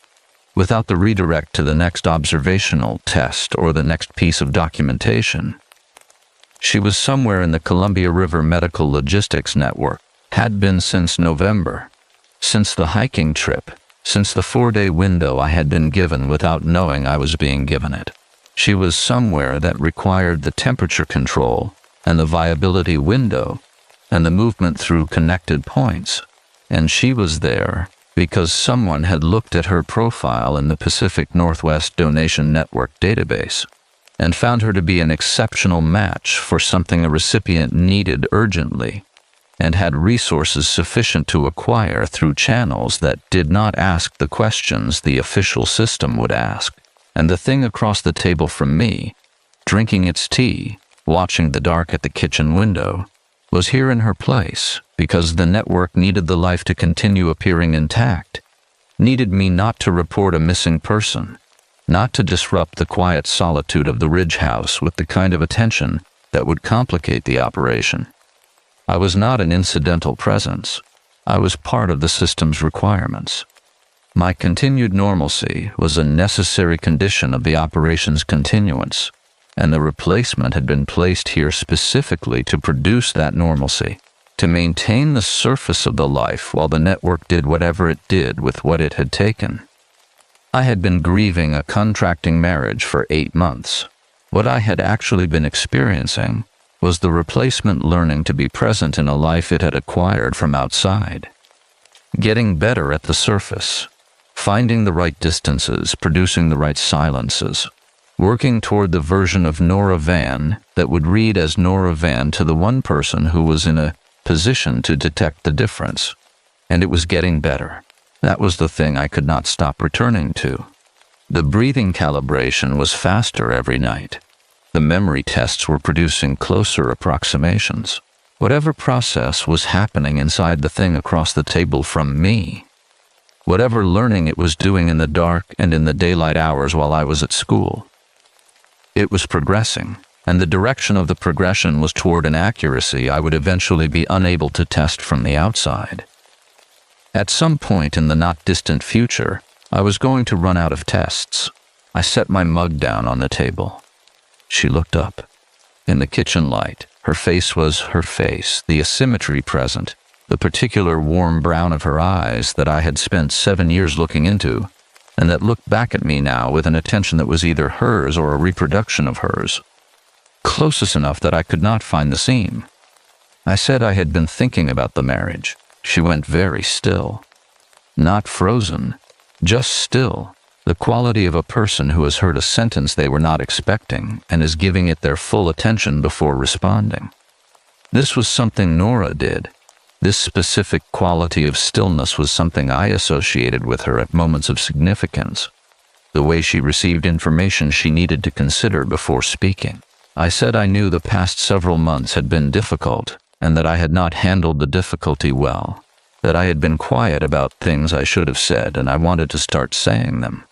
S1: without the redirect to the next observational test or the next piece of documentation. She was somewhere in the Columbia River Medical Logistics Network, had been since November, since the hiking trip, since the 4-day window I had been given without knowing I was being given it. She was somewhere that required the temperature control and the viability window and the movement through connected points. And she was there because someone had looked at her profile in the Pacific Northwest Donation Network database and found her to be an exceptional match for something a recipient needed urgently, and had resources sufficient to acquire through channels that did not ask the questions the official system would ask. And the thing across the table from me, drinking its tea, watching the dark at the kitchen window, was here in her place because the network needed the life to continue appearing intact, needed me not to report a missing person, not to disrupt the quiet solitude of the Ridge House with the kind of attention that would complicate the operation. I was not an incidental presence. I was part of the system's requirements. My continued normalcy was a necessary condition of the operation's continuance, and the replacement had been placed here specifically to produce that normalcy, to maintain the surface of the life while the network did whatever it did with what it had taken. I had been grieving a contracting marriage for 8 months. What I had actually been experiencing was the replacement learning to be present in a life it had acquired from outside, getting better at the surface, finding the right distances, producing the right silences, working toward the version of Nora Van that would read as Nora Van to the one person who was in a position to detect the difference. And it was getting better. That was the thing I could not stop returning to. The breathing calibration was faster every night. The memory tests were producing closer approximations. Whatever process was happening inside the thing across the table from me, whatever learning it was doing in the dark and in the daylight hours while I was at school, it was progressing, and the direction of the progression was toward an accuracy I would eventually be unable to test from the outside. At some point in the not-distant future, I was going to run out of tests. I set my mug down on the table. She looked up. In the kitchen light, her face was her face, the asymmetry present, the particular warm brown of her eyes that I had spent 7 years looking into, and that looked back at me now with an attention that was either hers or a reproduction of hers, closest enough that I could not find the seam. I said I had been thinking about the marriage. She went very still. Not frozen, just still. The quality of a person who has heard a sentence they were not expecting and is giving it their full attention before responding. This was something Nora did. This specific quality of stillness was something I associated with her at moments of significance. The way she received information she needed to consider before speaking. I said I knew the past several months had been difficult and that I had not handled the difficulty well, that I had been quiet about things I should have said and I wanted to start saying them.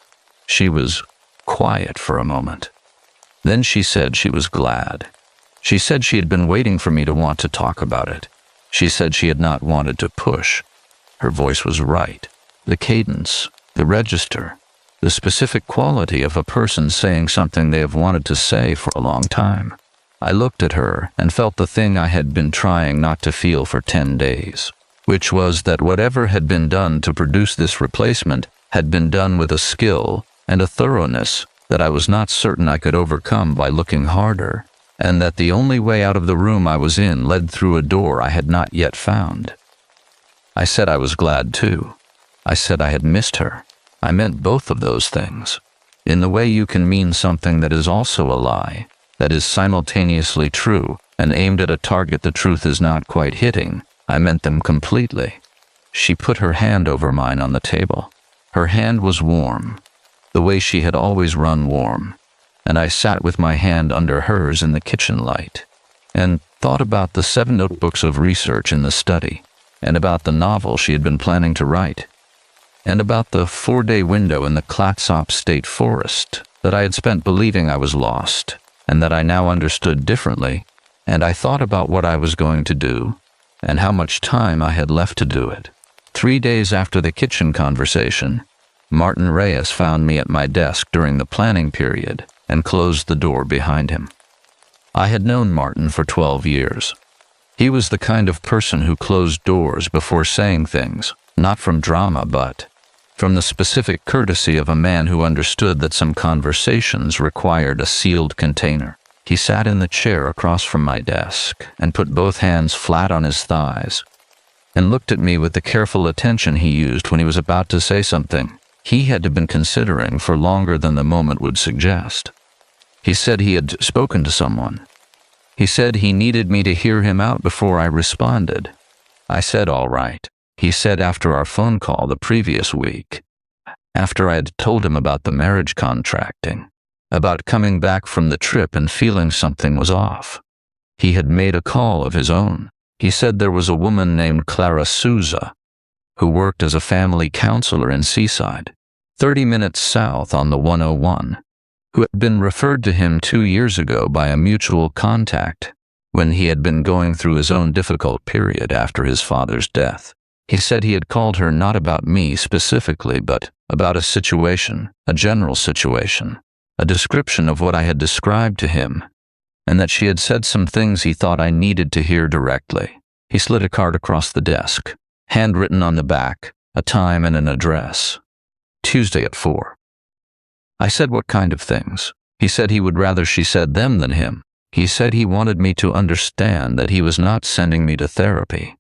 S1: She was quiet for a moment. Then she said she was glad. She said she had been waiting for me to want to talk about it. She said she had not wanted to push. Her voice was right. The cadence, the register, the specific quality of a person saying something they have wanted to say for a long time. I looked at her and felt the thing I had been trying not to feel for 10 days, which was that whatever had been done to produce this replacement had been done with a skill and a thoroughness that I was not certain I could overcome by looking harder, and that the only way out of the room I was in led through a door I had not yet found. I said I was glad too. I said I had missed her. I meant both of those things. In the way you can mean something that is also a lie, that is simultaneously true and aimed at a target the truth is not quite hitting, I meant them completely. She put her hand over mine on the table. Her hand was warm, the way she had always run warm, and I sat with my hand under hers in the kitchen light, and thought about the 7 notebooks of research in the study, and about the novel she had been planning to write, and about the 4-day window in the Clatsop State Forest that I had spent believing I was lost, and that I now understood differently, and I thought about what I was going to do, and how much time I had left to do it. 3 days after the kitchen conversation, Martin Reyes found me at my desk during the planning period and closed the door behind him. I had known Martin for 12 years. He was the kind of person who closed doors before saying things, not from drama but from the specific courtesy of a man who understood that some conversations required a sealed container. He sat in the chair across from my desk and put both hands flat on his thighs and looked at me with the careful attention he used when he was about to say something he had been considering for longer than the moment would suggest. He said he had spoken to someone. He said he needed me to hear him out before I responded. I said, all right. He said after our phone call the previous week, after I had told him about the marriage contracting, about coming back from the trip and feeling something was off. He had made a call of his own. He said there was a woman named Clara Souza who worked as a family counselor in Seaside, 30 minutes south on the 101, who had been referred to him 2 years ago by a mutual contact when he had been going through his own difficult period after his father's death. He said he had called her not about me specifically, but about a situation, a general situation, a description of what I had described to him, and that she had said some things he thought I needed to hear directly. He slid a card across the desk, handwritten on the back, a time and an address. Tuesday at 4. I said what kind of things. He said he would rather she said them than him. He said he wanted me to understand that he was not sending me to therapy,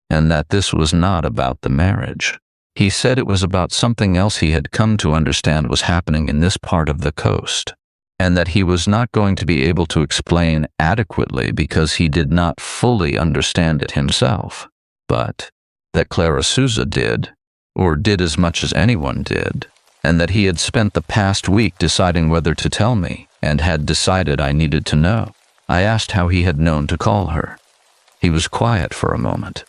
S1: and that this was not about the marriage. He said it was about something else he had come to understand was happening in this part of the coast, and that he was not going to be able to explain adequately because he did not fully understand it himself, but that Clara Souza did, or did as much as anyone did, and that he had spent the past week deciding whether to tell me, and had decided I needed to know. I asked how he had known to call her. He was quiet for a moment.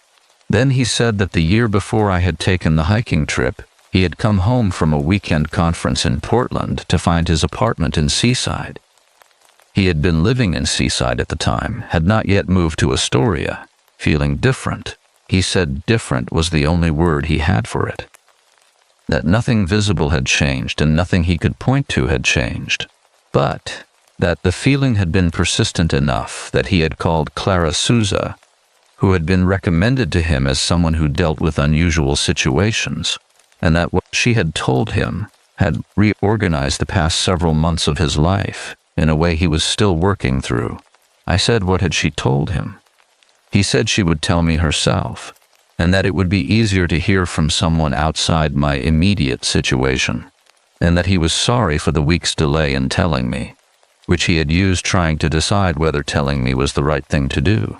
S1: Then he said that the year before I had taken the hiking trip, he had come home from a weekend conference in Portland to find his apartment in Seaside. He had been living in Seaside at the time, had not yet moved to Astoria, feeling different. He said different was the only word he had for it. That nothing visible had changed and nothing he could point to had changed, but that the feeling had been persistent enough that he had called Clara Souza, who had been recommended to him as someone who dealt with unusual situations, and that what she had told him had reorganized the past several months of his life in a way he was still working through. I said, what had she told him? He said she would tell me herself, and that it would be easier to hear from someone outside my immediate situation, and that he was sorry for the week's delay in telling me, which he had used trying to decide whether telling me was the right thing to do.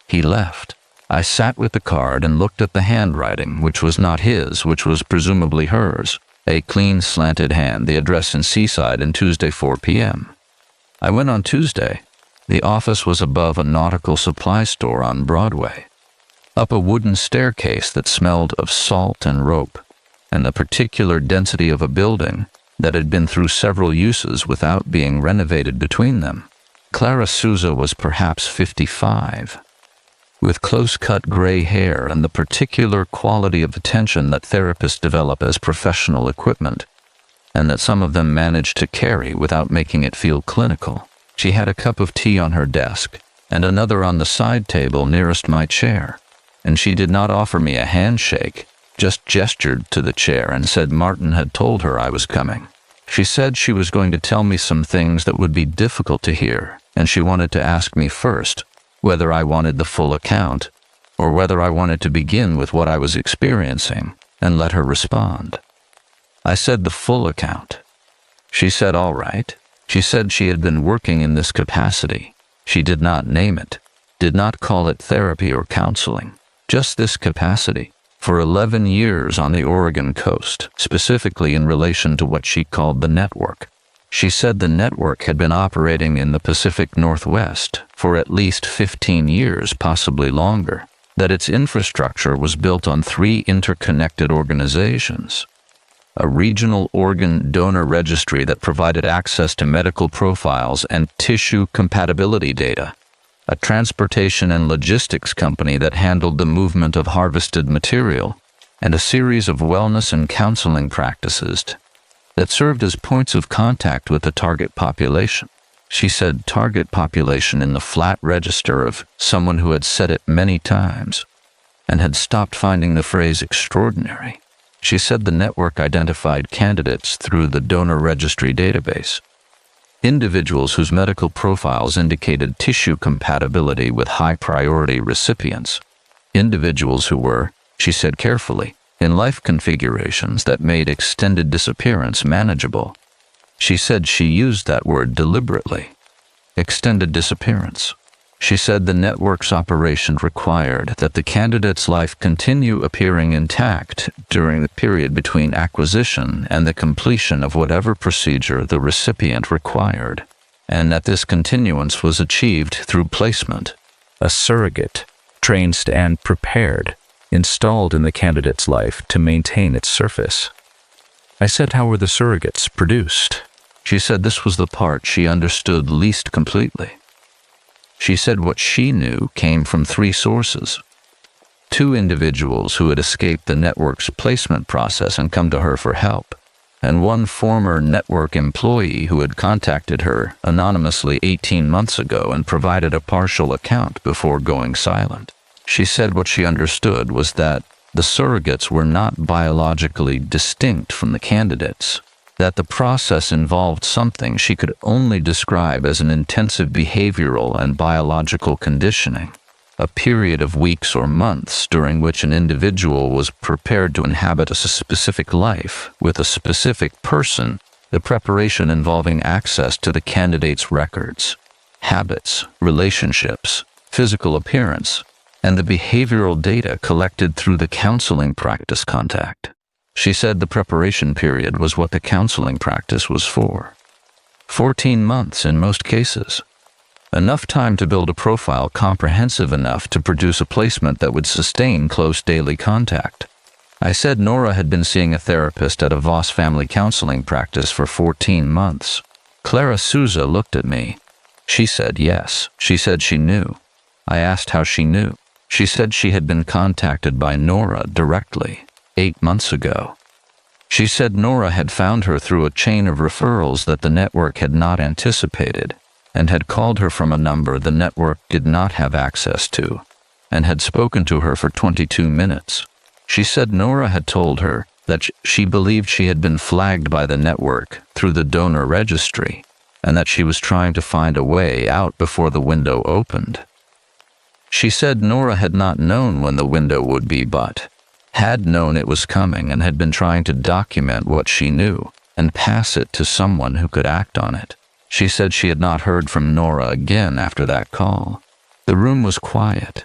S1: He left. I sat with the card and looked at the handwriting, which was not his, which was presumably hers. A clean, slanted hand, the address in Seaside, and Tuesday 4 p.m. I went on Tuesday. The office was above a nautical supply store on Broadway, up a wooden staircase that smelled of salt and rope, and the particular density of a building that had been through several uses without being renovated between them. Clara Souza was perhaps 55. With close-cut gray hair and the particular quality of attention that therapists develop as professional equipment, and that some of them manage to carry without making it feel clinical. She had a cup of tea on her desk, and another on the side table nearest my chair, and she did not offer me a handshake, just gestured to the chair and said Martin had told her I was coming. She said she was going to tell me some things that would be difficult to hear, and she wanted to ask me first whether I wanted the full account, or whether I wanted to begin with what I was experiencing, and let her respond. I said the full account. She said all right. She said she had been working in this capacity. She did not name it, did not call it therapy or counseling, just this capacity, for 11 years on the Oregon coast, specifically in relation to what she called the network. She said the network had been operating in the Pacific Northwest for at least 15 years, possibly longer, that its infrastructure was built on 3 interconnected organizations: a regional organ donor registry that provided access to medical profiles and tissue compatibility data, a transportation and logistics company that handled the movement of harvested material, and a series of wellness and counseling practices that served as points of contact with the target population. She said target population in the flat register of someone who had said it many times and had stopped finding the phrase extraordinary. She said the network identified candidates through the donor registry database. Individuals whose medical profiles indicated tissue compatibility with high-priority recipients. Individuals who were, she said carefully, in life configurations that made extended disappearance manageable. She said she used that word deliberately. Extended disappearance. She said the network's operation required that the candidate's life continue appearing intact during the period between acquisition and the completion of whatever procedure the recipient required, and that this continuance was achieved through placement. A surrogate, trained and prepared, installed in the candidate's life to maintain its surface. I said, how were the surrogates produced? She said this was the part she understood least completely. She said what she knew came from 3 sources. 2 individuals who had escaped the network's placement process and come to her for help, and 1 former network employee who had contacted her anonymously 18 months ago and provided a partial account before going silent. She said what she understood was that the surrogates were not biologically distinct from the candidates, that the process involved something she could only describe as an intensive behavioral and biological conditioning, a period of weeks or months during which an individual was prepared to inhabit a specific life with a specific person, the preparation involving access to the candidate's records, habits, relationships, physical appearance, and the behavioral data collected through the counseling practice contact. She said the preparation period was what the counseling practice was for. 14 months in most cases. Enough time to build a profile comprehensive enough to produce a placement that would sustain close daily contact. I said Nora had been seeing a therapist at a Voss family counseling practice for 14 months. Clara Souza looked at me. She said yes. She said she knew. I asked how she knew. She said she had been contacted by Nora directly 8 months ago. She said Nora had found her through a chain of referrals that the network had not anticipated, and had called her from a number the network did not have access to, and had spoken to her for 22 minutes. She said Nora had told her that she believed she had been flagged by the network through the donor registry, and that she was trying to find a way out before the window opened. She said Nora had not known when the window would be, but had known it was coming and had been trying to document what she knew and pass it to someone who could act on it. She said she had not heard from Nora again after that call. The room was quiet.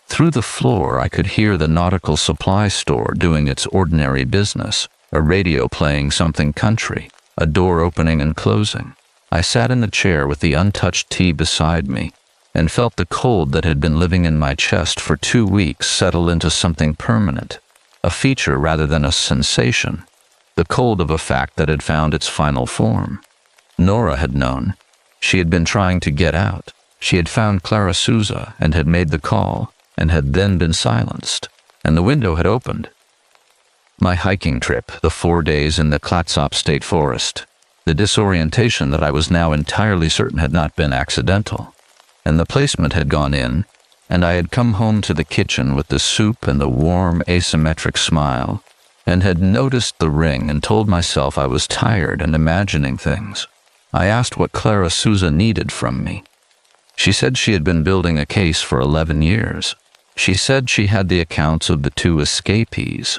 S1: Through the floor I could hear the nautical supply store doing its ordinary business, a radio playing something country, a door opening and closing. I sat in the chair with the untouched tea beside me, and felt the cold that had been living in my chest for 2 weeks settle into something permanent, a feature rather than a sensation, the cold of a fact that had found its final form. Nora had known. She had been trying to get out. She had found Clara Souza and had made the call, and had then been silenced, and the window had opened. My hiking trip, the 4 days in the Clatsop State Forest, the disorientation that I was now entirely certain had not been accidental, and the placement had gone in, and I had come home to the kitchen with the soup and the warm, asymmetric smile, and had noticed the ring and told myself I was tired and imagining things. I asked what Clara Souza needed from me. She said she had been building a case for 11 years. She said she had the accounts of the 2 escapees,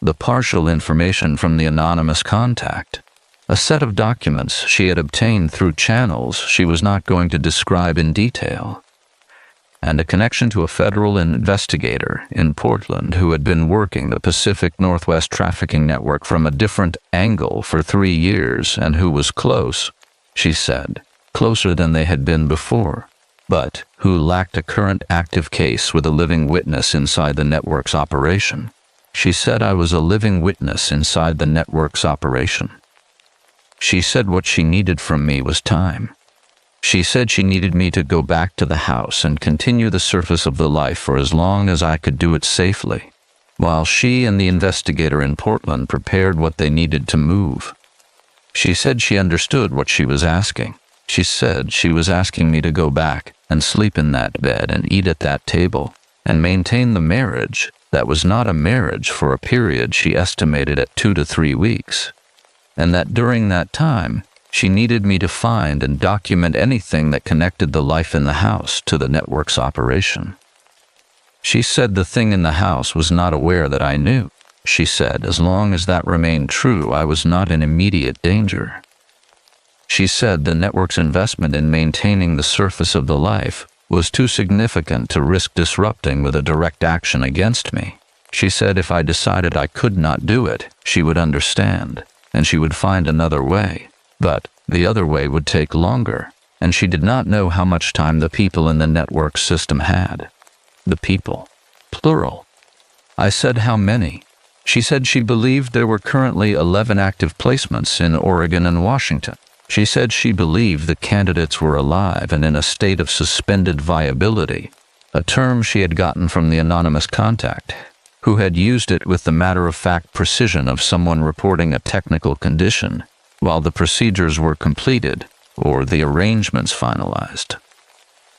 S1: the partial information from the anonymous contact, a set of documents she had obtained through channels she was not going to describe in detail, and a connection to a federal investigator in Portland who had been working the Pacific Northwest trafficking network from a different angle for 3 years and who was close, she said, closer than they had been before, but who lacked a current active case with a living witness inside the network's operation. She said I was a living witness inside the network's operation. She said what she needed from me was time. She said she needed me to go back to the house and continue the surface of the life for as long as I could do it safely. while she and the investigator in Portland prepared what they needed to move. She said she understood what she was asking. She said she was asking me to go back and sleep in that bed and eat at that table and maintain the marriage that was not a marriage for a period she estimated at 2 to 3 weeks, and that during that time, she needed me to find and document anything that connected the life in the house to the network's operation. She said the thing in the house was not aware that I knew. She said as long as that remained true, I was not in immediate danger. She said the network's investment in maintaining the surface of the life was too significant to risk disrupting with a direct action against me. She said if I decided I could not do it, she would understand, and she would find another way. But the other way would take longer, and she did not know how much time the people in the network system had. The people, plural. I said how many? She said she believed there were currently 11 active placements in Oregon and Washington. She said she believed the candidates were alive and in a state of suspended viability, a term she had gotten from the anonymous contact, who had used it with the matter-of-fact precision of someone reporting a technical condition while the procedures were completed or the arrangements finalized.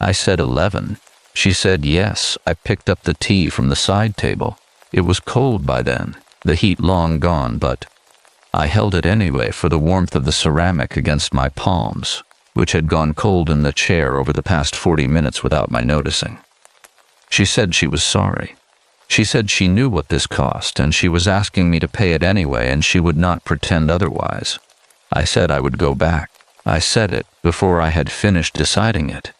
S1: I said 11. She said yes. I picked up the tea from the side table. It was cold by then, the heat long gone, but I held it anyway for the warmth of the ceramic against my palms, which had gone cold in the chair over the past 40 minutes without my noticing. She said she was sorry. She said she knew what this cost, and she was asking me to pay it anyway, and she would not pretend otherwise. I said I would go back. I said it before I had finished deciding it.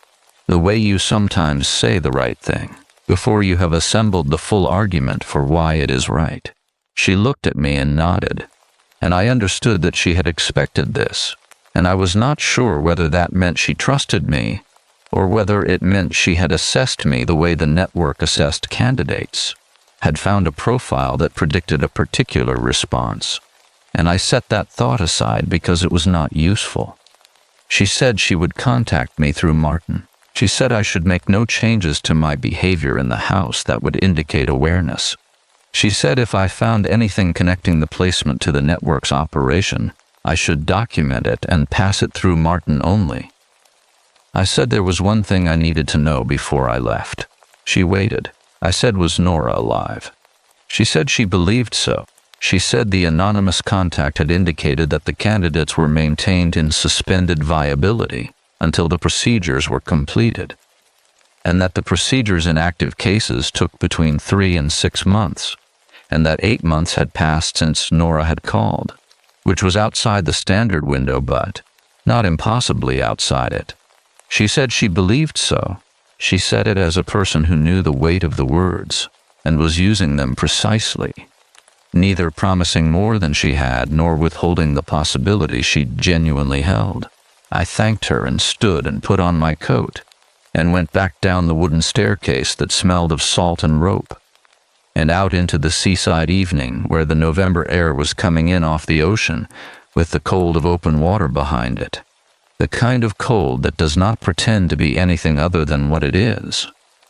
S1: The way you sometimes say the right thing, before you have assembled the full argument for why it is right. She looked at me and nodded, and I understood that she had expected this, and I was not sure whether that meant she trusted me, or whether it meant she had assessed me the way the network assessed candidates, had found a profile that predicted a particular response, and I set that thought aside because it was not useful. She said she would contact me through Martin. She said I should make no changes to my behavior in the house that would indicate awareness. She said if I found anything connecting the placement to the network's operation, I should document it and pass it through Martin only. I said there was one thing I needed to know before I left. She waited. I said, was Nora alive? She said she believed so. She said the anonymous contact had indicated that the candidates were maintained in suspended viability until the procedures were completed, and that the procedures in active cases took between 3 and 6 months, and that 8 months had passed since Nora had called, which was outside the standard window but not impossibly outside it. She said she believed so. She said it as a person who knew the weight of the words and was using them precisely, neither promising more than she had nor withholding the possibility she genuinely held. I thanked her and stood and put on my coat and went back down the wooden staircase that smelled of salt and rope and out into the seaside evening where the November air was coming in off the ocean with the cold of open water behind it, the kind of cold that does not pretend to be anything other than what it is.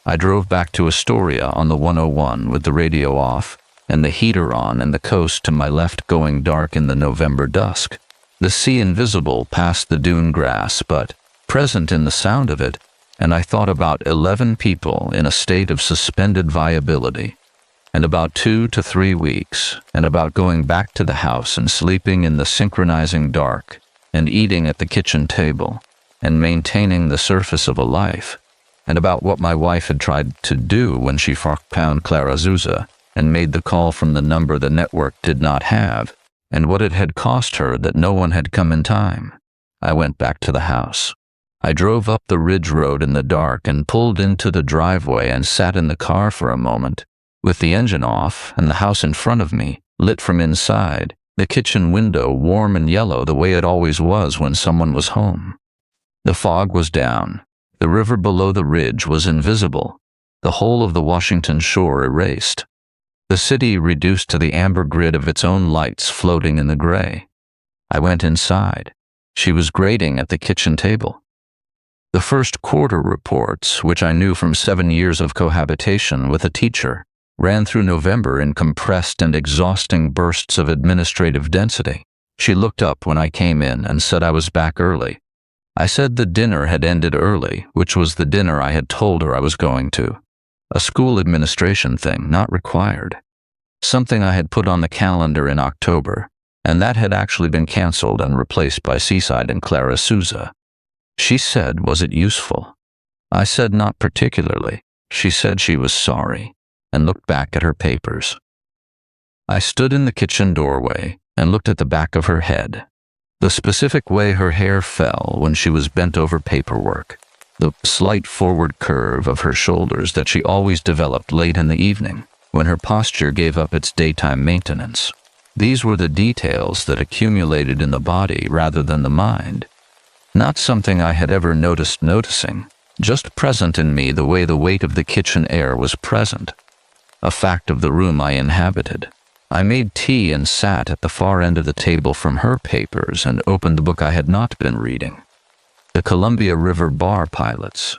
S1: I drove back to Astoria on the 101 with the radio off and the heater on and the coast to my left going dark in the November dusk. The sea invisible past the dune grass, but present in the sound of it, and I thought about 11 people in a state of suspended viability, and about 2 to 3 weeks, and about going back to the house and sleeping in the synchronizing dark, and eating at the kitchen table, and maintaining the surface of a life, and about what my wife had tried to do when she found Clara Zuza and made the call from the number the network did not have, and what it had cost her that no one had come in time. I went back to the house. I drove up the ridge road in the dark and pulled into the driveway and sat in the car for a moment, with the engine off and the house in front of me, lit from inside, the kitchen window warm and yellow the way it always was when someone was home. The fog was down. The river below the ridge was invisible, the whole of the Washington shore erased. The city reduced to the amber grid of its own lights floating in the gray. I went inside. She was grating at the kitchen table. The first quarter reports, which I knew from 7 years of cohabitation with a teacher, ran through November in compressed and exhausting bursts of administrative density. She looked up when I came in and said I was back early. I said the dinner had ended early, which was the dinner I had told her I was going to. A school administration thing, not required. Something I had put on the calendar in October, and that had actually been canceled and replaced by Seaside and Clara Souza. She said, was it useful? I said not particularly. She said she was sorry, and looked back at her papers. I stood in the kitchen doorway and looked at the back of her head, the specific way her hair fell when she was bent over paperwork, the slight forward curve of her shoulders that she always developed late in the evening, when her posture gave up its daytime maintenance. These were the details that accumulated in the body rather than the mind. Not something I had ever noticed noticing, just present in me the way the weight of the kitchen air was present. A fact of the room I inhabited. I made tea and sat at the far end of the table from her papers and opened the book I had not been reading, The Columbia River Bar Pilots,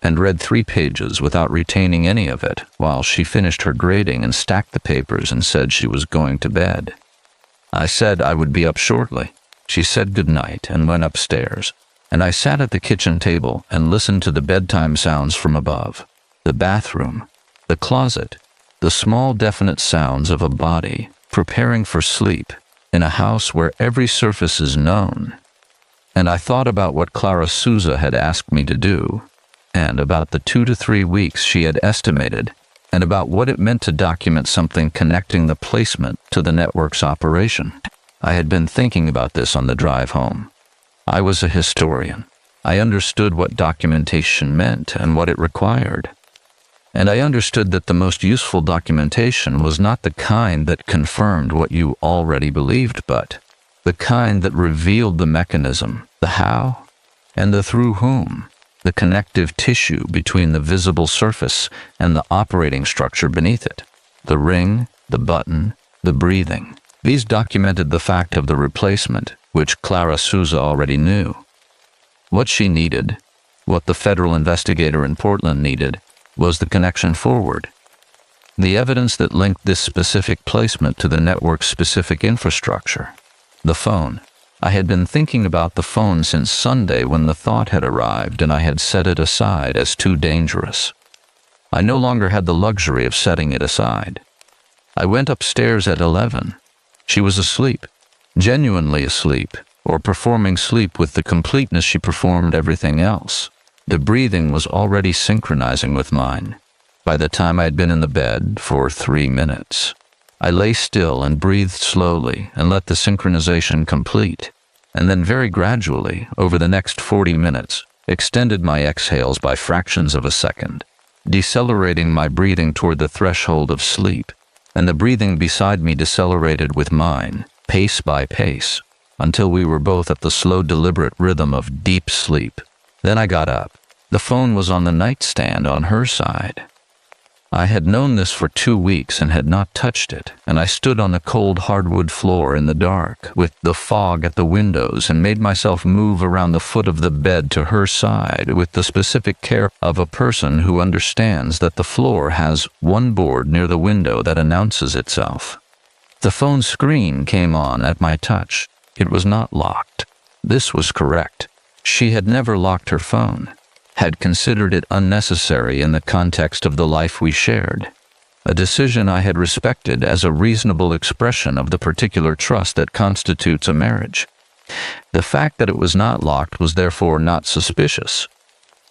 S1: and read 3 pages without retaining any of it while she finished her grading and stacked the papers and said she was going to bed. I said I would be up shortly. She said good night and went upstairs, and I sat at the kitchen table and listened to the bedtime sounds from above, the bathroom, the closet, the small definite sounds of a body preparing for sleep in a house where every surface is known. And I thought about what Clara Souza had asked me to do, and about the 2 to 3 weeks she had estimated, and about what it meant to document something connecting the placement to the network's operation. I had been thinking about this on the drive home. I was a historian. I understood what documentation meant and what it required. And I understood that the most useful documentation was not the kind that confirmed what you already believed, but the kind that revealed the mechanism, the how, and the through whom, the connective tissue between the visible surface and the operating structure beneath it, the ring, the button, the breathing. These documented the fact of the replacement, which Clara Souza already knew. What she needed, what the federal investigator in Portland needed, was the connection forward. The evidence that linked this specific placement to the network's specific infrastructure. The phone. I had been thinking about the phone since Sunday when the thought had arrived, and I had set it aside as too dangerous. I no longer had the luxury of setting it aside. I went upstairs at 11. She was asleep, genuinely asleep, or performing sleep with the completeness she performed everything else. The breathing was already synchronizing with mine. By the time I had been in the bed for 3 minutes, I lay still and breathed slowly and let the synchronization complete, and then very gradually, over the next 40 minutes, extended my exhales by fractions of a second, decelerating my breathing toward the threshold of sleep, and the breathing beside me decelerated with mine, pace by pace, until we were both at the slow, deliberate rhythm of deep sleep. Then I got up. The phone was on the nightstand on her side. I had known this for 2 weeks and had not touched it, and I stood on the cold hardwood floor in the dark, with the fog at the windows, and made myself move around the foot of the bed to her side with the specific care of a person who understands that the floor has one board near the window that announces itself. The phone screen came on at my touch. It was not locked. This was correct. She had never locked her phone, had considered it unnecessary in the context of the life we shared, a decision I had respected as a reasonable expression of the particular trust that constitutes a marriage. The fact that it was not locked was therefore not suspicious.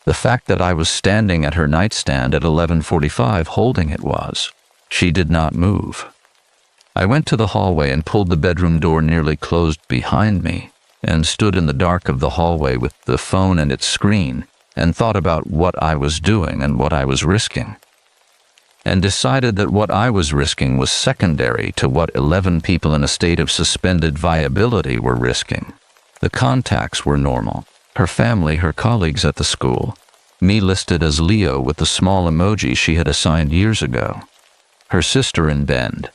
S1: The fact that I was standing at her nightstand at 11:45 holding it was. She did not move. I went to the hallway and pulled the bedroom door nearly closed behind me, and stood in the dark of the hallway with the phone and its screen, and thought about what I was doing and what I was risking, and decided that what I was risking was secondary to what 11 people in a state of suspended viability were risking. The contacts were normal. Her family, her colleagues at the school, me listed as Leo with the small emoji she had assigned years ago, her sister in Bend,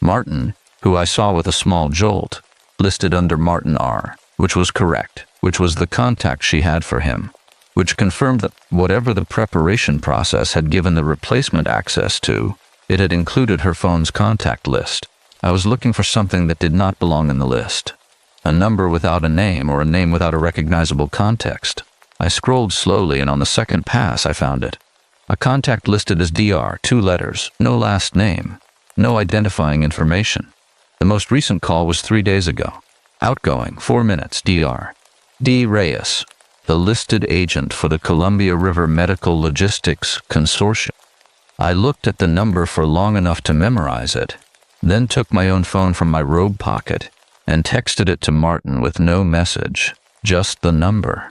S1: Martin, who I saw with a small jolt, listed under Martin R., which was correct, which was the contact she had for him, which confirmed that whatever the preparation process had given the replacement access to, It had included her phone's contact list. I was looking for something that did not belong in the list. A number without a name or a name without a recognizable context. I scrolled slowly, and on the second pass I found it. A contact listed as DR, 2 letters, no last name, no identifying information. The most recent call was 3 days ago. Outgoing, 4 minutes, DR. D. Reyes, the listed agent for the Columbia River Medical Logistics Consortium. I looked at the number for long enough to memorize it, then took my own phone from my robe pocket and texted it to Martin with no message, just the number.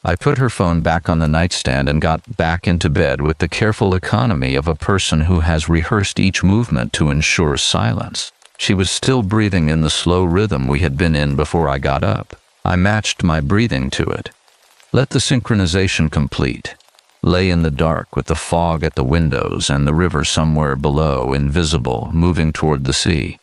S1: I put her phone back on the nightstand and got back into bed with the careful economy of a person who has rehearsed each movement to ensure silence. She was still breathing in the slow rhythm we had been in before I got up. I matched my breathing to it. Let the synchronization complete. Lay in the dark with the fog at the windows and the river somewhere below, invisible, moving toward the sea.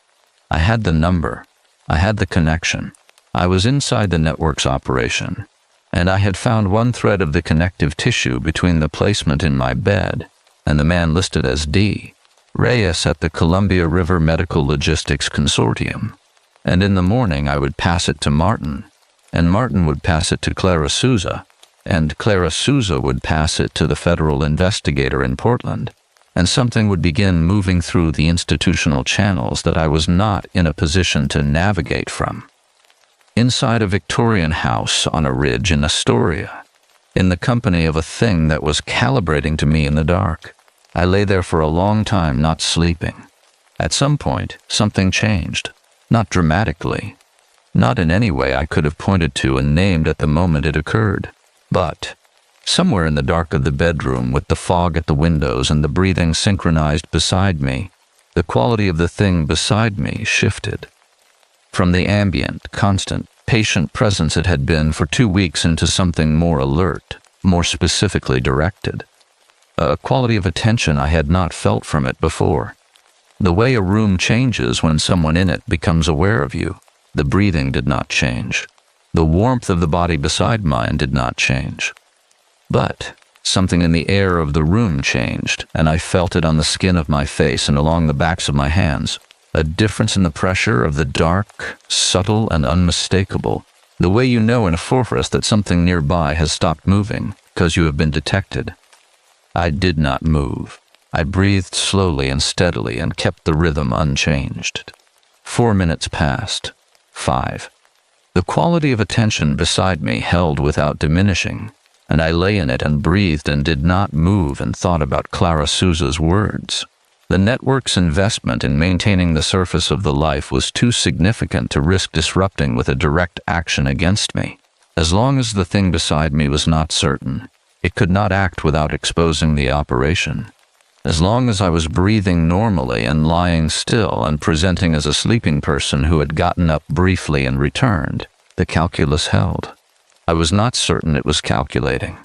S1: I had the number. I had the connection. I was inside the network's operation, and I had found one thread of the connective tissue between the placement in my bed and the man listed as D. Reyes at the Columbia River Medical Logistics Consortium. And in the morning I would pass it to Martin, and Martin would pass it to Clara Souza, and Clara Souza would pass it to the federal investigator in Portland, and something would begin moving through the institutional channels that I was not in a position to navigate from. Inside a Victorian house on a ridge in Astoria, in the company of a thing that was calibrating to me in the dark, I lay there for a long time, not sleeping. At some point, something changed, not dramatically, not in any way I could have pointed to and named at the moment it occurred. But somewhere in the dark of the bedroom, with the fog at the windows and the breathing synchronized beside me, the quality of the thing beside me shifted. From the ambient, constant, patient presence it had been for 2 weeks into something more alert, more specifically directed. A quality of attention I had not felt from it before. The way a room changes when someone in it becomes aware of you, the breathing did not change. The warmth of the body beside mine did not change. But something in the air of the room changed, and I felt it on the skin of my face and along the backs of my hands. A difference in the pressure of the dark, subtle and unmistakable. The way you know in a forest that something nearby has stopped moving because you have been detected. I did not move. I breathed slowly and steadily and kept the rhythm unchanged. 4 minutes passed. 5. The quality of attention beside me held without diminishing, and I lay in it and breathed and did not move and thought about Clara Souza's words. The network's investment in maintaining the surface of the life was too significant to risk disrupting with a direct action against me. As long as the thing beside me was not certain, it could not act without exposing the operation. As long as I was breathing normally and lying still and presenting as a sleeping person who had gotten up briefly and returned, the calculus held. I was not certain it was calculating.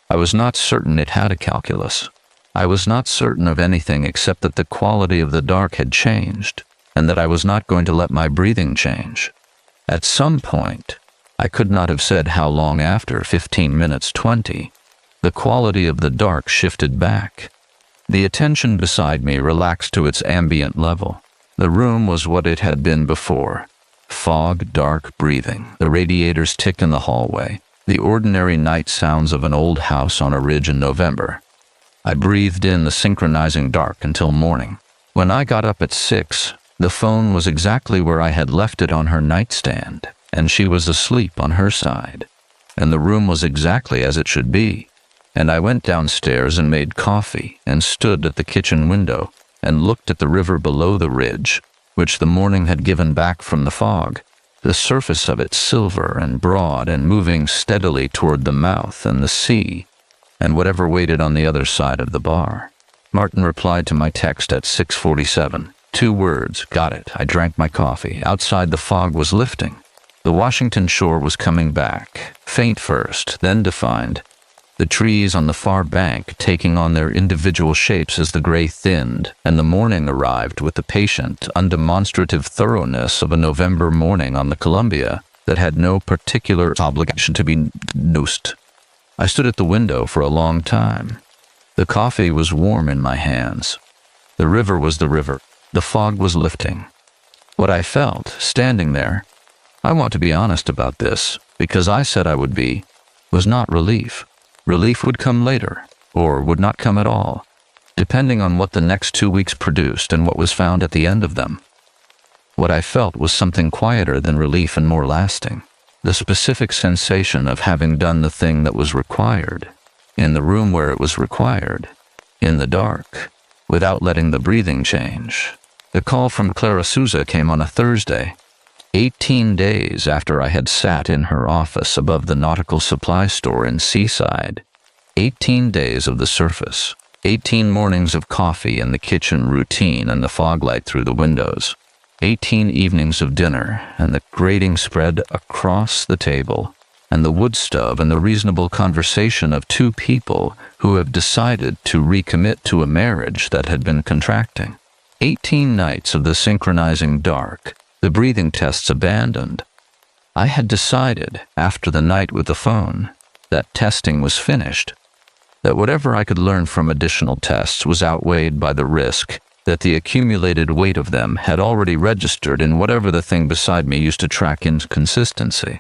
S1: I was not certain it had a calculus. I was not certain of anything except that the quality of the dark had changed, and that I was not going to let my breathing change. At some point, I could not have said how long after, 15 minutes, 20, the quality of the dark shifted back. The attention beside me relaxed to its ambient level. The room was what it had been before. Fog, dark breathing, the radiator's tick in the hallway, the ordinary night sounds of an old house on a ridge in November. I breathed in the synchronizing dark until morning. When I got up at 6, the phone was exactly where I had left it on her nightstand, and she was asleep on her side. And the room was exactly as it should be. And I went downstairs and made coffee and stood at the kitchen window and looked at the river below the ridge, which the morning had given back from the fog, the surface of it silver and broad and moving steadily toward the mouth and the sea, and whatever waited on the other side of the bar. Martin replied to my text at 6:47. 2 words, got it. I drank my coffee. Outside the fog was lifting. The Washington shore was coming back, faint first, then defined. The trees on the far bank taking on their individual shapes as the gray thinned, and the morning arrived with the patient, undemonstrative thoroughness of a November morning on the Columbia that had no particular obligation to be noosed. I stood at the window for a long time. The coffee was warm in my hands. The river was the river. The fog was lifting. What I felt, standing there, I want to be honest about this, because I said I would be, was not relief. Relief would come later, or would not come at all, depending on what the next 2 weeks produced and what was found at the end of them. What I felt was something quieter than relief and more lasting. The specific sensation of having done the thing that was required, in the room where it was required, in the dark, without letting the breathing change. The call from Clara Souza came on a Thursday, 18 days after I had sat in her office above the nautical supply store in Seaside. 18 days of the surface, 18 mornings of coffee and the kitchen routine and the fog light through the windows, 18 evenings of dinner and the grating spread across the table, and the wood stove and the reasonable conversation of two people who have decided to recommit to a marriage that had been contracting. 18 nights of the synchronizing dark, the breathing tests abandoned. I had decided, after the night with the phone, that testing was finished, that whatever I could learn from additional tests was outweighed by the risk that the accumulated weight of them had already registered in whatever the thing beside me used to track inconsistency.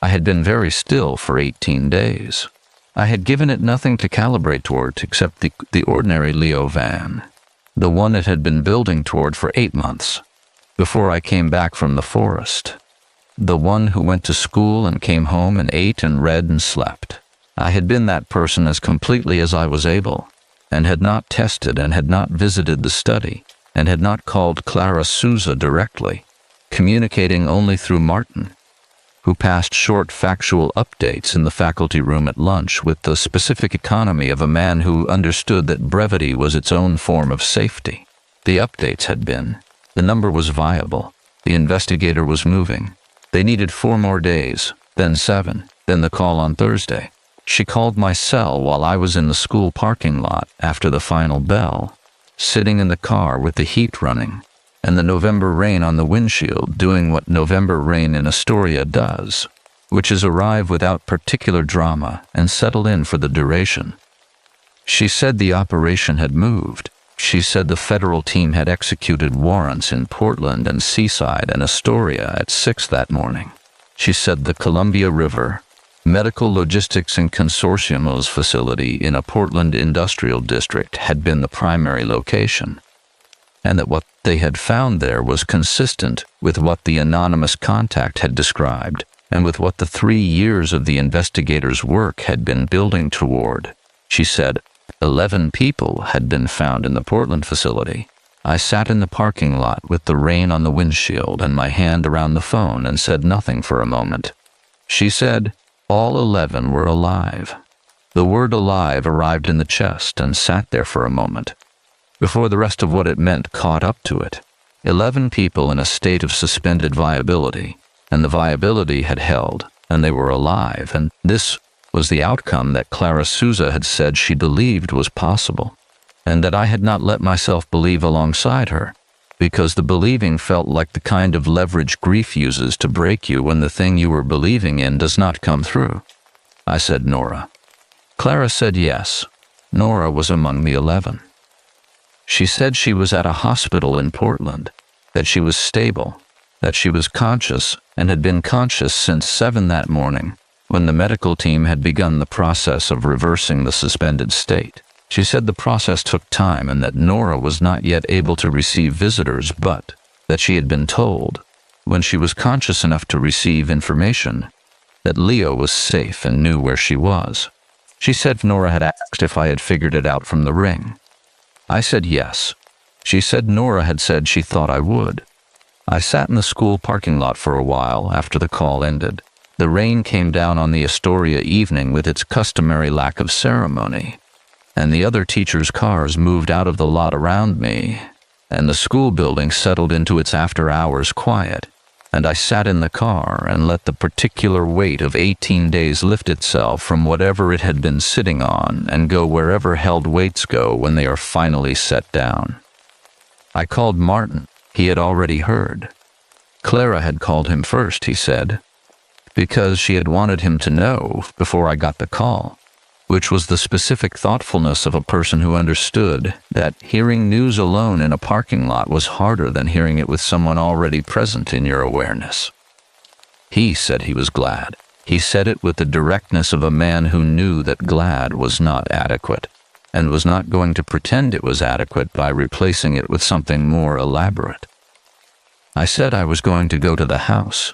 S1: I had been very still for 18 days. I had given it nothing to calibrate toward except the ordinary Leo van, the one it had been building toward for 8 months, before I came back from the forest, the one who went to school and came home and ate and read and slept. I had been that person as completely as I was able, and had not tested and had not visited the study, and had not called Clara Souza directly, communicating only through Martin, who passed short factual updates in the faculty room at lunch with the specific economy of a man who understood that brevity was its own form of safety. The updates had been, the number was viable, the investigator was moving. They needed 4 more days, then 7, then the call on Thursday. She called my cell while I was in the school parking lot after the final bell, sitting in the car with the heat running, and the November rain on the windshield doing what November rain in Astoria does, which is arrive without particular drama and settle in for the duration. She said the operation had moved. She said the federal team had executed warrants in Portland and Seaside and Astoria at 6 that morning. She said the Columbia River Medical Logistics and Consortium's facility in a Portland industrial district had been the primary location, and that what they had found there was consistent with what the anonymous contact had described and with what the 3 years of the investigators' work had been building toward. She said 11 people had been found in the Portland facility. I sat in the parking lot with the rain on the windshield and my hand around the phone and said nothing for a moment. She said, all 11 were alive. The word alive arrived in the chest and sat there for a moment, before the rest of what it meant caught up to it. 11 people in a state of suspended viability, and the viability had held, and they were alive, and this was the outcome that Clara Souza had said she believed was possible, and that I had not let myself believe alongside her, because the believing felt like the kind of leverage grief uses to break you when the thing you were believing in does not come through. I said Nora. Clara said yes. Nora was among the 11. She said she was at a hospital in Portland, that she was stable, that she was conscious and had been conscious since 7 that morning, when the medical team had begun the process of reversing the suspended state. She said the process took time and that Nora was not yet able to receive visitors, but that she had been told, when she was conscious enough to receive information, that Leo was safe and knew where she was. She said Nora had asked if I had figured it out from the ring. I said yes. She said Nora had said she thought I would. I sat in the school parking lot for a while after the call ended. The rain came down on the Astoria evening with its customary lack of ceremony, and the other teachers' cars moved out of the lot around me, and the school building settled into its after-hours quiet, and I sat in the car and let the particular weight of 18 days lift itself from whatever it had been sitting on and go wherever held weights go when they are finally set down. I called Martin. He had already heard. Clara had called him first, he said, because she had wanted him to know before I got the call. which was the specific thoughtfulness of a person who understood that hearing news alone in a parking lot was harder than hearing it with someone already present in your awareness. He said he was glad. He said it with the directness of a man who knew that glad was not adequate, and was not going to pretend it was adequate by replacing it with something more elaborate. I said I was going to go to the house.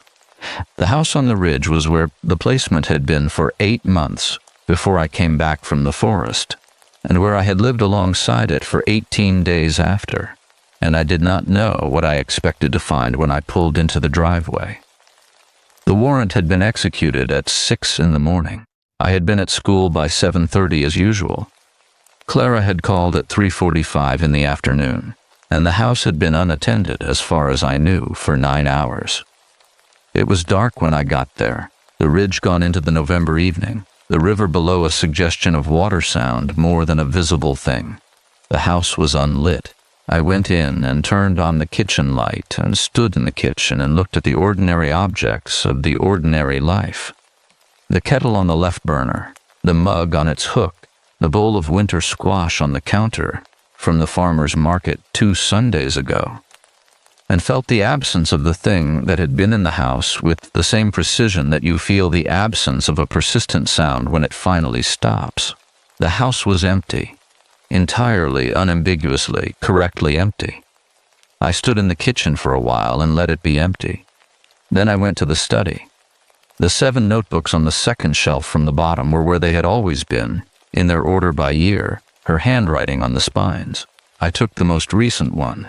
S1: The house on the ridge was where the placement had been for 8 months before I came back from the forest, and where I had lived alongside it for 18 days after, and I did not know what I expected to find when I pulled into the driveway. The warrant had been executed at 6 in the morning. I had been at school by 7:30 as usual. Clara had called at 3:45 in the afternoon, and the house had been unattended, as far as I knew, for 9 hours. It was dark when I got there, the ridge gone into the November evening, the river below a suggestion of water sound more than a visible thing. The house was unlit. I went in and turned on the kitchen light and stood in the kitchen and looked at the ordinary objects of the ordinary life. The kettle on the left burner, the mug on its hook, the bowl of winter squash on the counter from the farmer's market 2 Sundays ago, and felt the absence of the thing that had been in the house with the same precision that you feel the absence of a persistent sound when it finally stops. The house was empty. Entirely, unambiguously, correctly empty. I stood in the kitchen for a while and let it be empty. Then I went to the study. The 7 notebooks on the second shelf from the bottom were where they had always been, in their order by year, her handwriting on the spines. I took the most recent one,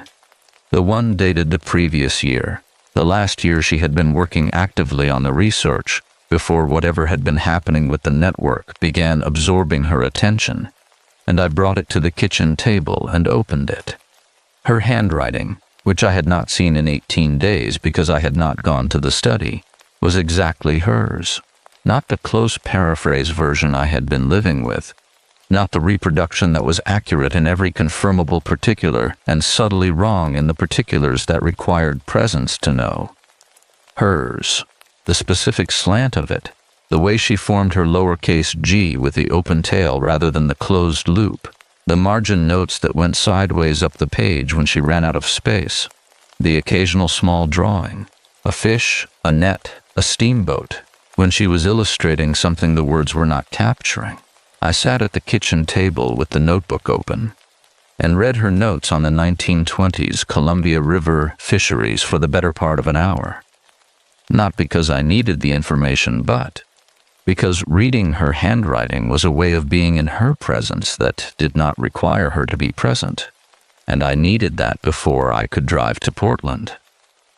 S1: the one dated the previous year, the last year she had been working actively on the research, before whatever had been happening with the network began absorbing her attention, and I brought it to the kitchen table and opened it. Her handwriting, which I had not seen in 18 days because I had not gone to the study, was exactly hers, not the close paraphrase version I had been living with, not the reproduction that was accurate in every confirmable particular and subtly wrong in the particulars that required presence to know. Hers, the specific slant of it, the way she formed her lowercase g with the open tail rather than the closed loop, the margin notes that went sideways up the page when she ran out of space, the occasional small drawing, a fish, a net, a steamboat, when she was illustrating something the words were not capturing. I sat at the kitchen table with the notebook open and read her notes on the 1920s Columbia River fisheries for the better part of an hour. Not because I needed the information, but because reading her handwriting was a way of being in her presence that did not require her to be present, and I needed that before I could drive to Portland.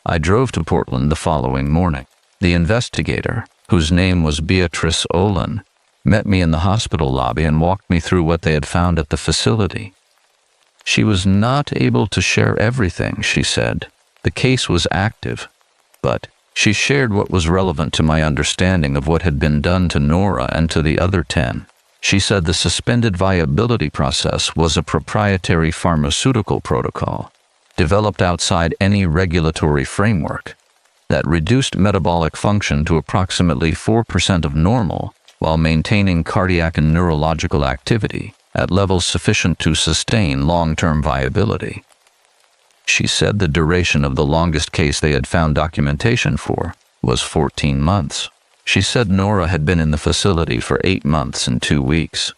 S1: I drove to Portland the following morning. The investigator, whose name was Beatrice Olin, met me in the hospital lobby and walked me through what they had found at the facility. She was not able to share everything, she said. The case was active, but she shared what was relevant to my understanding of what had been done to Nora and to the other 10. She said the suspended viability process was a proprietary pharmaceutical protocol, developed outside any regulatory framework, that reduced metabolic function to approximately 4% of normal while maintaining cardiac and neurological activity at levels sufficient to sustain long-term viability. She said the duration of the longest case they had found documentation for was 14 months. She said Nora had been in the facility for 8 months and 2 weeks.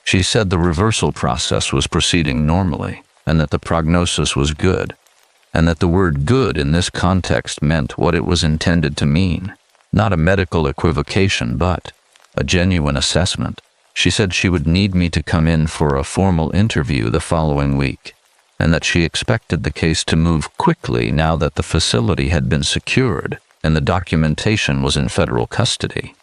S1: She said the reversal process was proceeding normally, and that the prognosis was good, and that the word good in this context meant what it was intended to mean, not a medical equivocation, but a genuine assessment. She said she would need me to come in for a formal interview the following week, and that she expected the case to move quickly now that the facility had been secured and the documentation was in federal custody.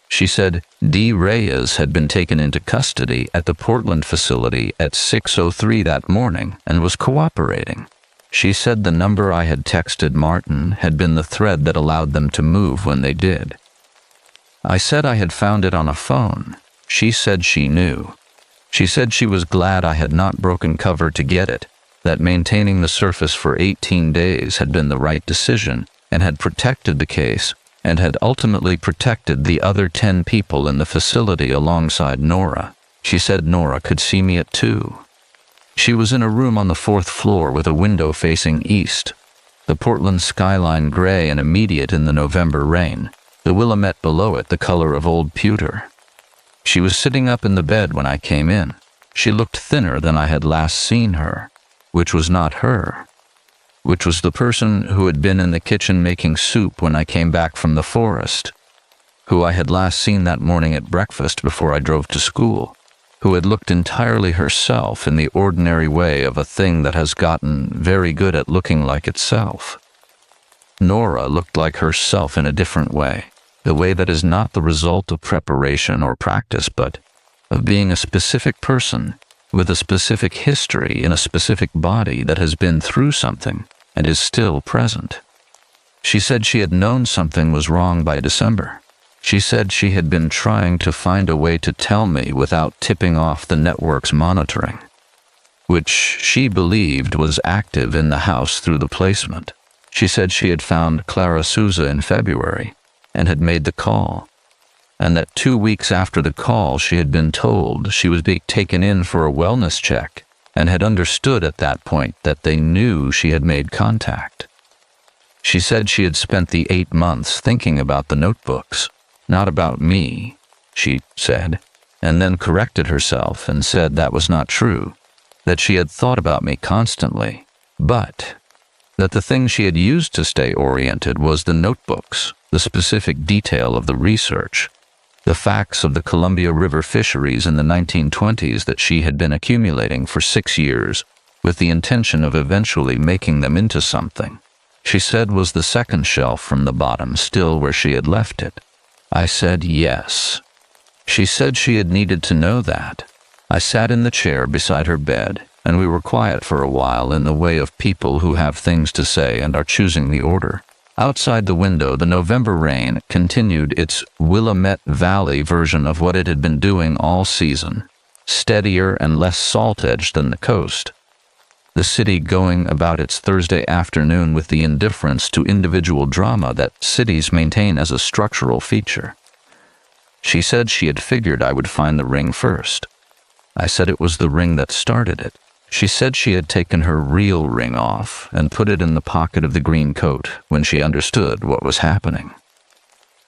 S1: She said D. Reyes had been taken into custody at the Portland facility at 6:03 that morning and was cooperating. She said the number I had texted Martin had been the thread that allowed them to move when they did. I said I had found it on a phone. She said she knew. She said she was glad I had not broken cover to get it, that maintaining the surface for 18 days had been the right decision and had protected the case and had ultimately protected the other 10 people in the facility alongside Nora. She said Nora could see me at 2. She was in a room on the 4th floor with a window facing east, the Portland skyline gray and immediate in the November rain, the Willamette below it the color of old pewter. She was sitting up in the bed when I came in. She looked thinner than I had last seen her, which was not her, which was the person who had been in the kitchen making soup when I came back from the forest, who I had last seen that morning at breakfast before I drove to school, who had looked entirely herself in the ordinary way of a thing that has gotten very good at looking like itself. Nora looked like herself in a different way, the way that is not the result of preparation or practice, but of being a specific person with a specific history in a specific body that has been through something and is still present. She said she had known something was wrong by December. She said she had been trying to find a way to tell me without tipping off the network's monitoring, which she believed was active in the house through the placement. She said she had found Clara Souza in February and had made the call, and that 2 weeks after the call she had been told she was being taken in for a wellness check and had understood at that point that they knew she had made contact. She said she had spent the 8 months thinking about the notebooks, not about me, she said, and then corrected herself and said that was not true, that she had thought about me constantly, but that the thing she had used to stay oriented was the notebooks, the specific detail of the research, the facts of the Columbia River fisheries in the 1920s that she had been accumulating for 6 years with the intention of eventually making them into something. She said was the second shelf from the bottom still where she had left it. I said yes. She said she had needed to know that. I sat in the chair beside her bed, and we were quiet for a while in the way of people who have things to say and are choosing the order. Outside the window, the November rain continued its Willamette Valley version of what it had been doing all season, steadier and less salt-edged than the coast. The city going about its Thursday afternoon with the indifference to individual drama that cities maintain as a structural feature. She said she had figured I would find the ring first. I said it was the ring that started it. She said she had taken her real ring off and put it in the pocket of the green coat when she understood what was happening.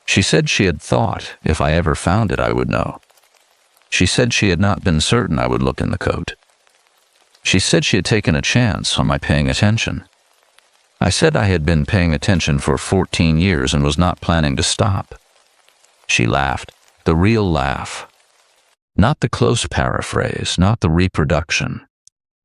S1: She said she had thought if I ever found it I would know. She said she had not been certain I would look in the coat. She said she had taken a chance on my paying attention. I said I had been paying attention for 14 years and was not planning to stop. She laughed, the real laugh. Not the close paraphrase, not the reproduction.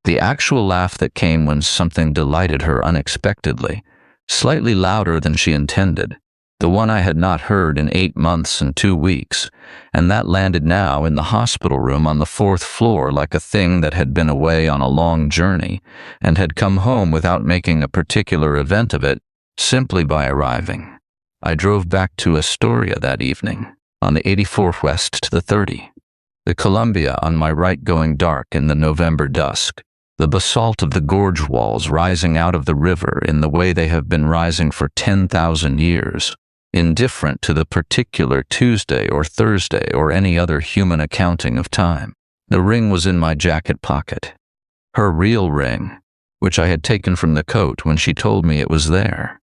S1: The actual laugh that came when something delighted her unexpectedly, slightly louder than she intended, the one I had not heard in 8 months and 2 weeks, and that landed now in the hospital room on the 4th floor like a thing that had been away on a long journey and had come home without making a particular event of it, simply by arriving. I drove back to Astoria that evening, on the 84 west to the 30. The Columbia on my right going dark in the November dusk, the basalt of the gorge walls rising out of the river in the way they have been rising for 10,000 years, indifferent to the particular Tuesday or Thursday or any other human accounting of time. The ring was in my jacket pocket. Her real ring, which I had taken from the coat when she told me it was there.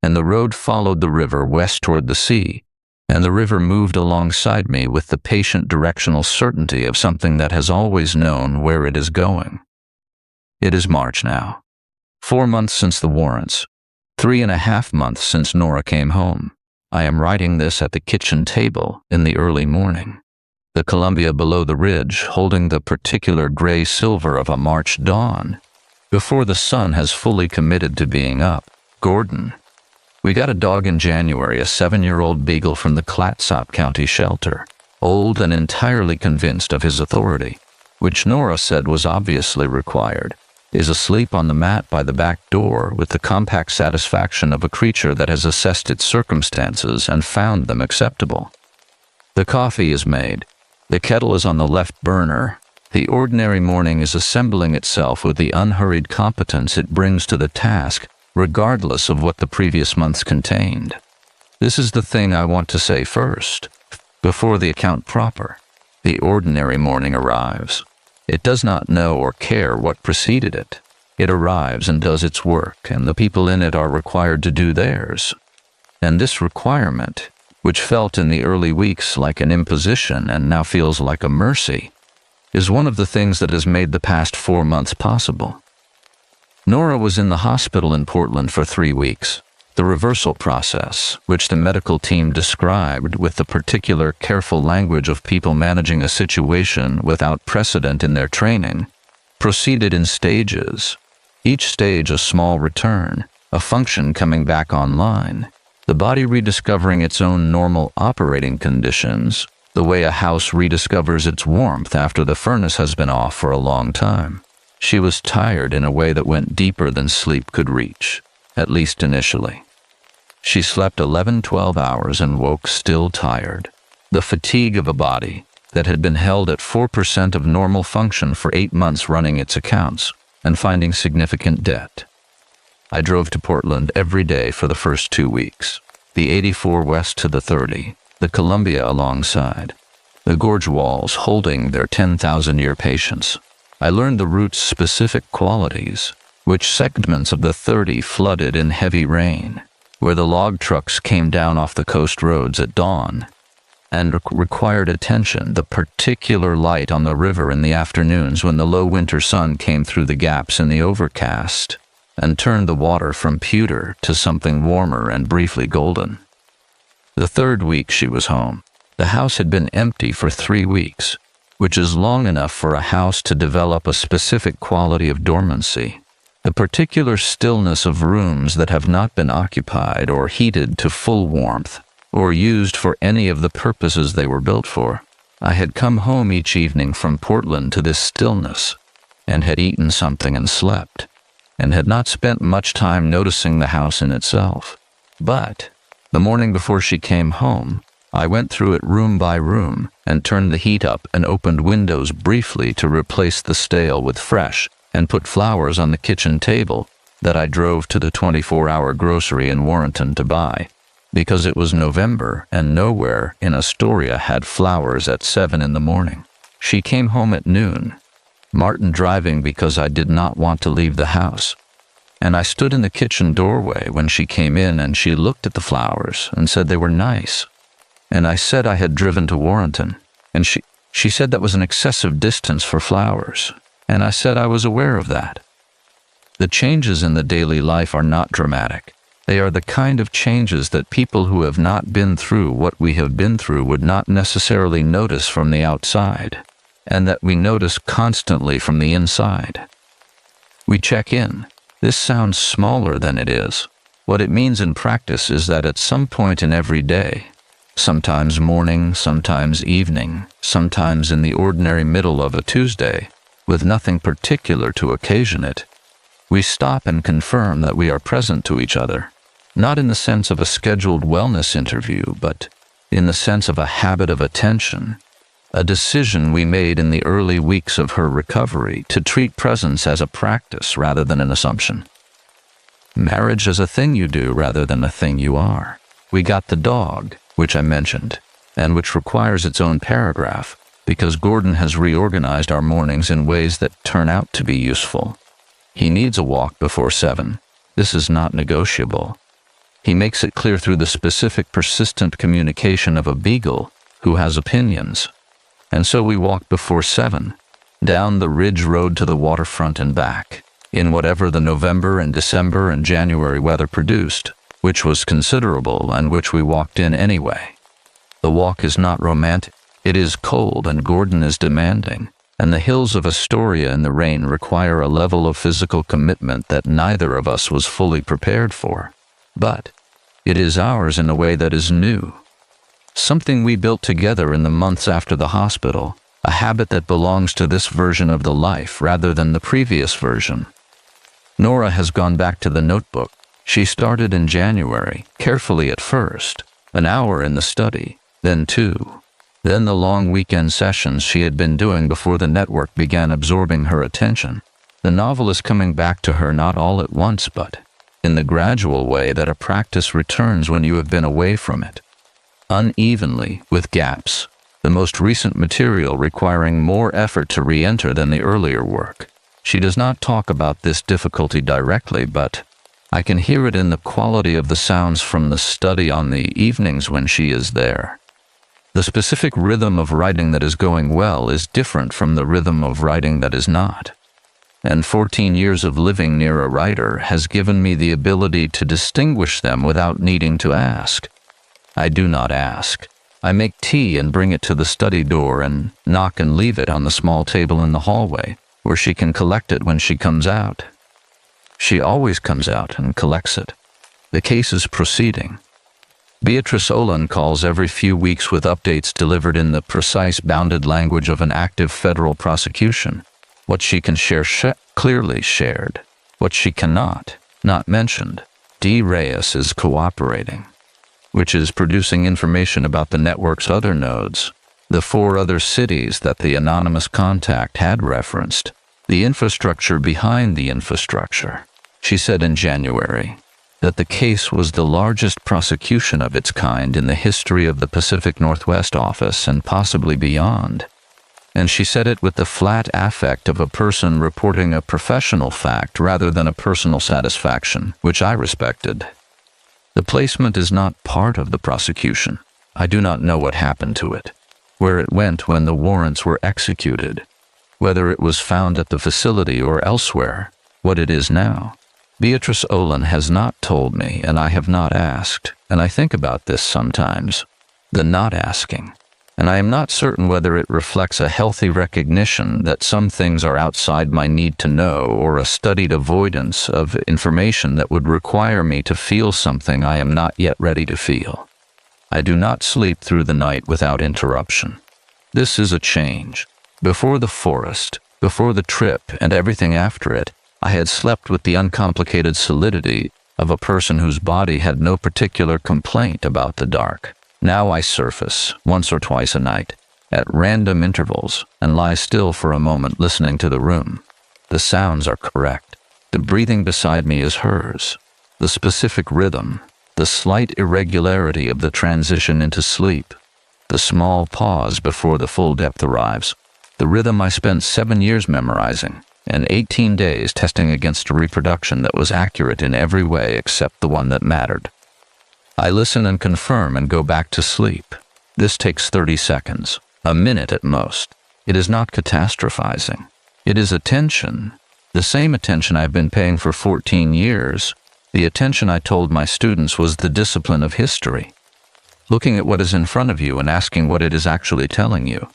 S1: And the road followed the river west toward the sea, and the river moved alongside me with the patient directional certainty of something that has always known where it is going. It is March now. 4 months since the warrants. 3.5 months since Nora came home. I am writing this at the kitchen table in the early morning. The Columbia below the ridge holding the particular gray silver of a March dawn, before the sun has fully committed to being up. Gordon. We got a dog in January, a 7-year-old beagle from the Clatsop County shelter, old and entirely convinced of his authority, which Nora said was obviously required, is asleep on the mat by the back door with the compact satisfaction of a creature that has assessed its circumstances and found them acceptable. The coffee is made. The kettle is on the left burner. The ordinary morning is assembling itself with the unhurried competence it brings to the task, regardless of what the previous months contained. This is the thing I want to say first, before the account proper. The ordinary morning arrives. It does not know or care what preceded it. It arrives and does its work, and the people in it are required to do theirs. And this requirement, which felt in the early weeks like an imposition and now feels like a mercy, is one of the things that has made the past 4 months possible. Nora was in the hospital in Portland for 3 weeks. The reversal process, which the medical team described with the particular careful language of people managing a situation without precedent in their training, proceeded in stages. Each stage a small return, a function coming back online, the body rediscovering its own normal operating conditions, the way a house rediscovers its warmth after the furnace has been off for a long time. She was tired in a way that went deeper than sleep could reach, at least initially. She slept 11-12 hours and woke still tired. The fatigue of a body that had been held at 4% of normal function for 8 months running its accounts and finding significant debt. I drove to Portland every day for the first 2 weeks. The 84 west to the 30, the Columbia alongside, the gorge walls holding their 10,000-year patience. I learned the route's specific qualities, which segments of the 30 flooded in heavy rain, where the log trucks came down off the coast roads at dawn, and required attention, the particular light on the river in the afternoons when the low winter sun came through the gaps in the overcast and turned the water from pewter to something warmer and briefly golden. The 3rd week she was home. The house had been empty for 3 weeks, which is long enough for a house to develop a specific quality of dormancy. The particular stillness of rooms that have not been occupied or heated to full warmth, or used for any of the purposes they were built for. I had come home each evening from Portland to this stillness, and had eaten something and slept, and had not spent much time noticing the house in itself. But the morning before she came home, I went through it room by room and turned the heat up and opened windows briefly to replace the stale with fresh, and put flowers on the kitchen table that I drove to the 24-hour grocery in Warrenton to buy, because it was November and nowhere in Astoria had flowers at 7 in the morning. She came home at noon, Martin driving because I did not want to leave the house, and I stood in the kitchen doorway when she came in, and she looked at the flowers and said they were nice. And I said I had driven to Warrenton, and she said that was an excessive distance for flowers. And I said I was aware of that. The changes in the daily life are not dramatic. They are the kind of changes that people who have not been through what we have been through would not necessarily notice from the outside, and that we notice constantly from the inside. We check in. This sounds smaller than it is. What it means in practice is that at some point in every day, sometimes morning, sometimes evening, sometimes in the ordinary middle of a Tuesday, with nothing particular to occasion it, we stop and confirm that we are present to each other, not in the sense of a scheduled wellness interview, but in the sense of a habit of attention, a decision we made in the early weeks of her recovery to treat presence as a practice rather than an assumption. Marriage as a thing you do rather than a thing you are. We got the dog, which I mentioned, and which requires its own paragraph, because Gordon has reorganized our mornings in ways that turn out to be useful. He needs a walk before 7. This is not negotiable. He makes it clear through the specific persistent communication of a beagle who has opinions. And so we walked before 7, down the ridge road to the waterfront and back, in whatever the November and December and January weather produced, which was considerable and which we walked in anyway. The walk is not romantic. It is cold and Gordon is demanding, and the hills of Astoria in the rain require a level of physical commitment that neither of us was fully prepared for. But it is ours in a way that is new. Something we built together in the months after the hospital, a habit that belongs to this version of the life rather than the previous version. Nora has gone back to the notebook. She started in January, carefully at first, an hour in the study, then 2. Then the long weekend sessions she had been doing before the network began absorbing her attention. The novel is coming back to her not all at once, but in the gradual way that a practice returns when you have been away from it. Unevenly, with gaps, the most recent material requiring more effort to re-enter than the earlier work. She does not talk about this difficulty directly, but I can hear it in the quality of the sounds from the study on the evenings when she is there. The specific rhythm of writing that is going well is different from the rhythm of writing that is not. And 14 years of living near a writer has given me the ability to distinguish them without needing to ask. I do not ask. I make tea and bring it to the study door and knock and leave it on the small table in the hallway, where she can collect it when she comes out. She always comes out and collects it. The case is proceeding. Beatrice Olin calls every few weeks with updates delivered in the precise bounded language of an active federal prosecution. What she can share, clearly shared. What she cannot, not mentioned. D. Reyes is cooperating, which is producing information about the network's other nodes, the 4 other cities that the anonymous contact had referenced, the infrastructure behind the infrastructure. She said in January that the case was the largest prosecution of its kind in the history of the Pacific Northwest office and possibly beyond. And she said it with the flat affect of a person reporting a professional fact rather than a personal satisfaction, which I respected. The placement is not part of the prosecution. I do not know what happened to it, where it went when the warrants were executed, whether it was found at the facility or elsewhere, what it is now. Beatrice Olin has not told me, and I have not asked, and I think about this sometimes, the not asking. And I am not certain whether it reflects a healthy recognition that some things are outside my need to know or a studied avoidance of information that would require me to feel something I am not yet ready to feel. I do not sleep through the night without interruption. This is a change. Before the forest, before the trip, and everything after it, I had slept with the uncomplicated solidity of a person whose body had no particular complaint about the dark. Now I surface, once or twice a night, at random intervals, and lie still for a moment listening to the room. The sounds are correct. The breathing beside me is hers. The specific rhythm, the slight irregularity of the transition into sleep, the small pause before the full depth arrives, the rhythm I spent 7 years memorizing, and 18 days testing against a reproduction that was accurate in every way except the one that mattered. I listen and confirm and go back to sleep. This takes 30 seconds, a minute at most. It is not catastrophizing. It is attention, the same attention I've been paying for 14 years, the attention I told my students was the discipline of history. Looking at what is in front of you and asking what it is actually telling you.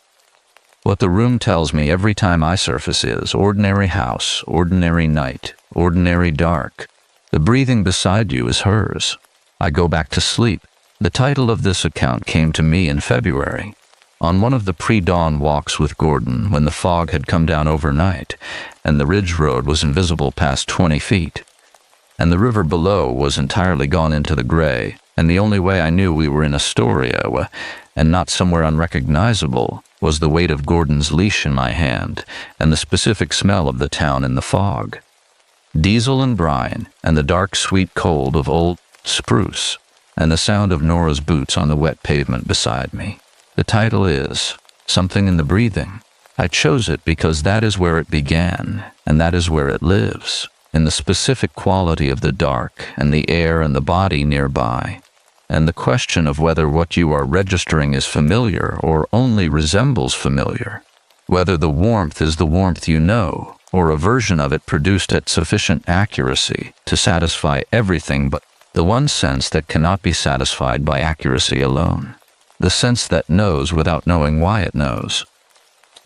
S1: What the room tells me every time I surface is ordinary house, ordinary night, ordinary dark. The breathing beside you is hers. I go back to sleep. The title of this account came to me in February, on one of the pre-dawn walks with Gordon when the fog had come down overnight, and the ridge road was invisible past 20 feet, and the river below was entirely gone into the gray, and the only way I knew we were in Astoria, and not somewhere unrecognizable, was the weight of Gordon's leash in my hand, and the specific smell of the town in the fog. Diesel and brine, and the dark sweet cold of old spruce, and the sound of Nora's boots on the wet pavement beside me. The title is Something in the Breathing. I chose it because that is where it began, and that is where it lives, in the specific quality of the dark and the air and the body nearby, and the question of whether what you are registering is familiar or only resembles familiar, whether the warmth is the warmth you know, or a version of it produced at sufficient accuracy to satisfy everything but the one sense that cannot be satisfied by accuracy alone, the sense that knows without knowing why it knows,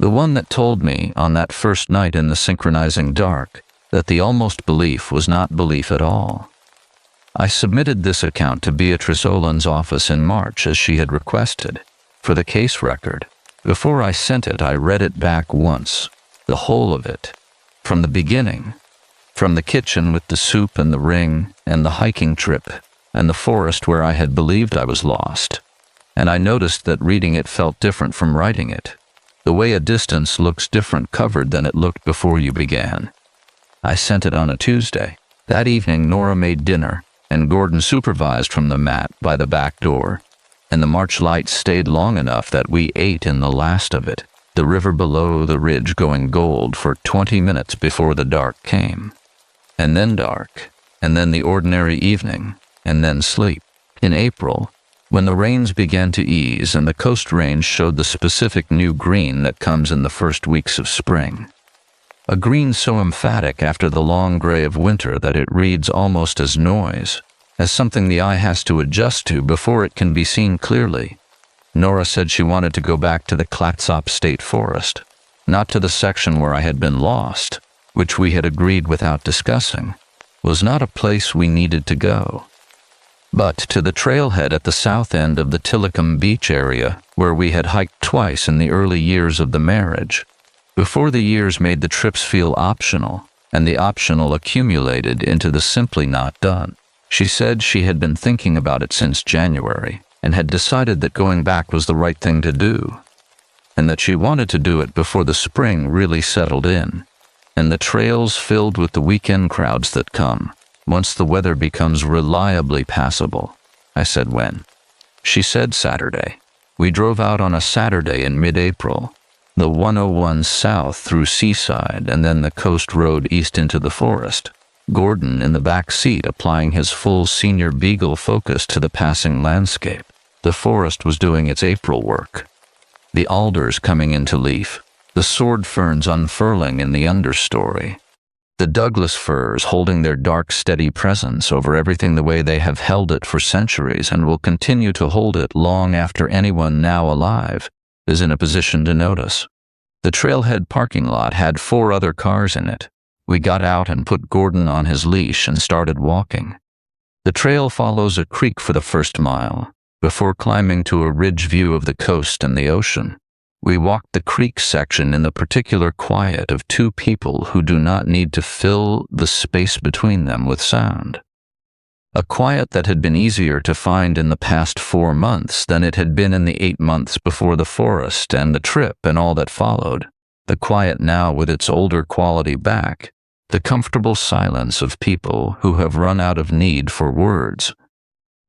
S1: the one that told me on that first night in the synchronizing dark that the almost belief was not belief at all. I submitted this account to Beatrice Olin's office in March as she had requested, for the case record. Before I sent it, I read it back once, the whole of it, from the beginning. From the kitchen with the soup and the ring, and the hiking trip, and the forest where I had believed I was lost. And I noticed that reading it felt different from writing it, the way a distance looks different covered than it looked before you began. I sent it on a Tuesday. That evening, Nora made dinner, and Gordon supervised from the mat by the back door, and the March light stayed long enough that we ate in the last of it, the river below the ridge going gold for 20 minutes before the dark came. And then dark, and then the ordinary evening, and then sleep. In April, when the rains began to ease and the coast range showed the specific new green that comes in the first weeks of spring. A green so emphatic after the long gray of winter that it reads almost as noise, as something the eye has to adjust to before it can be seen clearly. Nora said she wanted to go back to the Clatsop State Forest, not to the section where I had been lost, which we had agreed without discussing, was not a place we needed to go, but to the trailhead at the south end of the Tillicum Beach area where we had hiked twice in the early years of the marriage, before the years made the trips feel optional, and the optional accumulated into the simply not done. She said she had been thinking about it since January, and had decided that going back was the right thing to do, and that she wanted to do it before the spring really settled in, and the trails filled with the weekend crowds that come, once the weather becomes reliably passable. I said when. She said Saturday. We drove out on a Saturday in mid-April, the 101 south through Seaside and then the coast road east into the forest, Gordon in the back seat applying his full senior beagle focus to the passing landscape. The forest was doing its April work. The alders coming into leaf, the sword ferns unfurling in the understory, the Douglas firs holding their dark, steady presence over everything the way they have held it for centuries and will continue to hold it long after anyone now alive is in a position to notice. The trailhead parking lot had 4 other cars in it. We got out and put Gordon on his leash and started walking. The trail follows a creek for the first mile, before climbing to a ridge view of the coast and the ocean. We walked the creek section in the particular quiet of 2 people who do not need to fill the space between them with sound. A quiet that had been easier to find in the past 4 months than it had been in the 8 months before the forest and the trip and all that followed. The quiet now with its older quality back, the comfortable silence of people who have run out of need for words,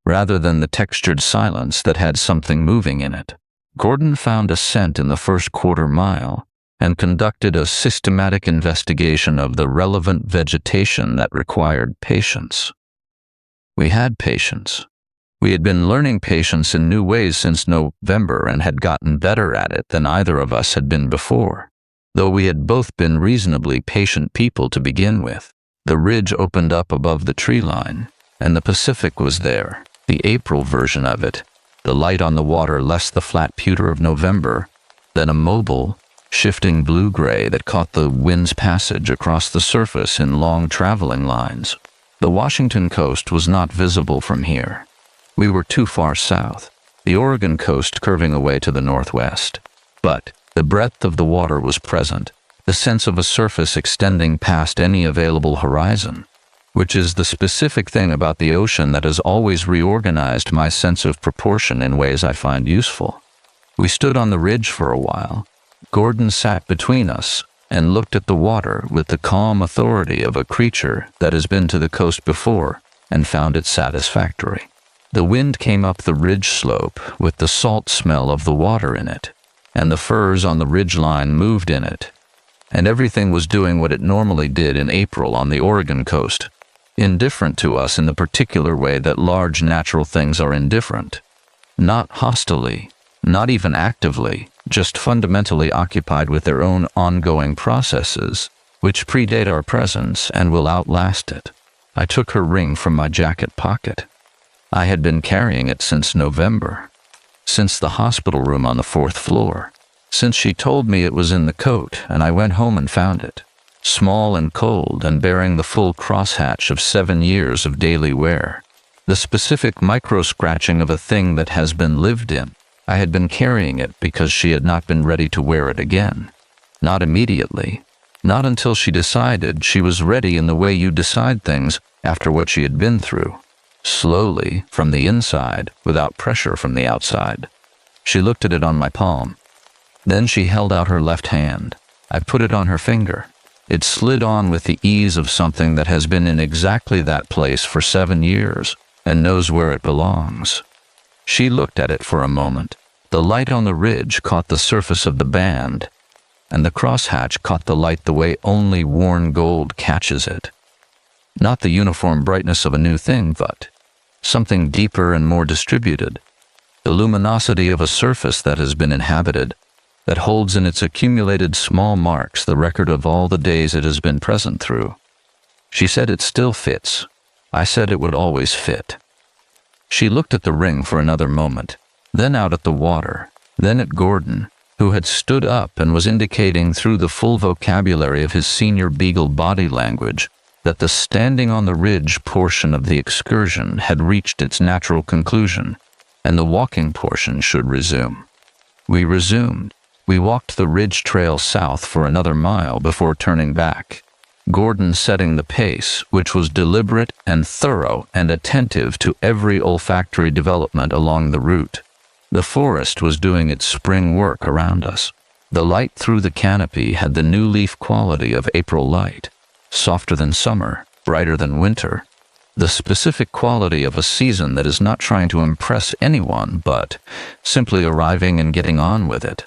S1: rather than the textured silence that had something moving in it. Gordon found a scent in the first quarter mile and conducted a systematic investigation of the relevant vegetation that required patience. We had patience. We had been learning patience in new ways since November and had gotten better at it than either of us had been before, though we had both been reasonably patient people to begin with. The ridge opened up above the tree line, and the Pacific was there, the April version of it, the light on the water less the flat pewter of November than a mobile, shifting blue-gray that caught the wind's passage across the surface in long traveling lines. The Washington coast was not visible from here. We were too far south, the Oregon coast curving away to the northwest. But the breadth of the water was present, the sense of a surface extending past any available horizon, which is the specific thing about the ocean that has always reorganized my sense of proportion in ways I find useful. We stood on the ridge for a while. Gordon sat between us and looked at the water with the calm authority of a creature that has been to the coast before and found it satisfactory. The wind came up the ridge slope with the salt smell of the water in it, and the firs on the ridgeline moved in it, and everything was doing what it normally did in April on the Oregon coast, indifferent to us in the particular way that large natural things are indifferent, not hostilely, not even actively, just fundamentally occupied with their own ongoing processes, which predate our presence and will outlast it. I took her ring from my jacket pocket. I had been carrying it since November, since the hospital room on the 4th floor, since she told me it was in the coat, and I went home and found it, small and cold and bearing the full crosshatch of 7 years of daily wear, the specific micro-scratching of a thing that has been lived in. I had been carrying it because she had not been ready to wear it again. Not immediately. Not until she decided she was ready in the way you decide things after what she had been through. Slowly, from the inside, without pressure from the outside. She looked at it on my palm. Then she held out her left hand. I put it on her finger. It slid on with the ease of something that has been in exactly that place for 7 years and knows where it belongs. She looked at it for a moment. The light on the ridge caught the surface of the band, and the crosshatch caught the light the way only worn gold catches it. Not the uniform brightness of a new thing, but something deeper and more distributed. The luminosity of a surface that has been inhabited, that holds in its accumulated small marks the record of all the days it has been present through. She said it still fits. I said it would always fit. She looked at the ring for another moment, then out at the water, then at Gordon, who had stood up and was indicating through the full vocabulary of his senior beagle body language that the standing on the ridge portion of the excursion had reached its natural conclusion, and the walking portion should resume. We resumed. We walked the ridge trail south for another mile before turning back, Gordon setting the pace, which was deliberate and thorough and attentive to every olfactory development along the route. The forest was doing its spring work around us. The light through the canopy had the new leaf quality of April light, softer than summer, brighter than winter, the specific quality of a season that is not trying to impress anyone, but simply arriving and getting on with it.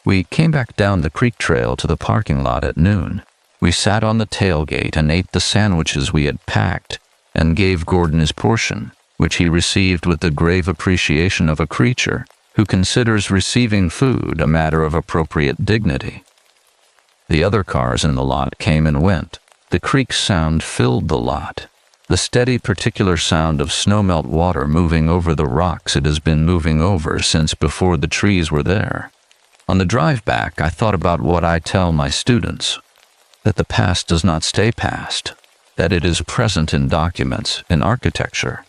S1: We came back down the creek trail to the parking lot at noon. We sat on the tailgate and ate the sandwiches we had packed and gave Gordon his portion, which he received with the grave appreciation of a creature who considers receiving food a matter of appropriate dignity. The other cars in the lot came and went. The creek sound filled the lot. The steady, particular sound of snowmelt water moving over the rocks it has been moving over since before the trees were there. On the drive back, I thought about what I tell my students, that the past does not stay past, that it is present in documents, in architecture,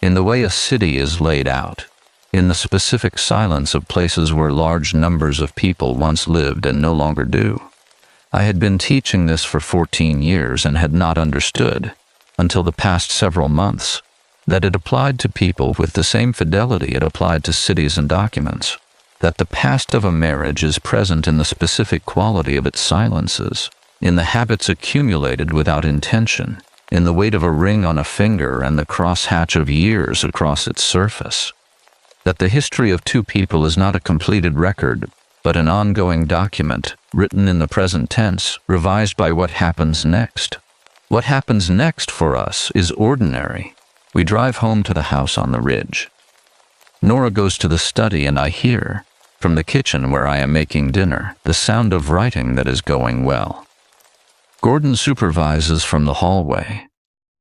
S1: in the way a city is laid out, in the specific silence of places where large numbers of people once lived and no longer do. I had been teaching this for 14 years and had not understood, until the past several months, that it applied to people with the same fidelity it applied to cities and documents, that the past of a marriage is present in the specific quality of its silences, in the habits accumulated without intention, in the weight of a ring on a finger and the crosshatch of years across its surface. That the history of two people is not a completed record, but an ongoing document, written in the present tense, revised by what happens next. What happens next for us is ordinary. We drive home to the house on the ridge. Nora goes to the study and I hear, from the kitchen where I am making dinner, the sound of writing that is going well. Gordon supervises from the hallway.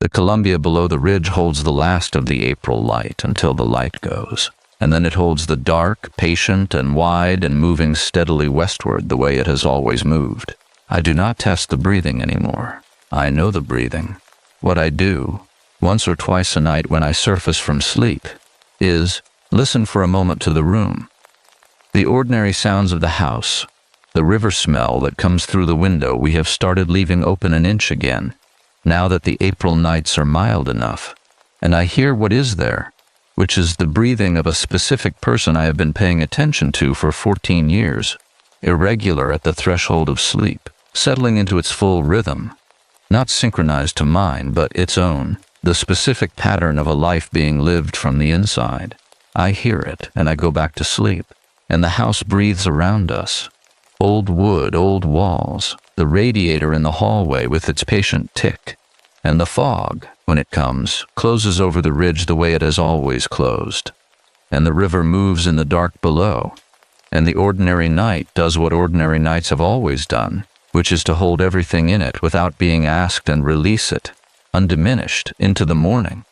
S1: The Columbia below the ridge holds the last of the April light until the light goes, and then it holds the dark, patient, and wide and moving steadily westward the way it has always moved. I do not test the breathing anymore. I know the breathing. What I do, once or twice a night when I surface from sleep, is listen for a moment to the room. The ordinary sounds of the house, the river smell that comes through the window we have started leaving open an inch again, now that the April nights are mild enough, and I hear what is there, which is the breathing of a specific person I have been paying attention to for 14 years, irregular at the threshold of sleep, settling into its full rhythm, not synchronized to mine, but its own, the specific pattern of a life being lived from the inside. I hear it, and I go back to sleep, and the house breathes around us. Old wood, old walls, the radiator in the hallway with its patient tick, and the fog, when it comes, closes over the ridge the way it has always closed, and the river moves in the dark below, and the ordinary night does what ordinary nights have always done, which is to hold everything in it without being asked and release it, undiminished, into the morning.